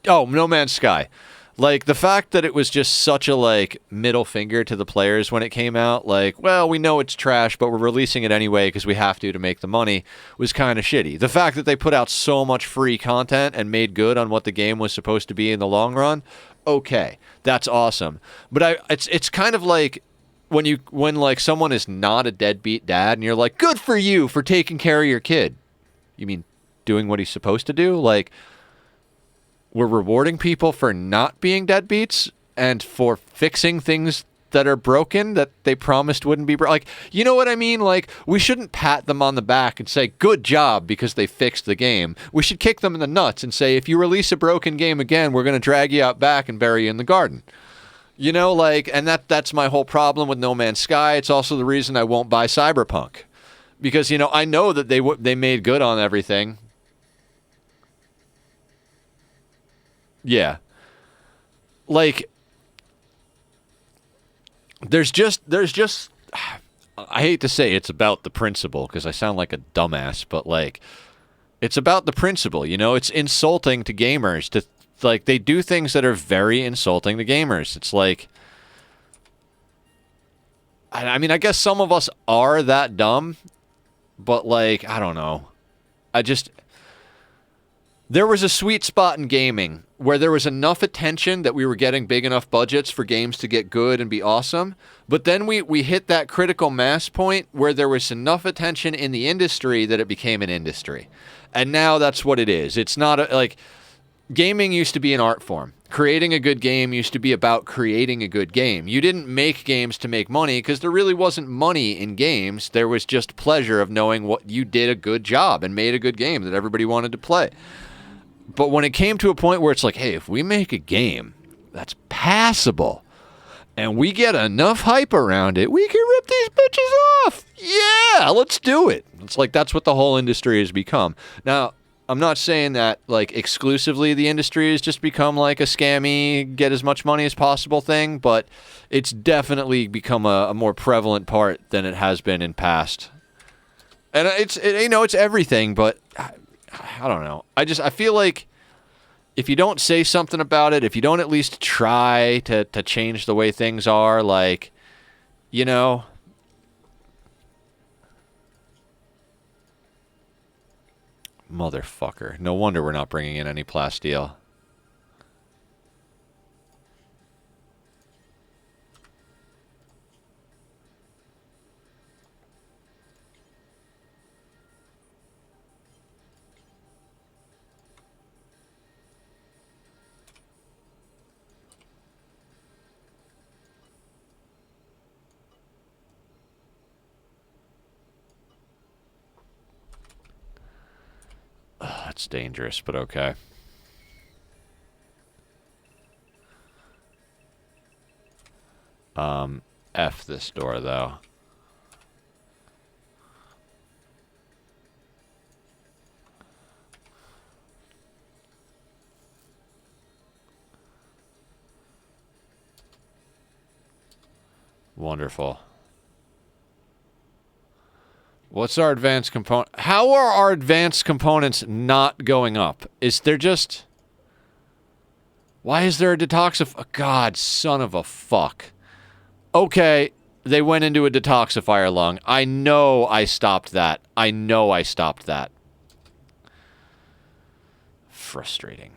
Oh, No Man's Sky. Like, the fact that it was just such a, like, middle finger to the players when it came out, like, well, we know it's trash, but we're releasing it anyway because we have to make the money, was kind of shitty. The fact that they put out so much free content and made good on what the game was supposed to be in the long run, okay, that's awesome. But it's kind of like when like someone is not a deadbeat dad and you're like, good for you for taking care of your kid. You mean doing what he's supposed to do? Like, we're rewarding people for not being deadbeats and for fixing things that are broken that they promised wouldn't be like, you know what I mean? Like, we shouldn't pat them on the back and say, good job, because they fixed the game. We should kick them in the nuts and say, if you release a broken game again, we're going to drag you out back and bury you in the garden. And that's my whole problem with No Man's Sky. It's also the reason I won't buy Cyberpunk. Because, I know that they made good on everything. Yeah. Like, there's just I hate to say it's about the principle because I sound like a dumbass, but like it's about the principle, you know? It's insulting to gamers to like they do things that are very insulting to gamers. It's like I mean, I guess some of us are that dumb, but like I don't know. There was a sweet spot in gaming where there was enough attention that we were getting big enough budgets for games to get good and be awesome. But then we hit that critical mass point where there was enough attention in the industry that it became an industry. And now that's what it is. It's not like gaming used to be an art form. Creating a good game used to be about creating a good game. You didn't make games to make money because there really wasn't money in games. There was just pleasure of knowing what you did a good job and made a good game that everybody wanted to play. But when it came to a point where it's like, hey, if we make a game that's passable and we get enough hype around it, we can rip these bitches off. Yeah, let's do it. It's like that's what the whole industry has become. Now, I'm not saying that like exclusively the industry has just become like a scammy, get as much money as possible thing, but it's definitely become a more prevalent part than it has been in past. And it's everything, but I don't know. I feel like if you don't say something about it, if you don't at least try to change the way things are, like, you know. Motherfucker. No wonder we're not bringing in any plasteel. That's dangerous, but okay. F this door, though. Wonderful. What's our advanced component? How are our advanced components not going up? Is there just... Why is there a detoxifier? God, son of a fuck. Okay, they went into a detoxifier lung. I know I stopped that. I know I stopped that. Frustrating.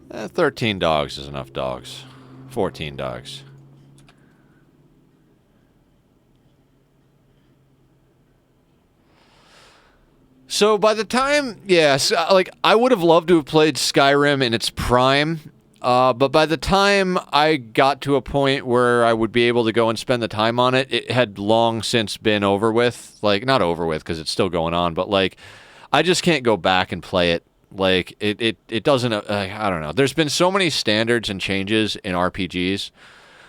Eh, 13 dogs is enough dogs. 14 dogs. So by the time, yes, like I would have loved to have played Skyrim in its prime, but by the time I got to a point where I would be able to go and spend the time on it, it had long since been over with. Like, not over with because it's still going on, but like, I just can't go back and play it. Like, it doesn't, I don't know. There's been so many standards and changes in RPGs.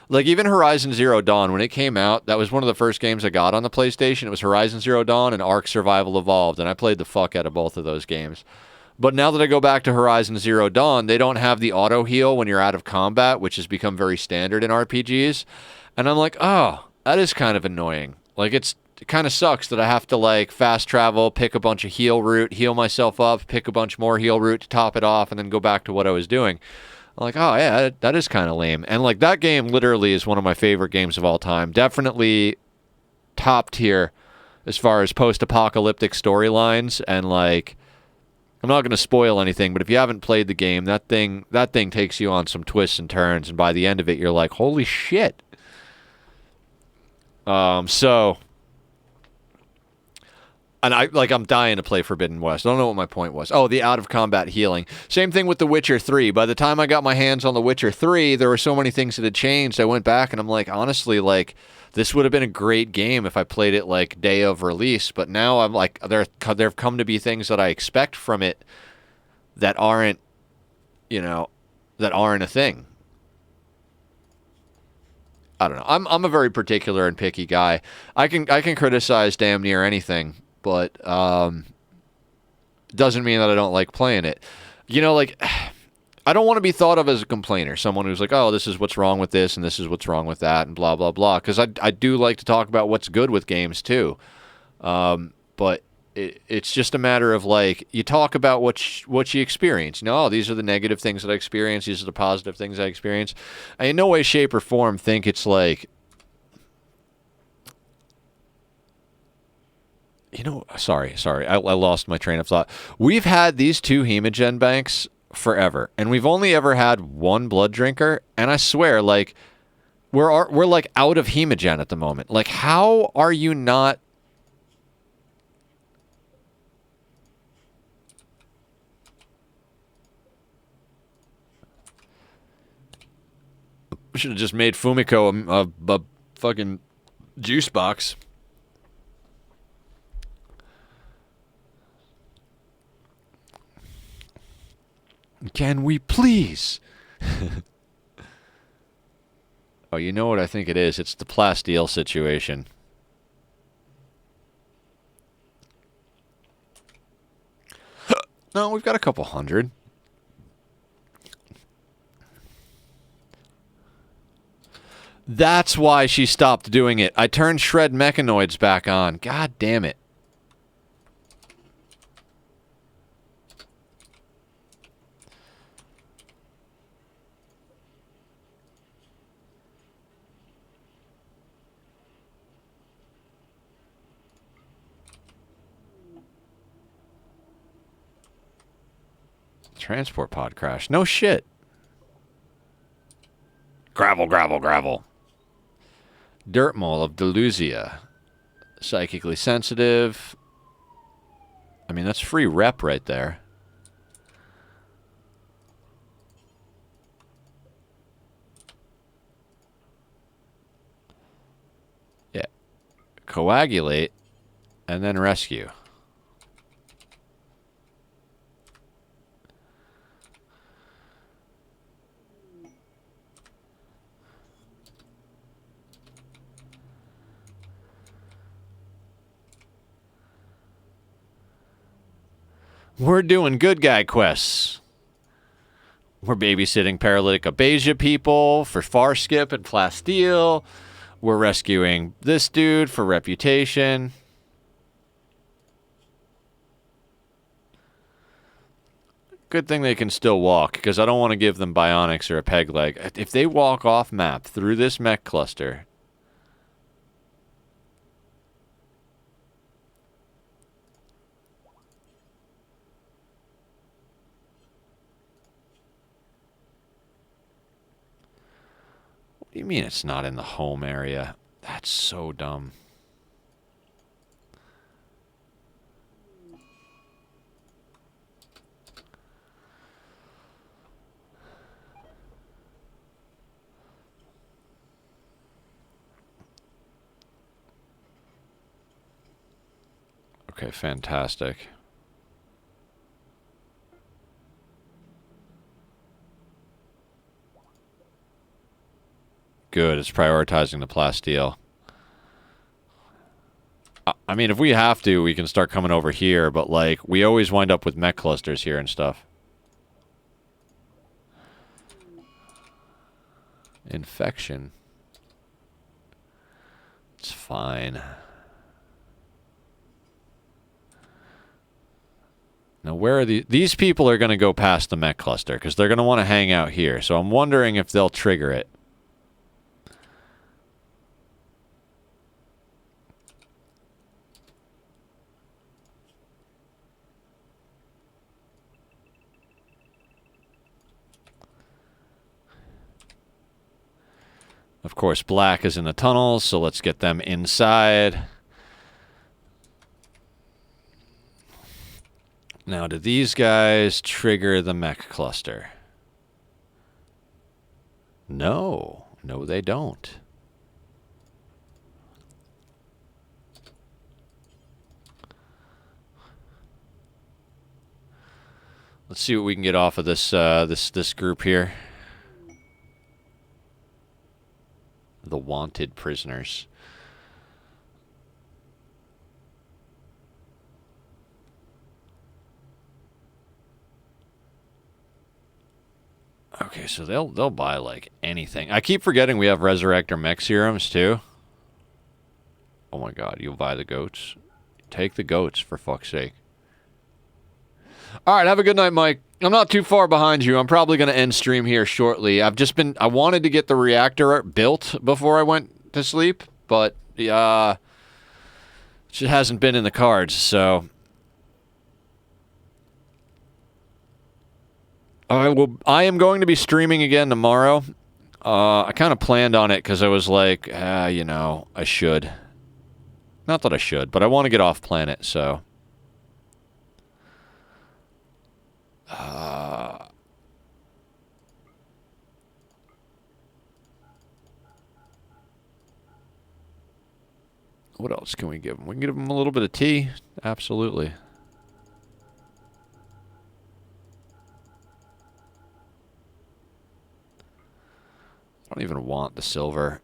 Like, even Horizon Zero Dawn, when it came out, that was one of the first games I got on the PlayStation. It was Horizon Zero Dawn and Ark Survival Evolved, and I played the fuck out of both of those games. But now that I go back to Horizon Zero Dawn, they don't have the auto heal when you're out of combat, which has become very standard in RPGs. And I'm like, oh, that is kind of annoying. Like, it kind of sucks that I have to, like, fast travel, pick a bunch of heal route, heal myself up, pick a bunch more heal route to top it off, and then go back to what I was doing. I'm like, oh, yeah, that is kind of lame. And, like, that game literally is one of my favorite games of all time. Definitely top tier as far as post-apocalyptic storylines. And, like, I'm not going to spoil anything, but if you haven't played the game, that thing takes you on some twists and turns. And by the end of it, you're like, holy shit. So And I'm dying to play Forbidden West. I don't know what my point was. Oh, the out-of-combat healing. Same thing with The Witcher 3. By the time I got my hands on The Witcher 3, there were so many things that had changed. I went back and I'm like, honestly, like, this would have been a great game if I played it, like, day of release. But now I'm like, there've come to be things that I expect from it that aren't, that aren't a thing. I don't know. I'm a very particular and picky guy. I can criticize damn near anything, but doesn't mean that I don't like playing it. Like, I don't want to be thought of as a complainer, someone who's like, oh, this is what's wrong with this and this is what's wrong with that and blah blah blah. Because I do like to talk about what's good with games too, but it's just a matter of, like, you talk about what you experience. Oh, these are the negative things that I experience. These are the positive things I experience. I in no way, shape, or form think it's like, sorry. I lost my train of thought. We've had these 2 hemogen banks forever, and we've only ever had 1 blood drinker. And I swear, like, we're like out of hemogen at the moment. Like, how are you not? Should have just made Fumiko a fucking juice box. Can we please? Oh, you know what I think it is? It's the plasteel situation. No, we've got a couple hundred. That's why she stopped doing it. I turned Shred Mechanoids back on. God damn it. Transport pod crash. No shit. Gravel. Dirt Mole of Delusia. Psychically sensitive. I mean, that's free rep right there. Yeah. Coagulate and then rescue. We're doing good guy quests. We're babysitting paralytic Abasia people for Farskip and Plasteel. We're rescuing this dude for reputation. Good thing they can still walk, because I don't want to give them bionics or a peg leg. If they walk off map through this mech cluster... What do you mean it's not in the home area? That's so dumb. Okay, fantastic. Good, it's prioritizing the plasteel. I mean, if we have to, we can start coming over here, but, like, we always wind up with mech clusters here and stuff. Infection. It's fine. Now, where are these people are going to go past the mech cluster, because they're going to want to hang out here, so I'm wondering if they'll trigger it. Of course, Black is in the tunnels, so let's get them inside. Now, do these guys trigger the mech cluster? No. No, they don't. Let's see what we can get off of this this group here. The wanted prisoners. Okay, so they'll buy like anything. I keep forgetting we have Resurrector mech serums too. Oh my god, you'll buy the goats? Take the goats for fuck's sake. Alright, have a good night, Mike. I'm not too far behind you. I'm probably going to end stream here shortly. I wanted to get the reactor built before I went to sleep, but it just hasn't been in the cards, so I am going to be streaming again tomorrow. I kind of planned on it because I was like, you know, I should. Not that I should, but I want to get off planet, so. What else can we give them? We can give them a little bit of tea. Absolutely. I don't even want the silver.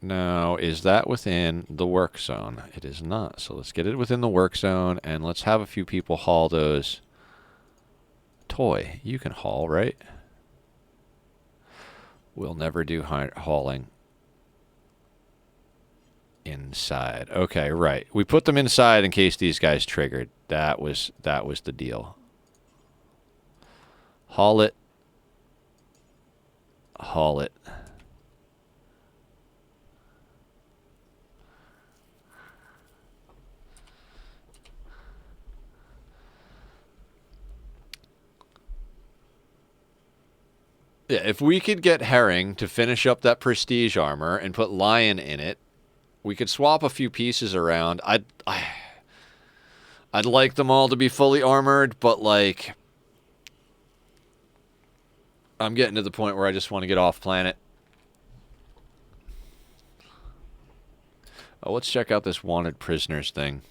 Now, is that within the work zone? It is not. So let's get it within the work zone, and let's have a few people haul those. Toy, you can haul, right? We'll never do hauling inside. Okay, right. We put them inside in case these guys triggered. That was the deal. Haul it. Haul it. Yeah, if we could get Herring to finish up that prestige armor and put Lion in it, we could swap a few pieces around. I'd like them all to be fully armored, but like I'm getting to the point where I just want to get off planet. Oh, let's check out this wanted prisoners thing.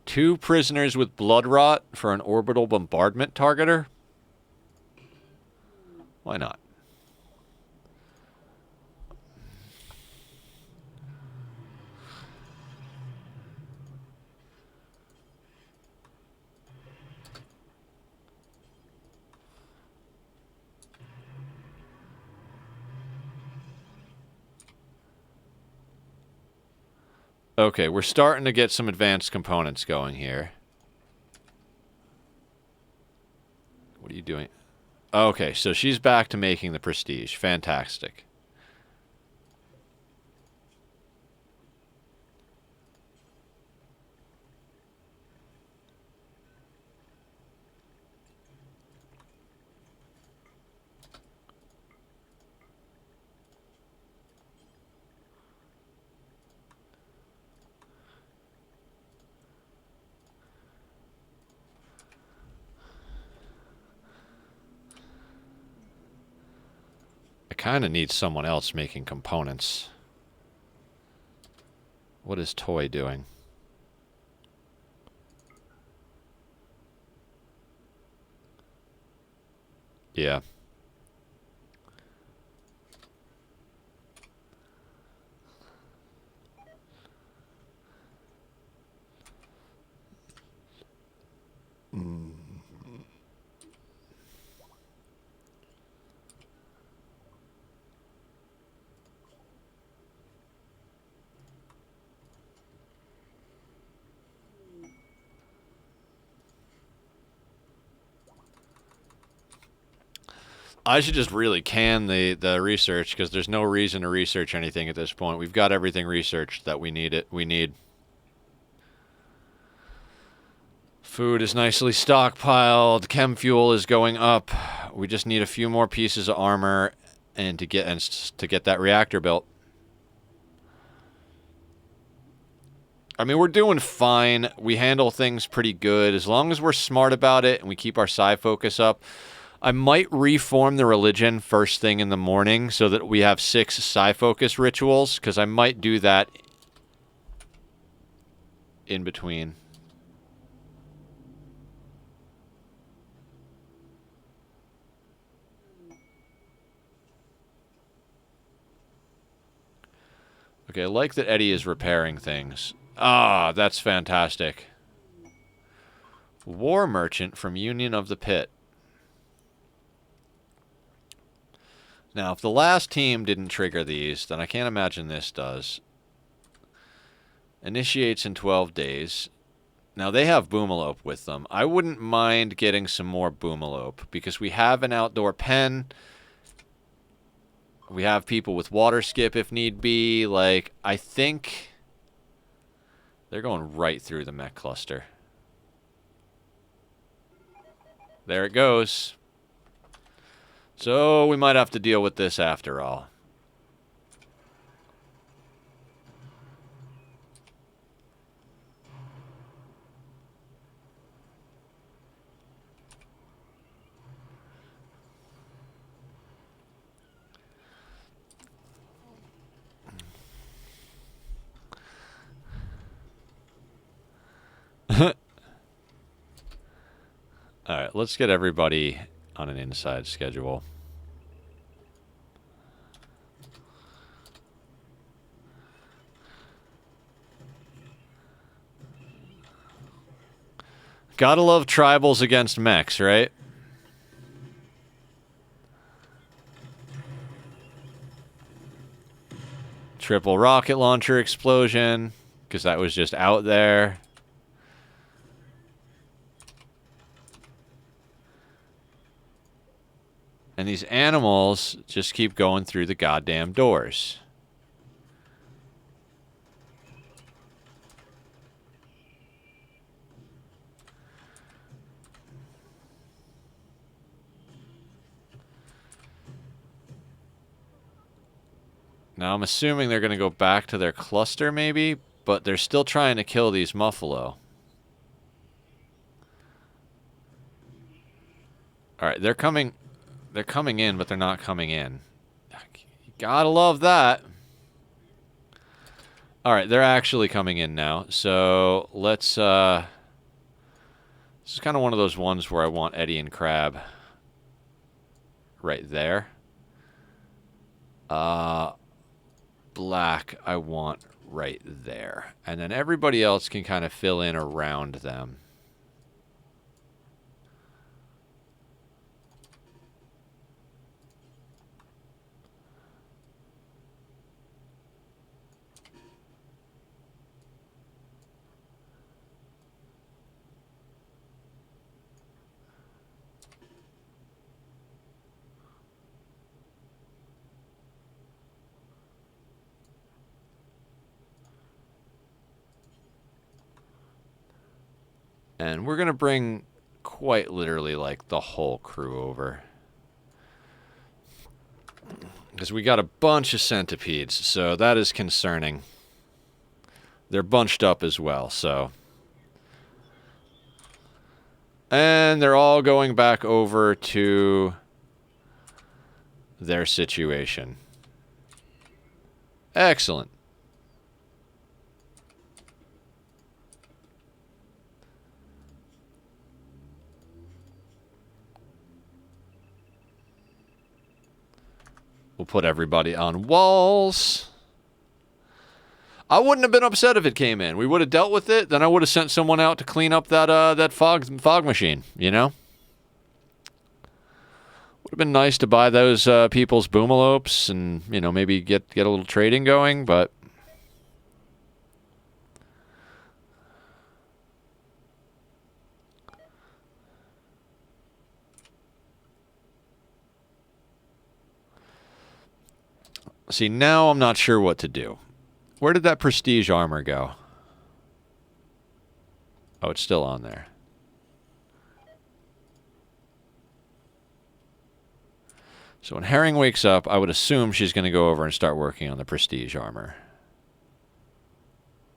Two prisoners with blood rot for an orbital bombardment targeter? Why not? Okay, we're starting to get some advanced components going here. What are you doing? Okay, so she's back to making the prestige. Fantastic. I kind of need someone else making components. What is Toy doing? Yeah. I should just really can the research, because there's no reason to research anything at this point. We've got everything researched that we need. Food is nicely stockpiled. Chem fuel is going up. We just need a few more pieces of armor and to get that reactor built. I mean, we're doing fine. We handle things pretty good as long as we're smart about it and we keep our psi focus up. I might reform the religion first thing in the morning so that we have 6 psi focus rituals, because I might do that in between. Okay, I like that Eddie is repairing things. Ah, that's fantastic. War Merchant from Union of the Pit. Now, if the last team didn't trigger these, then I can't imagine this does. Initiates in 12 days. Now, they have Boomalope with them. I wouldn't mind getting some more Boomalope, because we have an outdoor pen. We have people with water skip if need be. Like, I think they're going right through the mech cluster. There it goes. So we might have to deal with this after all. Alright, let's get everybody on an inside schedule. Gotta love tribals against mechs, right? Triple rocket launcher explosion, because that was just out there. And these animals just keep going through the goddamn doors. Now, I'm assuming they're going to go back to their cluster, maybe, but they're still trying to kill these Muffalo. Alright, they're coming in, but they're not coming in. You gotta love that. Alright, they're actually coming in now. So, let's, this is kind of one of those ones where I want Eddie and Crab right there. Black, I want right there. And then everybody else can kind of fill in around them. And we're going to bring quite literally like the whole crew over. Because we got a bunch of centipedes, so that is concerning. They're bunched up as well, so. And they're all going back over to their situation. Excellent. We'll put everybody on walls. I wouldn't have been upset if it came in. We would have dealt with it. Then I would have sent someone out to clean up that fog machine, you know? Would have been nice to buy those people's boomalopes and, you know, maybe get a little trading going, but See, now I'm not sure what to do. Where did that prestige armor go? Oh, it's still on there. So when Herring wakes up, I would assume she's going to go over and start working on the prestige armor.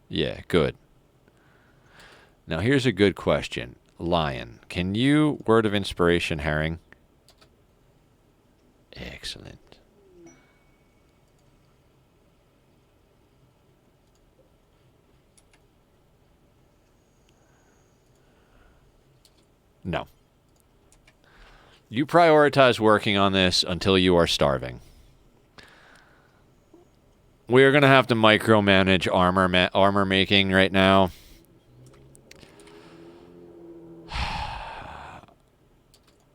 Yeah, good. Now here's a good question. Lion, can you word of inspiration Herring? Excellent. No. You prioritize working on this until you are starving. We are going to have to micromanage armor making right now.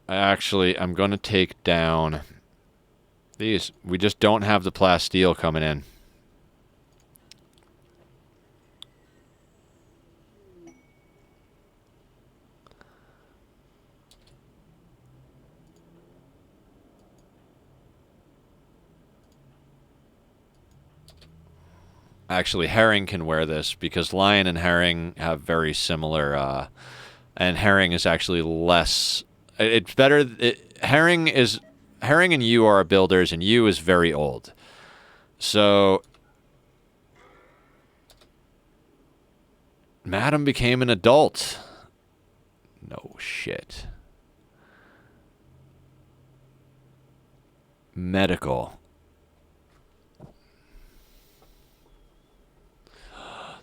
I'm going to take down these. We just don't have the plasteel coming in. Actually, Herring can wear this because Lion and Herring have very similar, and Herring is actually less. It's better. Herring and you are builders, and you is very old. So, Madam became an adult. No shit. Medical.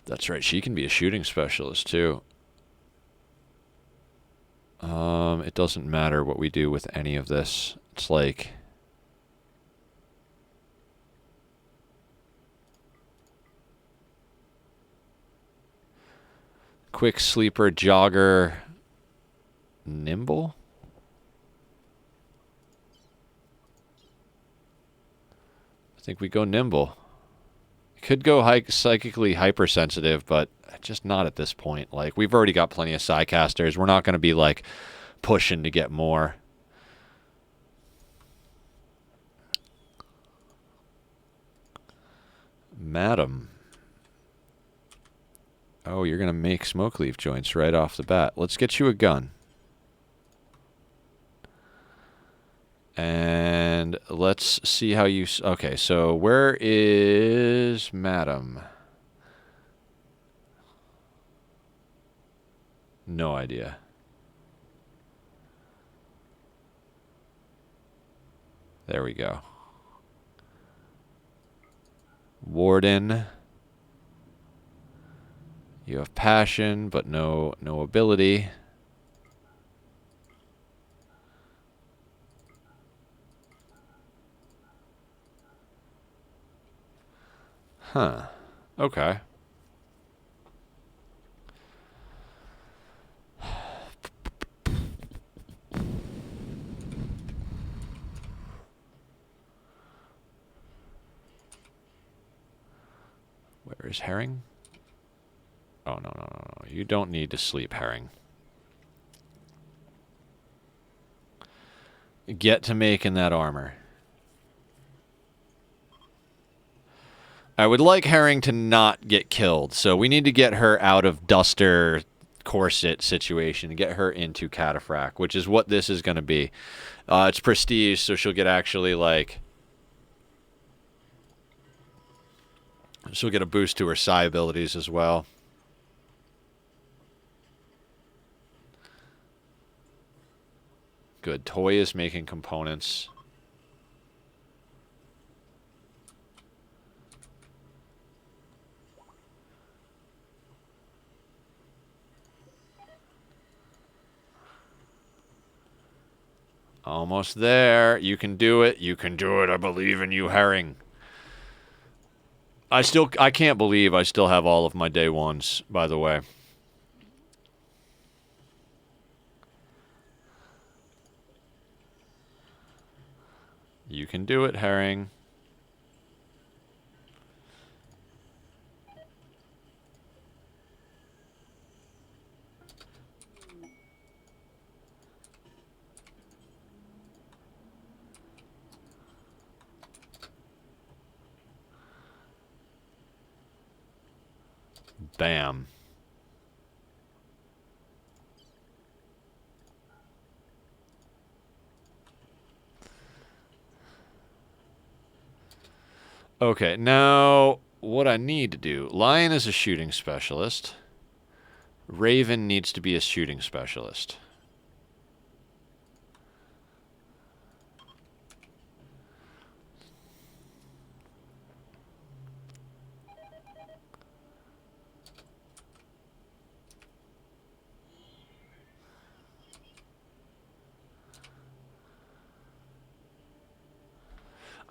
That's right. She can be a shooting specialist too. It doesn't matter what we do with any of this. It's like quick sleeper, jogger, nimble. I think we go nimble. Could go psychically hypersensitive, but just not at this point. Like, we've already got plenty of Psycasters. We're not going to be, like, pushing to get more. Madam. Oh, you're going to make smoke leaf joints right off the bat. Let's get you a gun. And let's see how you... Okay, so where is Madam? No idea. There we go. Warden. You have passion, but no ability. Huh. Okay. Where is Herring? Oh, no. You don't need to sleep, Herring. Get to making that armor. I would like Herring to not get killed, so we need to get her out of Duster corset situation and get her into Cataphract, which is what this is going to be. It's prestige, so she'll get actually, like... She'll get a boost to her psi abilities as well. Good. Toy is making components. Almost there. You can do it. You can do it. I believe in you, Herring. I can't believe I still have all of my day ones, by the way. You can do it, Herring. Bam. Okay, now what I need to do. Lion is a shooting specialist. Raven needs to be a shooting specialist.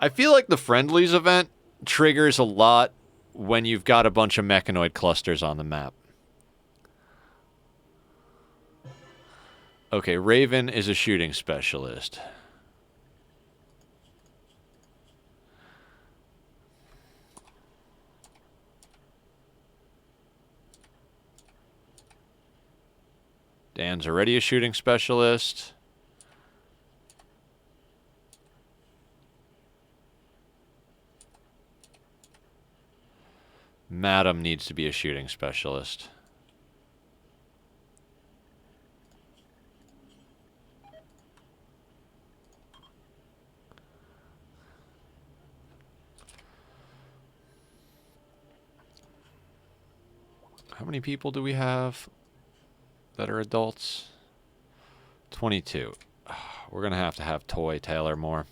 I feel like the Friendlies event triggers a lot when you've got a bunch of mechanoid clusters on the map. Okay, Raven is a shooting specialist. Dan's already a shooting specialist. Madam needs to be a shooting specialist. How many people do we have that are adults? 22. We're going to have Toy Taylor more.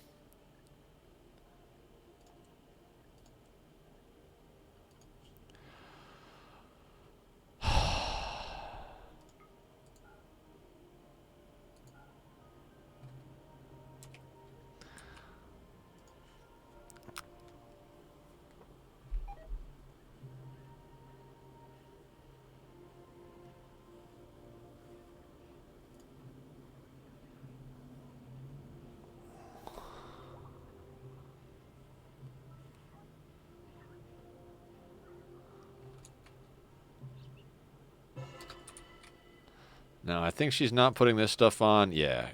No, I think she's not putting this stuff on. Yeah.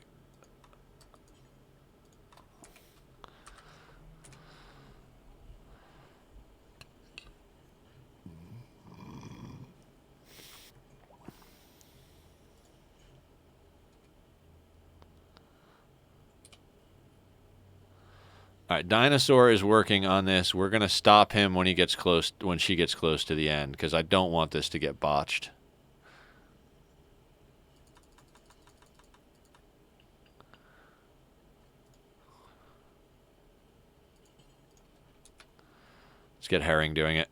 All right, Dinosaur is working on this. We're going to stop him when he gets close, when she gets close to the end, because I don't want this to get botched. Let's get Herring doing it.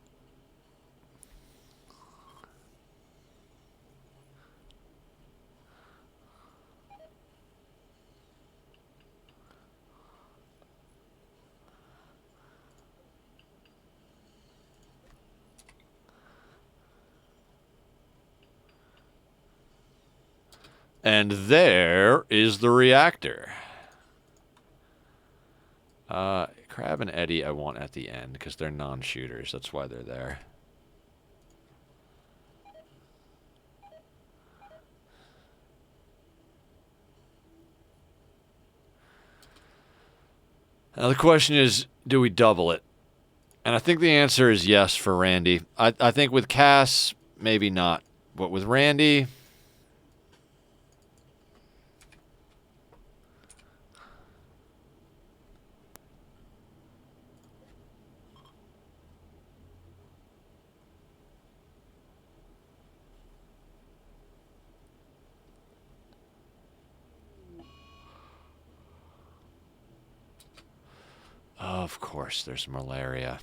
And there is the reactor. Crab and Eddie I want at the end because they're non-shooters. That's why they're there. Now the question is, do we double it? And I think the answer is yes for Randy. I think with Cass, maybe not. But with Randy... Of course, there's malaria.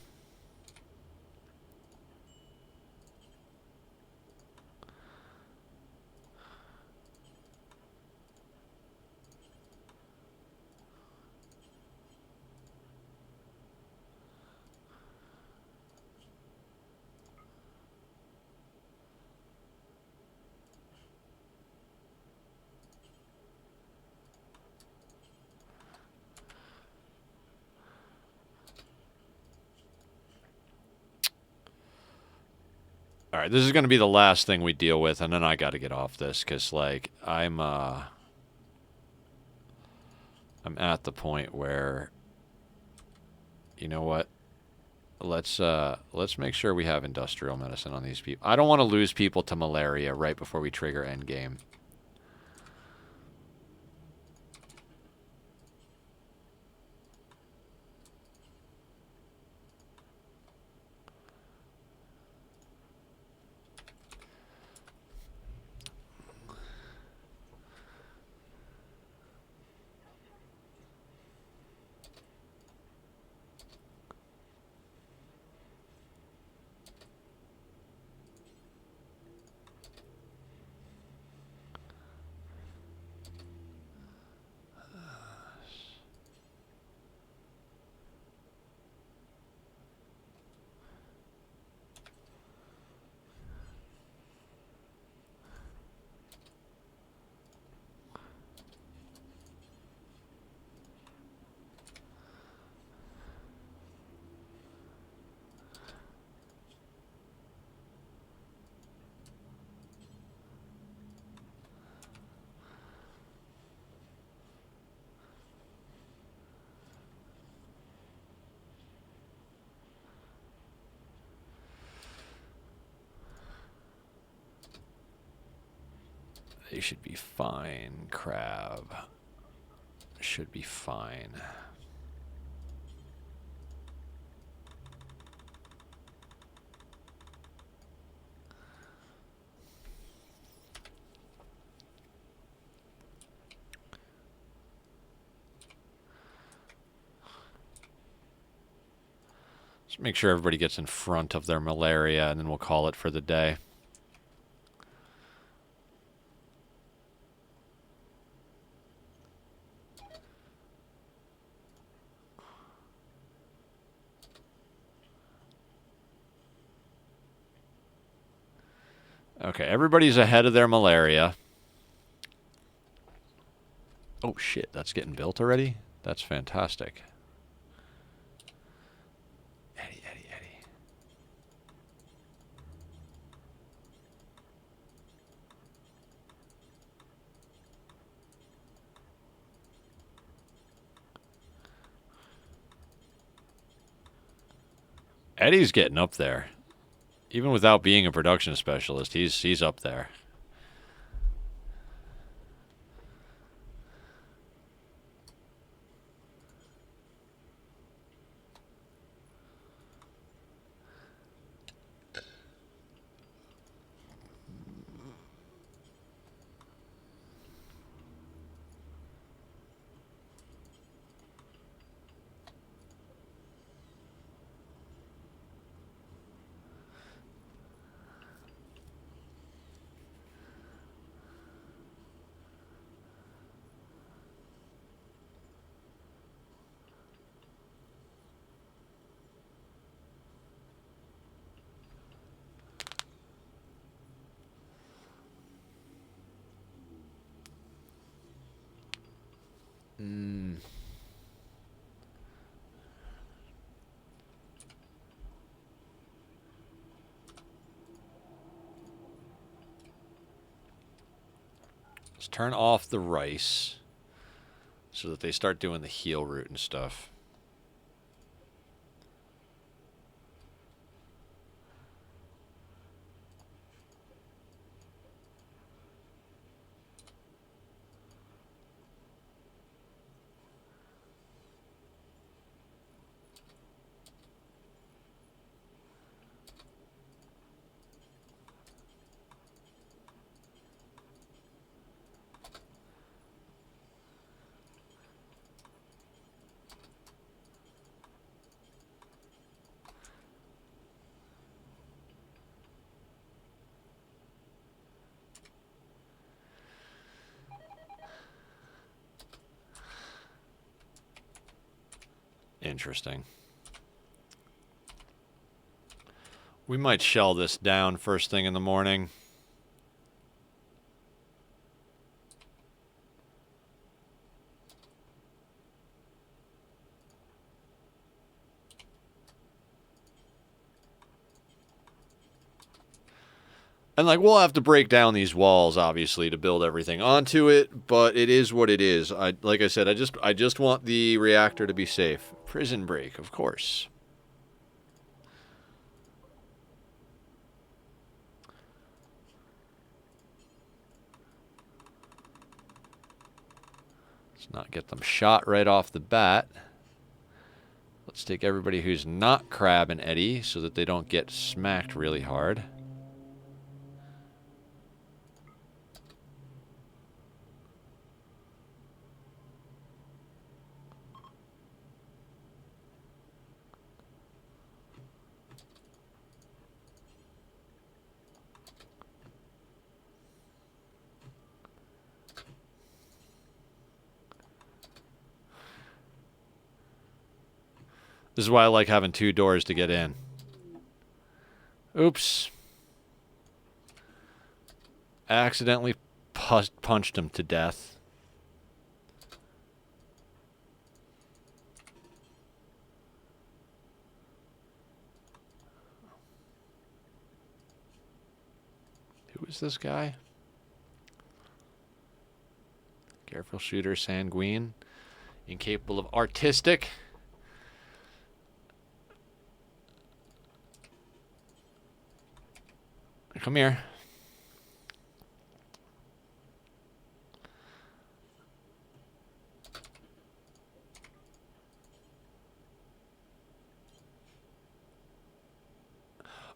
All right, this is going to be the last thing we deal with, and then I got to get off this because, like, I'm at the point where, you know what? let's make sure we have industrial medicine on these people. I don't want to lose people to malaria right before we trigger endgame. They should be fine, Crab. Should be fine. Just make sure everybody gets in front of their malaria, and then we'll call it for the day. Okay, everybody's ahead of their malaria. Oh shit, that's getting built already? That's fantastic. Eddie. Eddie's getting up there. Even without being a production specialist, he's up there. Let's turn off the rice so that they start doing the heal route and stuff. Interesting. We might shell this down first thing in the morning. And, like, we'll have to break down these walls, obviously, to build everything onto it, but it is what it is. Like I said, I just want the reactor to be safe. Prison break, of course. Let's not get them shot right off the bat. Let's take everybody who's not Crab and Eddie so that they don't get smacked really hard. This is why I like having 2 doors to get in. Oops. I accidentally punched him to death. Who is this guy? Careful shooter, sanguine. Incapable of artistic. Come here.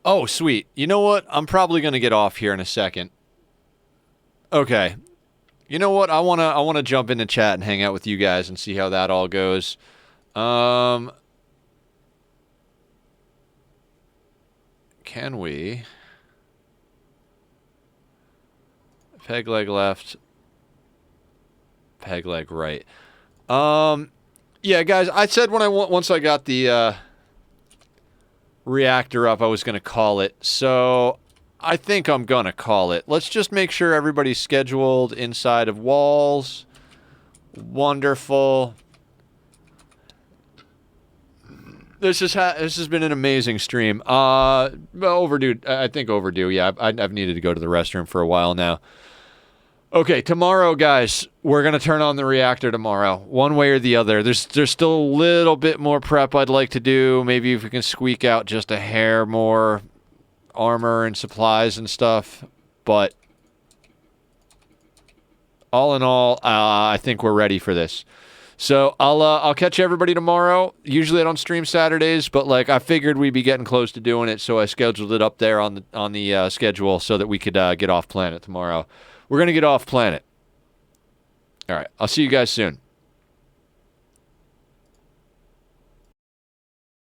Oh, sweet. You know what? I'm probably going to get off here in a second. Okay. You know what? I want to jump into chat and hang out with you guys and see how that all goes. Can we? Peg leg left. Peg leg right. Yeah, guys, I said once I got the reactor up, I was going to call it. So I think I'm going to call it. Let's just make sure everybody's scheduled inside of walls. Wonderful. This has been an amazing stream. Overdue. I think overdue. Yeah, I've needed to go to the restroom for a while now. Okay, tomorrow, guys, we're going to turn on the reactor tomorrow, one way or the other. There's still a little bit more prep I'd like to do. Maybe if we can squeak out just a hair more armor and supplies and stuff. But all in all, I think we're ready for this. So I'll catch everybody tomorrow. Usually I don't stream Saturdays, but like I figured we'd be getting close to doing it, so I scheduled it up there on the schedule so that we could get off planet tomorrow. We're going to get off planet. All right. I'll see you guys soon.